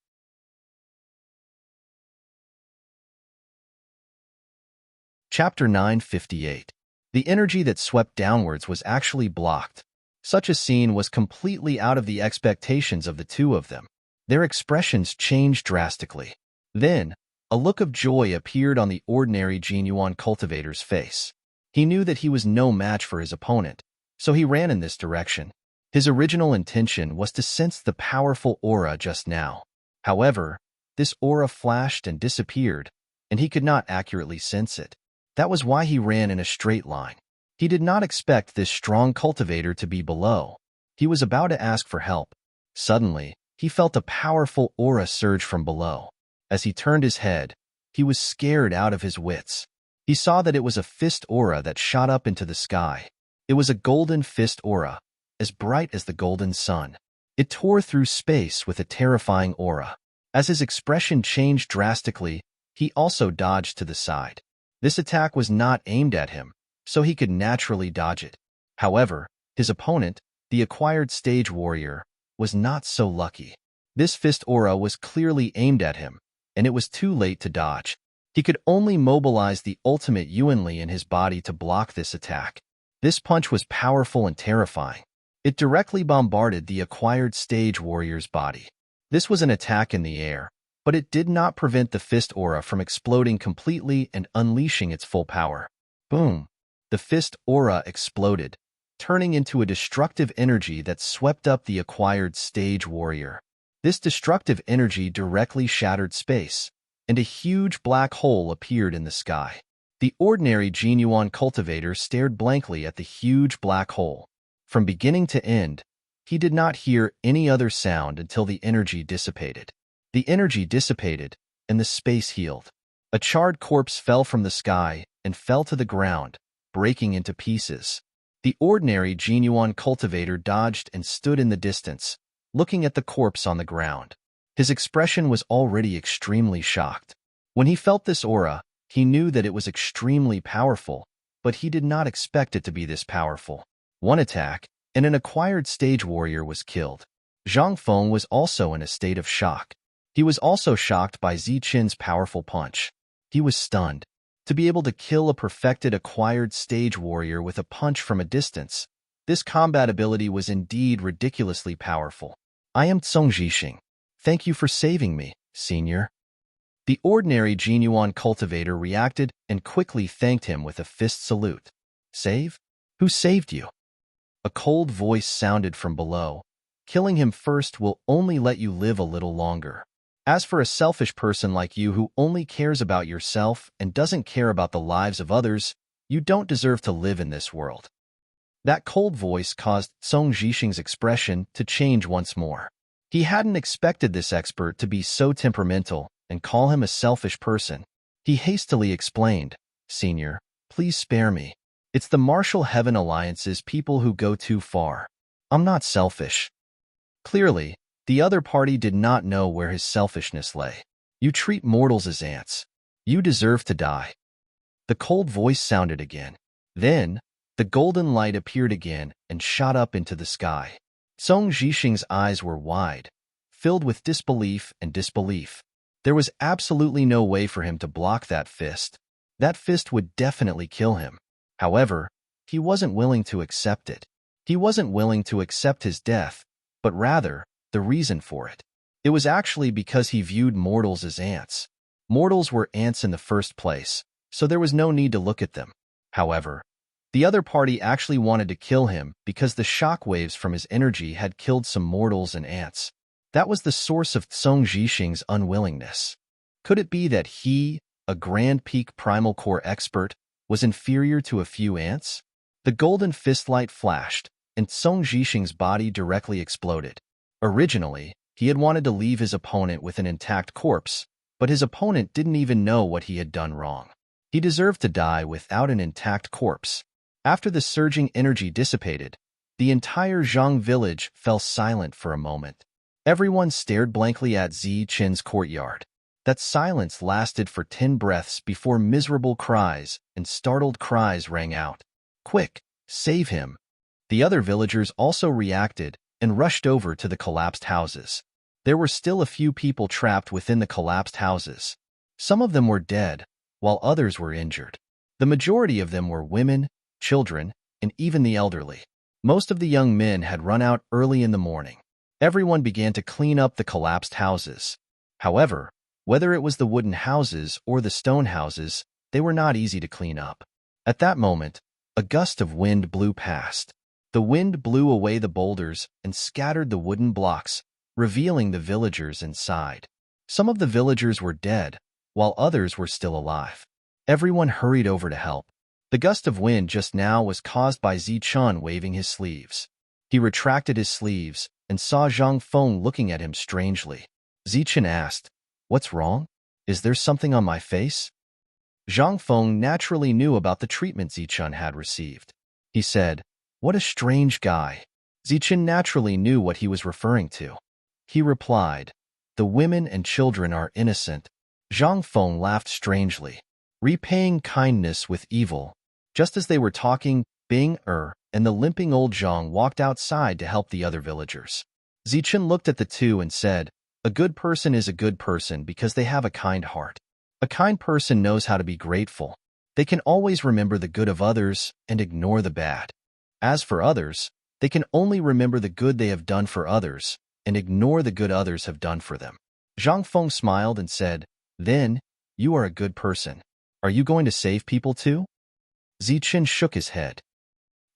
Chapter 958. The energy that swept downwards was actually blocked. Such a scene was completely out of the expectations of the two of them. Their expressions changed drastically. Then, a look of joy appeared on the ordinary Jinyuan cultivator's face. He knew that he was no match for his opponent, so he ran in this direction. His original intention was to sense the powerful aura just now. However, this aura flashed and disappeared, and he could not accurately sense it. That was why he ran in a straight line. He did not expect this strong cultivator to be below. He was about to ask for help. Suddenly, he felt a powerful aura surge from below. As he turned his head, he was scared out of his wits. He saw that it was a fist aura that shot up into the sky. It was a golden fist aura, as bright as the golden sun. It tore through space with a terrifying aura. As his expression changed drastically, he also dodged to the side. This attack was not aimed at him, so he could naturally dodge it. However, his opponent, the acquired stage warrior, was not so lucky. This fist aura was clearly aimed at him, and it was too late to dodge. He could only mobilize the ultimate Yuanli in his body to block this attack. This punch was powerful and terrifying. It directly bombarded the acquired stage warrior's body. This was an attack in the air, but it did not prevent the fist aura from exploding completely and unleashing its full power. Boom! The fist aura exploded, turning into a destructive energy that swept up the acquired stage warrior. This destructive energy directly shattered space, and a huge black hole appeared in the sky. The ordinary Jinyuan cultivator stared blankly at the huge black hole. From beginning to end, he did not hear any other sound until the energy dissipated. The energy dissipated, and the space healed. A charred corpse fell from the sky and fell to the ground, breaking into pieces. The ordinary Jinyuan cultivator dodged and stood in the distance, looking at the corpse on the ground. His expression was already extremely shocked. When he felt this aura, he knew that it was extremely powerful, but he did not expect it to be this powerful. One attack, and an acquired stage warrior was killed. Zhang Feng was also in a state of shock. He was also shocked by Zichen's powerful punch. He was stunned. To be able to kill a perfected acquired stage warrior with a punch from a distance, this combat ability was indeed ridiculously powerful. "I am Cong Zhixing. Thank you for saving me, senior." The ordinary Jinyuan cultivator reacted and quickly thanked him with a fist salute. "Save? Who saved you?" A cold voice sounded from below. "Killing him first will only let you live a little longer. As for a selfish person like you who only cares about yourself and doesn't care about the lives of others, you don't deserve to live in this world." That cold voice caused Cong Zhixing's expression to change once more. He hadn't expected this expert to be so temperamental and call him a selfish person. He hastily explained, Senior, please spare me. It's the Martial Heaven Alliance's people who go too far. I'm not selfish." Clearly, the other party did not know where his selfishness lay. "You treat mortals as ants. You deserve to die." The cold voice sounded again. Then, the golden light appeared again and shot up into the sky. Song Zhixing's eyes were wide, filled with disbelief and disbelief. There was absolutely no way for him to block that fist. That fist would definitely kill him. However, he wasn't willing to accept it. He wasn't willing to accept his death, but rather, the reason for it. It was actually because he viewed mortals as ants. Mortals were ants in the first place, so there was no need to look at them. However, the other party actually wanted to kill him because the shock waves from his energy had killed some mortals and ants. That was the source of Song Zhixing's unwillingness. Could it be that he, a Grand Peak Primal Core expert, was inferior to a few ants? The golden fist light flashed, and Song Zhixing's body directly exploded. Originally, he had wanted to leave his opponent with an intact corpse, but his opponent didn't even know what he had done wrong. He deserved to die without an intact corpse. After the surging energy dissipated, the entire Zhang village fell silent for a moment. Everyone stared blankly at Zichen's courtyard. That silence lasted for 10 breaths before miserable cries and startled cries rang out. "Quick, save him!" The other villagers also reacted and rushed over to the collapsed houses. There were still a few people trapped within the collapsed houses. Some of them were dead, while others were injured. The majority of them were women, children, and even the elderly. Most of the young men had run out early in the morning. Everyone began to clean up the collapsed houses. However, whether it was the wooden houses or the stone houses, they were not easy to clean up. At that moment, a gust of wind blew past. The wind blew away the boulders and scattered the wooden blocks, revealing the villagers inside. Some of the villagers were dead, while others were still alive. Everyone hurried over to help. The gust of wind just now was caused by Zichun waving his sleeves. He retracted his sleeves and saw Zhang Feng looking at him strangely. Zichun asked, "What's wrong? Is there something on my face?" Zhang Feng naturally knew about the treatment Zichun had received. He said, "What a strange guy." Zichun naturally knew what he was referring to. He replied, "The women and children are innocent." Zhang Feng laughed strangely, repaying kindness with evil. Just as they were talking, Bing and the limping old Zhang walked outside to help the other villagers. Zichun looked at the two and said, "A good person is a good person because they have a kind heart. A kind person knows how to be grateful. They can always remember the good of others and ignore the bad. As for others, they can only remember the good they have done for others and ignore the good others have done for them." Zhang Feng smiled and said, "Then, you are a good person. Are you going to save people too?" Zichun shook his head.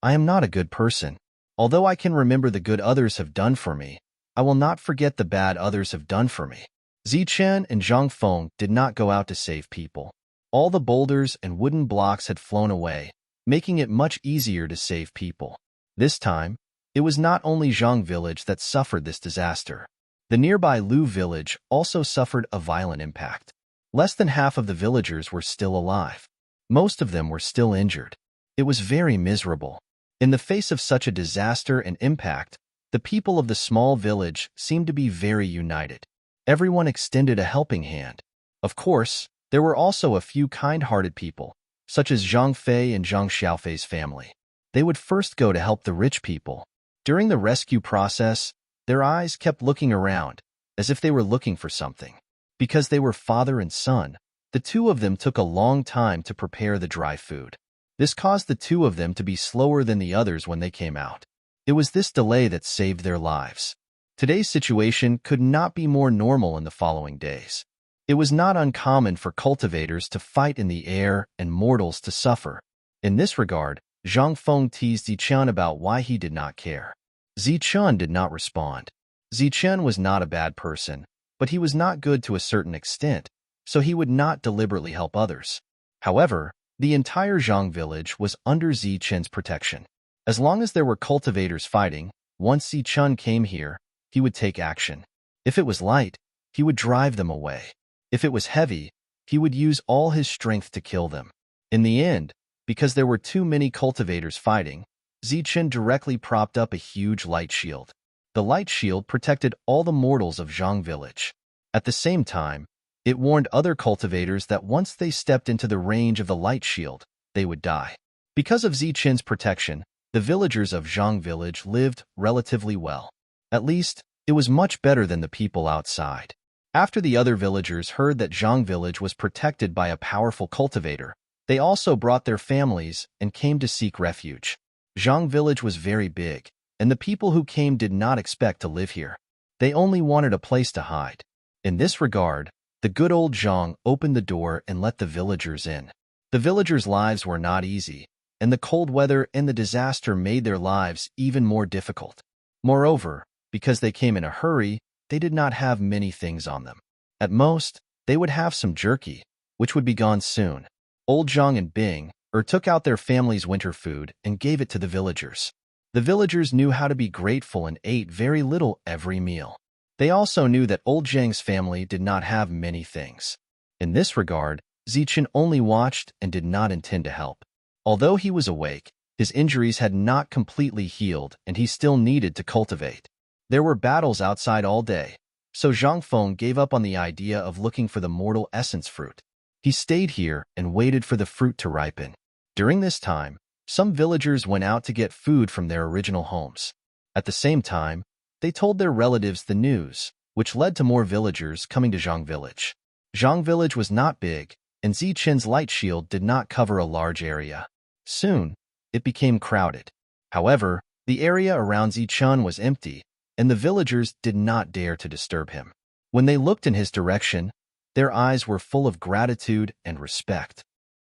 "I am not a good person. Although I can remember the good others have done for me, I will not forget the bad others have done for me." Zichun and Zhang Feng did not go out to save people. All the boulders and wooden blocks had flown away, making it much easier to save people. This time, it was not only Zhang village that suffered this disaster. The nearby Lu village also suffered a violent impact. Less than half of the villagers were still alive. Most of them were still injured. It was very miserable. In the face of such a disaster and impact, the people of the small village seemed to be very united. Everyone extended a helping hand. Of course, there were also a few kind-hearted people, such as Zhang Fei and Zhang Xiaofei's family. They would first go to help the rich people. During the rescue process, their eyes kept looking around, as if they were looking for something. Because they were father and son, the two of them took a long time to prepare the dry food. This caused the two of them to be slower than the others when they came out. It was this delay that saved their lives. Today's situation could not be more normal in the following days. It was not uncommon for cultivators to fight in the air and mortals to suffer. In this regard, Zhang Feng teased Zichun about why he did not care. Zichun did not respond. Zichun was not a bad person, but he was not good to a certain extent, so he would not deliberately help others. However, the entire Zhang village was under Zichun's protection. As long as there were cultivators fighting, once Zichun came here, he would take action. If it was light, he would drive them away. If it was heavy, he would use all his strength to kill them. In the end, because there were too many cultivators fighting, Zichen directly propped up a huge light shield. The light shield protected all the mortals of Zhang village. At the same time, it warned other cultivators that once they stepped into the range of the light shield, they would die. Because of Zichen's protection, the villagers of Zhang village lived relatively well. At least, it was much better than the people outside. After the other villagers heard that Zhang village was protected by a powerful cultivator, they also brought their families and came to seek refuge. Zhang village was very big, and the people who came did not expect to live here. They only wanted a place to hide. In this regard, the good old Zhang opened the door and let the villagers in. The villagers' lives were not easy, and the cold weather and the disaster made their lives even more difficult. Moreover, because they came in a hurry, they did not have many things on them. At most, they would have some jerky, which would be gone soon. Old Zhang and Bing took out their family's winter food and gave it to the villagers. The villagers knew how to be grateful and ate very little every meal. They also knew that old Zhang's family did not have many things. In this regard, Zichen only watched and did not intend to help. Although he was awake, his injuries had not completely healed and he still needed to cultivate. There were battles outside all day, so Zhang Feng gave up on the idea of looking for the mortal essence fruit. He stayed here and waited for the fruit to ripen. During this time, some villagers went out to get food from their original homes. At the same time, they told their relatives the news, which led to more villagers coming to Zhang village. Zhang village was not big, and Zichen's light shield did not cover a large area. Soon, it became crowded. However, the area around Zichen was empty, and the villagers did not dare to disturb him. When they looked in his direction, their eyes were full of gratitude and respect.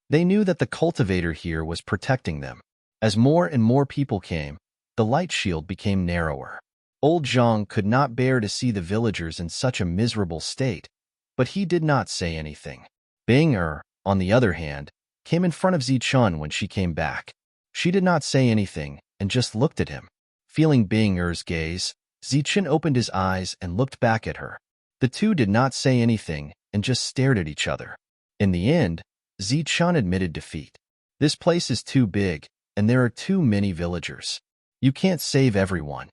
They knew that the cultivator here was protecting them. As more and more people came, the light shield became narrower. Old Zhang could not bear to see the villagers in such a miserable state, but he did not say anything. Bing on the other hand, came in front of Zichen when she came back. She did not say anything and just looked at him. Feeling Bing gaze, Zichen opened his eyes and looked back at her. The two did not say anything and just stared at each other. In the end, Zichen admitted defeat. This place is too big, and there are too many villagers. You can't save everyone.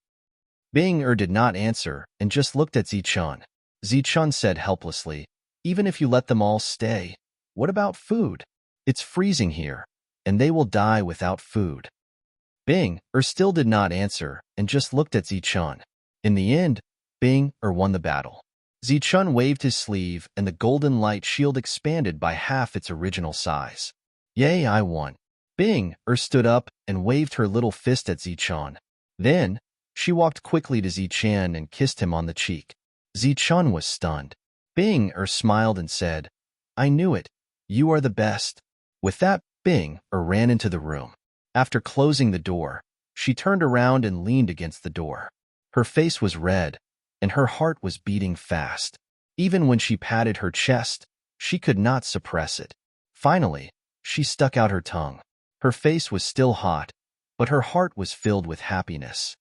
Bing did not answer and just looked at Zichen. Zichen said helplessly, even if you let them all stay, what about food? It's freezing here, and they will die without food. Bing still did not answer and just looked at Zichen. In the end, Bing won the battle. Zichen waved his sleeve and the golden light shield expanded by half its original size. Yay, I won. Bing stood up and waved her little fist at Zichen. Then, she walked quickly to Zichen and kissed him on the cheek. Zichen was stunned. Bing smiled and said, I knew it. You are the best. With that, Bing ran into the room. After closing the door, she turned around and leaned against the door. Her face was red, and her heart was beating fast. Even when she patted her chest, she could not suppress it. Finally, she stuck out her tongue. Her face was still hot, but her heart was filled with happiness.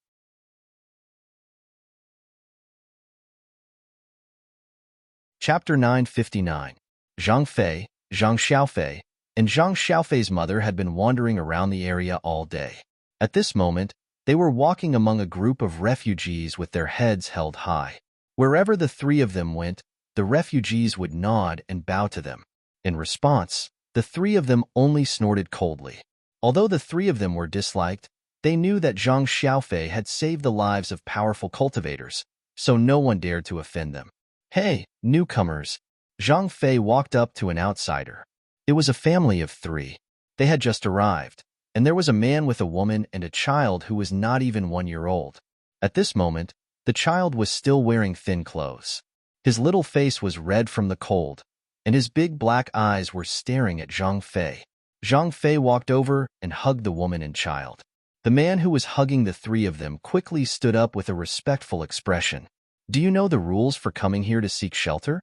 Chapter 959. Zhang Fei, Zhang Xiaofei, and Zhang Xiaofei's mother had been wandering around the area all day. At this moment, they were walking among a group of refugees with their heads held high. Wherever the three of them went, the refugees would nod and bow to them. In response, the three of them only snorted coldly. Although the three of them were disliked, they knew that Zhang Xiaofei had saved the lives of powerful cultivators, so no one dared to offend them. Hey, newcomers! Zhang Fei walked up to an outsider. It was a family of three. They had just arrived, and there was a man with a woman and a child who was not even 1 year old. At this moment, the child was still wearing thin clothes. His little face was red from the cold, and his big black eyes were staring at Zhang Fei. Zhang Fei walked over and hugged the woman and child. The man who was hugging the three of them quickly stood up with a respectful expression. Do you know the rules for coming here to seek shelter?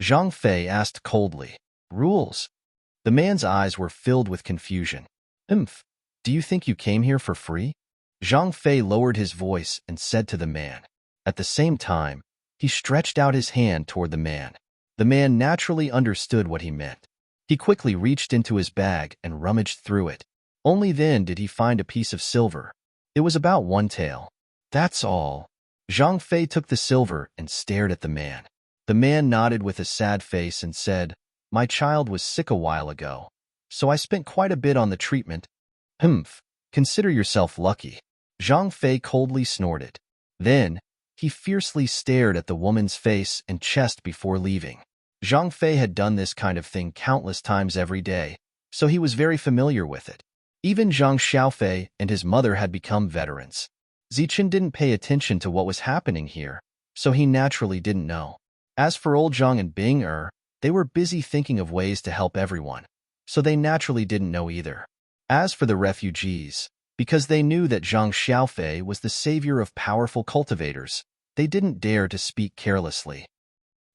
Zhang Fei asked coldly. Rules? The man's eyes were filled with confusion. Do you think you came here for free? Zhang Fei lowered his voice and said to the man. At the same time, he stretched out his hand toward the man. The man naturally understood what he meant. He quickly reached into his bag and rummaged through it. Only then did he find a piece of silver. It was about one tael. That's all. Zhang Fei took the silver and stared at the man. The man nodded with a sad face and said, "My child was sick a while ago, so I spent quite a bit on the treatment." Humph, consider yourself lucky. Zhang Fei coldly snorted. Then, he fiercely stared at the woman's face and chest before leaving. Zhang Fei had done this kind of thing countless times every day, so he was very familiar with it. Even Zhang Xiaofei and his mother had become veterans. Zichen didn't pay attention to what was happening here, so he naturally didn't know. As for old Zhang and Bing they were busy thinking of ways to help everyone, so they naturally didn't know either. As for the refugees, because they knew that Zhang Xiaofei was the savior of powerful cultivators, they didn't dare to speak carelessly.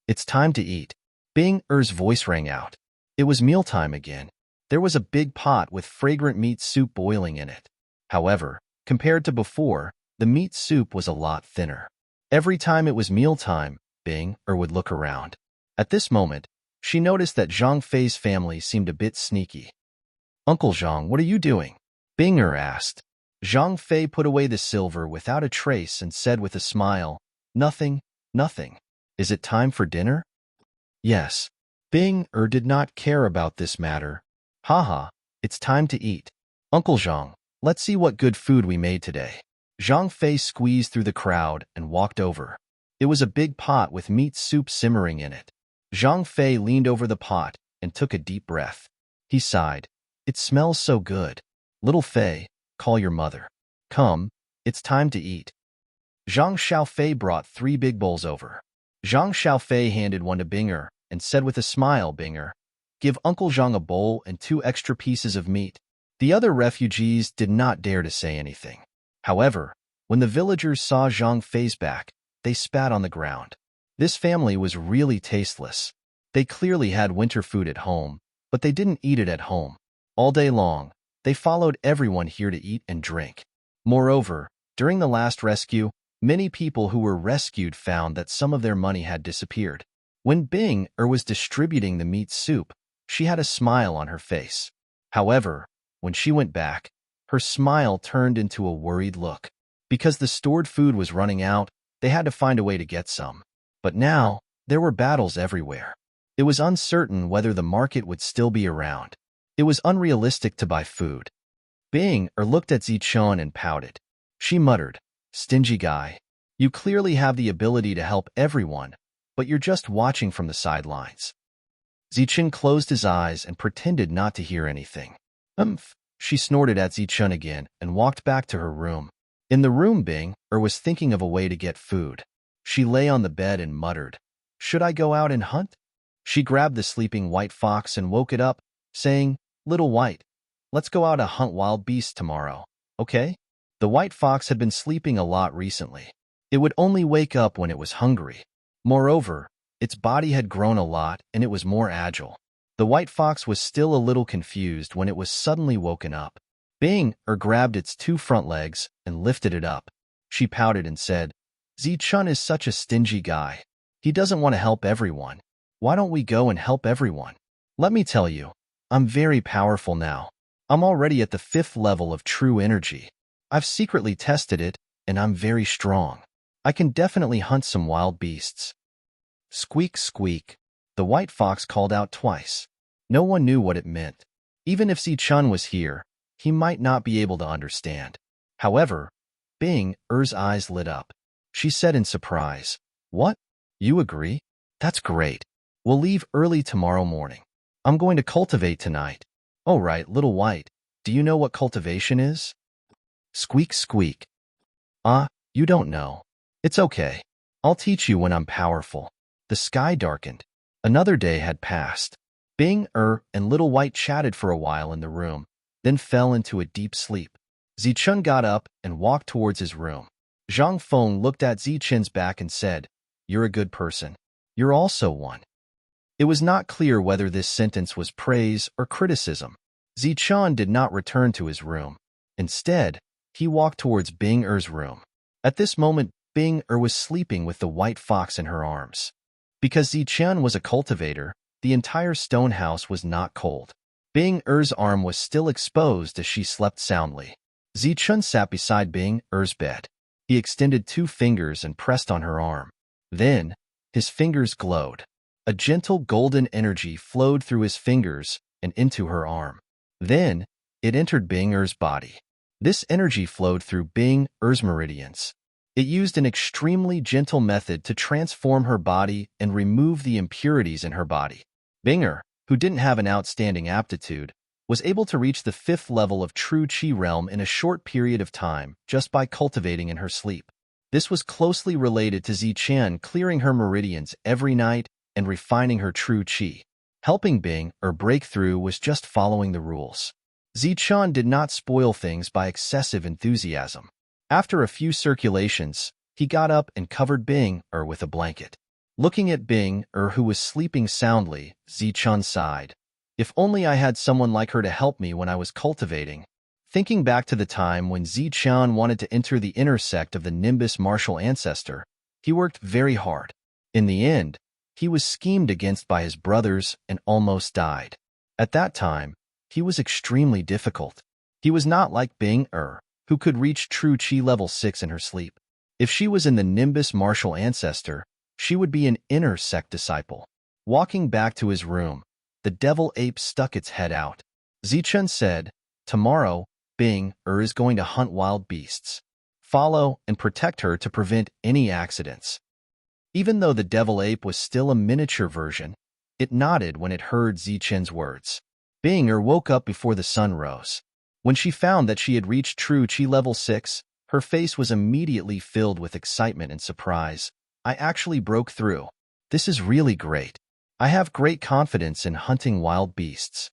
It's time to eat. Bing Er's voice rang out. It was mealtime again. There was a big pot with fragrant meat soup boiling in it. However, compared to before, the meat soup was a lot thinner. Every time it was mealtime, Bing would look around. At this moment, she noticed that Zhang Fei's family seemed a bit sneaky. "Uncle Zhang, what are you doing?" Bing asked. Zhang Fei put away the silver without a trace and said with a smile, "Nothing, nothing. Is it time for dinner?" "Yes." Bing did not care about this matter. "Haha, it's time to eat. Uncle Zhang, let's see what good food we made today." Zhang Fei squeezed through the crowd and walked over. It was a big pot with meat soup simmering in it. Zhang Fei leaned over the pot and took a deep breath. He sighed. "It smells so good. Little Fei, call your mother. Come, it's time to eat." Zhang Xiaofei brought 3 big bowls over. Zhang Xiaofei handed one to Binger and said with a smile, "Binger, give Uncle Zhang a bowl and 2 extra pieces of meat." The other refugees did not dare to say anything. However, when the villagers saw Zhang Fei's back, they spat on the ground. This family was really tasteless. They clearly had winter food at home, but they didn't eat it at home. All day long, they followed everyone here to eat and drink. Moreover, during the last rescue, many people who were rescued found that some of their money had disappeared. When Bing was distributing the meat soup, she had a smile on her face. However, when she went back, her smile turned into a worried look. Because the stored food was running out, they had to find a way to get some. But now, there were battles everywhere. It was uncertain whether the market would still be around. It was unrealistic to buy food. Bing looked at Zichun and pouted. She muttered, "Stingy guy. You clearly have the ability to help everyone, but you're just watching from the sidelines." Zichun closed his eyes and pretended not to hear anything. "Umph." She snorted at Zichun again and walked back to her room. In the room, Bing was thinking of a way to get food. She lay on the bed and muttered, "Should I go out and hunt?" She grabbed the sleeping white fox and woke it up, saying, "Little White, let's go out to hunt wild beasts tomorrow, okay?" The white fox had been sleeping a lot recently. It would only wake up when it was hungry. Moreover, its body had grown a lot and it was more agile. The white fox was still a little confused when it was suddenly woken up. Bing grabbed its 2 front legs and lifted it up. She pouted and said, "Zichun is such a stingy guy. He doesn't want to help everyone. Why don't we go and help everyone? Let me tell you, I'm very powerful now. I'm already at the 5th level of true energy. I've secretly tested it, and I'm very strong. I can definitely hunt some wild beasts." Squeak, squeak. The white fox called out twice. No one knew what it meant. Even if Zichun was here, he might not be able to understand. However, Bing Er's eyes lit up. She said in surprise, "What? You agree? That's great. We'll leave early tomorrow morning. I'm going to cultivate tonight." "Oh right, little white. Do you know what cultivation is?" Squeak, squeak. You don't know. It's okay. I'll teach you when I'm powerful." The sky darkened. Another day had passed. Bing and Little White chatted for a while in the room, then fell into a deep sleep. Zichun got up and walked towards his room. Zhang Feng looked at Zichun's back and said, "You're a good person. You're also one." It was not clear whether this sentence was praise or criticism. Zichun did not return to his room. Instead, he walked towards Bing Er's room. At this moment, Bing Er was sleeping with the white fox in her arms. Because Zichun was a cultivator, the entire stone house was not cold. Bing Er's arm was still exposed as she slept soundly. Zichun sat beside Bing Er's bed. He extended 2 fingers and pressed on her arm. Then, his fingers glowed. A gentle golden energy flowed through his fingers and into her arm. Then, it entered Bing Er's body. This energy flowed through Bing Er's meridians. It used an extremely gentle method to transform her body and remove the impurities in her body. Bing Er, who didn't have an outstanding aptitude, was able to reach the 5th level of true Qi realm in a short period of time just by cultivating in her sleep. This was closely related to Zichen clearing her meridians every night and refining her true Qi. Helping Bing Er break through was just following the rules. Zichen did not spoil things by excessive enthusiasm. After a few circulations, he got up and covered Bing Er with a blanket. Looking at Bing Er, who was sleeping soundly, Zichen sighed. If only I had someone like her to help me when I was cultivating. Thinking back to the time when Zichen wanted to enter the inner sect of the Nimbus martial ancestor, he worked very hard. In the end, he was schemed against by his brothers and almost died. At that time, he was extremely difficult. He was not like Bing Er, who could reach true Qi level 6 in her sleep. If she was in the Nimbus martial ancestor, she would be an inner sect disciple. Walking back to his room, the devil ape stuck its head out. Zichen said, "Tomorrow, Bing Er is going to hunt wild beasts. Follow and protect her to prevent any accidents." Even though the devil ape was still a miniature version, it nodded when it heard Zichen's words. Bing Er woke up before the sun rose. When she found that she had reached true Qi level 6, her face was immediately filled with excitement and surprise. "I actually broke through. This is really great. I have great confidence in hunting wild beasts."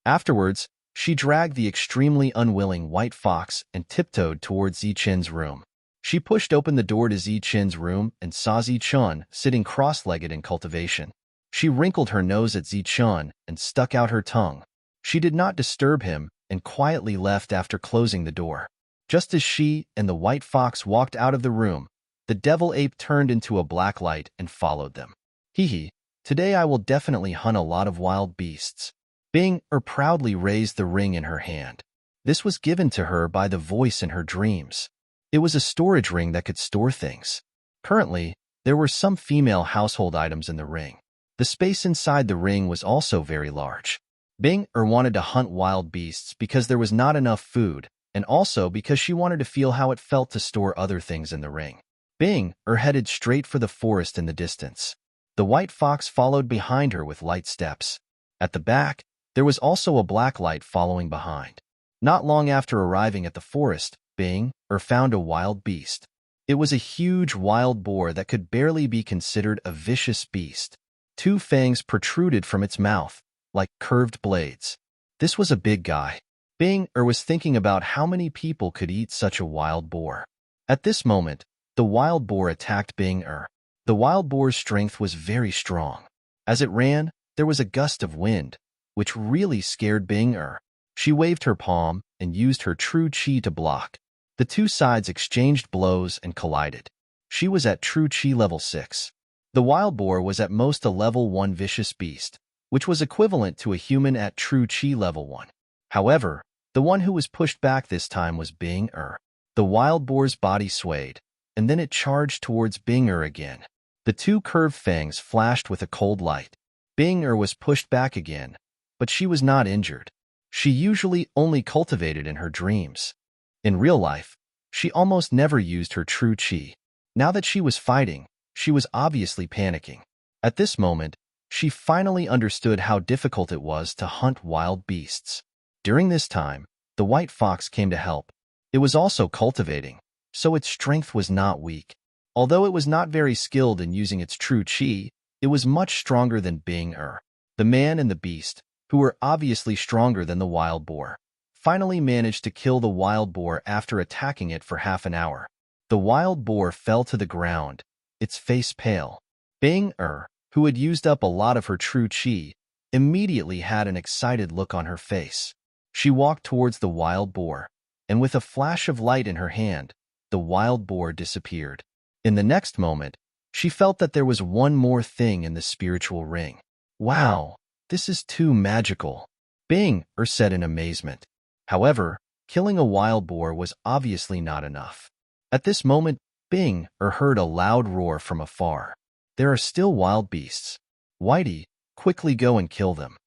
Afterwards, she dragged the extremely unwilling white fox and tiptoed towards Zichen's room. She pushed open the door to Zichen's room and saw Zichen sitting cross-legged in cultivation. She wrinkled her nose at Zichen and stuck out her tongue. She did not disturb him and quietly left after closing the door. Just as she and the white fox walked out of the room, the devil ape turned into a black light and followed them. "Hee, today I will definitely hunt a lot of wild beasts." Bing Er proudly raised the ring in her hand. This was given to her by the voice in her dreams. It was a storage ring that could store things. Currently, there were some female household items in the ring. The space inside the ring was also very large. Bing Er wanted to hunt wild beasts because there was not enough food, and also because she wanted to feel how it felt to store other things in the ring. Bing Er headed straight for the forest in the distance. The white fox followed behind her with light steps. At the back, there was also a black light following behind. Not long after arriving at the forest, Bing Er found a wild beast. It was a huge wild boar that could barely be considered a vicious beast. 2 fangs protruded from its mouth, like curved blades. This was a big guy. Bing Er was thinking about how many people could eat such a wild boar. At this moment, the wild boar attacked Bing Er. The wild boar's strength was very strong. As it ran, there was a gust of wind, which really scared Bing Er. She waved her palm and used her true Qi to block. The 2 sides exchanged blows and collided. She was at true Qi level 6. The wild boar was at most a level 1 vicious beast, which was equivalent to a human at true Qi level 1. However, the one who was pushed back this time was Bing Er. The wild boar's body swayed, and then it charged towards Bing Er again. The 2 curved fangs flashed with a cold light. Bing Er was pushed back again, but she was not injured. She usually only cultivated in her dreams. In real life, she almost never used her true Qi. Now that she was fighting, she was obviously panicking. At this moment, she finally understood how difficult it was to hunt wild beasts. During this time, the white fox came to help. It was also cultivating, so its strength was not weak. Although it was not very skilled in using its true Qi, it was much stronger than Bing Er. The man and the beast, who were obviously stronger than the wild boar, finally managed to kill the wild boar after attacking it for half an hour. The wild boar fell to the ground, its face pale. Bing Er, who had used up a lot of her true Qi, immediately had an excited look on her face. She walked towards the wild boar, and with a flash of light in her hand, the wild boar disappeared. In the next moment, she felt that there was one more thing in the spiritual ring. Wow, this is too magical, Bing said in amazement. However, killing a wild boar was obviously not enough. At this moment, Bing heard a loud roar from afar. There are still wild beasts. Whitey, quickly go and kill them.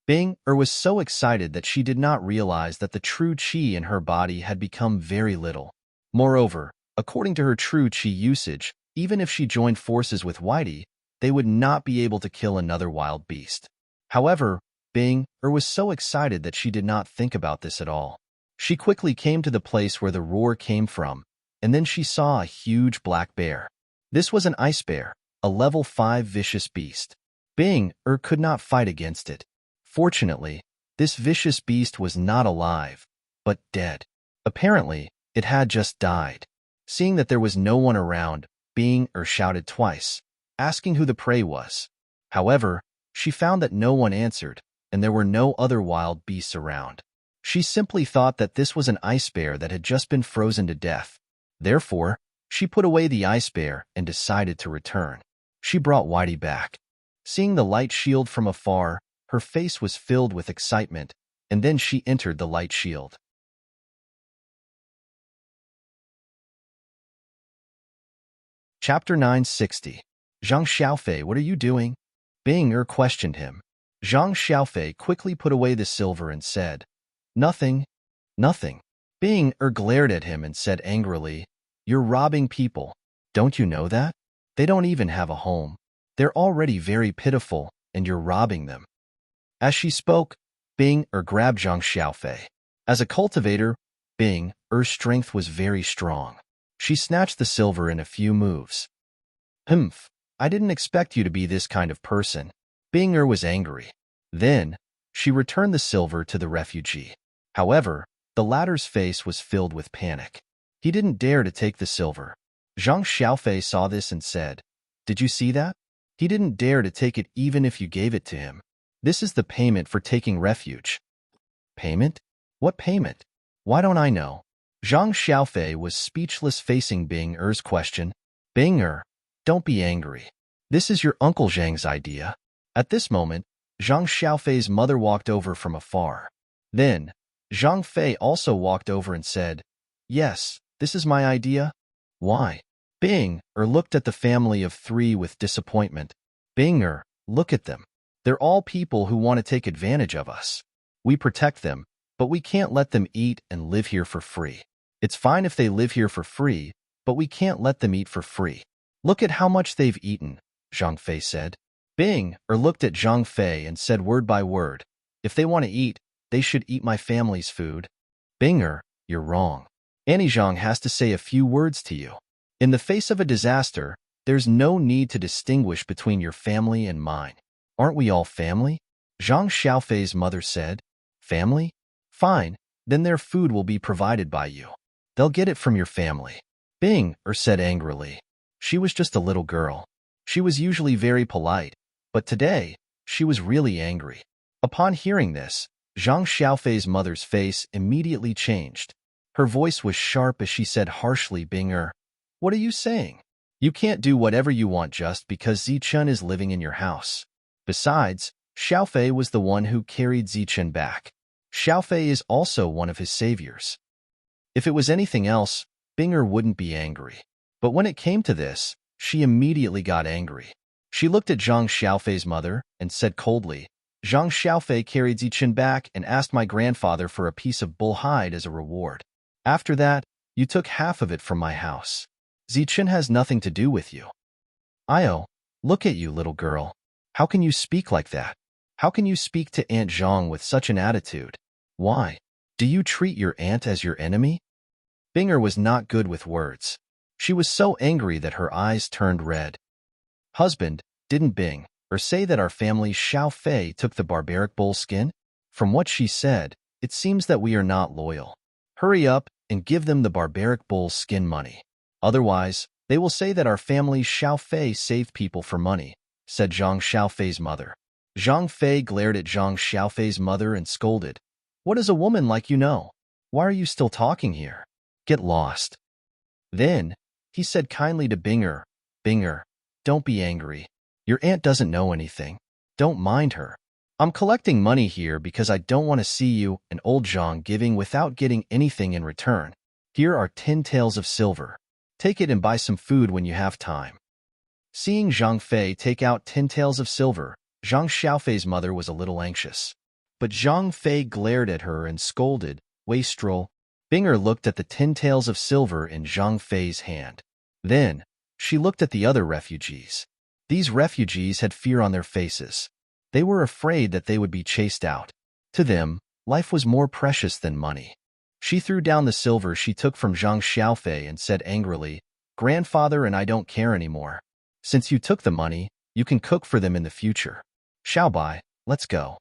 Bing was so excited that she did not realize that the true chi in her body had become very little. Moreover, according to her true chi usage, even if she joined forces with Whitey, they would not be able to kill another wild beast. However, Bing was so excited that she did not think about this at all. She quickly came to the place where the roar came from, and then she saw a huge black bear. This was an ice bear, a level 5 vicious beast. Bing could not fight against it. Fortunately, this vicious beast was not alive, but dead. Apparently, it had just died. Seeing that there was no one around, Bing shouted twice, asking who the prey was. However, she found that no one answered, and there were no other wild beasts around. She simply thought that this was an ice bear that had just been frozen to death. Therefore, she put away the ice bear and decided to return. She brought Whitey back. Seeing the light shield from afar, her face was filled with excitement, and then she entered the light shield. Chapter 960. Zhang Xiaofei, what are you doing? Bing questioned him. Zhang Xiaofei quickly put away the silver and said, Nothing, nothing. Bing glared at him and said angrily, You're robbing people. Don't you know that? They don't even have a home. They're already very pitiful, and you're robbing them. As she spoke, Bing grabbed Zhang Xiaofei. As a cultivator, Bing's strength was very strong. She snatched the silver in a few moves. Humph, I didn't expect you to be this kind of person. Bing was angry. Then, she returned the silver to the refugee. However, the latter's face was filled with panic. He didn't dare to take the silver. Zhang Xiaofei saw this and said, Did you see that? He didn't dare to take it even if you gave it to him. This is the payment for taking refuge. Payment? What payment? Why don't I know? Zhang Xiaofei was speechless facing Bing question. Bing, don't be angry. This is your Uncle Zhang's idea. At this moment, Zhang Xiaofei's mother walked over from afar. Then, Zhang Fei also walked over and said, Yes, this is my idea. Why? Bing looked at the family of 3 with disappointment. Bing, look at them. They're all people who want to take advantage of us. We protect them, but we can't let them eat and live here for free. It's fine if they live here for free, but we can't let them eat for free. Look at how much they've eaten, Zhang Fei said. Bing looked at Zhang Fei and said word by word, If they want to eat, they should eat my family's food. Bing, you're wrong. Annie Zhang has to say a few words to you. In the face of a disaster, there's no need to distinguish between your family and mine. Aren't we all family? Zhang Xiaofei's mother said. Family? Fine, then their food will be provided by you. They'll get it from your family. Bing said angrily. She was just a little girl. She was usually very polite, but today, she was really angry. Upon hearing this, Zhang Xiaofei's mother's face immediately changed. Her voice was sharp as she said harshly, Bing, what are you saying? You can't do whatever you want just because Zichun is living in your house. Besides, Xiaofei was the one who carried Zichun back. Xiaofei is also one of his saviors. If it was anything else, Bing wouldn't be angry. But when it came to this, she immediately got angry. She looked at Zhang Xiaofei's mother and said coldly, Zhang Xiaofei carried Zichun back and asked my grandfather for a piece of bull hide as a reward. After that, you took half of it from my house. Zichun has nothing to do with you. Io, look at you, little girl. How can you speak like that? How can you speak to Aunt Zhang with such an attitude? Why? Do you treat your aunt as your enemy? Bing was not good with words. She was so angry that her eyes turned red. Husband, didn't Bing say that our family Xiaofei took the barbaric bull skin? From what she said, it seems that we are not loyal. Hurry up and give them the barbaric bull skin money. Otherwise, they will say that our family Xiaofei saved people for money, said Zhang Xiaofei's mother. Zhang Fei glared at Zhang Xiaofei's mother and scolded. What does a woman like you know? Why are you still talking here? Get lost. Then, he said kindly to Bing, don't be angry. Your aunt doesn't know anything. Don't mind her. I'm collecting money here because I don't want to see you and old Zhang giving without getting anything in return. Here are 10 taels of silver. Take it and buy some food when you have time." Seeing Zhang Fei take out 10 taels of silver, Zhang Xiaofei's mother was a little anxious. But Zhang Fei glared at her and scolded, "Wastrel." Binger looked at the 10 taels of silver in Zhang Fei's hand. Then, she looked at the other refugees. These refugees had fear on their faces. They were afraid that they would be chased out. To them, life was more precious than money. She threw down the silver she took from Zhang Xiaofei and said angrily, "Grandfather and I don't care anymore. Since you took the money, you can cook for them in the future. Xiaobai, let's go."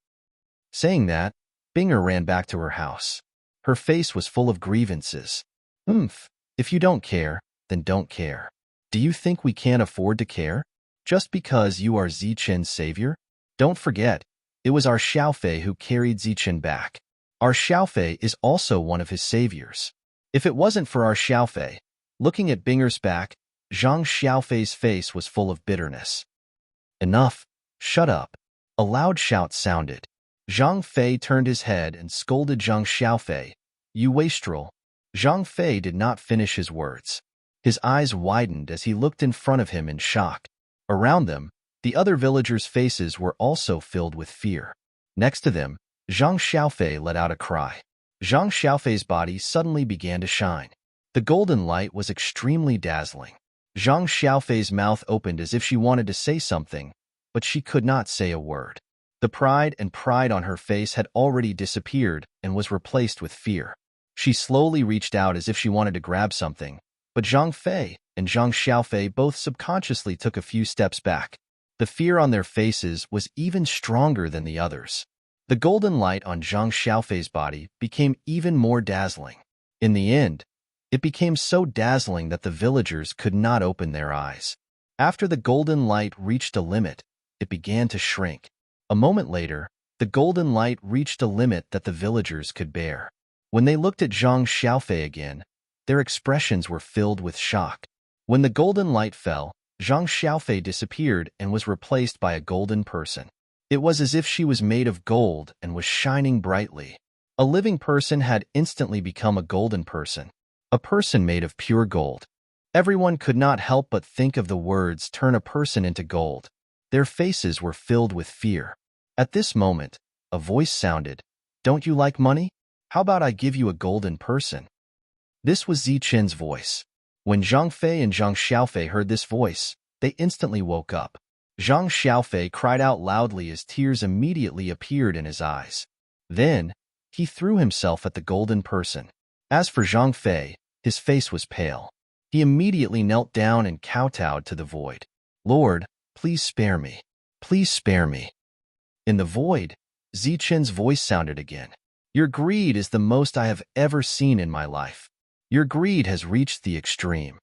Saying that, Binger ran back to her house. Her face was full of grievances. If you don't care, then don't care. Do you think we can't afford to care? Just because you are Zichen's savior? Don't forget, it was our Xiaofei who carried Zichen back. Our Xiaofei is also one of his saviors. If it wasn't for our Xiaofei, looking at Binger's back, Zhang Xiaofei's face was full of bitterness. "Enough! Shut up!" A loud shout sounded. Zhang Fei turned his head and scolded Zhang Xiaofei, "You wastrel." Zhang Fei did not finish his words. His eyes widened as he looked in front of him in shock. Around them, the other villagers' faces were also filled with fear. Next to them, Zhang Xiaofei let out a cry. Zhang Xiaofei's body suddenly began to shine. The golden light was extremely dazzling. Zhang Xiaofei's mouth opened as if she wanted to say something, but she could not say a word. The pride on her face had already disappeared and was replaced with fear. She slowly reached out as if she wanted to grab something, but Zhang Fei and Zhang Xiaofei both subconsciously took a few steps back. The fear on their faces was even stronger than the others. The golden light on Zhang Xiaofei's body became even more dazzling. In the end, it became so dazzling that the villagers could not open their eyes. After the golden light reached a limit, it began to shrink. A moment later, the golden light reached a limit that the villagers could bear. When they looked at Zhang Xiaofei again, their expressions were filled with shock. When the golden light fell, Zhang Xiaofei disappeared and was replaced by a golden person. It was as if she was made of gold and was shining brightly. A living person had instantly become a golden person, a person made of pure gold. Everyone could not help but think of the words "turn a person into gold." Their faces were filled with fear. At this moment, a voice sounded, "Don't you like money? How about I give you a golden person?" This was Zichen's voice. When Zhang Fei and Zhang Xiaofei heard this voice, they instantly woke up. Zhang Xiaofei cried out loudly as tears immediately appeared in his eyes. Then, he threw himself at the golden person. As for Zhang Fei, his face was pale. He immediately knelt down and kowtowed to the void. "Lord, please spare me. Please spare me." In the void, Zichen's voice sounded again. "Your greed is the most I have ever seen in my life. Your greed has reached the extreme.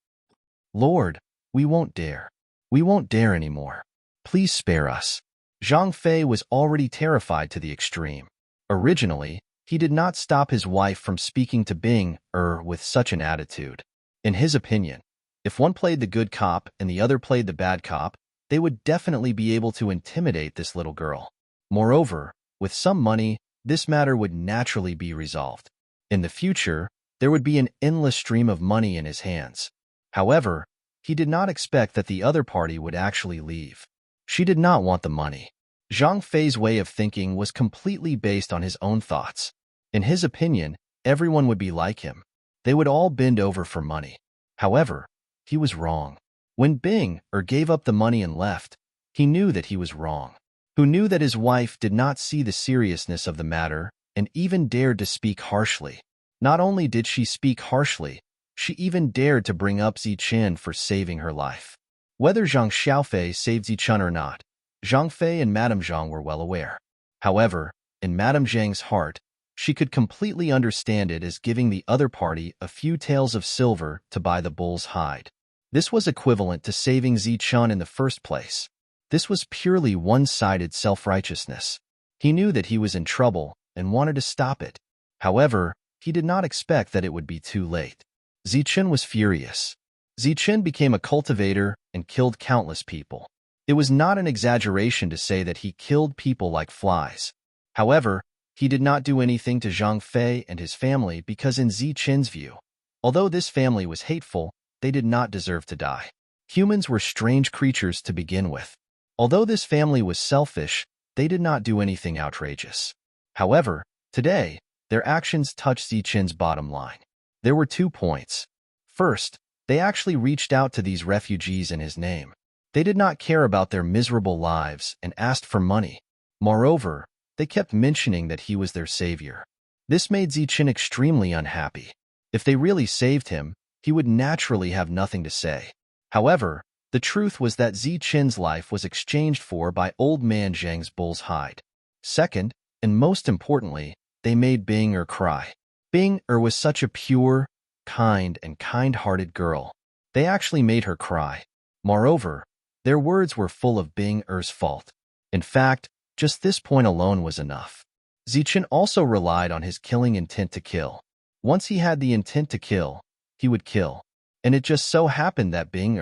Lord, we won't dare. We won't dare anymore. Please spare us." Zhang Fei was already terrified to the extreme. Originally, he did not stop his wife from speaking to Bing with such an attitude. In his opinion, if one played the good cop and the other played the bad cop, they would definitely be able to intimidate this little girl. Moreover, with some money, this matter would naturally be resolved. In the future, there would be an endless stream of money in his hands. However, he did not expect that the other party would actually leave. She did not want the money. Zhang Fei's way of thinking was completely based on his own thoughts. In his opinion, everyone would be like him. They would all bend over for money. However, he was wrong. When Bing gave up the money and left, he knew that he was wrong. Who knew that his wife did not see the seriousness of the matter and even dared to speak harshly. Not only did she speak harshly, she even dared to bring up Zichen for saving her life. Whether Zhang Xiaofei saved Zichen or not, Zhang Fei and Madame Zhang were well aware. However, in Madame Zhang's heart, she could completely understand it as giving the other party a few taels of silver to buy the bull's hide. This was equivalent to saving Zichen in the first place. This was purely one-sided self-righteousness. He knew that he was in trouble and wanted to stop it. However, he did not expect that it would be too late. Zichen was furious. Zichen became a cultivator and killed countless people. It was not an exaggeration to say that he killed people like flies. However, he did not do anything to Zhang Fei and his family because in Ziqin's view, although this family was hateful, they did not deserve to die. Humans were strange creatures to begin with. Although this family was selfish, they did not do anything outrageous. However, today, their actions touched Ziqin's bottom line. There were 2 points. First, they actually reached out to these refugees in his name. They did not care about their miserable lives and asked for money. Moreover, they kept mentioning that he was their savior. This made Ziqin extremely unhappy. If they really saved him, he would naturally have nothing to say. However, the truth was that Ziqin's life was exchanged for by old man Zhang's bull's hide. Second, and most importantly, they made Bing cry. Bing was such a pure, kind, and kind-hearted girl. They actually made her cry. Moreover, their words were full of Bing's fault. In fact, just this point alone was enough. Ziqin also relied on his killing intent to kill. Once he had the intent to kill, he would kill. And it just so happened that Bing,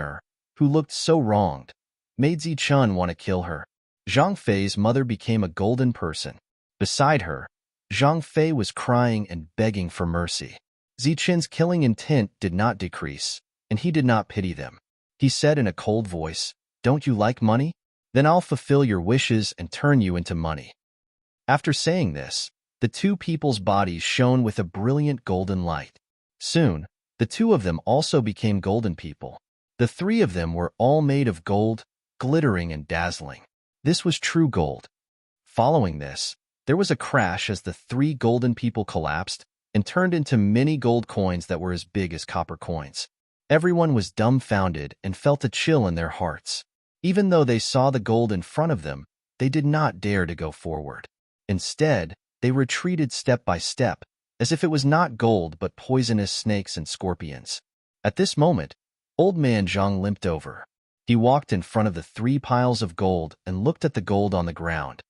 who looked so wronged, made Ziqin want to kill her. Zhang Fei's mother became a golden person. Beside her, Zhang Fei was crying and begging for mercy. Ziqin's killing intent did not decrease, and he did not pity them. He said in a cold voice, "Don't you like money? Then I'll fulfill your wishes and turn you into money." After saying this, the 2 people's bodies shone with a brilliant golden light. Soon, the 2 of them also became golden people. The 3 of them were all made of gold, glittering and dazzling. This was true gold. Following this, there was a crash as the 3 golden people collapsed and turned into many gold coins that were as big as copper coins. Everyone was dumbfounded and felt a chill in their hearts. Even though they saw the gold in front of them, they did not dare to go forward. Instead, they retreated step by step, as if it was not gold but poisonous snakes and scorpions. At this moment, old man Zhang limped over. He walked in front of the 3 piles of gold and looked at the gold on the ground.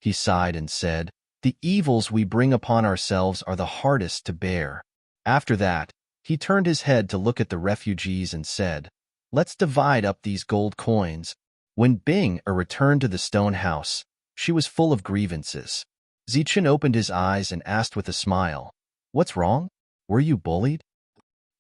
He sighed and said, "The evils we bring upon ourselves are the hardest to bear." After that, he turned his head to look at the refugees and said, "Let's divide up these gold coins." When Bing returned to the stone house, she was full of grievances. Ziqin opened his eyes and asked with a smile, "What's wrong? Were you bullied?"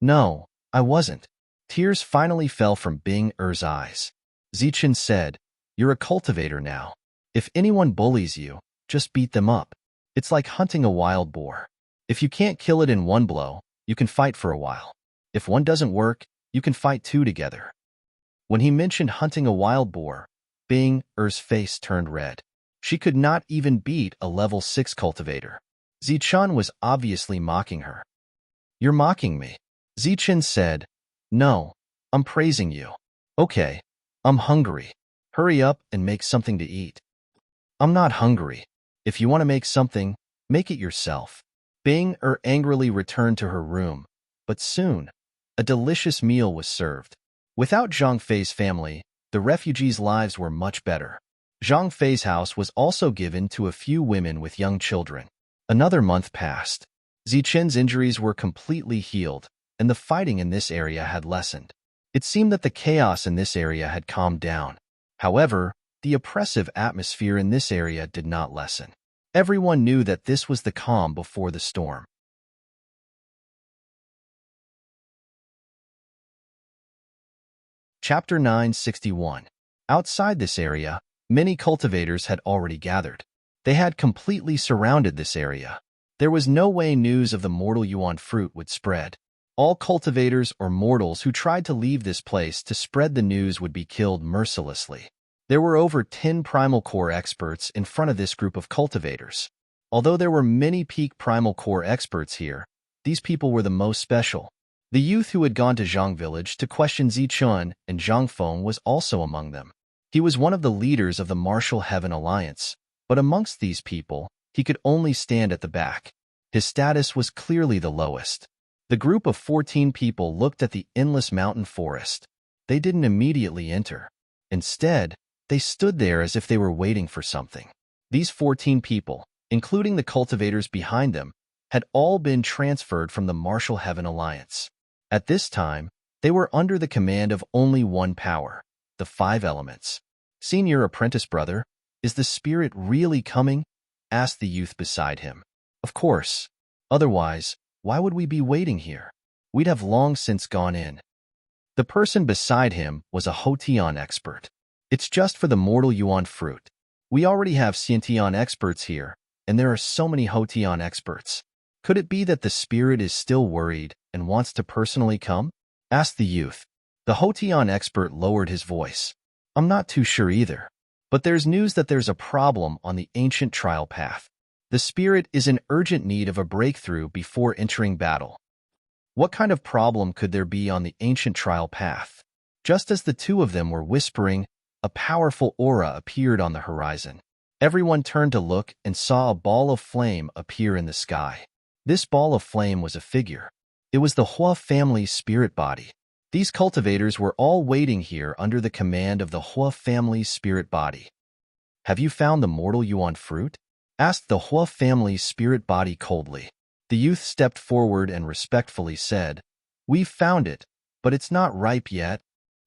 "No, I wasn't." Tears finally fell from Bing's eyes. Ziqin said, "You're a cultivator now. If anyone bullies you, just beat them up. It's like hunting a wild boar. If you can't kill it in one blow, you can fight for a while. If one doesn't work, you can fight 2 together." When he mentioned hunting a wild boar, Bing's face turned red. She could not even beat a level 6 cultivator. Ziqin was obviously mocking her. "You're mocking me." Ziqin said, "No, I'm praising you." "Okay, I'm hungry. Hurry up and make something to eat." "I'm not hungry. If you want to make something, make it yourself." Bing angrily returned to her room, but soon, a delicious meal was served. Without Zhang Fei's family, the refugees' lives were much better. Zhang Fei's house was also given to a few women with young children. Another month passed. Ziqin's injuries were completely healed, and the fighting in this area had lessened. It seemed that the chaos in this area had calmed down. However, the oppressive atmosphere in this area did not lessen. Everyone knew that this was the calm before the storm. Chapter 961. Outside this area, many cultivators had already gathered. They had completely surrounded this area. There was no way news of the mortal yuan fruit would spread. All cultivators or mortals who tried to leave this place to spread the news would be killed mercilessly. There were over 10 primal core experts in front of this group of cultivators. Although there were many peak primal core experts here, these people were the most special. The youth who had gone to Zhang village to question Ziqin and Zhang Feng was also among them. He was one of the leaders of the Martial Heaven Alliance, but amongst these people, he could only stand at the back. His status was clearly the lowest. The group of 14 people looked at the endless mountain forest. They didn't immediately enter. Instead, they stood there as if they were waiting for something. These 14 people, including the cultivators behind them, had all been transferred from the Martial Heaven Alliance. At this time, they were under the command of only one power, the 5 elements. "Senior apprentice brother, is the spirit really coming?" asked the youth beside him. "Of course. Otherwise, why would we be waiting here? We'd have long since gone in." The person beside him was a Hotion expert. "It's just for the mortal yuan fruit. We already have Xiantian experts here, and there are so many Hotion experts. Could it be that the spirit is still worried and wants to personally come?" asked the youth. The Hotion expert lowered his voice. "I'm not too sure either. But there's news that there's a problem on the ancient trial path. The spirit is in urgent need of a breakthrough before entering battle." What kind of problem could there be on the ancient trial path? Just as the two of them were whispering, a powerful aura appeared on the horizon. Everyone turned to look and saw a ball of flame appear in the sky. This ball of flame was a figure. It was the Hua family's spirit body. These cultivators were all waiting here under the command of the Hua family's spirit body. "Have you found the mortal yuan fruit?" asked the Hua family's spirit body coldly. The youth stepped forward and respectfully said, "We've found it, but it's not ripe yet."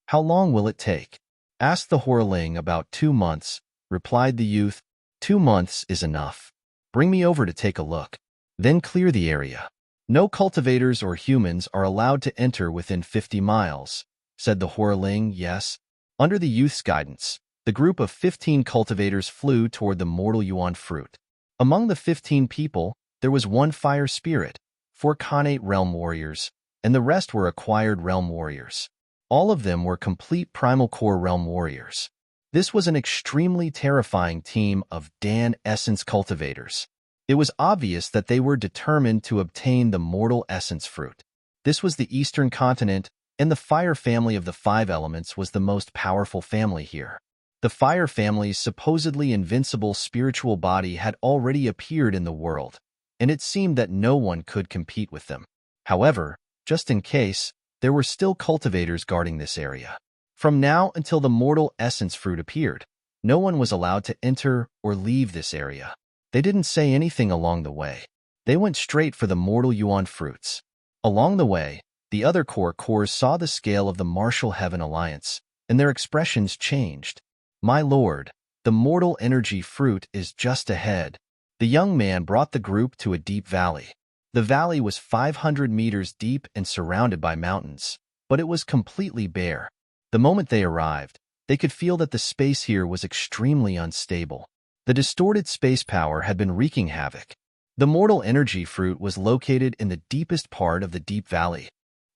"How long will it take?" asked the Huarling. "About 2 months," replied the youth. "2 months is enough. Bring me over to take a look. Then clear the area. No cultivators or humans are allowed to enter within 50 miles, said the Huarling. Yes. Under the youth's guidance, the group of 15 cultivators flew toward the mortal yuan fruit. Among the 15 people, there was one fire spirit, 4 Khanate realm warriors, and the rest were acquired realm warriors. All of them were complete primal core realm warriors. This was an extremely terrifying team of Dan essence cultivators. It was obvious that they were determined to obtain the mortal essence fruit. This was the Eastern continent, and the fire family of the 5 elements was the most powerful family here. The fire family's supposedly invincible spiritual body had already appeared in the world, and it seemed that no one could compete with them. However, just in case, there were still cultivators guarding this area. From now until the mortal essence fruit appeared, no one was allowed to enter or leave this area. They didn't say anything along the way. They went straight for the mortal yuan fruits. Along the way, the other cores saw the scale of the Martial Heaven Alliance, and their expressions changed. "My lord, the mortal energy fruit is just ahead." The young man brought the group to a deep valley. The valley was 500 meters deep and surrounded by mountains, but it was completely bare. The moment they arrived, they could feel that the space here was extremely unstable. The distorted space power had been wreaking havoc. The mortal energy fruit was located in the deepest part of the deep valley.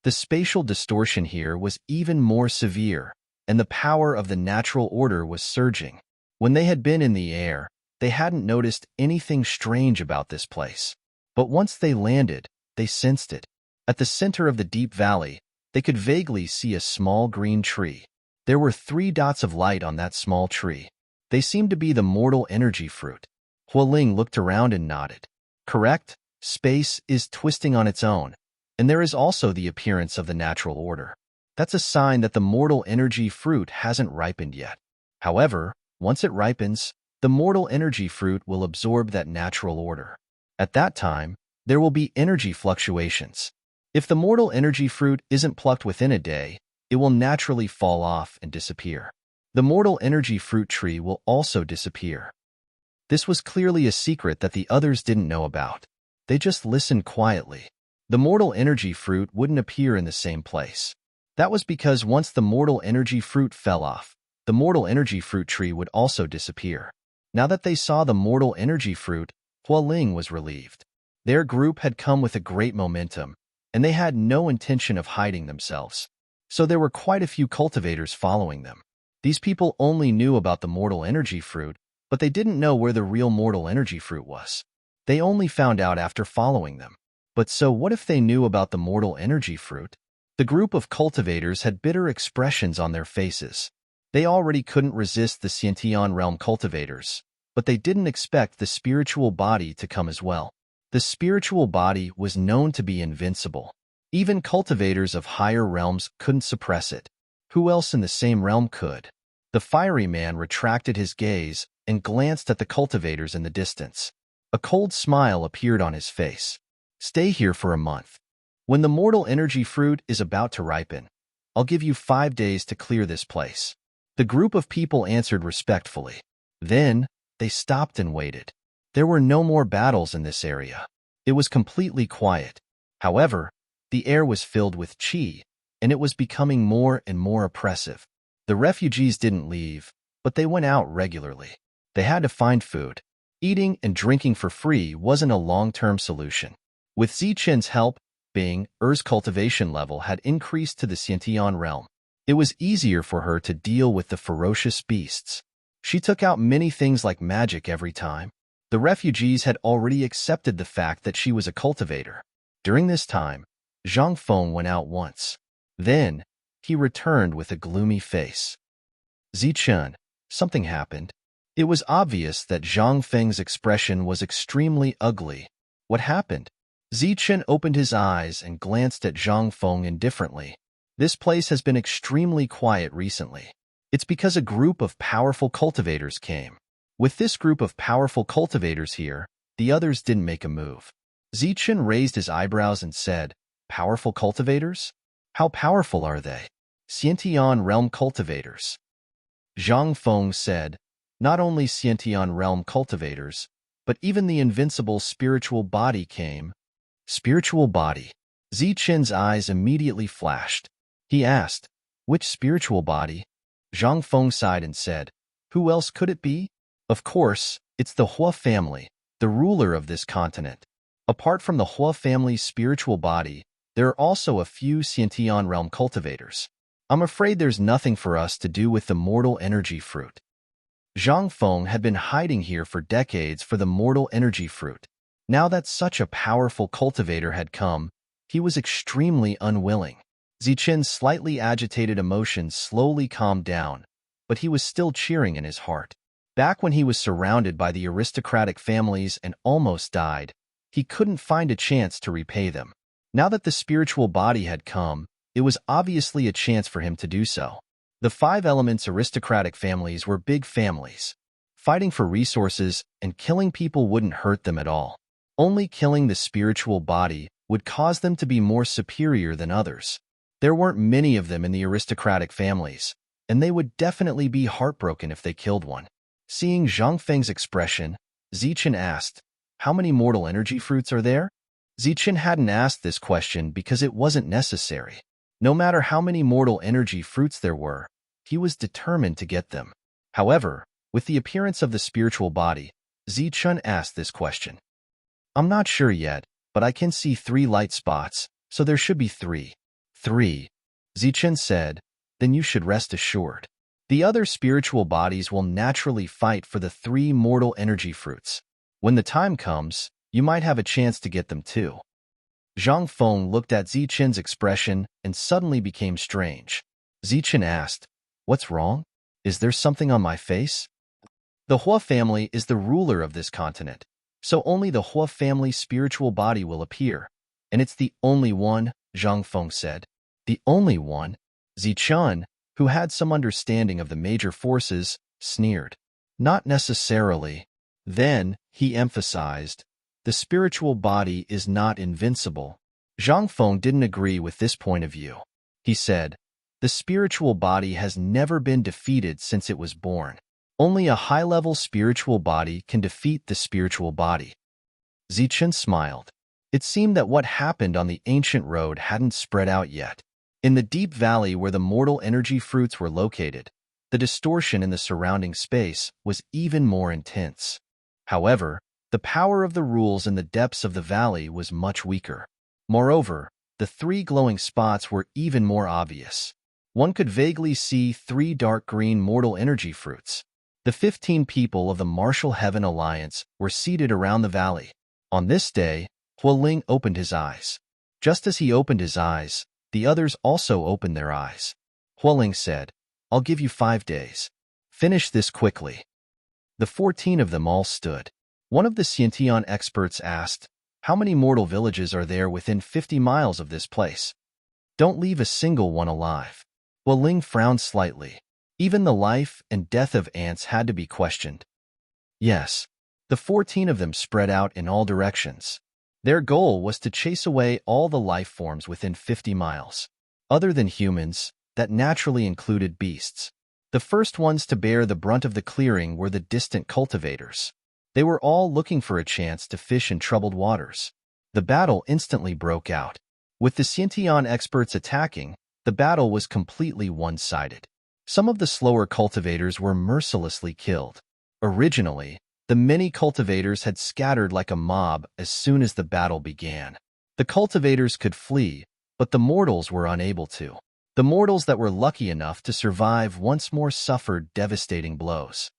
The spatial distortion here was even more severe, and the power of the natural order was surging. When they had been in the air, they hadn't noticed anything strange about this place. But once they landed, they sensed it. At the center of the deep valley, they could vaguely see a small green tree. There were 3 dots of light on that small tree. They seemed to be the mortal energy fruit. Hualing looked around and nodded. Correct, space is twisting on its own, and there is also the appearance of the natural order. That's a sign that the mortal energy fruit hasn't ripened yet. However, once it ripens, the mortal energy fruit will absorb that natural order. At that time, there will be energy fluctuations. If the mortal energy fruit isn't plucked within a day, it will naturally fall off and disappear. The mortal energy fruit tree will also disappear. This was clearly a secret that the others didn't know about. They just listened quietly. The mortal energy fruit wouldn't appear in the same place. That was because once the mortal energy fruit fell off, the mortal energy fruit tree would also disappear. Now that they saw the mortal energy fruit, Hualing was relieved. Their group had come with a great momentum, and they had no intention of hiding themselves. So there were quite a few cultivators following them. These people only knew about the mortal energy fruit, but they didn't know where the real mortal energy fruit was. They only found out after following them. But so what if they knew about the mortal energy fruit? The group of cultivators had bitter expressions on their faces. They already couldn't resist the Xiantian realm cultivators, but they didn't expect the spiritual body to come as well. The spiritual body was known to be invincible. Even cultivators of higher realms couldn't suppress it. Who else in the same realm could? The fiery man retracted his gaze and glanced at the cultivators in the distance. A cold smile appeared on his face. "Stay here for a month. When the mortal energy fruit is about to ripen, I'll give you 5 days to clear this place. The group of people answered respectfully. Then, they stopped and waited. There were no more battles in this area. It was completely quiet. However, the air was filled with qi, and it was becoming more and more oppressive. The refugees didn't leave, but they went out regularly. They had to find food. Eating and drinking for free wasn't a long-term solution. With Zichen's help, Er's cultivation level had increased to the Xiantian realm. It was easier for her to deal with the ferocious beasts. She took out many things like magic every time. The refugees had already accepted the fact that she was a cultivator. During this time, Zhang Feng went out once. Then, he returned with a gloomy face. Zichen, something happened. It was obvious that Zhang Feng's expression was extremely ugly. What happened? Zichen opened his eyes and glanced at Zhang Feng indifferently. This place has been extremely quiet recently. It's because a group of powerful cultivators came. With this group of powerful cultivators here, the others didn't make a move. Zichen raised his eyebrows and said, "Powerful cultivators? How powerful are they?" "Xiantian realm cultivators." Zhang Feng said, "Not only Xiantian realm cultivators, but even the invincible spiritual body came." Spiritual body. Zichen's eyes immediately flashed. He asked, "Which spiritual body?" Zhang Feng sighed and said, "Who else could it be? Of course, it's the Hua family, the ruler of this continent. Apart from the Hua family's spiritual body, there are also a few Xiantian realm cultivators. I'm afraid there's nothing for us to do with the mortal energy fruit." Zhang Feng had been hiding here for decades for the mortal energy fruit. Now that such a powerful cultivator had come, he was extremely unwilling. Zichen's slightly agitated emotions slowly calmed down, but he was still cheering in his heart. Back when he was surrounded by the aristocratic families and almost died, he couldn't find a chance to repay them. Now that the spiritual body had come, it was obviously a chance for him to do so. The five elements aristocratic families were big families. Fighting for resources and killing people wouldn't hurt them at all. Only killing the spiritual body would cause them to be more superior than others. There weren't many of them in the aristocratic families, and they would definitely be heartbroken if they killed one. Seeing Zhang Feng's expression, Zichen asked, "How many mortal energy fruits are there?" Zichen hadn't asked this question because it wasn't necessary. No matter how many mortal energy fruits there were, he was determined to get them. However, with the appearance of the spiritual body, Zichen asked this question. "I'm not sure yet, but I can see 3 light spots, so there should be 3. 3. Zichen said, "Then you should rest assured. The other spiritual bodies will naturally fight for the 3 mortal energy fruits. When the time comes, you might have a chance to get them too." Zhang Feng looked at Zichen's expression and suddenly became strange. Zichen asked, "What's wrong? Is there something on my face?" The Hua family is the ruler of this continent, so only the Hua family spiritual body will appear. And it's the only one, Zhang Feng said. "The only one?" Zichen, who had some understanding of the major forces, sneered. "Not necessarily." Then, he emphasized, "The spiritual body is not invincible." Zhang Feng didn't agree with this point of view. He said, "The spiritual body has never been defeated since it was born. Only a high-level spiritual body can defeat the spiritual body." Zichen smiled. It seemed that what happened on the ancient road hadn't spread out yet. In the deep valley where the mortal energy fruits were located, the distortion in the surrounding space was even more intense. However, the power of the rules in the depths of the valley was much weaker. Moreover, the 3 glowing spots were even more obvious. One could vaguely see 3 dark green mortal energy fruits. The 15 people of the Martial Heaven Alliance were seated around the valley. On this day, Hualing opened his eyes. Just as he opened his eyes, the others also opened their eyes. Hualing said, "I'll give you 5 days. Finish this quickly." The 14 of them all stood. One of the Xiantian experts asked, "How many mortal villages are there within 50 miles of this place?" "Don't leave a single one alive." Hualing frowned slightly. Even the life and death of ants had to be questioned. Yes. The 14 of them spread out in all directions. Their goal was to chase away all the life forms within 50 miles. Other than humans, that naturally included beasts. The first ones to bear the brunt of the clearing were the distant cultivators. They were all looking for a chance to fish in troubled waters. The battle instantly broke out. With the Xiantian experts attacking, the battle was completely one-sided. Some of the slower cultivators were mercilessly killed. Originally, the many cultivators had scattered like a mob as soon as the battle began. The cultivators could flee, but the mortals were unable to. The mortals that were lucky enough to survive once more suffered devastating blows.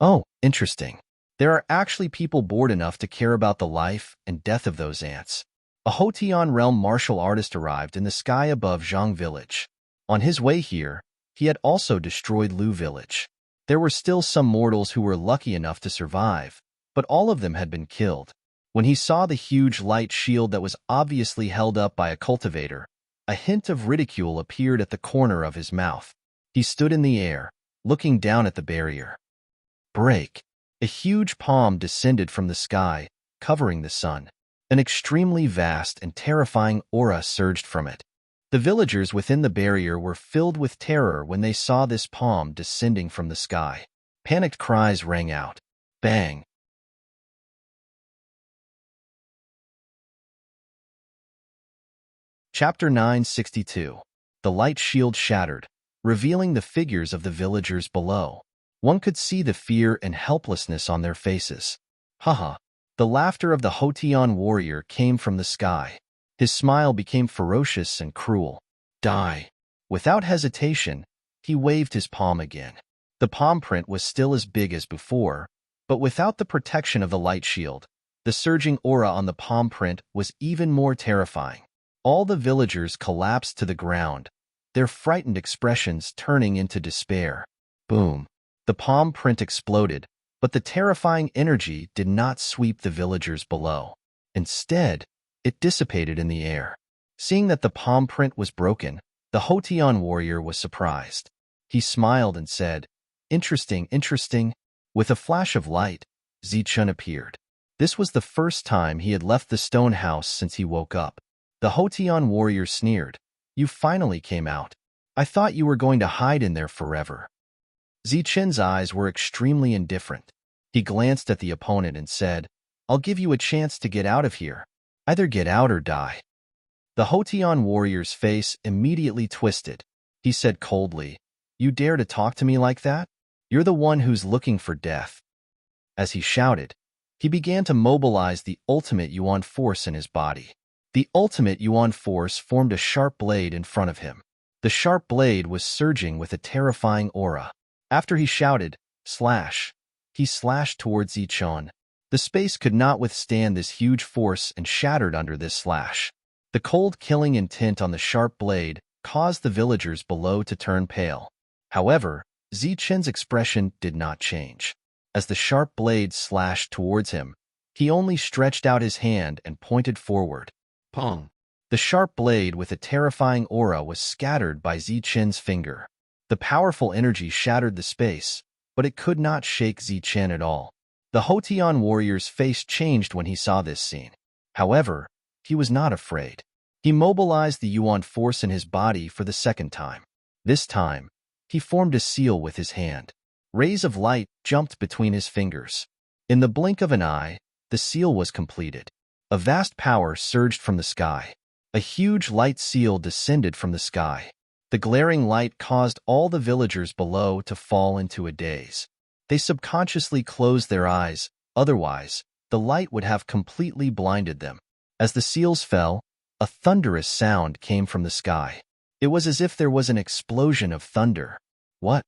Oh, interesting. There are actually people bored enough to care about the life and death of those ants. A Hotian realm martial artist arrived in the sky above Zhang village. On his way here, he had also destroyed Lu village. There were still some mortals who were lucky enough to survive, but all of them had been killed. When he saw the huge light shield that was obviously held up by a cultivator, a hint of ridicule appeared at the corner of his mouth. He stood in the air, looking down at the barrier. Break. A huge palm descended from the sky, covering the sun. An extremely vast and terrifying aura surged from it. The villagers within the barrier were filled with terror when they saw this palm descending from the sky. Panicked cries rang out. Bang! Chapter 962. The light shield shattered, revealing the figures of the villagers below. One could see the fear and helplessness on their faces. Haha. The laughter of the Hotian warrior came from the sky. His smile became ferocious and cruel. Die. Without hesitation, he waved his palm again. The palm print was still as big as before, but without the protection of the light shield, the surging aura on the palm print was even more terrifying. All the villagers collapsed to the ground, their frightened expressions turning into despair. Boom. The palm print exploded, but the terrifying energy did not sweep the villagers below. Instead, it dissipated in the air. Seeing that the palm print was broken, the Hotian warrior was surprised. He smiled and said, Interesting, interesting. With a flash of light, Zichun appeared. This was the first time he had left the stone house since he woke up. The Hotian warrior sneered, You finally came out. I thought you were going to hide in there forever. Zichun's eyes were extremely indifferent. He glanced at the opponent and said, I'll give you a chance to get out of here. Either get out or die. The Hotian warrior's face immediately twisted. He said coldly, You dare to talk to me like that? You're the one who's looking for death. As he shouted, he began to mobilize the ultimate Yuan force in his body. The ultimate Yuan force formed a sharp blade in front of him. The sharp blade was surging with a terrifying aura. After he shouted, Slash, he slashed towards Zichun. The space could not withstand this huge force and shattered under this slash. The cold killing intent on the sharp blade caused the villagers below to turn pale. However, Zichun's expression did not change. As the sharp blade slashed towards him, he only stretched out his hand and pointed forward. Pong! The sharp blade with a terrifying aura was scattered by Zichun's finger. The powerful energy shattered the space, but it could not shake Zichun at all. The Hotian warrior's face changed when he saw this scene. However, he was not afraid. He mobilized the Yuan force in his body for the second time. This time, he formed a seal with his hand. Rays of light jumped between his fingers. In the blink of an eye, the seal was completed. A vast power surged from the sky. A huge light seal descended from the sky. The glaring light caused all the villagers below to fall into a daze. They subconsciously closed their eyes, otherwise, the light would have completely blinded them. As the seals fell, a thunderous sound came from the sky. It was as if there was an explosion of thunder. What?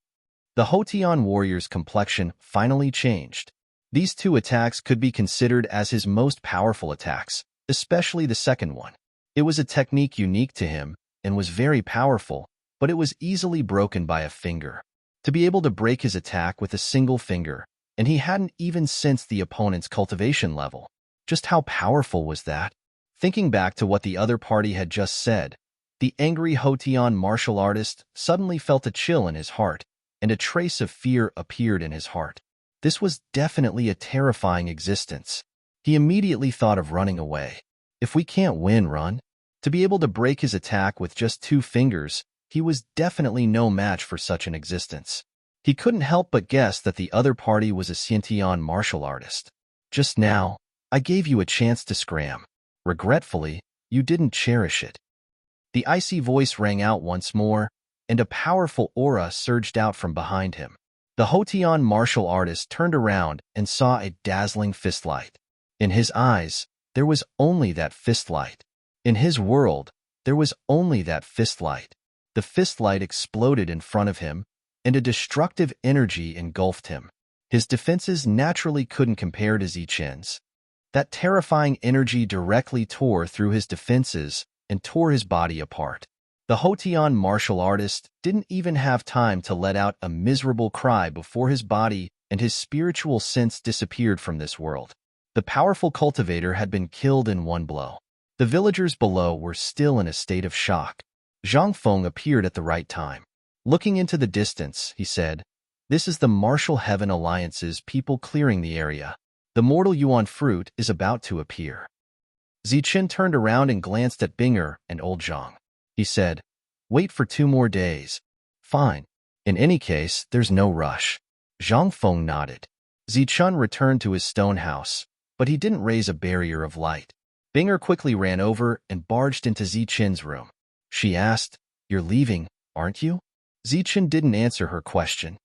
The Hotian warrior's complexion finally changed. These two attacks could be considered as his most powerful attacks, especially the second one. It was a technique unique to him and was very powerful, but it was easily broken by a finger. To be able to break his attack with a single finger, and he hadn't even sensed the opponent's cultivation level. Just how powerful was that? Thinking back to what the other party had just said, the angry Hotian martial artist suddenly felt a chill in his heart, and a trace of fear appeared in his heart. This was definitely a terrifying existence. He immediately thought of running away. If we can't win, run. To be able to break his attack with just two fingers, he was definitely no match for such an existence. He couldn't help but guess that the other party was a Xiantian martial artist. Just now, I gave you a chance to scram. Regretfully, you didn't cherish it. The icy voice rang out once more, and a powerful aura surged out from behind him. The Hotian martial artist turned around and saw a dazzling fistlight. In his eyes, there was only that fistlight. In his world, there was only that fistlight. The fistlight exploded in front of him, and a destructive energy engulfed him. His defenses naturally couldn't compare to Zichen's. That terrifying energy directly tore through his defenses and tore his body apart. The Hotian martial artist didn't even have time to let out a miserable cry before his body and his spiritual sense disappeared from this world. The powerful cultivator had been killed in one blow. The villagers below were still in a state of shock. Zhang Feng appeared at the right time. Looking into the distance, he said, "This is the Martial Heaven Alliance's people clearing the area. The mortal Yuan fruit is about to appear." Zichen turned around and glanced at Binger and old Zhang. He said, "Wait for 2 more days." "Fine. In any case, there's no rush." Zhang Feng nodded. Zichen returned to his stone house, but he didn't raise a barrier of light. Binger quickly ran over and barged into Zichen's room. She asked, "You're leaving, aren't you?" Zichen didn't answer her question.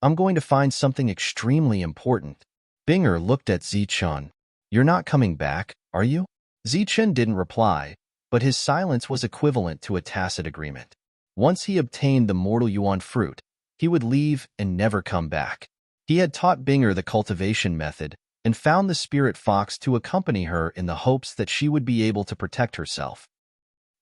"I'm going to find something extremely important." Binger looked at Zichen. "You're not coming back, are you?" Zichen didn't reply, but his silence was equivalent to a tacit agreement. Once he obtained the mortal Yuan fruit, he would leave and never come back. He had taught Binger the cultivation method and found the spirit fox to accompany her in the hopes that she would be able to protect herself.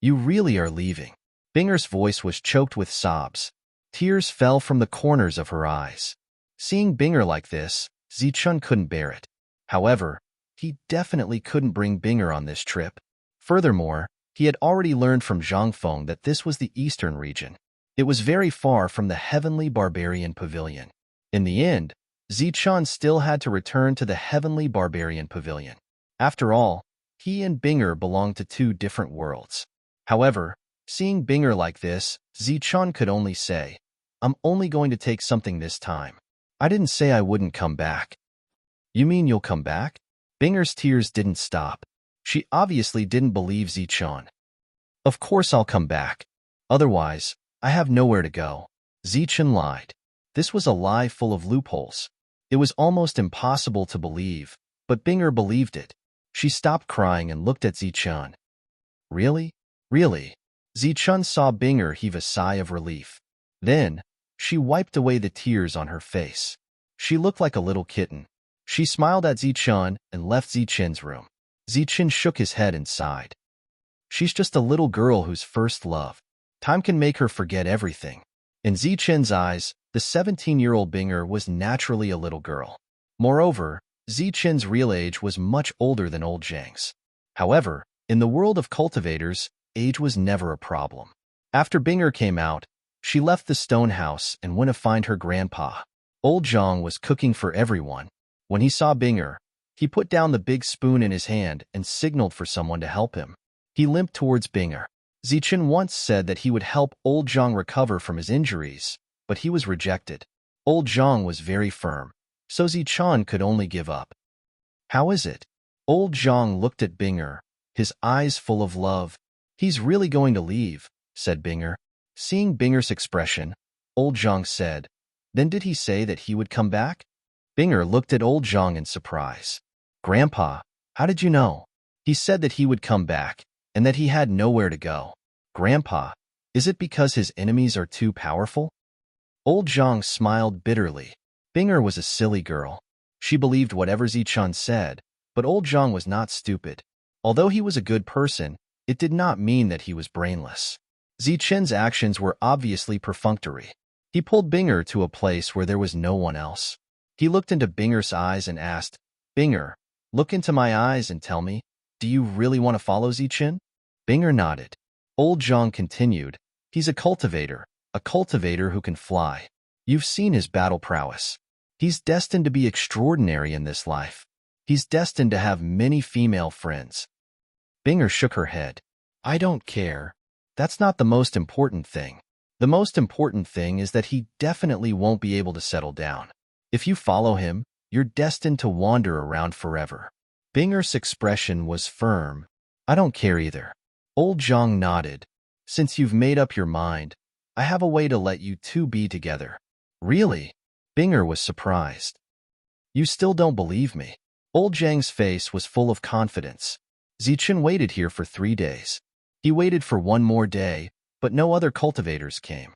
"You really are leaving." Binger's voice was choked with sobs. Tears fell from the corners of her eyes. Seeing Binger like this, Zichen couldn't bear it. However, he definitely couldn't bring Binger on this trip. Furthermore, he had already learned from Zhang Feng that this was the eastern region. It was very far from the Heavenly Barbarian Pavilion. In the end, Zichen still had to return to the Heavenly Barbarian Pavilion. After all, he and Binger belonged to 2 different worlds. However, seeing Binger like this, Zichen could only say, "I'm only going to take something this time. I didn't say I wouldn't come back." "You mean you'll come back?" Binger's tears didn't stop. She obviously didn't believe Zichen. "Of course I'll come back. Otherwise, I have nowhere to go." Zichen lied. This was a lie full of loopholes. It was almost impossible to believe, but Binger believed it. She stopped crying and looked at Zichen. "Really? Really?" Zichen saw Binger heave a sigh of relief. Then, she wiped away the tears on her face. She looked like a little kitten. She smiled at Zichen and left Zichen's room. Zichen shook his head and sighed. She's just a little girl whose first love. Time can make her forget everything. In Zichen's eyes, the 17-year-old Binger was naturally a little girl. Moreover, Zichen's real age was much older than old Zhang's. However, in the world of cultivators, age was never a problem. After Binger came out, she left the stone house and went to find her grandpa. Old Zhang was cooking for everyone. When he saw Binger, he put down the big spoon in his hand and signaled for someone to help him. He limped towards Binger. Zichen once said that he would help old Zhang recover from his injuries, but he was rejected. Old Zhang was very firm, so Zichen could only give up. "How is it?" Old Zhang looked at Binger, his eyes full of love. "He's really going to leave," said Binger. Seeing Binger's expression, old Zhang said, "Then did he say that he would come back?" Binger looked at old Zhang in surprise. "Grandpa, how did you know?" "He said that he would come back, and that he had nowhere to go." "Grandpa, is it because his enemies are too powerful?" Old Zhang smiled bitterly. Binger was a silly girl. She believed whatever Zichen said, but old Zhang was not stupid. Although he was a good person, it did not mean that he was brainless. Zichen's actions were obviously perfunctory. He pulled Binger to a place where there was no one else. He looked into Binger's eyes and asked, "Binger, look into my eyes and tell me, do you really want to follow Zichen?" Binger nodded. Old Zhang continued, "He's a cultivator who can fly. You've seen his battle prowess. He's destined to be extraordinary in this life. He's destined to have many female friends." Binger shook her head. "I don't care. That's not the most important thing. The most important thing is that he definitely won't be able to settle down. If you follow him, you're destined to wander around forever. Binger's expression was firm. I don't care either. Old Zhang nodded. Since you've made up your mind, I have a way to let you two be together. Really? Binger was surprised. You still don't believe me? Old Zhang's face was full of confidence. Zichen waited here for 3 days. He waited for one more day, but no other cultivators came.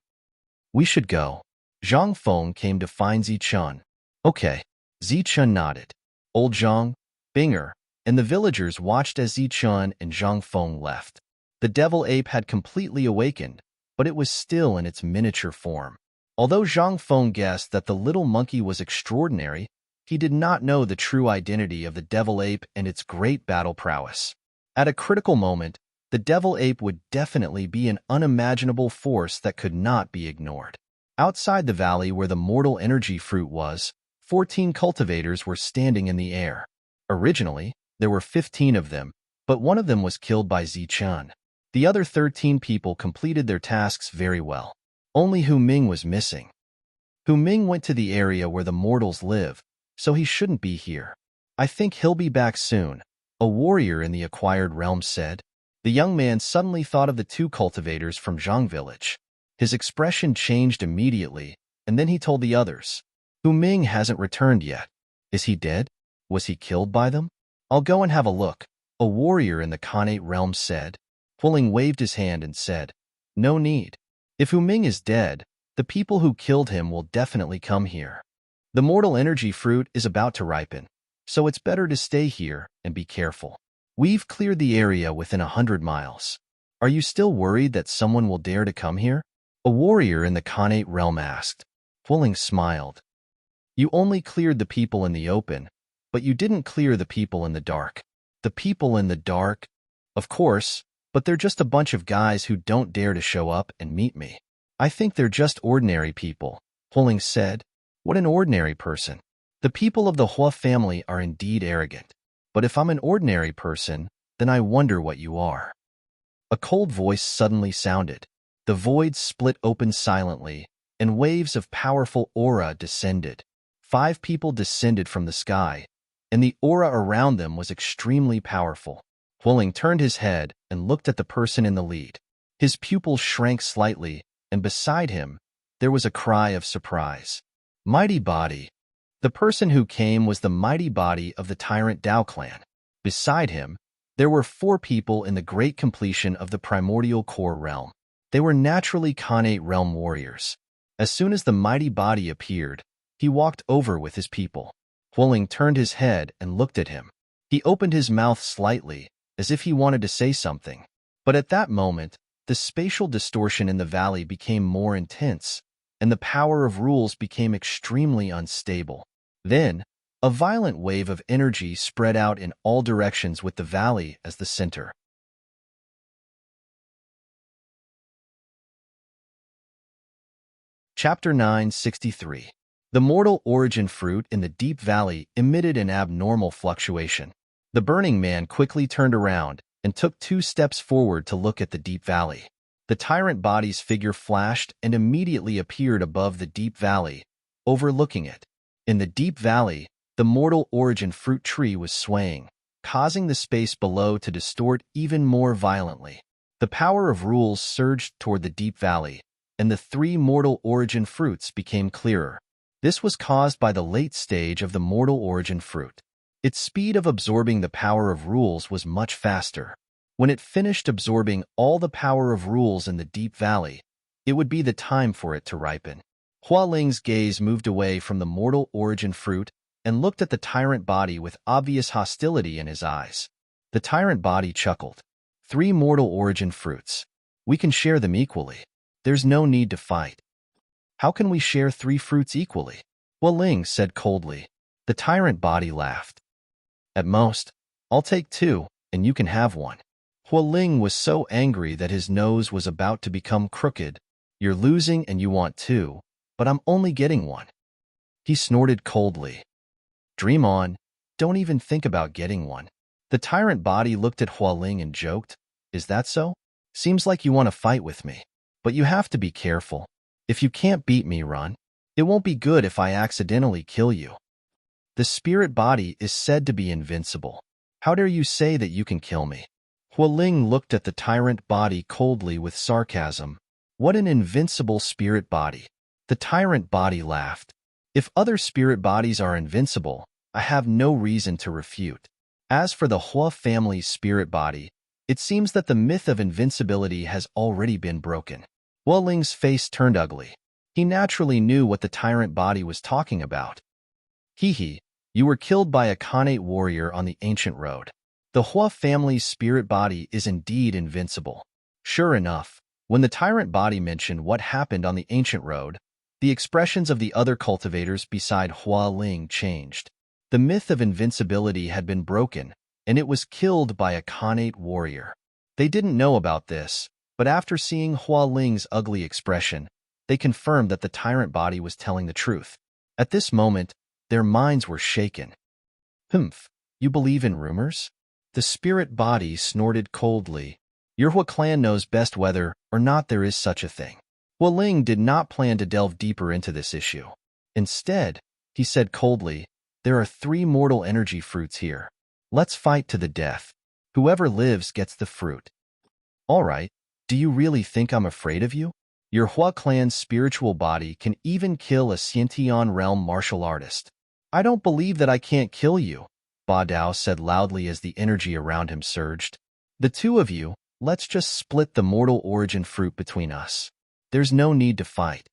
We should go. Zhang Feng came to find Zichen. Okay. Zichen nodded. Old Zhang, Binger, and the villagers watched as Zichen and Zhang Feng left. The devil ape had completely awakened, but it was still in its miniature form. Although Zhang Feng guessed that the little monkey was extraordinary, he did not know the true identity of the devil ape and its great battle prowess. At a critical moment, the devil ape would definitely be an unimaginable force that could not be ignored. Outside the valley where the mortal energy fruit was, 14 cultivators were standing in the air. Originally, there were 15 of them, but one of them was killed by Zichen. The other 13 people completed their tasks very well. Only Hu Ming was missing. Hu Ming went to the area where the mortals live, so he shouldn't be here. I think he'll be back soon, a warrior in the acquired realm said. The young man suddenly thought of the 2 cultivators from Zhang village. His expression changed immediately, and then he told the others. Hu Ming hasn't returned yet. Is he dead? Was he killed by them? I'll go and have a look, a warrior in the Khanate realm said. Huling waved his hand and said, No need. If Hu Ming is dead, the people who killed him will definitely come here. The mortal energy fruit is about to ripen, so it's better to stay here and be careful. We've cleared the area within 100 miles. Are you still worried that someone will dare to come here? A warrior in the Khanate realm asked. Huling smiled. You only cleared the people in the open, but you didn't clear the people in the dark. The people in the dark? Of course, but they're just a bunch of guys who don't dare to show up and meet me. I think they're just ordinary people, Huling said. What an ordinary person. The people of the Hua family are indeed arrogant. But if I'm an ordinary person, then I wonder what you are. A cold voice suddenly sounded. The void split open silently, and waves of powerful aura descended. 5 people descended from the sky, and the aura around them was extremely powerful. Huling turned his head and looked at the person in the lead. His pupils shrank slightly, and beside him, there was a cry of surprise. Mighty body. The person who came was the mighty body of the Tyrant Dao clan. Beside him, there were 4 people in the great completion of the primordial core realm. They were naturally Khanate realm warriors. As soon as the mighty body appeared, he walked over with his people. Huling turned his head and looked at him. He opened his mouth slightly, as if he wanted to say something. But at that moment, the spatial distortion in the valley became more intense, and the power of rules became extremely unstable. Then, a violent wave of energy spread out in all directions with the valley as the center. Chapter 963. The mortal origin fruit in the deep valley emitted an abnormal fluctuation. The burning man quickly turned around and took 2 steps forward to look at the deep valley. The tyrant body's figure flashed and immediately appeared above the deep valley, overlooking it. In the deep valley, the mortal origin fruit tree was swaying, causing the space below to distort even more violently. The power of rules surged toward the deep valley, and the 3 mortal origin fruits became clearer. This was caused by the late stage of the mortal origin fruit. Its speed of absorbing the power of rules was much faster. When it finished absorbing all the power of rules in the deep valley, it would be the time for it to ripen. Hua Ling's gaze moved away from the mortal origin fruit and looked at the tyrant body with obvious hostility in his eyes. The tyrant body chuckled. 3 mortal origin fruits. We can share them equally. There's no need to fight. How can we share 3 fruits equally? Hua Ling said coldly. The tyrant body laughed. At most, I'll take 2, and you can have 1. Hua Ling was so angry that his nose was about to become crooked. You're losing and you want 2, but I'm only getting 1. He snorted coldly. Dream on. Don't even think about getting 1. The tyrant body looked at Hua Ling and joked. Is that so? Seems like you want to fight with me. But you have to be careful. If you can't beat me, run. It won't be good if I accidentally kill you. The spirit body is said to be invincible. How dare you say that you can kill me? Hualing looked at the tyrant body coldly with sarcasm. What an invincible spirit body. The tyrant body laughed. If other spirit bodies are invincible, I have no reason to refute. As for the Hua family's spirit body, it seems that the myth of invincibility has already been broken. Hualing's face turned ugly. He naturally knew what the tyrant body was talking about. Hee, you were killed by a Khanate warrior on the ancient road. The Hua family's spirit body is indeed invincible. Sure enough, when the tyrant body mentioned what happened on the ancient road, the expressions of the other cultivators beside Hua Ling changed. The myth of invincibility had been broken, and it was killed by a Khanate warrior. They didn't know about this, but after seeing Hua Ling's ugly expression, they confirmed that the tyrant body was telling the truth. At this moment, their minds were shaken. Humph, you believe in rumors? The spirit body snorted coldly. Your Hua clan knows best whether or not there is such a thing. Hua Ling did not plan to delve deeper into this issue. Instead, he said coldly, there are 3 mortal energy fruits here. Let's fight to the death. Whoever lives gets the fruit. All right, do you really think I'm afraid of you? Your Hua clan's spiritual body can even kill a Xiantian realm martial artist. I don't believe that I can't kill you, Ba Dao said loudly as the energy around him surged. The two of you, let's just split the mortal origin fruit between us. There's no need to fight.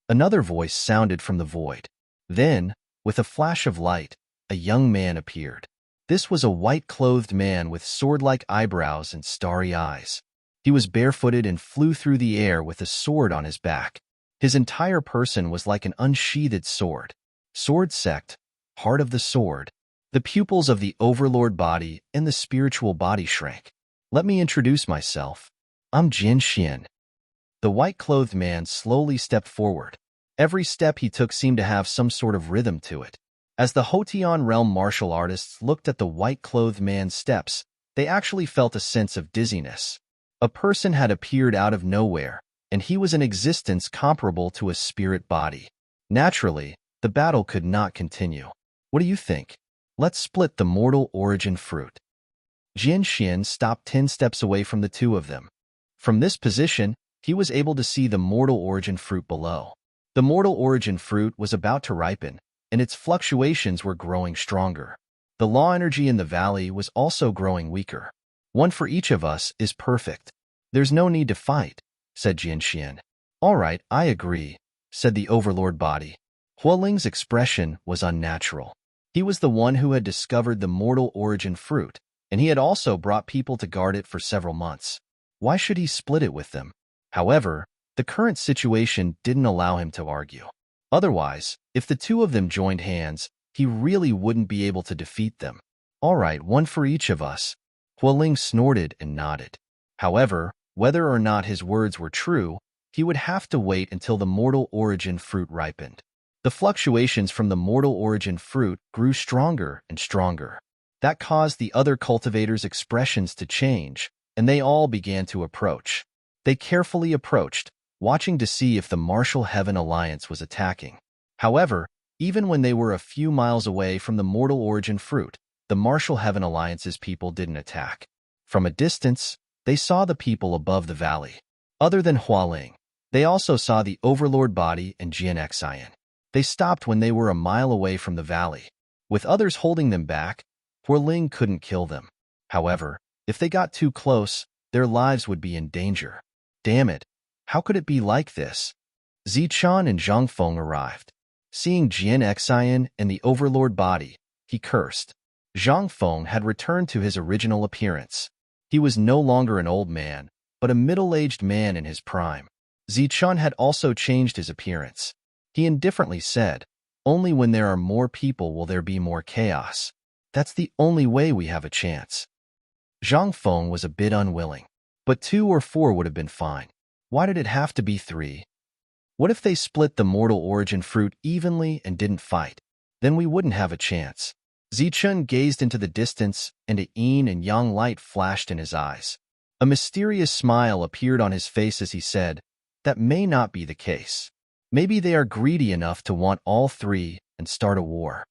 Another voice sounded from the void. Then, with a flash of light, a young man appeared. This was a white-clothed man with sword-like eyebrows and starry eyes. He was barefooted and flew through the air with a sword on his back. His entire person was like an unsheathed sword. Sword sect, heart of the sword. The pupils of the overlord body and the spiritual body shrank. Let me introduce myself. I'm Jin Xian. The white-clothed man slowly stepped forward. Every step he took seemed to have some sort of rhythm to it. As the Hotian realm martial artists looked at the white-clothed man's steps, they actually felt a sense of dizziness. A person had appeared out of nowhere, and he was an existence comparable to a spirit body. Naturally, the battle could not continue. What do you think? Let's split the mortal origin fruit. Jin Xian stopped 10 steps away from the two of them. From this position, he was able to see the mortal origin fruit below. The mortal origin fruit was about to ripen, and its fluctuations were growing stronger. The law energy in the valley was also growing weaker. One for each of us is perfect. There's no need to fight, said Jin Xian. All right, I agree, said the overlord body. Hualing's expression was unnatural. He was the one who had discovered the mortal origin fruit, and he had also brought people to guard it for several months. Why should he split it with them? However, the current situation didn't allow him to argue. Otherwise, if the two of them joined hands, he really wouldn't be able to defeat them. All right, one for each of us. Hualing snorted and nodded. However, whether or not his words were true, he would have to wait until the mortal origin fruit ripened. The fluctuations from the mortal origin fruit grew stronger and stronger. That caused the other cultivators' expressions to change, and they all began to approach. They carefully approached, watching to see if the Martial Heaven Alliance was attacking. However, even when they were a few miles away from the mortal origin fruit, the Martial Heaven Alliance's people didn't attack. From a distance, they saw the people above the valley. Other than Hualing, they also saw the Overlord body and Jian Xian. They stopped when they were a mile away from the valley. With others holding them back, Hualing couldn't kill them. However, if they got too close, their lives would be in danger. Damn it, how could it be like this? Zichan and Zhang Feng arrived. Seeing Jian Xian and the Overlord body, he cursed. Zhang Feng had returned to his original appearance. He was no longer an old man, but a middle-aged man in his prime. Zichun had also changed his appearance. He indifferently said, "Only when there are more people will there be more chaos. That's the only way we have a chance." Zhang Feng was a bit unwilling, but 2 or 4 would have been fine. Why did it have to be 3? What if they split the mortal origin fruit evenly and didn't fight? Then we wouldn't have a chance. Zichun gazed into the distance, and a yin and yang light flashed in his eyes. A mysterious smile appeared on his face as he said, that may not be the case. Maybe they are greedy enough to want all three and start a war.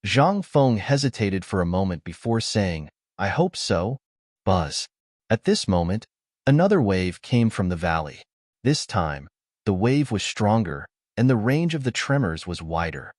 Zhang Feng hesitated for a moment before saying, I hope so. Buzz. At this moment, another wave came from the valley. This time, the wave was stronger, and the range of the tremors was wider.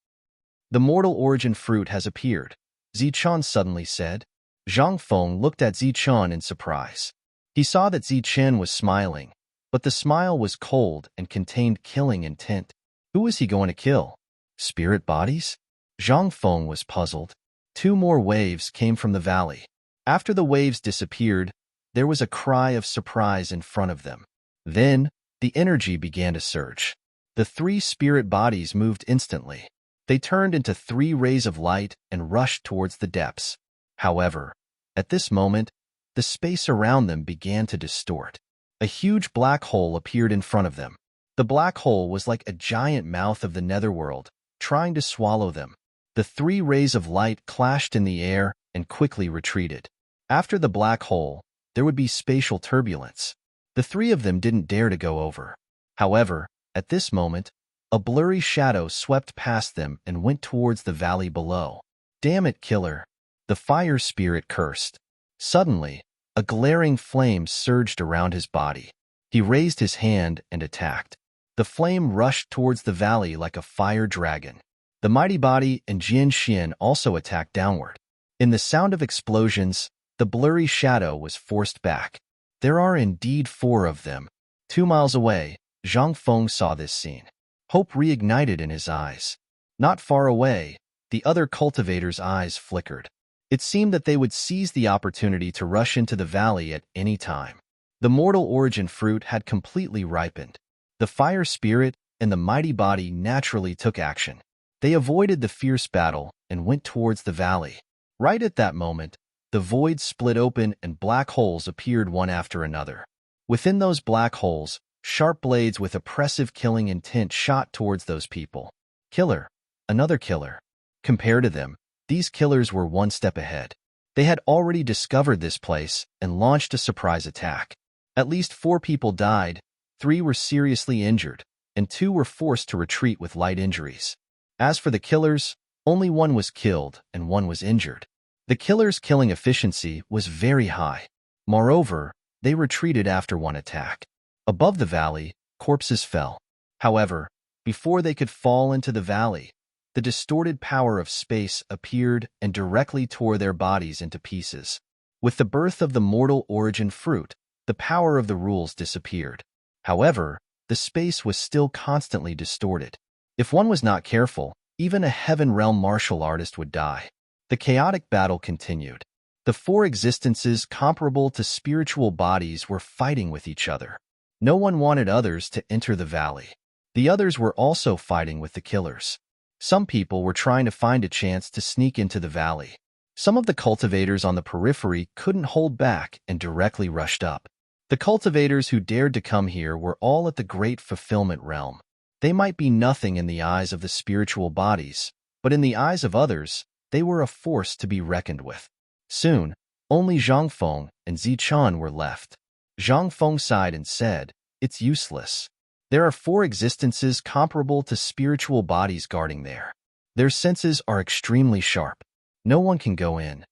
The mortal origin fruit has appeared, Zichun suddenly said. Zhang Feng looked at Zichun in surprise. He saw that Zichun was smiling, but the smile was cold and contained killing intent. Who was he going to kill? Spirit bodies? Zhang Feng was puzzled. 2 more waves came from the valley. After the waves disappeared, there was a cry of surprise in front of them. Then, the energy began to surge. The 3 spirit bodies moved instantly. They turned into 3 rays of light and rushed towards the depths. However, at this moment, the space around them began to distort. A huge black hole appeared in front of them. The black hole was like a giant mouth of the netherworld, trying to swallow them. The 3 rays of light clashed in the air and quickly retreated. After the black hole, there would be spatial turbulence. The 3 of them didn't dare to go over. However, at this moment, a blurry shadow swept past them and went towards the valley below. Damn it, killer! The fire spirit cursed. Suddenly, a glaring flame surged around his body. He raised his hand and attacked. The flame rushed towards the valley like a fire dragon. The mighty body and Jian Xian also attacked downward. In the sound of explosions, the blurry shadow was forced back. There are indeed 4 of them. 2 miles away, Zhang Feng saw this scene. Hope reignited in his eyes. Not far away, the other cultivators' eyes flickered. It seemed that they would seize the opportunity to rush into the valley at any time. The mortal origin fruit had completely ripened. The fire spirit and the mighty body naturally took action. They avoided the fierce battle and went towards the valley. Right at that moment, the void split open and black holes appeared one after another. Within those black holes, sharp blades with oppressive killing intent shot towards those people. Killer. Another killer. Compared to them, these killers were 1 step ahead. They had already discovered this place and launched a surprise attack. At least 4 people died, 3 were seriously injured, and 2 were forced to retreat with light injuries. As for the killers, only 1 was killed and 1 was injured. The killers' killing efficiency was very high. Moreover, they retreated after 1 attack. Above the valley, corpses fell. However, before they could fall into the valley, the distorted power of space appeared and directly tore their bodies into pieces. With the birth of the mortal origin fruit, the power of the rules disappeared. However, the space was still constantly distorted. If one was not careful, even a heaven realm martial artist would die. The chaotic battle continued. The 4 existences comparable to spiritual bodies were fighting with each other. No one wanted others to enter the valley. The others were also fighting with the killers. Some people were trying to find a chance to sneak into the valley. Some of the cultivators on the periphery couldn't hold back and directly rushed up. The cultivators who dared to come here were all at the great fulfillment realm. They might be nothing in the eyes of the spiritual bodies, but in the eyes of others, they were a force to be reckoned with. Soon, only Zhang Feng and Zichun were left. Zhang Feng sighed and said, It's useless. There are 4 existences comparable to spiritual bodies guarding there. Their senses are extremely sharp. No one can go in.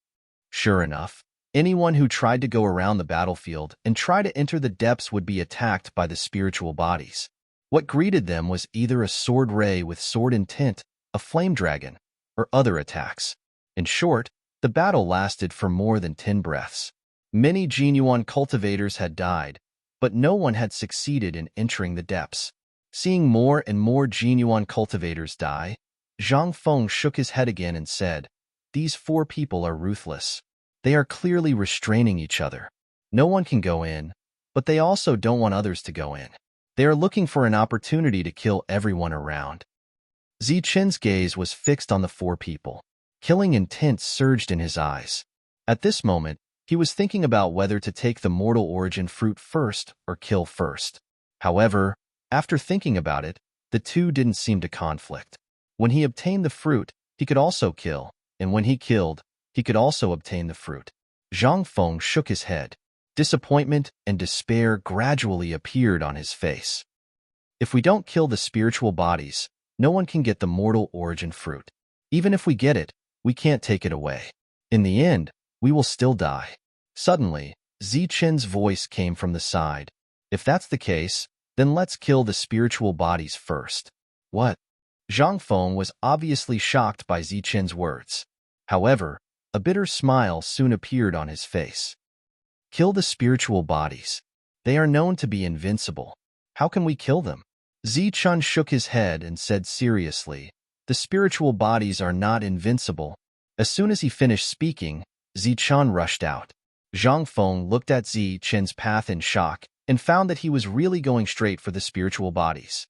Sure enough, anyone who tried to go around the battlefield and try to enter the depths would be attacked by the spiritual bodies. What greeted them was either a sword ray with sword intent, a flame dragon, or other attacks. In short, the battle lasted for more than 10 breaths. Many genuine cultivators had died, but no one had succeeded in entering the depths. Seeing more and more genuine cultivators die, Zhang Feng shook his head again and said, These 4 people are ruthless. They are clearly restraining each other. No one can go in, but they also don't want others to go in. They are looking for an opportunity to kill everyone around. Zichen's gaze was fixed on the 4 people. Killing intent surged in his eyes. At this moment, he was thinking about whether to take the mortal origin fruit first or kill first. However, after thinking about it, the 2 didn't seem to conflict. When he obtained the fruit, he could also kill, and when he killed, he could also obtain the fruit. Zhang Feng shook his head. Disappointment and despair gradually appeared on his face. If we don't kill the spiritual bodies, no one can get the mortal origin fruit. Even if we get it, we can't take it away. In the end, we will still die. Suddenly, Zichen's voice came from the side. If that's the case, then let's kill the spiritual bodies first. What? Zhang Feng was obviously shocked by Zichen's words. However, a bitter smile soon appeared on his face. Kill the spiritual bodies. They are known to be invincible. How can we kill them? Zichen shook his head and said seriously, the spiritual bodies are not invincible. As soon as he finished speaking, Zichen rushed out. Zhang Feng looked at Zichen's path in shock and found that he was really going straight for the spiritual bodies.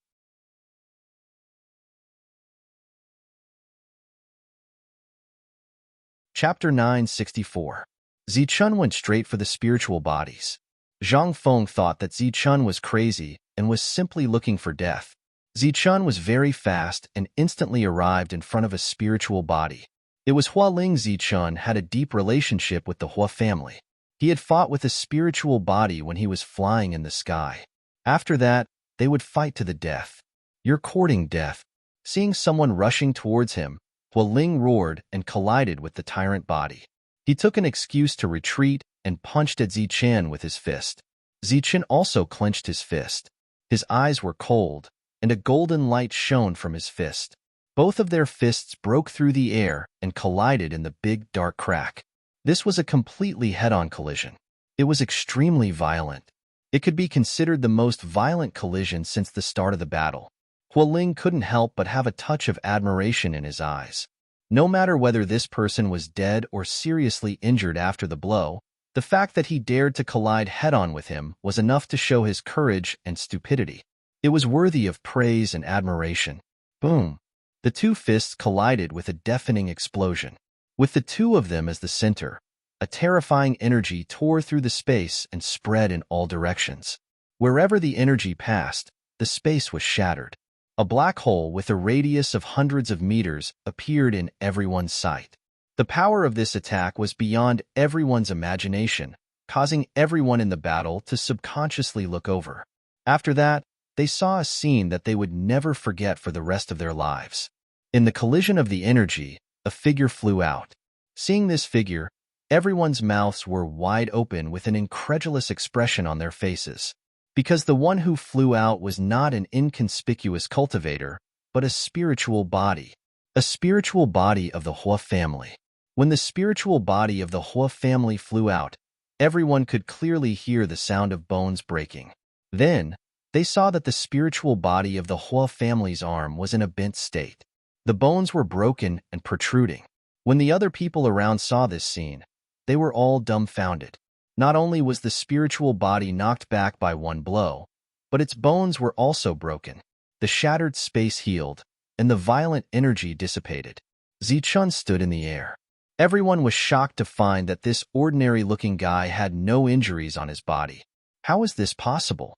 Chapter 964. Zichen went straight for the spiritual bodies. Zhang Feng thought that Zichen was crazy and was simply looking for death. Zichen was very fast and instantly arrived in front of a spiritual body. It was Hualing. Zichen had a deep relationship with the Hua family. He had fought with a spiritual body when he was flying in the sky. After that, they would fight to the death. You're courting death. Seeing someone rushing towards him, Hualing roared and collided with the tyrant body. He took an excuse to retreat and punched at Zichen with his fist. Zichen also clenched his fist. His eyes were cold, and a golden light shone from his fist. Both of their fists broke through the air and collided in the big dark crack. This was a completely head-on collision. It was extremely violent. It could be considered the most violent collision since the start of the battle. Hualing couldn't help but have a touch of admiration in his eyes. No matter whether this person was dead or seriously injured after the blow, the fact that he dared to collide head-on with him was enough to show his courage and stupidity. It was worthy of praise and admiration. Boom! The two fists collided with a deafening explosion. With the two of them as the center, a terrifying energy tore through the space and spread in all directions. Wherever the energy passed, the space was shattered. A black hole with a radius of hundreds of meters appeared in everyone's sight. The power of this attack was beyond everyone's imagination, causing everyone in the battle to subconsciously look over. After that, they saw a scene that they would never forget for the rest of their lives. In the collision of the energy, a figure flew out. Seeing this figure, everyone's mouths were wide open with an incredulous expression on their faces. Because the one who flew out was not an inconspicuous cultivator, but a spiritual body. A spiritual body of the Hua family. When the spiritual body of the Hua family flew out, everyone could clearly hear the sound of bones breaking. Then, they saw that the spiritual body of the Hua family's arm was in a bent state. The bones were broken and protruding. When the other people around saw this scene, they were all dumbfounded. Not only was the spiritual body knocked back by one blow, but its bones were also broken. The shattered space healed, and the violent energy dissipated. Zichen stood in the air. Everyone was shocked to find that this ordinary-looking guy had no injuries on his body. How is this possible?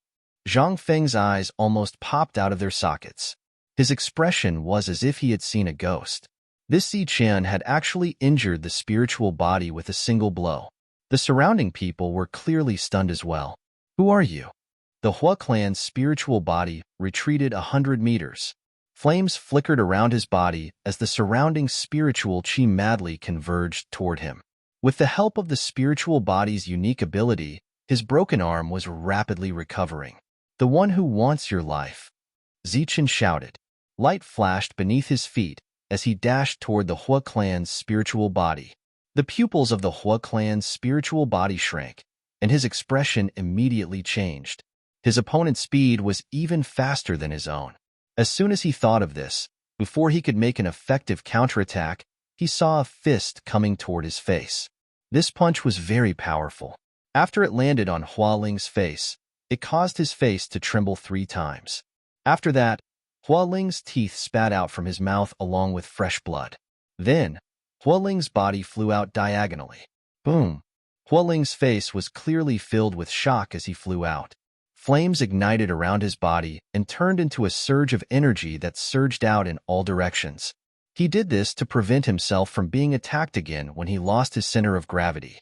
Zhang Feng's eyes almost popped out of their sockets. His expression was as if he had seen a ghost. This Zichen had actually injured the spiritual body with a single blow. The surrounding people were clearly stunned as well. Who are you? The Hua clan's spiritual body retreated 100 meters. Flames flickered around his body as the surrounding spiritual qi madly converged toward him. With the help of the spiritual body's unique ability, his broken arm was rapidly recovering. The one who wants your life. Zichen shouted. Light flashed beneath his feet as he dashed toward the Hua clan's spiritual body. The pupils of the Hua clan's spiritual body shrank, and his expression immediately changed. His opponent's speed was even faster than his own. As soon as he thought of this, before he could make an effective counterattack, he saw a fist coming toward his face. This punch was very powerful. After it landed on Hualing's face, it caused his face to tremble 3 times. After that, Hualing's teeth spat out from his mouth along with fresh blood. Then, Hualing's body flew out diagonally. Boom! Hualing's face was clearly filled with shock as he flew out. Flames ignited around his body and turned into a surge of energy that surged out in all directions. He did this to prevent himself from being attacked again when he lost his center of gravity.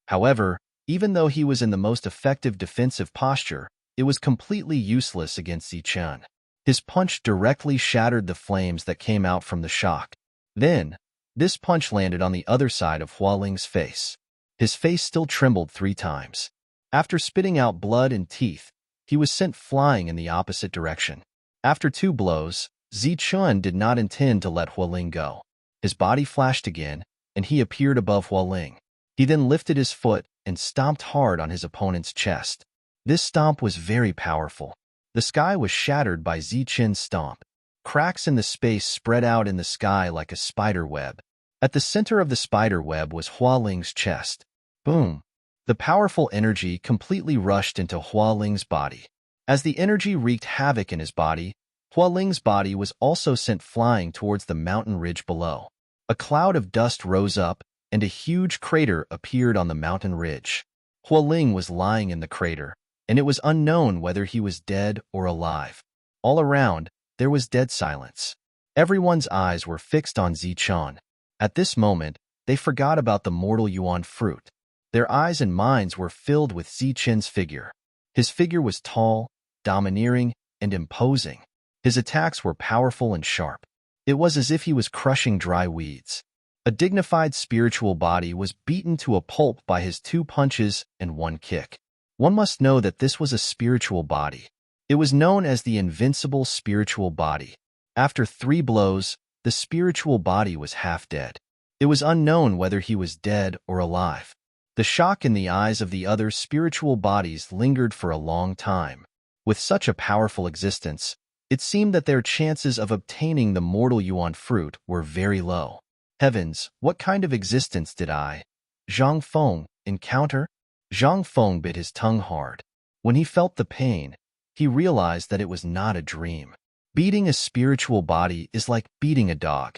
However, even though he was in the most effective defensive posture, it was completely useless against Zichen. His punch directly shattered the flames that came out from the shock. Then, this punch landed on the other side of Hualing's face. His face still trembled 3 times. After spitting out blood and teeth, he was sent flying in the opposite direction. After 2 blows, Zichun did not intend to let Hualing go. His body flashed again, and he appeared above Hualing. He then lifted his foot and stomped hard on his opponent's chest. This stomp was very powerful. The sky was shattered by Zichun's stomp. Cracks in the space spread out in the sky like a spider web. At the center of the spider web was Hualing's chest. Boom! The powerful energy completely rushed into Hualing's body. As the energy wreaked havoc in his body, Hualing's body was also sent flying towards the mountain ridge below. A cloud of dust rose up, and a huge crater appeared on the mountain ridge. Hualing was lying in the crater, and it was unknown whether he was dead or alive. All around, there was dead silence. Everyone's eyes were fixed on Zichun. At this moment, they forgot about the mortal yuan fruit. Their eyes and minds were filled with Zichun's figure. His figure was tall, domineering, and imposing. His attacks were powerful and sharp. It was as if he was crushing dry weeds. A dignified spiritual body was beaten to a pulp by his 2 punches and 1 kick. One must know that this was a spiritual body. It was known as the invincible spiritual body. After 3 blows, the spiritual body was half dead. It was unknown whether he was dead or alive. The shock in the eyes of the other spiritual bodies lingered for a long time. With such a powerful existence, it seemed that their chances of obtaining the mortal yuan fruit were very low. Heavens, what kind of existence did I, Zhang Feng, encounter? Zhang Feng bit his tongue hard. When he felt the pain, he realized that it was not a dream. Beating a spiritual body is like beating a dog.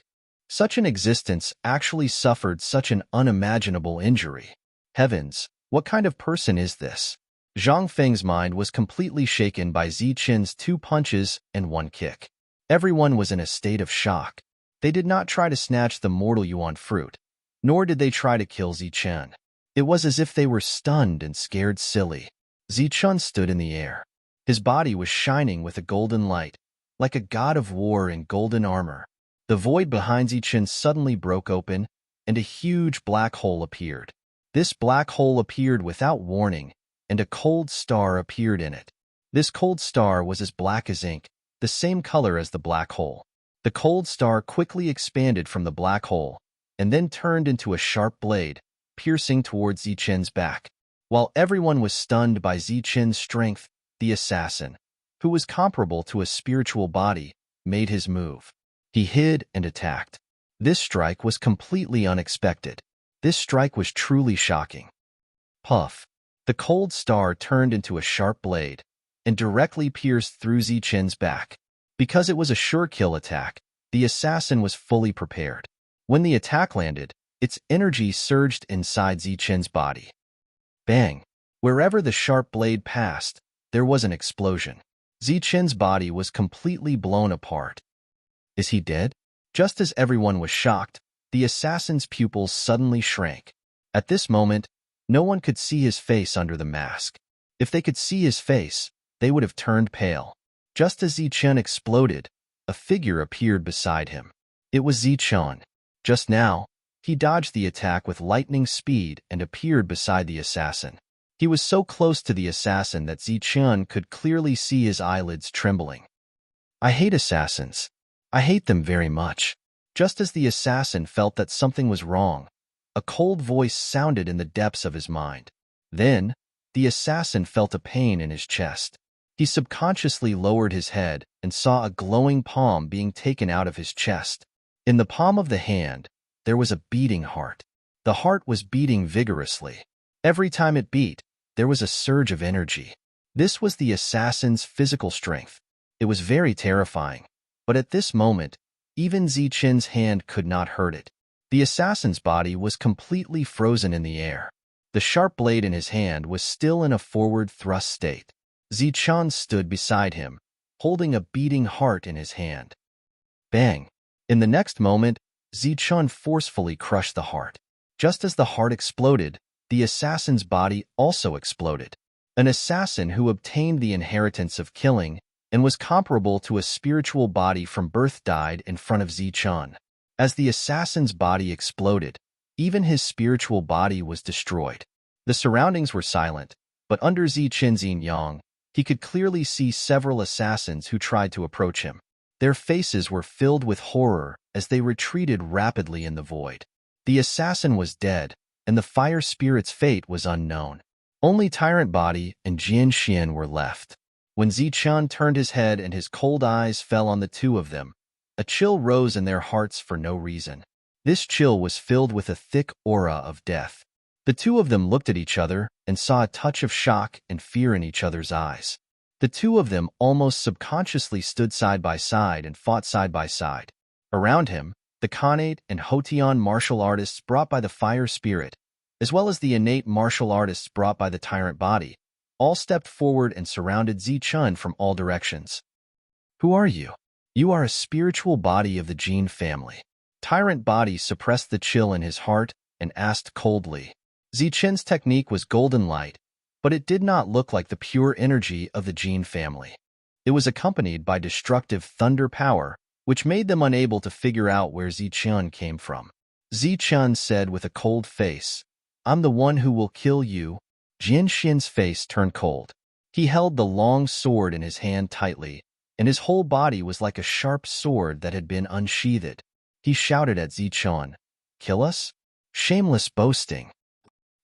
Such an existence actually suffered such an unimaginable injury. Heavens, what kind of person is this? Zhang Feng's mind was completely shaken by Zichun's 2 punches and 1 kick. Everyone was in a state of shock. They did not try to snatch the mortal yuan fruit, nor did they try to kill Zichun. It was as if they were stunned and scared silly. Zichun stood in the air. His body was shining with a golden light, like a god of war in golden armor. The void behind Zichun suddenly broke open, and a huge black hole appeared. This black hole appeared without warning, and a cold star appeared in it. This cold star was as black as ink, the same color as the black hole. The cold star quickly expanded from the black hole, and then turned into a sharp blade, piercing towards Zichun's back. While everyone was stunned by Zichun's strength, the assassin, who was comparable to a spiritual body, made his move. He hid and attacked. This strike was completely unexpected. This strike was truly shocking. Puff! The cold star turned into a sharp blade, and directly pierced through Zichun's back. Because it was a sure kill attack, the assassin was fully prepared. When the attack landed, its energy surged inside Zichun's body. Bang! Wherever the sharp blade passed, there was an explosion. Zichun's body was completely blown apart. Is he dead? Just as everyone was shocked, the assassin's pupils suddenly shrank. At this moment, no one could see his face under the mask. If they could see his face, they would have turned pale. Just as Zichun exploded, a figure appeared beside him. It was Zichun. Just now, he dodged the attack with lightning speed and appeared beside the assassin. He was so close to the assassin that Zichun could clearly see his eyelids trembling. I hate assassins. I hate them very much. Just as the assassin felt that something was wrong, a cold voice sounded in the depths of his mind. Then, the assassin felt a pain in his chest. He subconsciously lowered his head and saw a glowing palm being taken out of his chest. In the palm of the hand, there was a beating heart. The heart was beating vigorously. Every time it beat, there was a surge of energy. This was the assassin's physical strength. It was very terrifying, but at this moment, even Zichun's hand could not hurt it. The assassin's body was completely frozen in the air. The sharp blade in his hand was still in a forward thrust state. Zichun stood beside him, holding a beating heart in his hand. Bang! In the next moment, Zichun forcefully crushed the heart. Just as the heart exploded, the assassin's body also exploded. An assassin who obtained the inheritance of killing and was comparable to a spiritual body from birth, died in front of Zichun. As the assassin's body exploded, even his spiritual body was destroyed. The surroundings were silent, but under Zichun's yang, he could clearly see several assassins who tried to approach him. Their faces were filled with horror as they retreated rapidly in the void. The assassin was dead, and the fire spirit's fate was unknown. Only Tyrant Body and Jian Xian were left. When Zichun turned his head and his cold eyes fell on the two of them, a chill rose in their hearts for no reason. This chill was filled with a thick aura of death. The two of them looked at each other and saw a touch of shock and fear in each other's eyes. The two of them almost subconsciously stood side by side and fought side by side. Around him, the Khanate and Hotian martial artists brought by the fire spirit, as well as the innate martial artists brought by the Tyrant Body, all stepped forward and surrounded Zichun from all directions. "Who are you?" "You are a spiritual body of the Jin family." Tyrant Body suppressed the chill in his heart and asked coldly. Zichun's technique was golden light, but it did not look like the pure energy of the Jin family. It was accompanied by destructive thunder power, which made them unable to figure out where Zichun came from. Zichun said with a cold face, "I'm the one who will kill you." Jian Xian's face turned cold. He held the long sword in his hand tightly, and his whole body was like a sharp sword that had been unsheathed. He shouted at Zichun, "Kill us?" "Shameless boasting."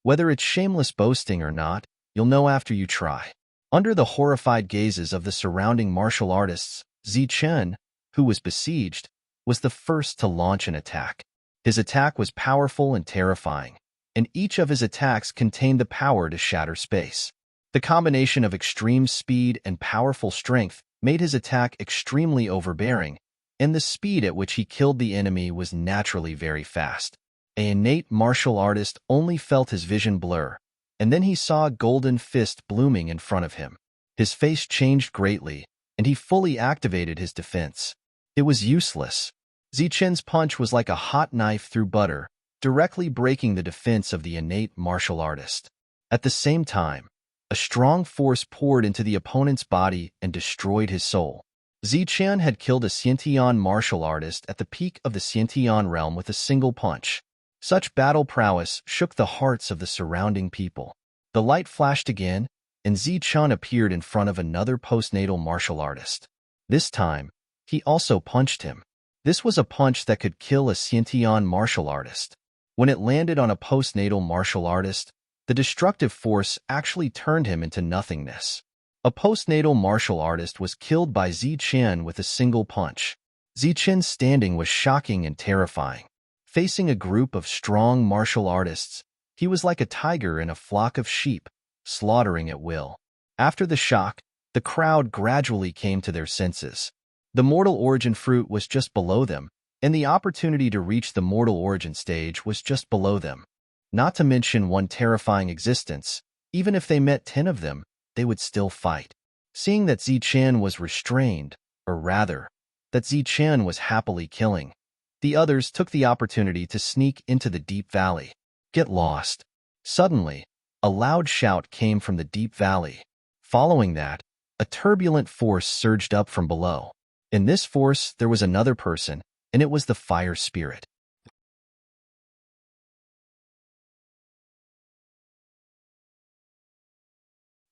"Whether it's shameless boasting or not, you'll know after you try." Under the horrified gazes of the surrounding martial artists, Zichun, who was besieged, was the first to launch an attack. His attack was powerful and terrifying, and each of his attacks contained the power to shatter space. The combination of extreme speed and powerful strength made his attack extremely overbearing, and the speed at which he killed the enemy was naturally very fast. An innate martial artist only felt his vision blur, and then he saw a golden fist blooming in front of him. His face changed greatly, and he fully activated his defense. It was useless. Zichun's punch was like a hot knife through butter, directly breaking the defense of the innate martial artist. At the same time, a strong force poured into the opponent's body and destroyed his soul. Zichun had killed a Xiantian martial artist at the peak of the Xiantian realm with a single punch. Such battle prowess shook the hearts of the surrounding people. The light flashed again, and Zichun appeared in front of another postnatal martial artist. This time, he also punched him. This was a punch that could kill a Xiantian martial artist. When it landed on a postnatal martial artist, the destructive force actually turned him into nothingness. A postnatal martial artist was killed by Zichun with a single punch. Zichun's standing was shocking and terrifying. Facing a group of strong martial artists, he was like a tiger in a flock of sheep, slaughtering at will. After the shock, the crowd gradually came to their senses. The mortal origin fruit was just below them, and the opportunity to reach the mortal origin stage was just below them. Not to mention one terrifying existence, even if they met 10 of them, they would still fight. Seeing that Zichun was restrained, or rather, that Zichun was happily killing, the others took the opportunity to sneak into the deep valley. "Get lost." Suddenly, a loud shout came from the deep valley. Following that, a turbulent force surged up from below. In this force, there was another person, and it was the fire spirit.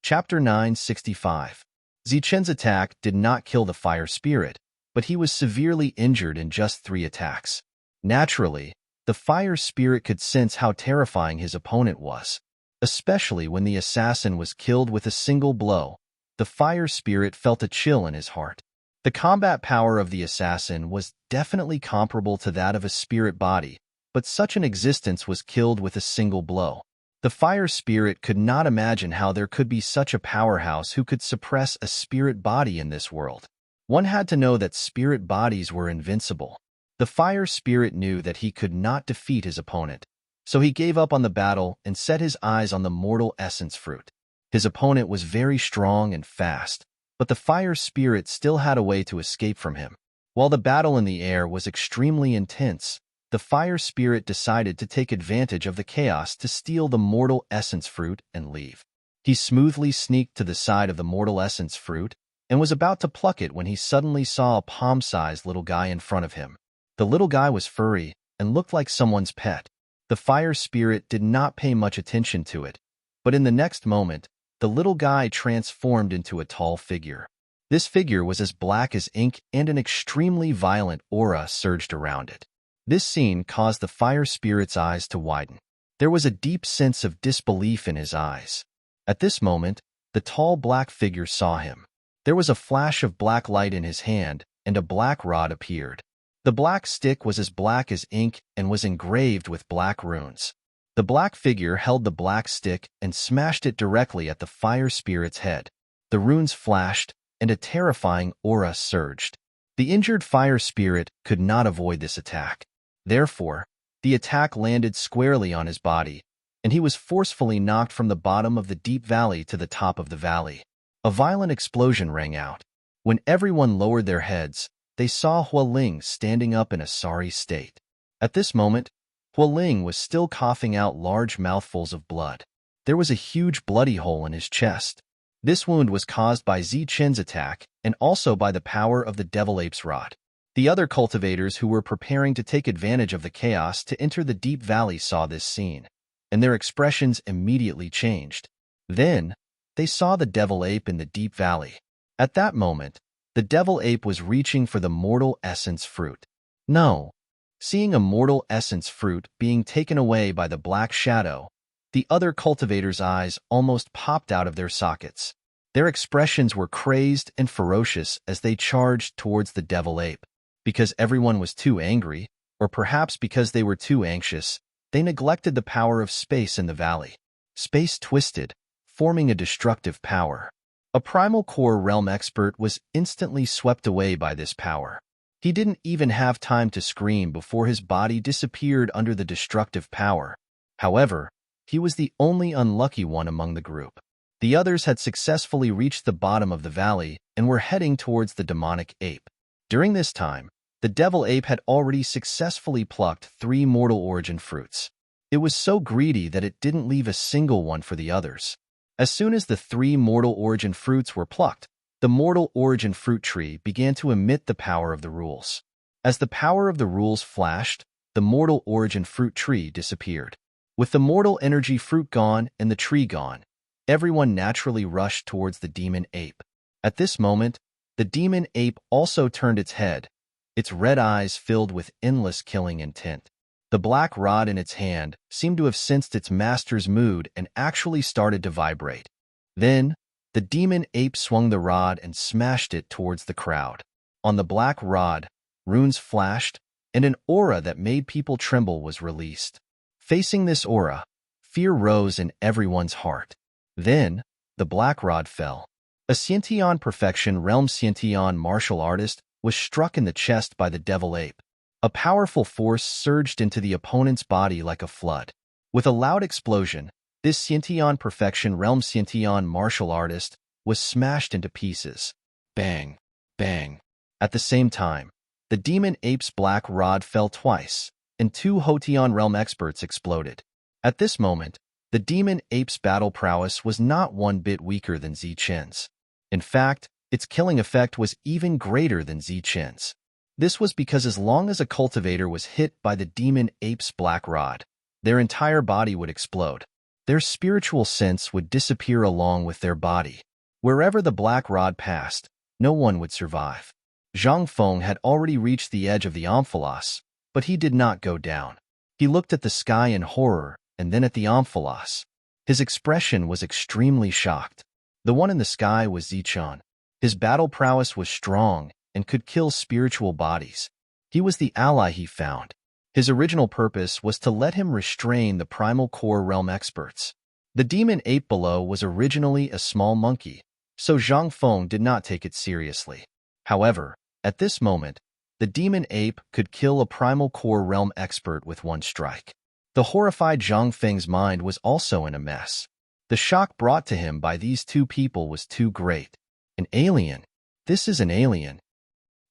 Chapter 965. Zichun's attack did not kill the fire spirit, but he was severely injured in just 3 attacks. Naturally, the fire spirit could sense how terrifying his opponent was. Especially when the assassin was killed with a single blow, the fire spirit felt a chill in his heart. The combat power of the assassin was definitely comparable to that of a spirit body, but such an existence was killed with a single blow. The fire spirit could not imagine how there could be such a powerhouse who could suppress a spirit body in this world. One had to know that spirit bodies were invincible. The fire spirit knew that he could not defeat his opponent, so he gave up on the battle and set his eyes on the mortal essence fruit. His opponent was very strong and fast, but the fire spirit still had a way to escape from him. While the battle in the air was extremely intense, the fire spirit decided to take advantage of the chaos to steal the mortal essence fruit and leave. He smoothly sneaked to the side of the mortal essence fruit and was about to pluck it when he suddenly saw a palm-sized little guy in front of him. The little guy was furry and looked like someone's pet. The fire spirit did not pay much attention to it, but in the next moment, the little guy transformed into a tall figure. This figure was as black as ink, and an extremely violent aura surged around it. This scene caused the fire spirit's eyes to widen. There was a deep sense of disbelief in his eyes. At this moment, the tall black figure saw him. There was a flash of black light in his hand, and a black rod appeared. The black stick was as black as ink and was engraved with black runes. The black figure held the black stick and smashed it directly at the fire spirit's head. The runes flashed, and a terrifying aura surged. The injured fire spirit could not avoid this attack. Therefore, the attack landed squarely on his body, and he was forcefully knocked from the bottom of the deep valley to the top of the valley. A violent explosion rang out. When everyone lowered their heads, they saw Hualing standing up in a sorry state. At this moment, Hualing was still coughing out large mouthfuls of blood. There was a huge bloody hole in his chest. This wound was caused by Zichen's attack and also by the power of the Devil Ape's Rod. The other cultivators who were preparing to take advantage of the chaos to enter the deep valley saw this scene, and their expressions immediately changed. Then, they saw the Devil Ape in the deep valley. At that moment, the Devil Ape was reaching for the Mortal Essence fruit. No. Seeing a Mortal Essence fruit being taken away by the Black Shadow, the other cultivators' eyes almost popped out of their sockets. Their expressions were crazed and ferocious as they charged towards the Devil Ape. Because everyone was too angry, or perhaps because they were too anxious, they neglected the power of space in the valley. Space twisted, forming a destructive power. A primal core realm expert was instantly swept away by this power. He didn't even have time to scream before his body disappeared under the destructive power. However, he was the only unlucky one among the group. The others had successfully reached the bottom of the valley and were heading towards the demonic ape. During this time, the Devil Ape had already successfully plucked 3 mortal origin fruits. It was so greedy that it didn't leave a single one for the others. As soon as the 3 mortal origin fruits were plucked, the mortal origin fruit tree began to emit the power of the rules. As the power of the rules flashed, the mortal origin fruit tree disappeared. With the mortal energy fruit gone and the tree gone, everyone naturally rushed towards the demon ape. At this moment, the demon ape also turned its head, its red eyes filled with endless killing intent. The black rod in its hand seemed to have sensed its master's mood and actually started to vibrate. Then, the demon ape swung the rod and smashed it towards the crowd. On the black rod, runes flashed, and an aura that made people tremble was released. Facing this aura, fear rose in everyone's heart. Then, the black rod fell. A Sciention Perfection Realm Sciention martial artist was struck in the chest by the Devil Ape. A powerful force surged into the opponent's body like a flood. With a loud explosion, this Sciention Perfection Realm Sciention martial artist was smashed into pieces. Bang! Bang! At the same time, the demon ape's black rod fell twice, and 2 Hotion realm experts exploded. At this moment, the demon ape's battle prowess was not one bit weaker than Zichen's. In fact, its killing effect was even greater than Zichen's. This was because as long as a cultivator was hit by the demon ape's black rod, their entire body would explode. Their spiritual sense would disappear along with their body. Wherever the black rod passed, no one would survive. Zhang Feng had already reached the edge of the omphalos, but he did not go down. He looked at the sky in horror and then at the omphalos. His expression was extremely shocked. The one in the sky was Zichen. His battle prowess was strong and could kill spiritual bodies. He was the ally he found. His original purpose was to let him restrain the primal core realm experts. The demon ape below was originally a small monkey, so Zhang Feng did not take it seriously. However, at this moment, the demon ape could kill a primal core realm expert with one strike. The horrified Zhang Feng's mind was also in a mess. The shock brought to him by these 2 people was too great. An alien. This is an alien.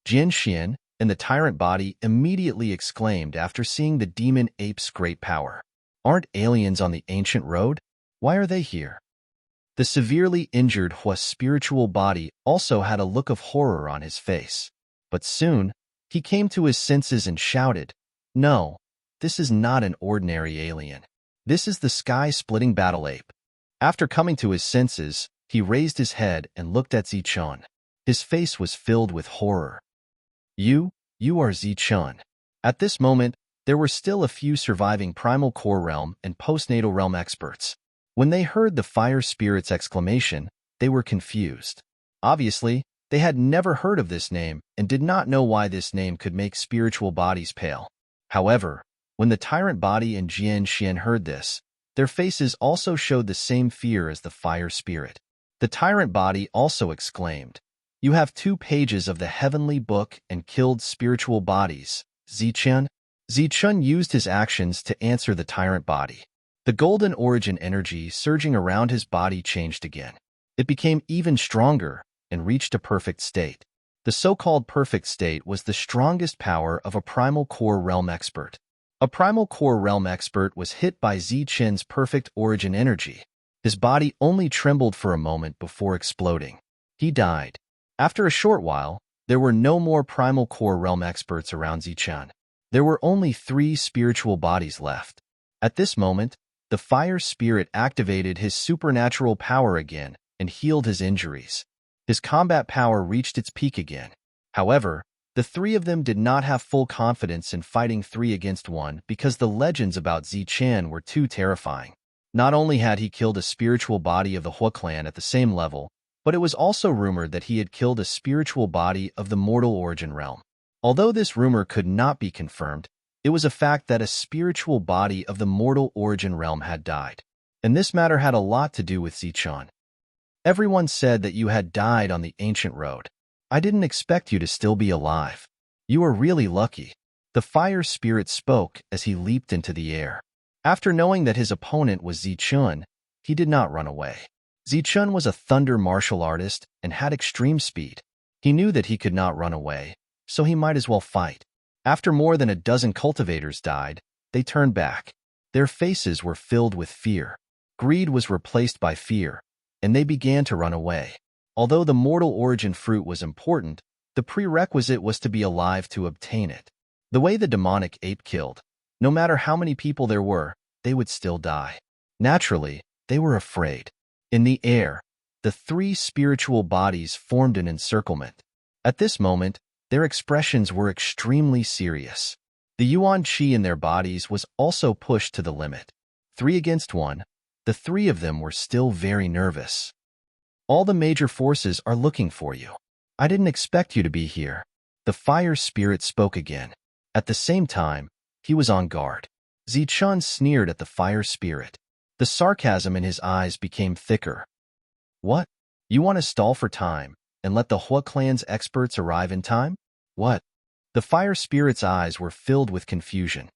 Jian Xian and the tyrant body immediately exclaimed after seeing the demon ape's great power. Aren't aliens on the ancient road? Why are they here? The severely injured Hua's spiritual body also had a look of horror on his face. But soon, he came to his senses and shouted, "No, this is not an ordinary alien. This is the sky-splitting battle ape." After coming to his senses, he raised his head and looked at Zichun. His face was filled with horror. You are Zichun." At this moment, there were still a few surviving primal core realm and postnatal realm experts. When they heard the fire spirit's exclamation, they were confused. Obviously, they had never heard of this name and did not know why this name could make spiritual bodies pale. However, when the tyrant body and Jian Xian heard this, their faces also showed the same fear as the fire spirit. The tyrant body also exclaimed, "You have 2 pages of the heavenly book and killed spiritual bodies, Zichun." Zichun used his actions to answer the tyrant body. The golden origin energy surging around his body changed again. It became even stronger and reached a perfect state. The so-called perfect state was the strongest power of a primal core realm expert. A primal core realm expert was hit by Zichun's perfect origin energy. His body only trembled for a moment before exploding. He died. After a short while, there were no more primal core realm experts around Zichun. There were only 3 spiritual bodies left. At this moment, the fire spirit activated his supernatural power again and healed his injuries. His combat power reached its peak again. However, the 3 of them did not have full confidence in fighting 3 against 1 because the legends about Zichun were too terrifying. Not only had he killed a spiritual body of the Hua clan at the same level, but it was also rumored that he had killed a spiritual body of the mortal origin realm. Although this rumor could not be confirmed, it was a fact that a spiritual body of the mortal origin realm had died. And this matter had a lot to do with Zichun. "Everyone said that you had died on the ancient road. I didn't expect you to still be alive. You are really lucky." The fire spirit spoke as he leaped into the air. After knowing that his opponent was Zichun, he did not run away. Zichun was a thunder martial artist and had extreme speed. He knew that he could not run away, so he might as well fight. After more than a dozen cultivators died, they turned back. Their faces were filled with fear. Greed was replaced by fear, and they began to run away. Although the mortal origin fruit was important, the prerequisite was to be alive to obtain it. The way the demonic ape killed, no matter how many people there were, they would still die. Naturally, they were afraid. In the air, the 3 spiritual bodies formed an encirclement. At this moment, their expressions were extremely serious. The yuan qi in their bodies was also pushed to the limit. 3 against 1, the 3 of them were still very nervous. "All the major forces are looking for you. I didn't expect you to be here." The fire spirit spoke again. At the same time, he was on guard. Zichun sneered at the fire spirit. The sarcasm in his eyes became thicker. "What? You want to stall for time and let the Hua clan's experts arrive in time? What?" The fire spirit's eyes were filled with confusion.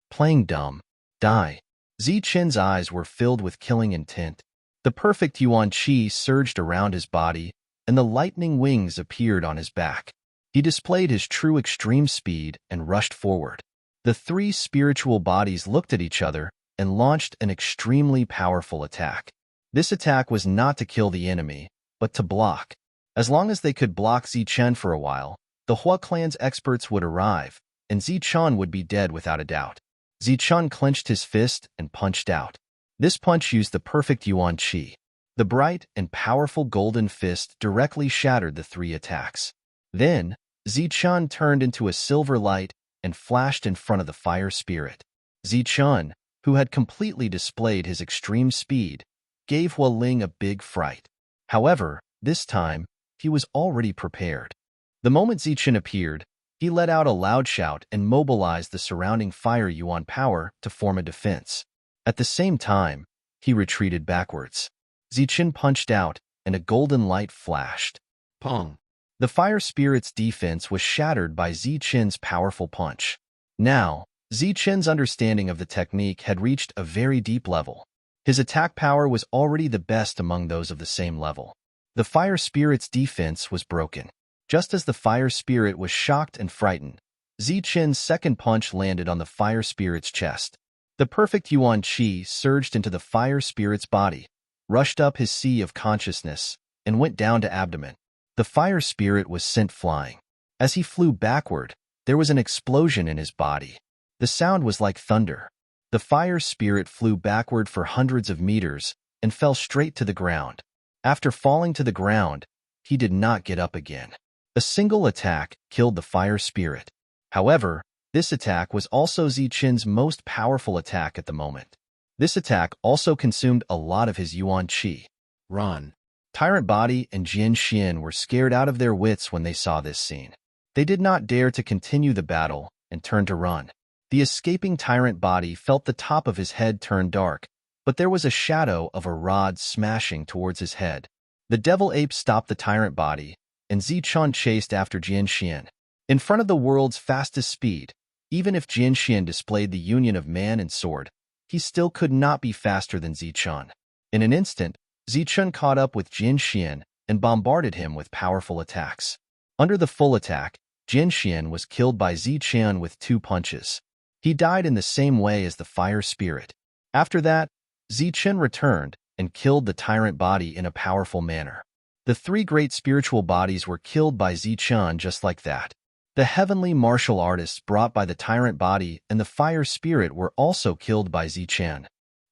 "Playing dumb. Die." Zichun's eyes were filled with killing intent. The perfect yuan qi surged around his body, and the lightning wings appeared on his back. He displayed his true extreme speed and rushed forward. The 3 spiritual bodies looked at each other and launched an extremely powerful attack. This attack was not to kill the enemy, but to block. As long as they could block Zichun for a while, the Hua clan's experts would arrive, and Zichun would be dead without a doubt. Zichun clenched his fist and punched out. This punch used the perfect yuan qi. The bright and powerful golden fist directly shattered the 3 attacks. Then, Zichun turned into a silver light and flashed in front of the fire spirit. Zichun, who had completely displayed his extreme speed, gave Hua Ling a big fright. However, this time, he was already prepared. The moment Zichun appeared, he let out a loud shout and mobilized the surrounding fire yuan power to form a defense. At the same time, he retreated backwards. Zichun punched out, and a golden light flashed. Pong! The fire spirit's defense was shattered by Zichun's powerful punch. Now, Zichun's understanding of the technique had reached a very deep level. His attack power was already the best among those of the same level. The fire spirit's defense was broken. Just as the fire spirit was shocked and frightened, Zichun's second punch landed on the fire spirit's chest. The perfect yuan qi surged into the fire spirit's body, rushed up his sea of consciousness, and went down to abdomen. The fire spirit was sent flying. As he flew backward, there was an explosion in his body. The sound was like thunder. The fire spirit flew backward for hundreds of meters and fell straight to the ground. After falling to the ground, he did not get up again. A single attack killed the fire spirit. However, this attack was also Ziqin's most powerful attack at the moment. This attack also consumed a lot of his yuan qi. Run. Tyrant Body and Jian Xian were scared out of their wits when they saw this scene. They did not dare to continue the battle and turned to run. The escaping Tyrant Body felt the top of his head turn dark, but there was a shadow of a rod smashing towards his head. The devil ape stopped the Tyrant Body, and Zichun chased after Jian Xian. In front of the world's fastest speed, even if Jian Xian displayed the union of man and sword, he still could not be faster than Zichun. In an instant, Zichun caught up with Jian Xian and bombarded him with powerful attacks. Under the full attack, Jian Xian was killed by Zichun with 2 punches. He died in the same way as the fire spirit. After that, Zichun returned and killed the tyrant body in a powerful manner. The 3 great spiritual bodies were killed by Zichun just like that. The heavenly martial artists brought by the tyrant body and the fire spirit were also killed by Zichun.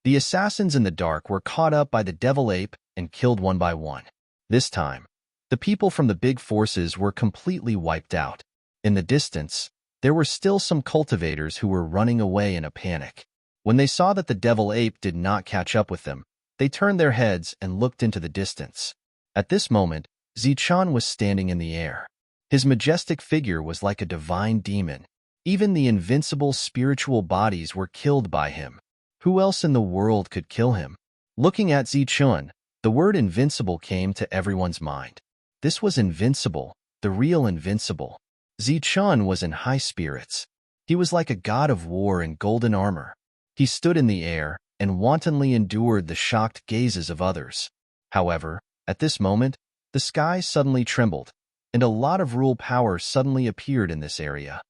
The assassins in the dark were caught up by the devil ape and killed one by one. This time, the people from the big forces were completely wiped out. In the distance, there were still some cultivators who were running away in a panic. When they saw that the devil ape did not catch up with them, they turned their heads and looked into the distance. At this moment, Zichun was standing in the air. His majestic figure was like a divine demon. Even the invincible spiritual bodies were killed by him. Who else in the world could kill him? Looking at Zichun, the word invincible came to everyone's mind. This was invincible, the real invincible. Zichun was in high spirits. He was like a god of war in golden armor. He stood in the air and wantonly endured the shocked gazes of others. However, at this moment, the sky suddenly trembled, and a lot of rule power suddenly appeared in this area.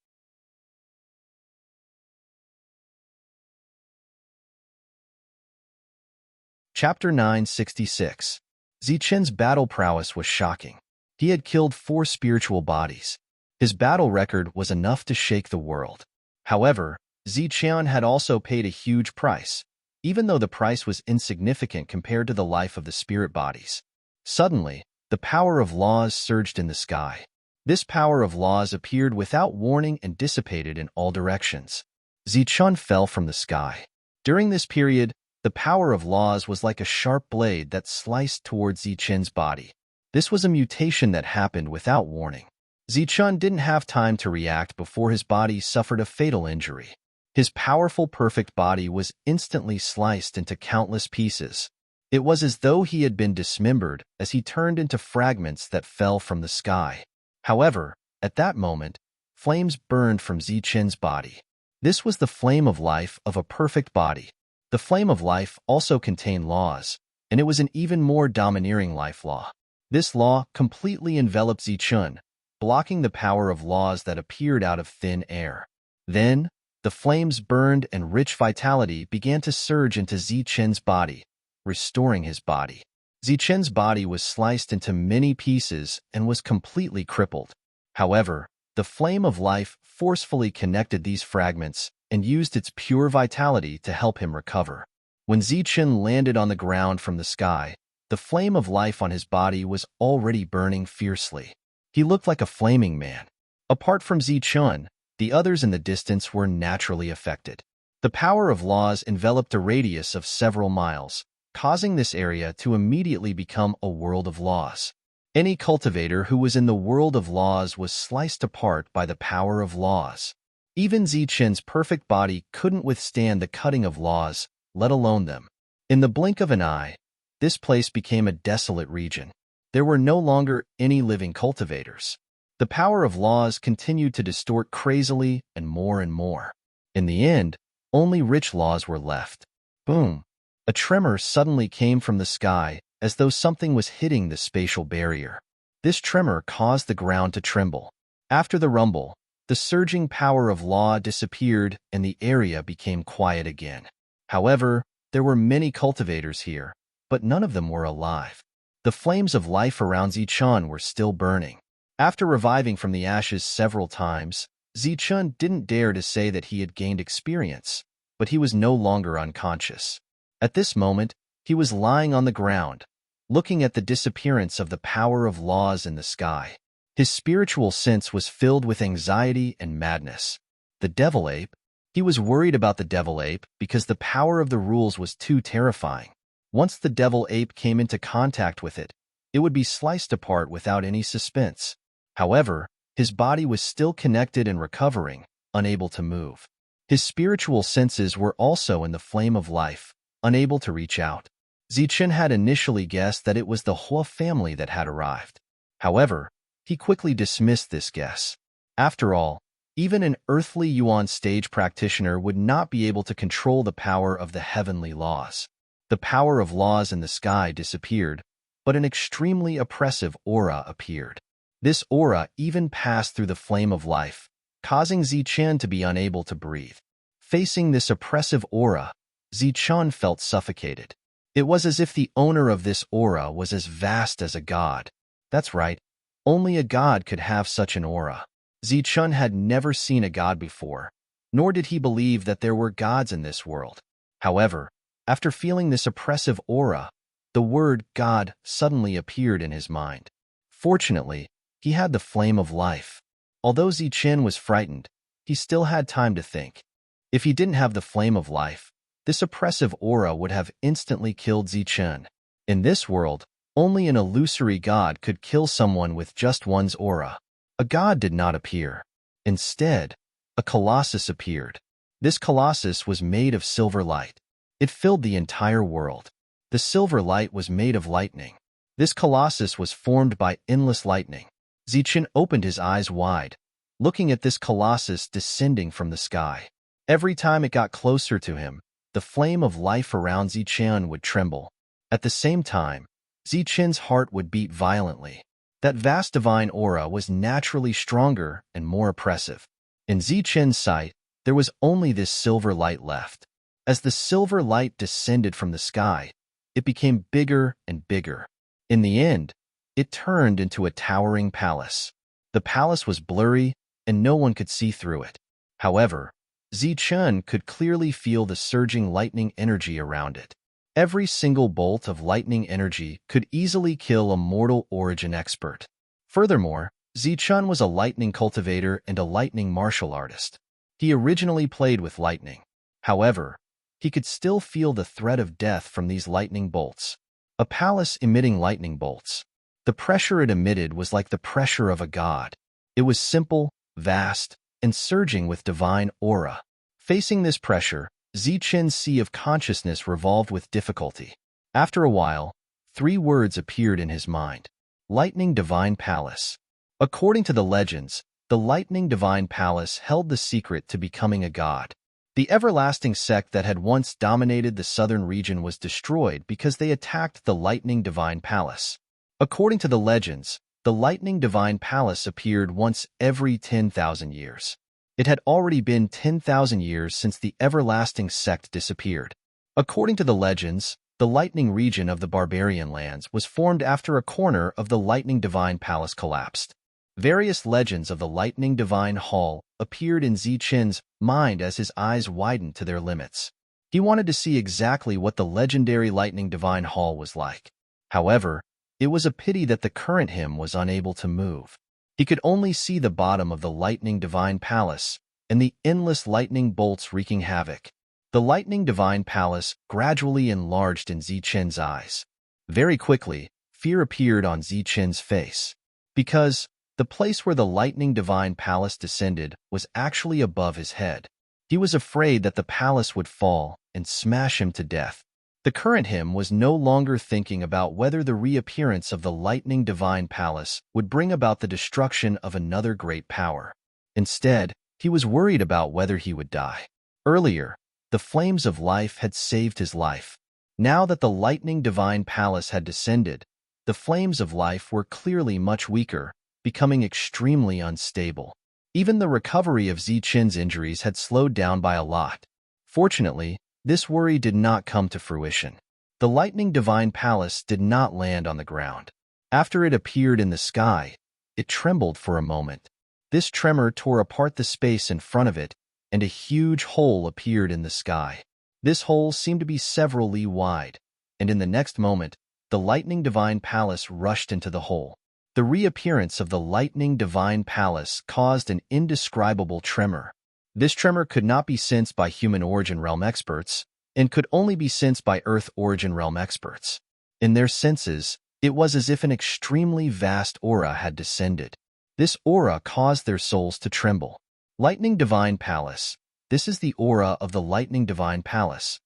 Chapter 966. Zichun's battle prowess was shocking. He had killed 4 spiritual bodies. His battle record was enough to shake the world. However, Zichun had also paid a huge price, even though the price was insignificant compared to the life of the spirit bodies. Suddenly, the power of laws surged in the sky. This power of laws appeared without warning and dissipated in all directions. Zichun fell from the sky. During this period, the power of laws was like a sharp blade that sliced towards Zichun's body. This was a mutation that happened without warning. Zichun didn't have time to react before his body suffered a fatal injury. His powerful perfect body was instantly sliced into countless pieces. It was as though he had been dismembered as he turned into fragments that fell from the sky. However, at that moment, flames burned from Zichun's body. This was the flame of life of a perfect body. The flame of life also contained laws, and it was an even more domineering life law. This law completely enveloped Zichun, blocking the power of laws that appeared out of thin air. Then, the flames burned and rich vitality began to surge into Zichun's body, restoring his body. Zichun's body was sliced into many pieces and was completely crippled. However, the flame of life forcefully connected these fragments and used its pure vitality to help him recover. When Zichun landed on the ground from the sky, the flame of life on his body was already burning fiercely. He looked like a flaming man. Apart from Zichun, the others in the distance were naturally affected. The power of laws enveloped a radius of several miles, causing this area to immediately become a world of laws. Any cultivator who was in the world of laws was sliced apart by the power of laws. Even Zichun's perfect body couldn't withstand the cutting of laws, let alone them. In the blink of an eye, this place became a desolate region. There were no longer any living cultivators. The power of laws continued to distort crazily and more and more. In the end, only rich laws were left. Boom! A tremor suddenly came from the sky, as though something was hitting the spatial barrier. This tremor caused the ground to tremble. After the rumble, the surging power of law disappeared and the area became quiet again. However, there were many cultivators here, but none of them were alive. The flames of life around Zichun were still burning. After reviving from the ashes several times, Zichun didn't dare to say that he had gained experience, but he was no longer unconscious. At this moment, he was lying on the ground, looking at the disappearance of the power of laws in the sky. His spiritual sense was filled with anxiety and madness. The devil ape? He was worried about the devil ape because the power of the rules was too terrifying. Once the devil ape came into contact with it, it would be sliced apart without any suspense. However, his body was still connected and recovering, unable to move. His spiritual senses were also in the flame of life, unable to reach out. Zichun had initially guessed that it was the Hua family that had arrived. However, he quickly dismissed this guess. After all, even an earthly Yuan stage practitioner would not be able to control the power of the heavenly laws. The power of laws in the sky disappeared, but an extremely oppressive aura appeared. This aura even passed through the flame of life, causing Zichun to be unable to breathe. Facing this oppressive aura, Zichun felt suffocated. It was as if the owner of this aura was as vast as a god. That's right, only a god could have such an aura. Zichun had never seen a god before, nor did he believe that there were gods in this world. However, after feeling this oppressive aura, the word God suddenly appeared in his mind. Fortunately, he had the flame of life. Although Zichun was frightened, he still had time to think. If he didn't have the flame of life, this oppressive aura would have instantly killed Zichun. In this world, only an illusory god could kill someone with just one's aura. A god did not appear. Instead, a colossus appeared. This colossus was made of silver light. It filled the entire world. The silver light was made of lightning. This colossus was formed by endless lightning. Zichun opened his eyes wide, looking at this colossus descending from the sky. Every time it got closer to him, the flame of life around Zichun would tremble. At the same time, Zichun's heart would beat violently. That vast divine aura was naturally stronger and more oppressive. In Zichun's sight, there was only this silver light left. As the silver light descended from the sky, it became bigger and bigger. In the end, it turned into a towering palace. The palace was blurry, and no one could see through it. However, Zichun could clearly feel the surging lightning energy around it. Every single bolt of lightning energy could easily kill a mortal origin expert. Furthermore, Zichun was a lightning cultivator and a lightning martial artist. He originally played with lightning. However, he could still feel the threat of death from these lightning bolts. A palace emitting lightning bolts. The pressure it emitted was like the pressure of a god. It was simple, vast, and surging with divine aura. Facing this pressure, Zichun's sea of consciousness revolved with difficulty. After a while, 3 words appeared in his mind. Lightning Divine Palace. According to the legends, the Lightning Divine Palace held the secret to becoming a god. The everlasting sect that had once dominated the southern region was destroyed because they attacked the Lightning Divine Palace. According to the legends, the Lightning Divine Palace appeared once every 10,000 years. It had already been 10,000 years since the everlasting sect disappeared. According to the legends, the Lightning region of the Barbarian lands was formed after a corner of the Lightning Divine Palace collapsed. Various legends of the Lightning Divine Hall appeared in Zichun's mind as his eyes widened to their limits. He wanted to see exactly what the legendary Lightning Divine Hall was like. However, it was a pity that the current him was unable to move. He could only see the bottom of the Lightning Divine Palace and the endless lightning bolts wreaking havoc. The Lightning Divine Palace gradually enlarged in Zichun's eyes. Very quickly, fear appeared on Zichun's face. Because the place where the Lightning Divine Palace descended was actually above his head. He was afraid that the palace would fall and smash him to death. The current him was no longer thinking about whether the reappearance of the Lightning Divine Palace would bring about the destruction of another great power. Instead, he was worried about whether he would die. Earlier, the flames of life had saved his life. Now that the Lightning Divine Palace had descended, the flames of life were clearly much weaker, becoming extremely unstable. Even the recovery of Zichun's injuries had slowed down by a lot. Fortunately, this worry did not come to fruition. The lightning divine palace did not land on the ground. After it appeared in the sky, it trembled for a moment. This tremor tore apart the space in front of it, and a huge hole appeared in the sky. This hole seemed to be several li wide, and in the next moment, the lightning divine palace rushed into the hole. The reappearance of the lightning divine palace caused an indescribable tremor. This tremor could not be sensed by human origin realm experts, and could only be sensed by Earth origin realm experts. In their senses, it was as if an extremely vast aura had descended. This aura caused their souls to tremble. Lightning Divine Palace. This is the aura of the Lightning Divine Palace.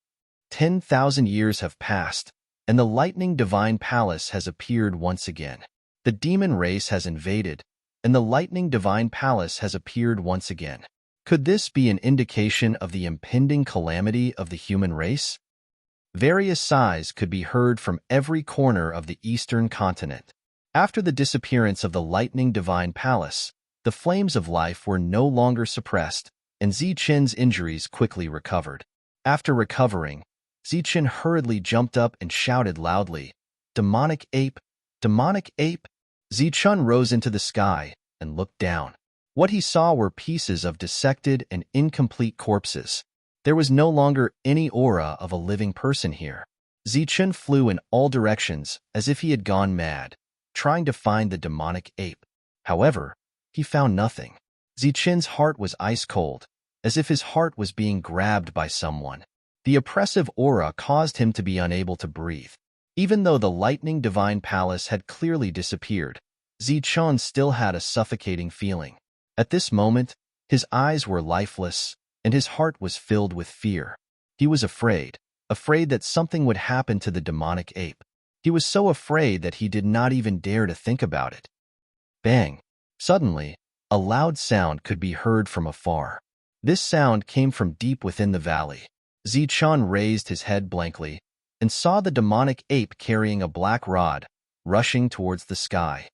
10,000 years have passed, and the Lightning Divine Palace has appeared once again. The demon race has invaded, and the Lightning Divine Palace has appeared once again. Could this be an indication of the impending calamity of the human race? Various sighs could be heard from every corner of the eastern continent. After the disappearance of the Lightning Divine Palace, the flames of life were no longer suppressed, and Zichen's injuries quickly recovered. After recovering, Zichen hurriedly jumped up and shouted loudly, "Demonic ape! Demonic ape!" Zichen rose into the sky and looked down. What he saw were pieces of dissected and incomplete corpses. There was no longer any aura of a living person here. Zichen flew in all directions as if he had gone mad, trying to find the demonic ape. However, he found nothing. Zichen's heart was ice cold, as if his heart was being grabbed by someone. The oppressive aura caused him to be unable to breathe. Even though the Lightning Divine Palace had clearly disappeared, Zichen still had a suffocating feeling. At this moment, his eyes were lifeless, and his heart was filled with fear. He was afraid that something would happen to the demonic ape. He was so afraid that he did not even dare to think about it. Bang! Suddenly, a loud sound could be heard from afar. This sound came from deep within the valley. Zichen raised his head blankly and saw the demonic ape carrying a black rod, rushing towards the sky.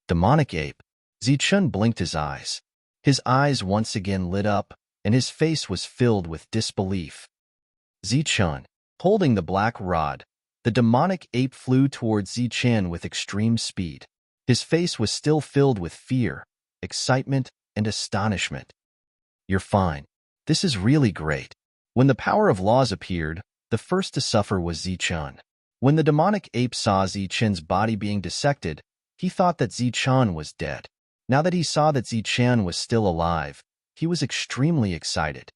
Demonic ape! Zichen blinked his eyes. His eyes once again lit up, and his face was filled with disbelief. Zichen, holding the black rod, the demonic ape flew towards Zichen with extreme speed. His face was still filled with fear, excitement, and astonishment. "You're fine. This is really great." When the power of laws appeared, the first to suffer was Zichen. When the demonic ape saw Zichen's body being dissected, he thought that Zichen was dead. Now that he saw that Zichen was still alive, he was extremely excited.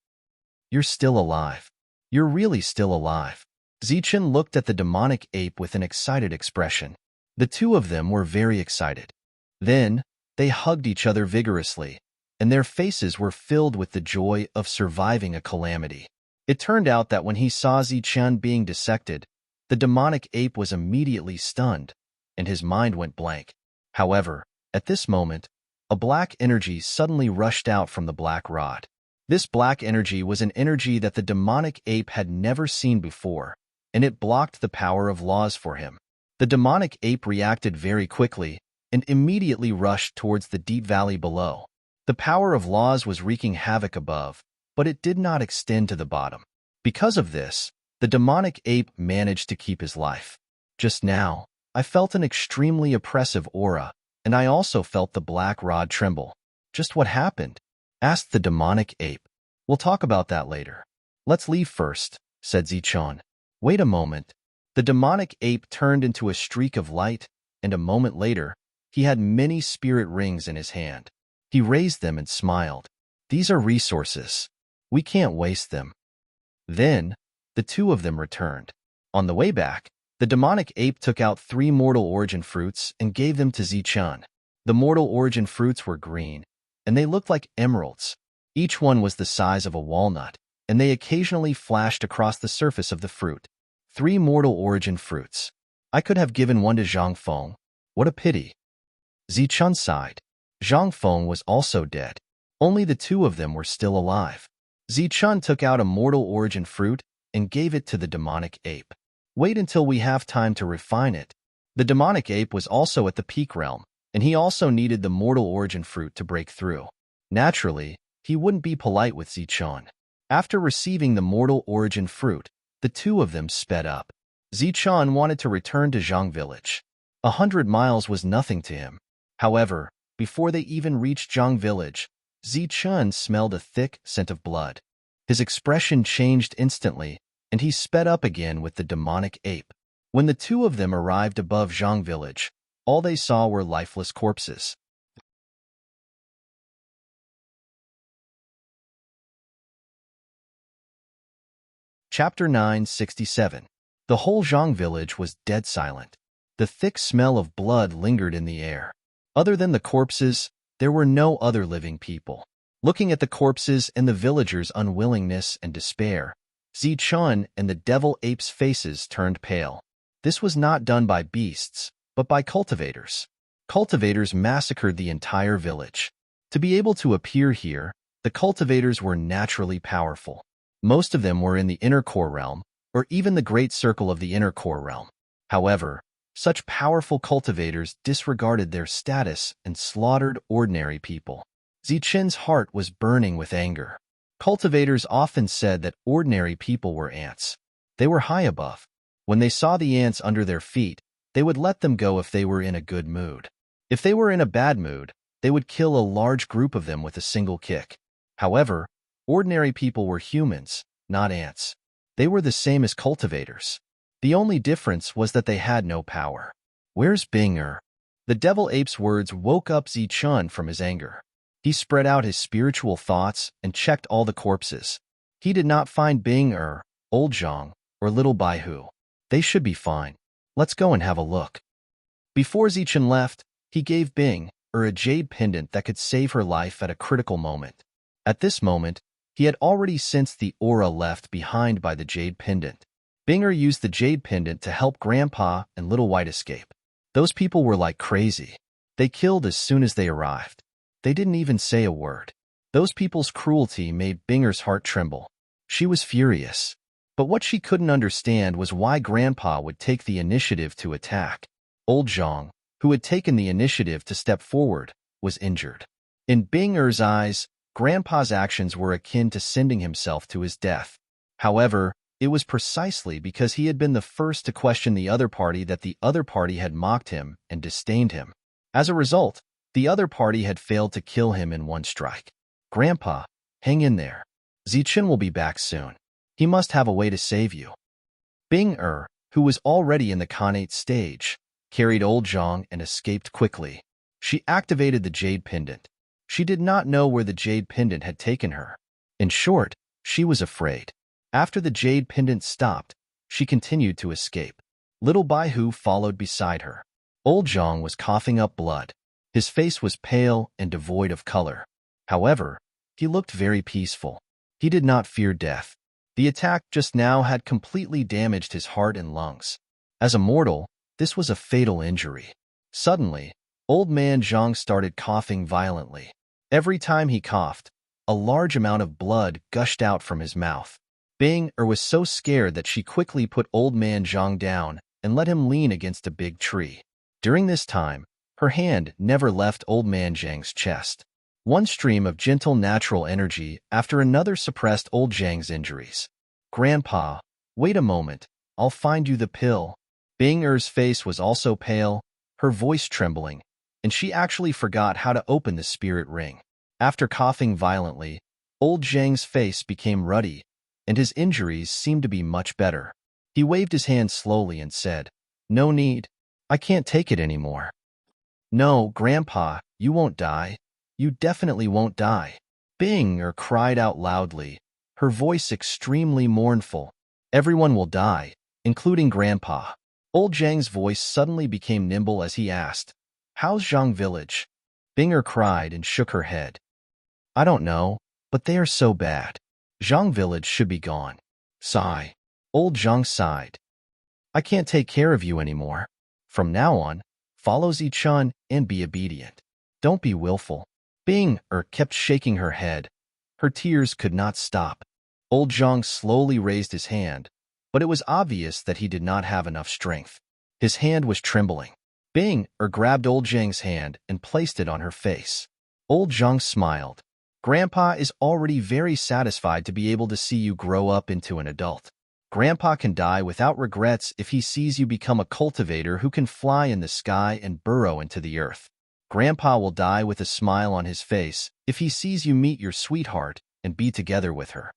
"You're still alive. You're really still alive." Zichen looked at the demonic ape with an excited expression. The two of them were very excited. Then, they hugged each other vigorously, and their faces were filled with the joy of surviving a calamity. It turned out that when he saw Zichen being dissected, the demonic ape was immediately stunned, and his mind went blank. However, at this moment, a black energy suddenly rushed out from the black rod. This black energy was an energy that the demonic ape had never seen before, and it blocked the power of laws for him. The demonic ape reacted very quickly and immediately rushed towards the deep valley below. The power of laws was wreaking havoc above, but it did not extend to the bottom. Because of this, the demonic ape managed to keep his life. Just now, I felt an extremely oppressive aura, and I also felt the black rod tremble. "Just what happened?" asked the demonic ape. "We'll talk about that later. Let's leave first," said Zichen. "Wait a moment." The demonic ape turned into a streak of light, and a moment later, he had many spirit rings in his hand. He raised them and smiled. "These are resources. We can't waste them." Then, the two of them returned. On the way back, the demonic ape took out 3 mortal origin fruits and gave them to Zichen. The mortal origin fruits were green, and they looked like emeralds. Each one was the size of a walnut, and they occasionally flashed across the surface of the fruit. 3 mortal origin fruits. I could have given one to Zhang Feng. What a pity. Zichen sighed. Zhang Feng was also dead. Only the two of them were still alive. Zichen took out a mortal origin fruit and gave it to the demonic ape. "Wait until we have time to refine it." The demonic ape was also at the peak realm, and he also needed the mortal origin fruit to break through. Naturally, he wouldn't be polite with Zichen. After receiving the mortal origin fruit, the two of them sped up. Zichun wanted to return to Zhang village. 100 miles was nothing to him. However, before they even reached Zhang village, Zichun smelled a thick scent of blood. His expression changed instantly, and he sped up again with the demonic ape. When the two of them arrived above Zhang village, all they saw were lifeless corpses. Chapter 967. The whole Zhang village was dead silent. The thick smell of blood lingered in the air. Other than the corpses, there were no other living people. Looking at the corpses and the villagers' unwillingness and despair, Zichun and the devil ape's faces turned pale. This was not done by beasts, but by cultivators. Cultivators massacred the entire village. To be able to appear here, the cultivators were naturally powerful. Most of them were in the inner core realm, or even the great circle of the inner core realm. However, such powerful cultivators disregarded their status and slaughtered ordinary people. Zichun's heart was burning with anger. Cultivators often said that ordinary people were ants. They were high above. When they saw the ants under their feet, they would let them go if they were in a good mood. If they were in a bad mood, they would kill a large group of them with a single kick. However, ordinary people were humans, not ants. They were the same as cultivators. The only difference was that they had no power. "Where's Bing-er?" The devil ape's words woke up Zichun from his anger. He spread out his spiritual thoughts and checked all the corpses. He did not find Bing-er, Old Zhang, or Little Baihu. They should be fine. Let's go and have a look. Before Zichun left, he gave Bing-er a jade pendant that could save her life at a critical moment. At this moment, he had already sensed the aura left behind by the jade pendant. Bing-er used the jade pendant to help Grandpa and Little White escape. Those people were like crazy. They killed as soon as they arrived. They didn't even say a word. Those people's cruelty made Bing-er's heart tremble. She was furious. But what she couldn't understand was why Grandpa would take the initiative to attack. Old Zhang, who had taken the initiative to step forward, was injured. In Bing-er's eyes, Grandpa's actions were akin to sending himself to his death. However, it was precisely because he had been the first to question the other party that the other party had mocked him and disdained him. As a result, the other party had failed to kill him in one strike. "Grandpa, hang in there. Zichun will be back soon. He must have a way to save you." Bing-er, who was already in the Khanate stage, carried Old Zhang and escaped quickly. She activated the jade pendant. She did not know where the jade pendant had taken her. In short, she was afraid. After the jade pendant stopped, she continued to escape. Little Baihu followed beside her. Old Zhang was coughing up blood. His face was pale and devoid of color. However, he looked very peaceful. He did not fear death. The attack just now had completely damaged his heart and lungs. As a mortal, this was a fatal injury. Suddenly, Old Man Zhang started coughing violently. Every time he coughed, a large amount of blood gushed out from his mouth. Bing-er was so scared that she quickly put Old Man Zhang down and let him lean against a big tree. During this time, her hand never left Old Man Zhang's chest. One stream of gentle natural energy after another suppressed Old Zhang's injuries. "Grandpa, wait a moment, I'll find you the pill." Bing-er's face was also pale, her voice trembling, and she actually forgot how to open the spirit ring. After coughing violently, Old Zhang's face became ruddy, and his injuries seemed to be much better. He waved his hand slowly and said, "No need. I can't take it anymore." "No, Grandpa, you won't die. You definitely won't die." Bing-er cried out loudly, her voice extremely mournful. "Everyone will die, including Grandpa." Old Zhang's voice suddenly became nimble as he asked, "How's Zhang village?" Bing-er cried and shook her head. "I don't know, but they are so bad. Zhang village should be gone." Sigh. Old Zhang sighed. "I can't take care of you anymore. From now on, follow Zichun and be obedient. Don't be willful." Bing-er kept shaking her head. Her tears could not stop. Old Zhang slowly raised his hand, but it was obvious that he did not have enough strength. His hand was trembling. Bing-er grabbed Old Zhang's hand and placed it on her face. Old Zhang smiled. "Grandpa is already very satisfied to be able to see you grow up into an adult. Grandpa can die without regrets if he sees you become a cultivator who can fly in the sky and burrow into the earth. Grandpa will die with a smile on his face if he sees you meet your sweetheart and be together with her.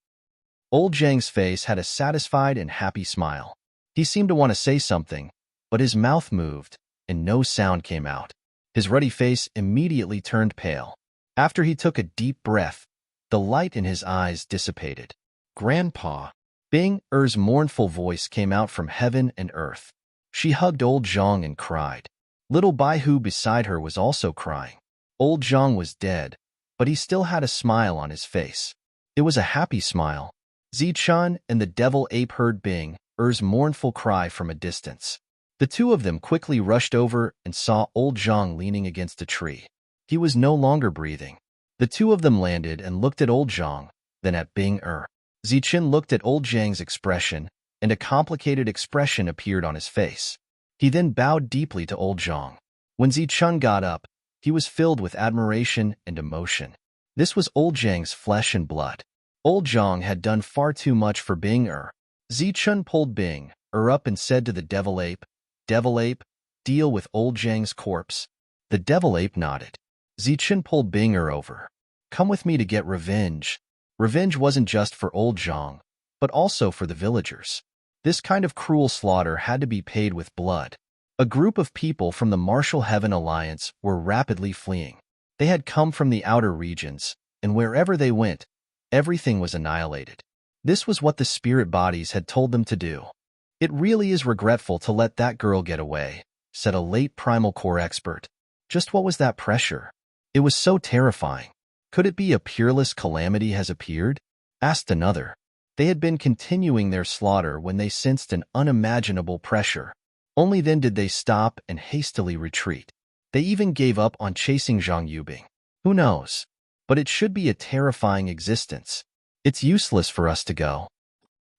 Old Zhang's face had a satisfied and happy smile. He seemed to want to say something, but his mouth moved, and no sound came out. His ruddy face immediately turned pale. After he took a deep breath, the light in his eyes dissipated. Grandpa. Bing Er's mournful voice came out from heaven and earth. She hugged old Zhang and cried. Little Baihu beside her was also crying. Old Zhang was dead, but he still had a smile on his face. It was a happy smile. Zichun and the devil ape heard Bing Er's mournful cry from a distance. The two of them quickly rushed over and saw old Zhang leaning against a tree. He was no longer breathing. The two of them landed and looked at old Zhang, then at Bing Er. Zichun looked at old Zhang's expression, and a complicated expression appeared on his face. He then bowed deeply to old Zhang. When Zichun got up, he was filled with admiration and emotion. This was old Zhang's flesh and blood. Old Zhang had done far too much for Bing Er. Zichun pulled Bing Er up and said to the devil ape, deal with old Zhang's corpse. The devil ape nodded. Zichun pulled Bing Er over. Come with me to get revenge. Revenge wasn't just for old Zhang, but also for the villagers. This kind of cruel slaughter had to be paid with blood. A group of people from the Martial Heaven Alliance were rapidly fleeing. They had come from the outer regions, and wherever they went, everything was annihilated. This was what the spirit bodies had told them to do. It really is regretful to let that girl get away, said a late primal core expert. Just what was that pressure? It was so terrifying. Could it be a peerless calamity has appeared? Asked another. They had been continuing their slaughter when they sensed an unimaginable pressure. Only then did they stop and hastily retreat. They even gave up on chasing Zhang Yubing. Who knows? But it should be a terrifying existence. It's useless for us to go.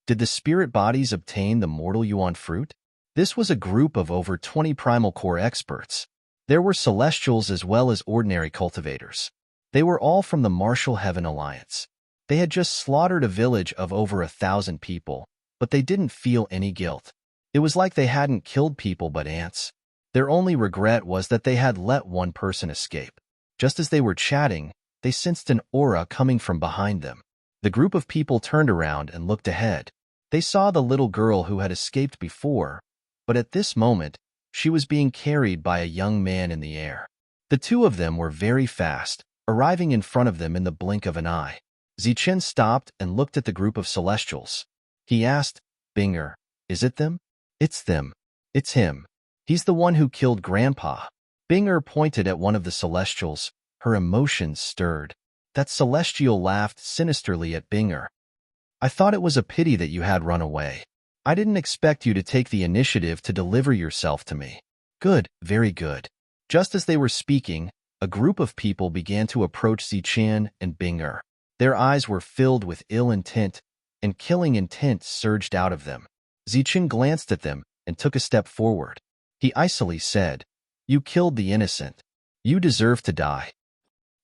Did the spirit bodies obtain the mortal yuan fruit? This was a group of over 20 primal core experts. There were celestials as well as ordinary cultivators. They were all from the Martial Heaven Alliance. They had just slaughtered a village of over 1,000 people, but they didn't feel any guilt. It was like they hadn't killed people but ants. Their only regret was that they had let one person escape. Just as they were chatting, they sensed an aura coming from behind them. The group of people turned around and looked ahead. They saw the little girl who had escaped before, but at this moment, she was being carried by a young man in the air. The two of them were very fast, arriving in front of them in the blink of an eye. Zichun stopped and looked at the group of celestials. He asked, Bing Er, is it them? It's them. It's him. He's the one who killed Grandpa. Bing Er pointed at one of the celestials. Her emotions stirred. That celestial laughed sinisterly at Bing Er. I thought it was a pity that you had run away. I didn't expect you to take the initiative to deliver yourself to me. Good, very good. Just as they were speaking, a group of people began to approach Zichun and Bing Er. Their eyes were filled with ill intent, and killing intent surged out of them. Zichun glanced at them and took a step forward. He icily said, You killed the innocent. You deserve to die.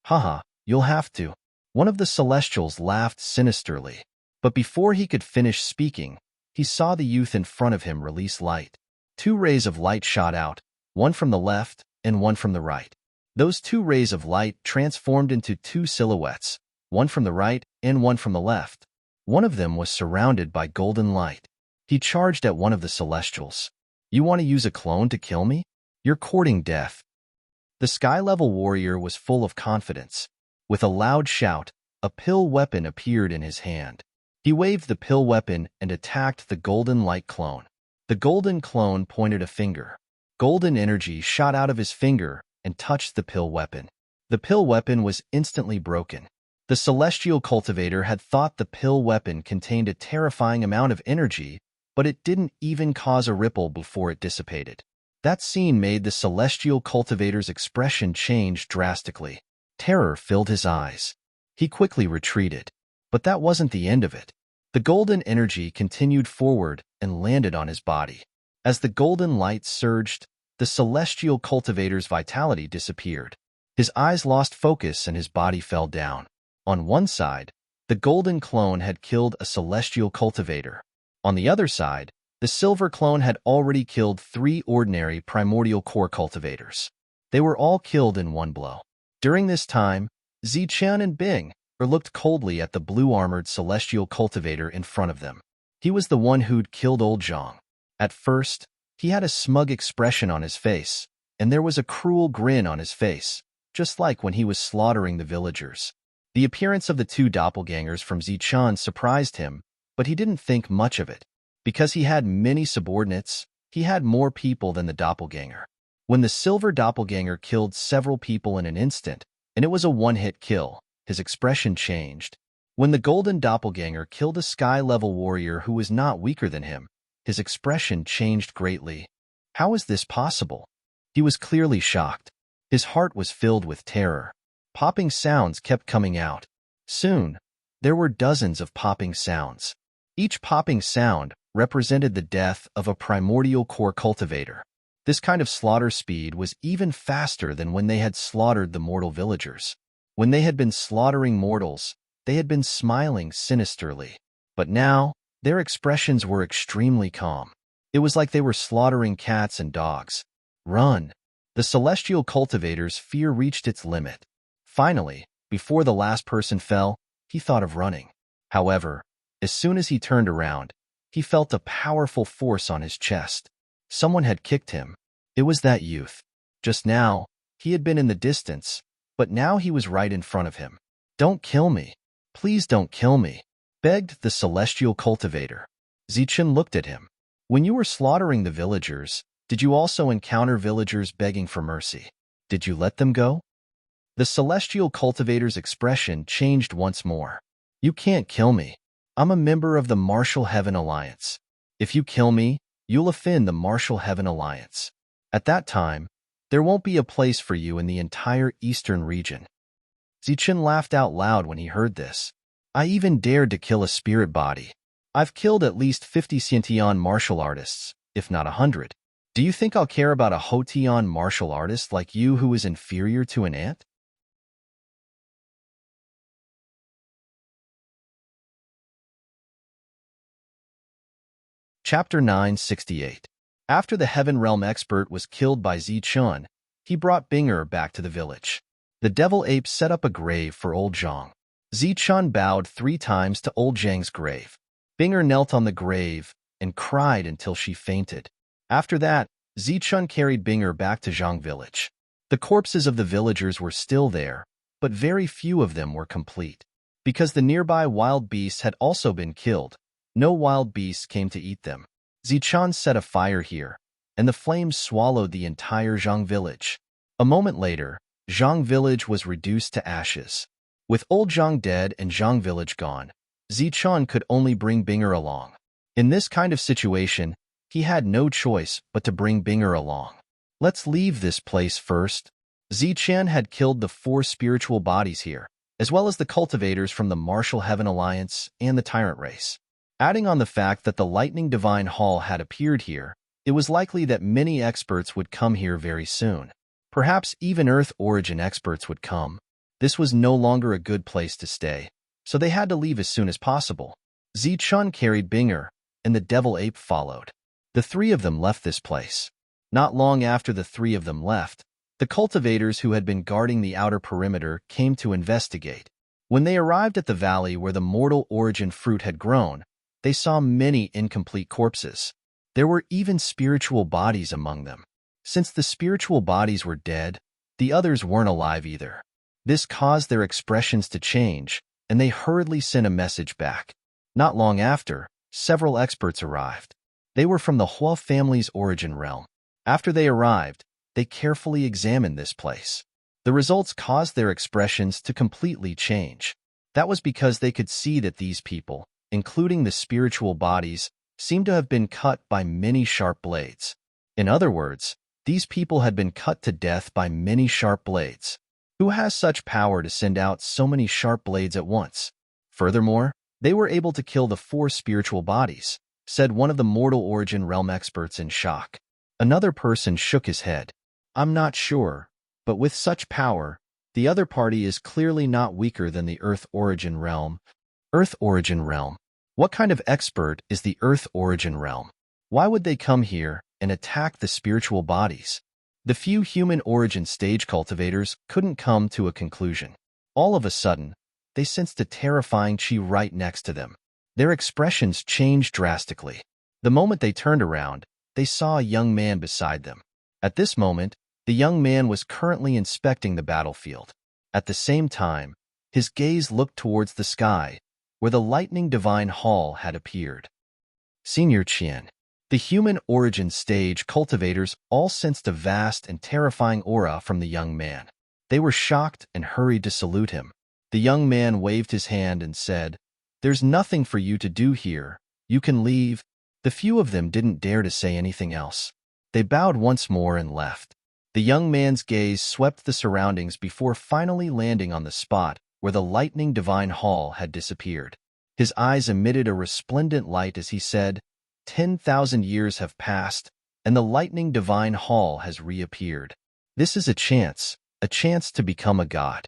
Haha, you'll have to. One of the celestials laughed sinisterly. But before he could finish speaking, he saw the youth in front of him release light. 2 rays of light shot out, one from the left and one from the right. Those 2 rays of light transformed into 2 silhouettes, one from the right and one from the left. One of them was surrounded by golden light. He charged at one of the celestials. You want to use a clone to kill me? You're courting death. The sky-level warrior was full of confidence. With a loud shout, a pill weapon appeared in his hand. He waved the pill weapon and attacked the golden light clone. The golden clone pointed a finger. Golden energy shot out of his finger and touched the pill weapon. The pill weapon was instantly broken. The celestial cultivator had thought the pill weapon contained a terrifying amount of energy, but it didn't even cause a ripple before it dissipated. That scene made the celestial cultivator's expression change drastically. Terror filled his eyes. He quickly retreated. But that wasn't the end of it. The golden energy continued forward and landed on his body. As the golden light surged, the celestial cultivator's vitality disappeared. His eyes lost focus and his body fell down. On one side, the golden clone had killed a celestial cultivator. On the other side, the silver clone had already killed 3 ordinary primordial core cultivators. They were all killed in one blow. During this time, Zichen and Bing looked coldly at the blue-armored celestial cultivator in front of them. He was the one who'd killed old Zhang. At first, he had a smug expression on his face, and there was a cruel grin on his face, just like when he was slaughtering the villagers. The appearance of the 2 doppelgangers from Zichen surprised him, but he didn't think much of it. Because he had many subordinates, he had more people than the doppelganger. When the silver doppelganger killed several people in an instant, and it was a one-hit kill, his expression changed. When the golden doppelganger killed a sky-level warrior who was not weaker than him, his expression changed greatly. How is this possible? He was clearly shocked. His heart was filled with terror. Popping sounds kept coming out. Soon, there were dozens of popping sounds. Each popping sound represented the death of a primordial core cultivator. This kind of slaughter speed was even faster than when they had slaughtered the mortal villagers. When they had been slaughtering mortals, they had been smiling sinisterly. But now, their expressions were extremely calm. It was like they were slaughtering cats and dogs. Run! The celestial cultivator's fear reached its limit. Finally, before the last person fell, he thought of running. However, as soon as he turned around, he felt a powerful force on his chest. Someone had kicked him. It was that youth. Just now, he had been in the distance, but now he was right in front of him. "Don't kill me. Please don't kill me," begged the celestial cultivator. Zichen looked at him. "When you were slaughtering the villagers, did you also encounter villagers begging for mercy? Did you let them go?" The celestial cultivator's expression changed once more. "You can't kill me. I'm a member of the Martial Heaven Alliance. If you kill me, you'll offend the Martial Heaven Alliance. At that time, there won't be a place for you in the entire eastern region." Zichen laughed out loud when he heard this. "I even dared to kill a spirit body. I've killed at least 50 Xiantian martial artists, if not 100. Do you think I'll care about a Hotian martial artist like you who is inferior to an ant?" Chapter 968. After the Heaven Realm expert was killed by Zichen, he brought Binger back to the village. The devil ape set up a grave for old Zhang. Zichen bowed 3 times to old Zhang's grave. Binger knelt on the grave and cried until she fainted. After that, Zichen carried Binger back to Zhang village. The corpses of the villagers were still there, but very few of them were complete. Because the nearby wild beasts had also been killed, no wild beasts came to eat them. Zichen set a fire here, and the flames swallowed the entire Zhang village. A moment later, Zhang village was reduced to ashes. With old Zhang dead and Zhang village gone, Zichen could only bring Binger along. In this kind of situation, he had no choice but to bring Binger along. "Let's leave this place first." Zichen had killed the 4 spiritual bodies here, as well as the cultivators from the Martial Heaven Alliance and the Tyrant race. Adding on the fact that the Lightning Divine Hall had appeared here, it was likely that many experts would come here very soon. Perhaps even Earth origin experts would come. This was no longer a good place to stay, so they had to leave as soon as possible. Zichen carried Binger, and the devil ape followed. The 3 of them left this place. Not long after the 3 of them left, the cultivators who had been guarding the outer perimeter came to investigate. When they arrived at the valley where the mortal origin fruit had grown, they saw many incomplete corpses. There were even spiritual bodies among them. Since the spiritual bodies were dead, the others weren't alive either. This caused their expressions to change, and they hurriedly sent a message back. Not long after, several experts arrived. They were from the Hua family's origin realm. After they arrived, they carefully examined this place. The results caused their expressions to completely change. That was because they could see that these people, including the spiritual bodies, seemed to have been cut by many sharp blades. In other words, these people had been cut to death by many sharp blades. Who has such power to send out so many sharp blades at once? Furthermore, they were able to kill the 4 spiritual bodies, said one of the mortal origin realm experts in shock. Another person shook his head. "I'm not sure, but with such power, the other party is clearly not weaker than the Earth origin realm." Earth origin realm. What kind of expert is the Earth origin realm? Why would they come here and attack the spiritual bodies? The few human origin stage cultivators couldn't come to a conclusion. All of a sudden, they sensed a terrifying chi right next to them. Their expressions changed drastically. The moment they turned around, they saw a young man beside them. At this moment, the young man was currently inspecting the battlefield. At the same time, his gaze looked towards the sky, where the lightning divine hall had appeared. Senior Qian. The human origin stage cultivators all sensed a vast and terrifying aura from the young man. They were shocked and hurried to salute him. The young man waved his hand and said, "There's nothing for you to do here. You can leave." The few of them didn't dare to say anything else. They bowed once more and left. The young man's gaze swept the surroundings before finally landing on the spot where the lightning divine hall had disappeared. His eyes emitted a resplendent light as he said, 10,000 years have passed, and the lightning divine hall has reappeared. This is a chance to become a god.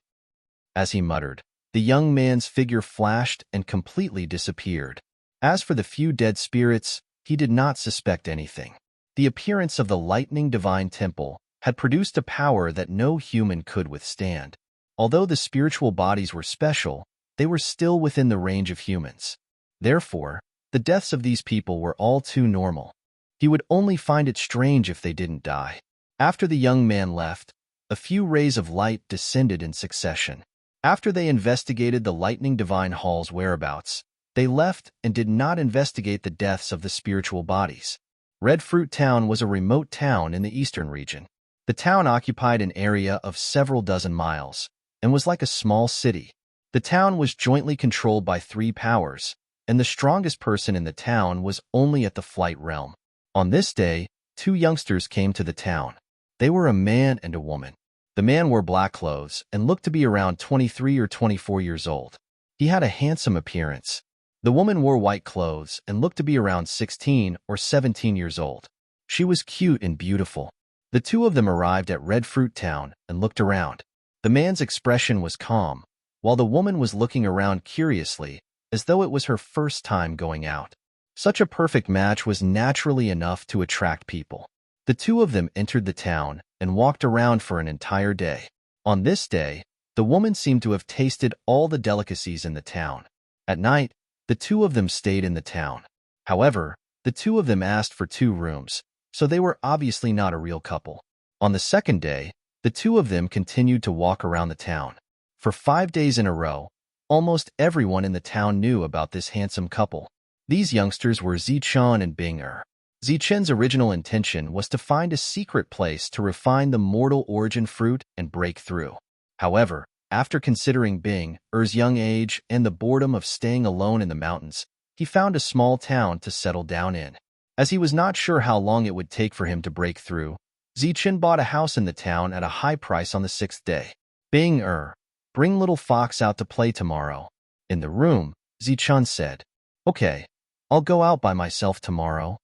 As he muttered, the young man's figure flashed and completely disappeared. As for the few dead spirits, he did not suspect anything. The appearance of the lightning divine temple had produced a power that no human could withstand. Although the spiritual bodies were special, they were still within the range of humans. Therefore, the deaths of these people were all too normal. He would only find it strange if they didn't die. After the young man left, a few rays of light descended in succession. After they investigated the lightning divine hall's whereabouts, they left and did not investigate the deaths of the spiritual bodies. Red Fruit Town was a remote town in the eastern region. The town occupied an area of several dozen miles and was like a small city. The town was jointly controlled by 3 powers, and the strongest person in the town was only at the flight realm. On this day, 2 youngsters came to the town. They were a man and a woman. The man wore black clothes and looked to be around 23 or 24 years old. He had a handsome appearance. The woman wore white clothes and looked to be around 16 or 17 years old. She was cute and beautiful. The 2 of them arrived at Red Fruit Town and looked around. The man's expression was calm, while the woman was looking around curiously, as though it was her first time going out. Such a perfect match was naturally enough to attract people. The 2 of them entered the town and walked around for an entire day. On this day, the woman seemed to have tasted all the delicacies in the town. At night, the 2 of them stayed in the town. However, the 2 of them asked for 2 rooms, so they were obviously not a real couple. On the second day, the 2 of them continued to walk around the town. For 5 days in a row, almost everyone in the town knew about this handsome couple. These youngsters were Zichun and Bing-er. Zichun's original intention was to find a secret place to refine the mortal origin fruit and break through. However, after considering Bing-er's young age and the boredom of staying alone in the mountains, he found a small town to settle down in. As he was not sure how long it would take for him to break through, Zichun bought a house in the town at a high price on the 6th day. Bing-er, bring little Fox out to play tomorrow. In the room, Zichun said, "Okay, I'll go out by myself tomorrow."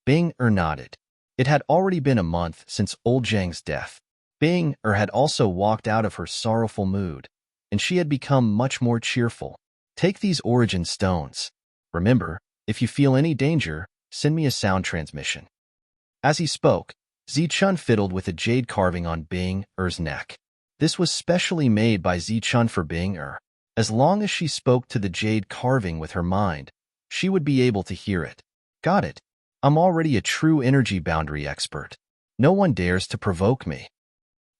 Bing-er nodded. It had already been a month since old Zhang's death. Bing-er had also walked out of her sorrowful mood, and she had become much more cheerful. "Take these origin stones. Remember, if you feel any danger, send me a sound transmission." As he spoke, Zichun fiddled with a jade carving on Bing-er's neck. This was specially made by Zichun for Bing-er. As long as she spoke to the jade carving with her mind, she would be able to hear it. "Got it. I'm already a true energy boundary expert. No one dares to provoke me."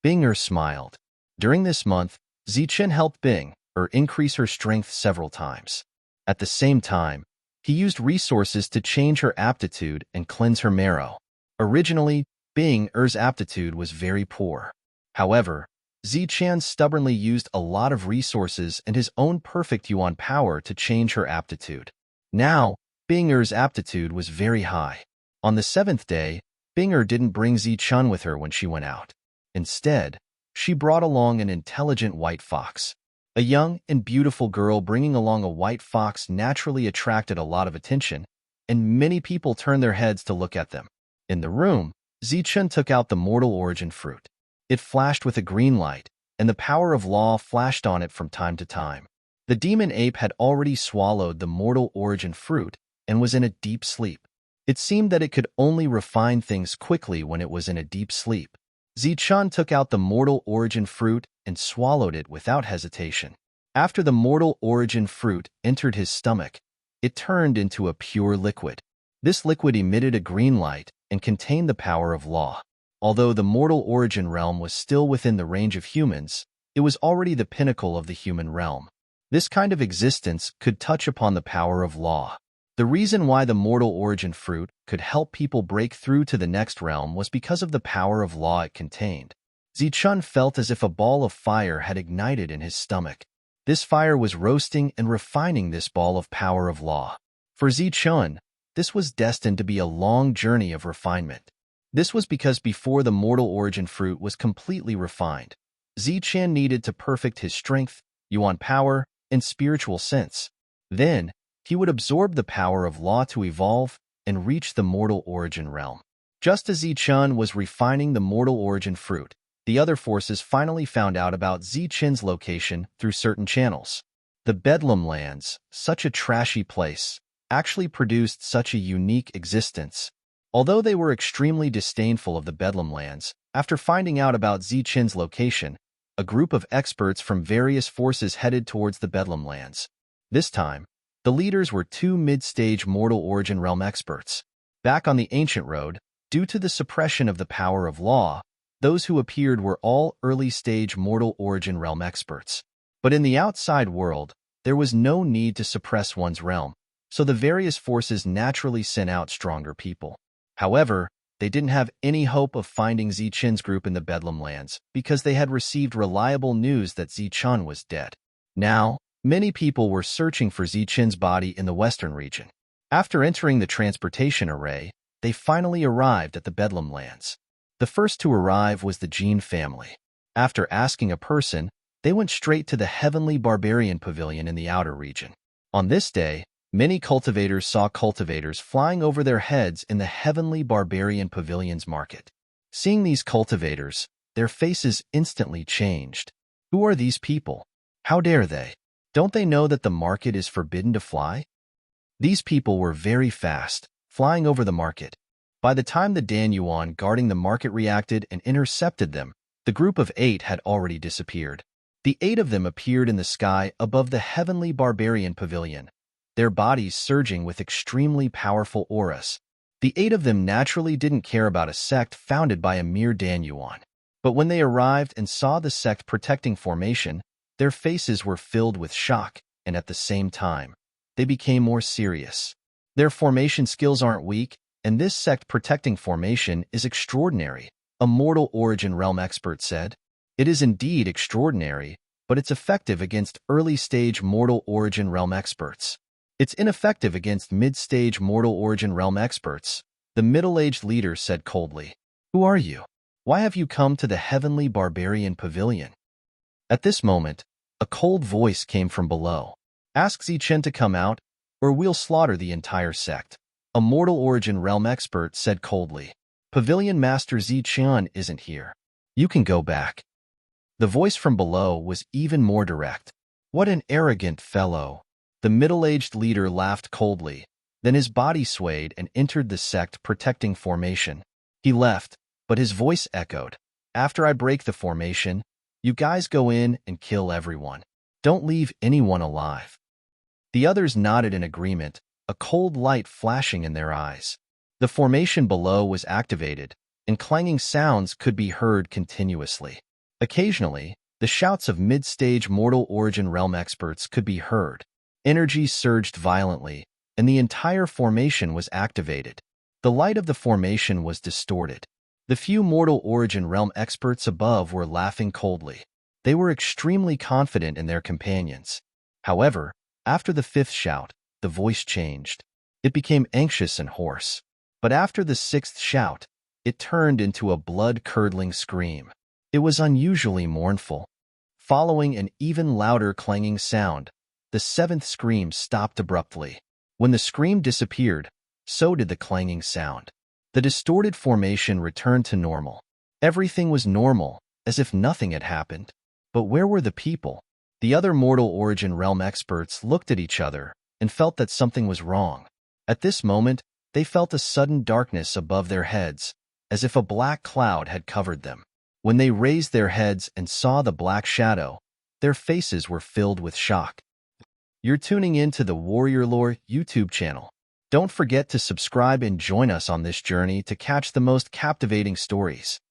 Bing-er smiled. During this month, Zichun helped Bing-er increase her strength several times. At the same time, he used resources to change her aptitude and cleanse her marrow. Originally, Bing-er's aptitude was very poor. However, Zichun stubbornly used a lot of resources and his own perfect yuan power to change her aptitude. Now, Bing-er's aptitude was very high. On the 7th day, Bing-er didn't bring Zichun with her when she went out. Instead, she brought along an intelligent white fox. A young and beautiful girl bringing along a white fox naturally attracted a lot of attention, and many people turned their heads to look at them. In the room, Zichun took out the mortal origin fruit. It flashed with a green light, and the power of law flashed on it from time to time. The demon ape had already swallowed the mortal origin fruit and was in a deep sleep. It seemed that it could only refine things quickly when it was in a deep sleep. Zichun took out the mortal origin fruit and swallowed it without hesitation. After the mortal origin fruit entered his stomach, it turned into a pure liquid. This liquid emitted a green light and contained the power of law. Although the mortal origin realm was still within the range of humans, it was already the pinnacle of the human realm. This kind of existence could touch upon the power of law. The reason why the mortal origin fruit could help people break through to the next realm was because of the power of law it contained. Zichun felt as if a ball of fire had ignited in his stomach. This fire was roasting and refining this ball of power of law. For Zichun, this was destined to be a long journey of refinement. This was because before the mortal origin fruit was completely refined, Zichun needed to perfect his strength, yuan power, and spiritual sense. Then, he would absorb the power of law to evolve and reach the mortal origin realm. Just as Zichun was refining the mortal origin fruit, the other forces finally found out about Zichun's location through certain channels. The Bedlam lands, such a trashy place, actually produced such a unique existence. Although they were extremely disdainful of the Bedlam lands, after finding out about Zichun's location, a group of experts from various forces headed towards the Bedlam lands. This time, the leaders were two mid-stage mortal origin realm experts. Back on the ancient road, due to the suppression of the power of law, those who appeared were all early-stage mortal origin realm experts. But in the outside world, there was no need to suppress one's realm, so the various forces naturally sent out stronger people. However, they didn't have any hope of finding Zichun's group in the Bedlam lands because they had received reliable news that Zichun was dead. Now, many people were searching for Zichun's body in the western region. After entering the transportation array, they finally arrived at the Bedlam lands. The first to arrive was the Jean family. After asking a person, they went straight to the Heavenly Barbarian Pavilion in the outer region. On this day, many cultivators saw cultivators flying over their heads in the Heavenly Barbarian Pavilion's market. Seeing these cultivators, their faces instantly changed. Who are these people? How dare they? Don't they know that the market is forbidden to fly? These people were very fast, flying over the market. By the time the Danyuan guarding the market reacted and intercepted them, the group of 8 had already disappeared. The 8 of them appeared in the sky above the Heavenly Barbarian Pavilion, their bodies surging with extremely powerful auras. The 8 of them naturally didn't care about a sect founded by a mere Danyuan. But when they arrived and saw the sect protecting formation, their faces were filled with shock, and at the same time, they became more serious. Their formation skills aren't weak, and this sect protecting formation is extraordinary, a mortal origin realm expert said. It is indeed extraordinary, but it's effective against early-stage mortal origin realm experts. It's ineffective against mid-stage mortal origin realm experts, the middle-aged leader said coldly. Who are you? Why have you come to the Heavenly Barbarian Pavilion? At this moment, a cold voice came from below. Ask Zichun to come out, or we'll slaughter the entire sect. A mortal origin realm expert said coldly. Pavilion Master Zichun isn't here. You can go back. The voice from below was even more direct. What an arrogant fellow. The middle-aged leader laughed coldly. Then his body swayed and entered the sect protecting formation. He left, but his voice echoed. After I break the formation, you guys go in and kill everyone. Don't leave anyone alive. The others nodded in agreement, a cold light flashing in their eyes. The formation below was activated, and clanging sounds could be heard continuously. Occasionally, the shouts of mid-stage mortal origin realm experts could be heard. Energy surged violently, and the entire formation was activated. The light of the formation was distorted. The few mortal origin realm experts above were laughing coldly. They were extremely confident in their companions. However, after the 5th shout, the voice changed. It became anxious and hoarse. But after the 6th shout, it turned into a blood-curdling scream. It was unusually mournful. Following an even louder clanging sound, the 7th scream stopped abruptly. When the scream disappeared, so did the clanging sound. The distorted formation returned to normal. Everything was normal, as if nothing had happened. But where were the people? The other Mortal Origin Realm experts looked at each other and felt that something was wrong. At this moment, they felt a sudden darkness above their heads, as if a black cloud had covered them. When they raised their heads and saw the black shadow, their faces were filled with shock. You're tuning in to the Warrior Lore YouTube channel. Don't forget to subscribe and join us on this journey to catch the most captivating stories.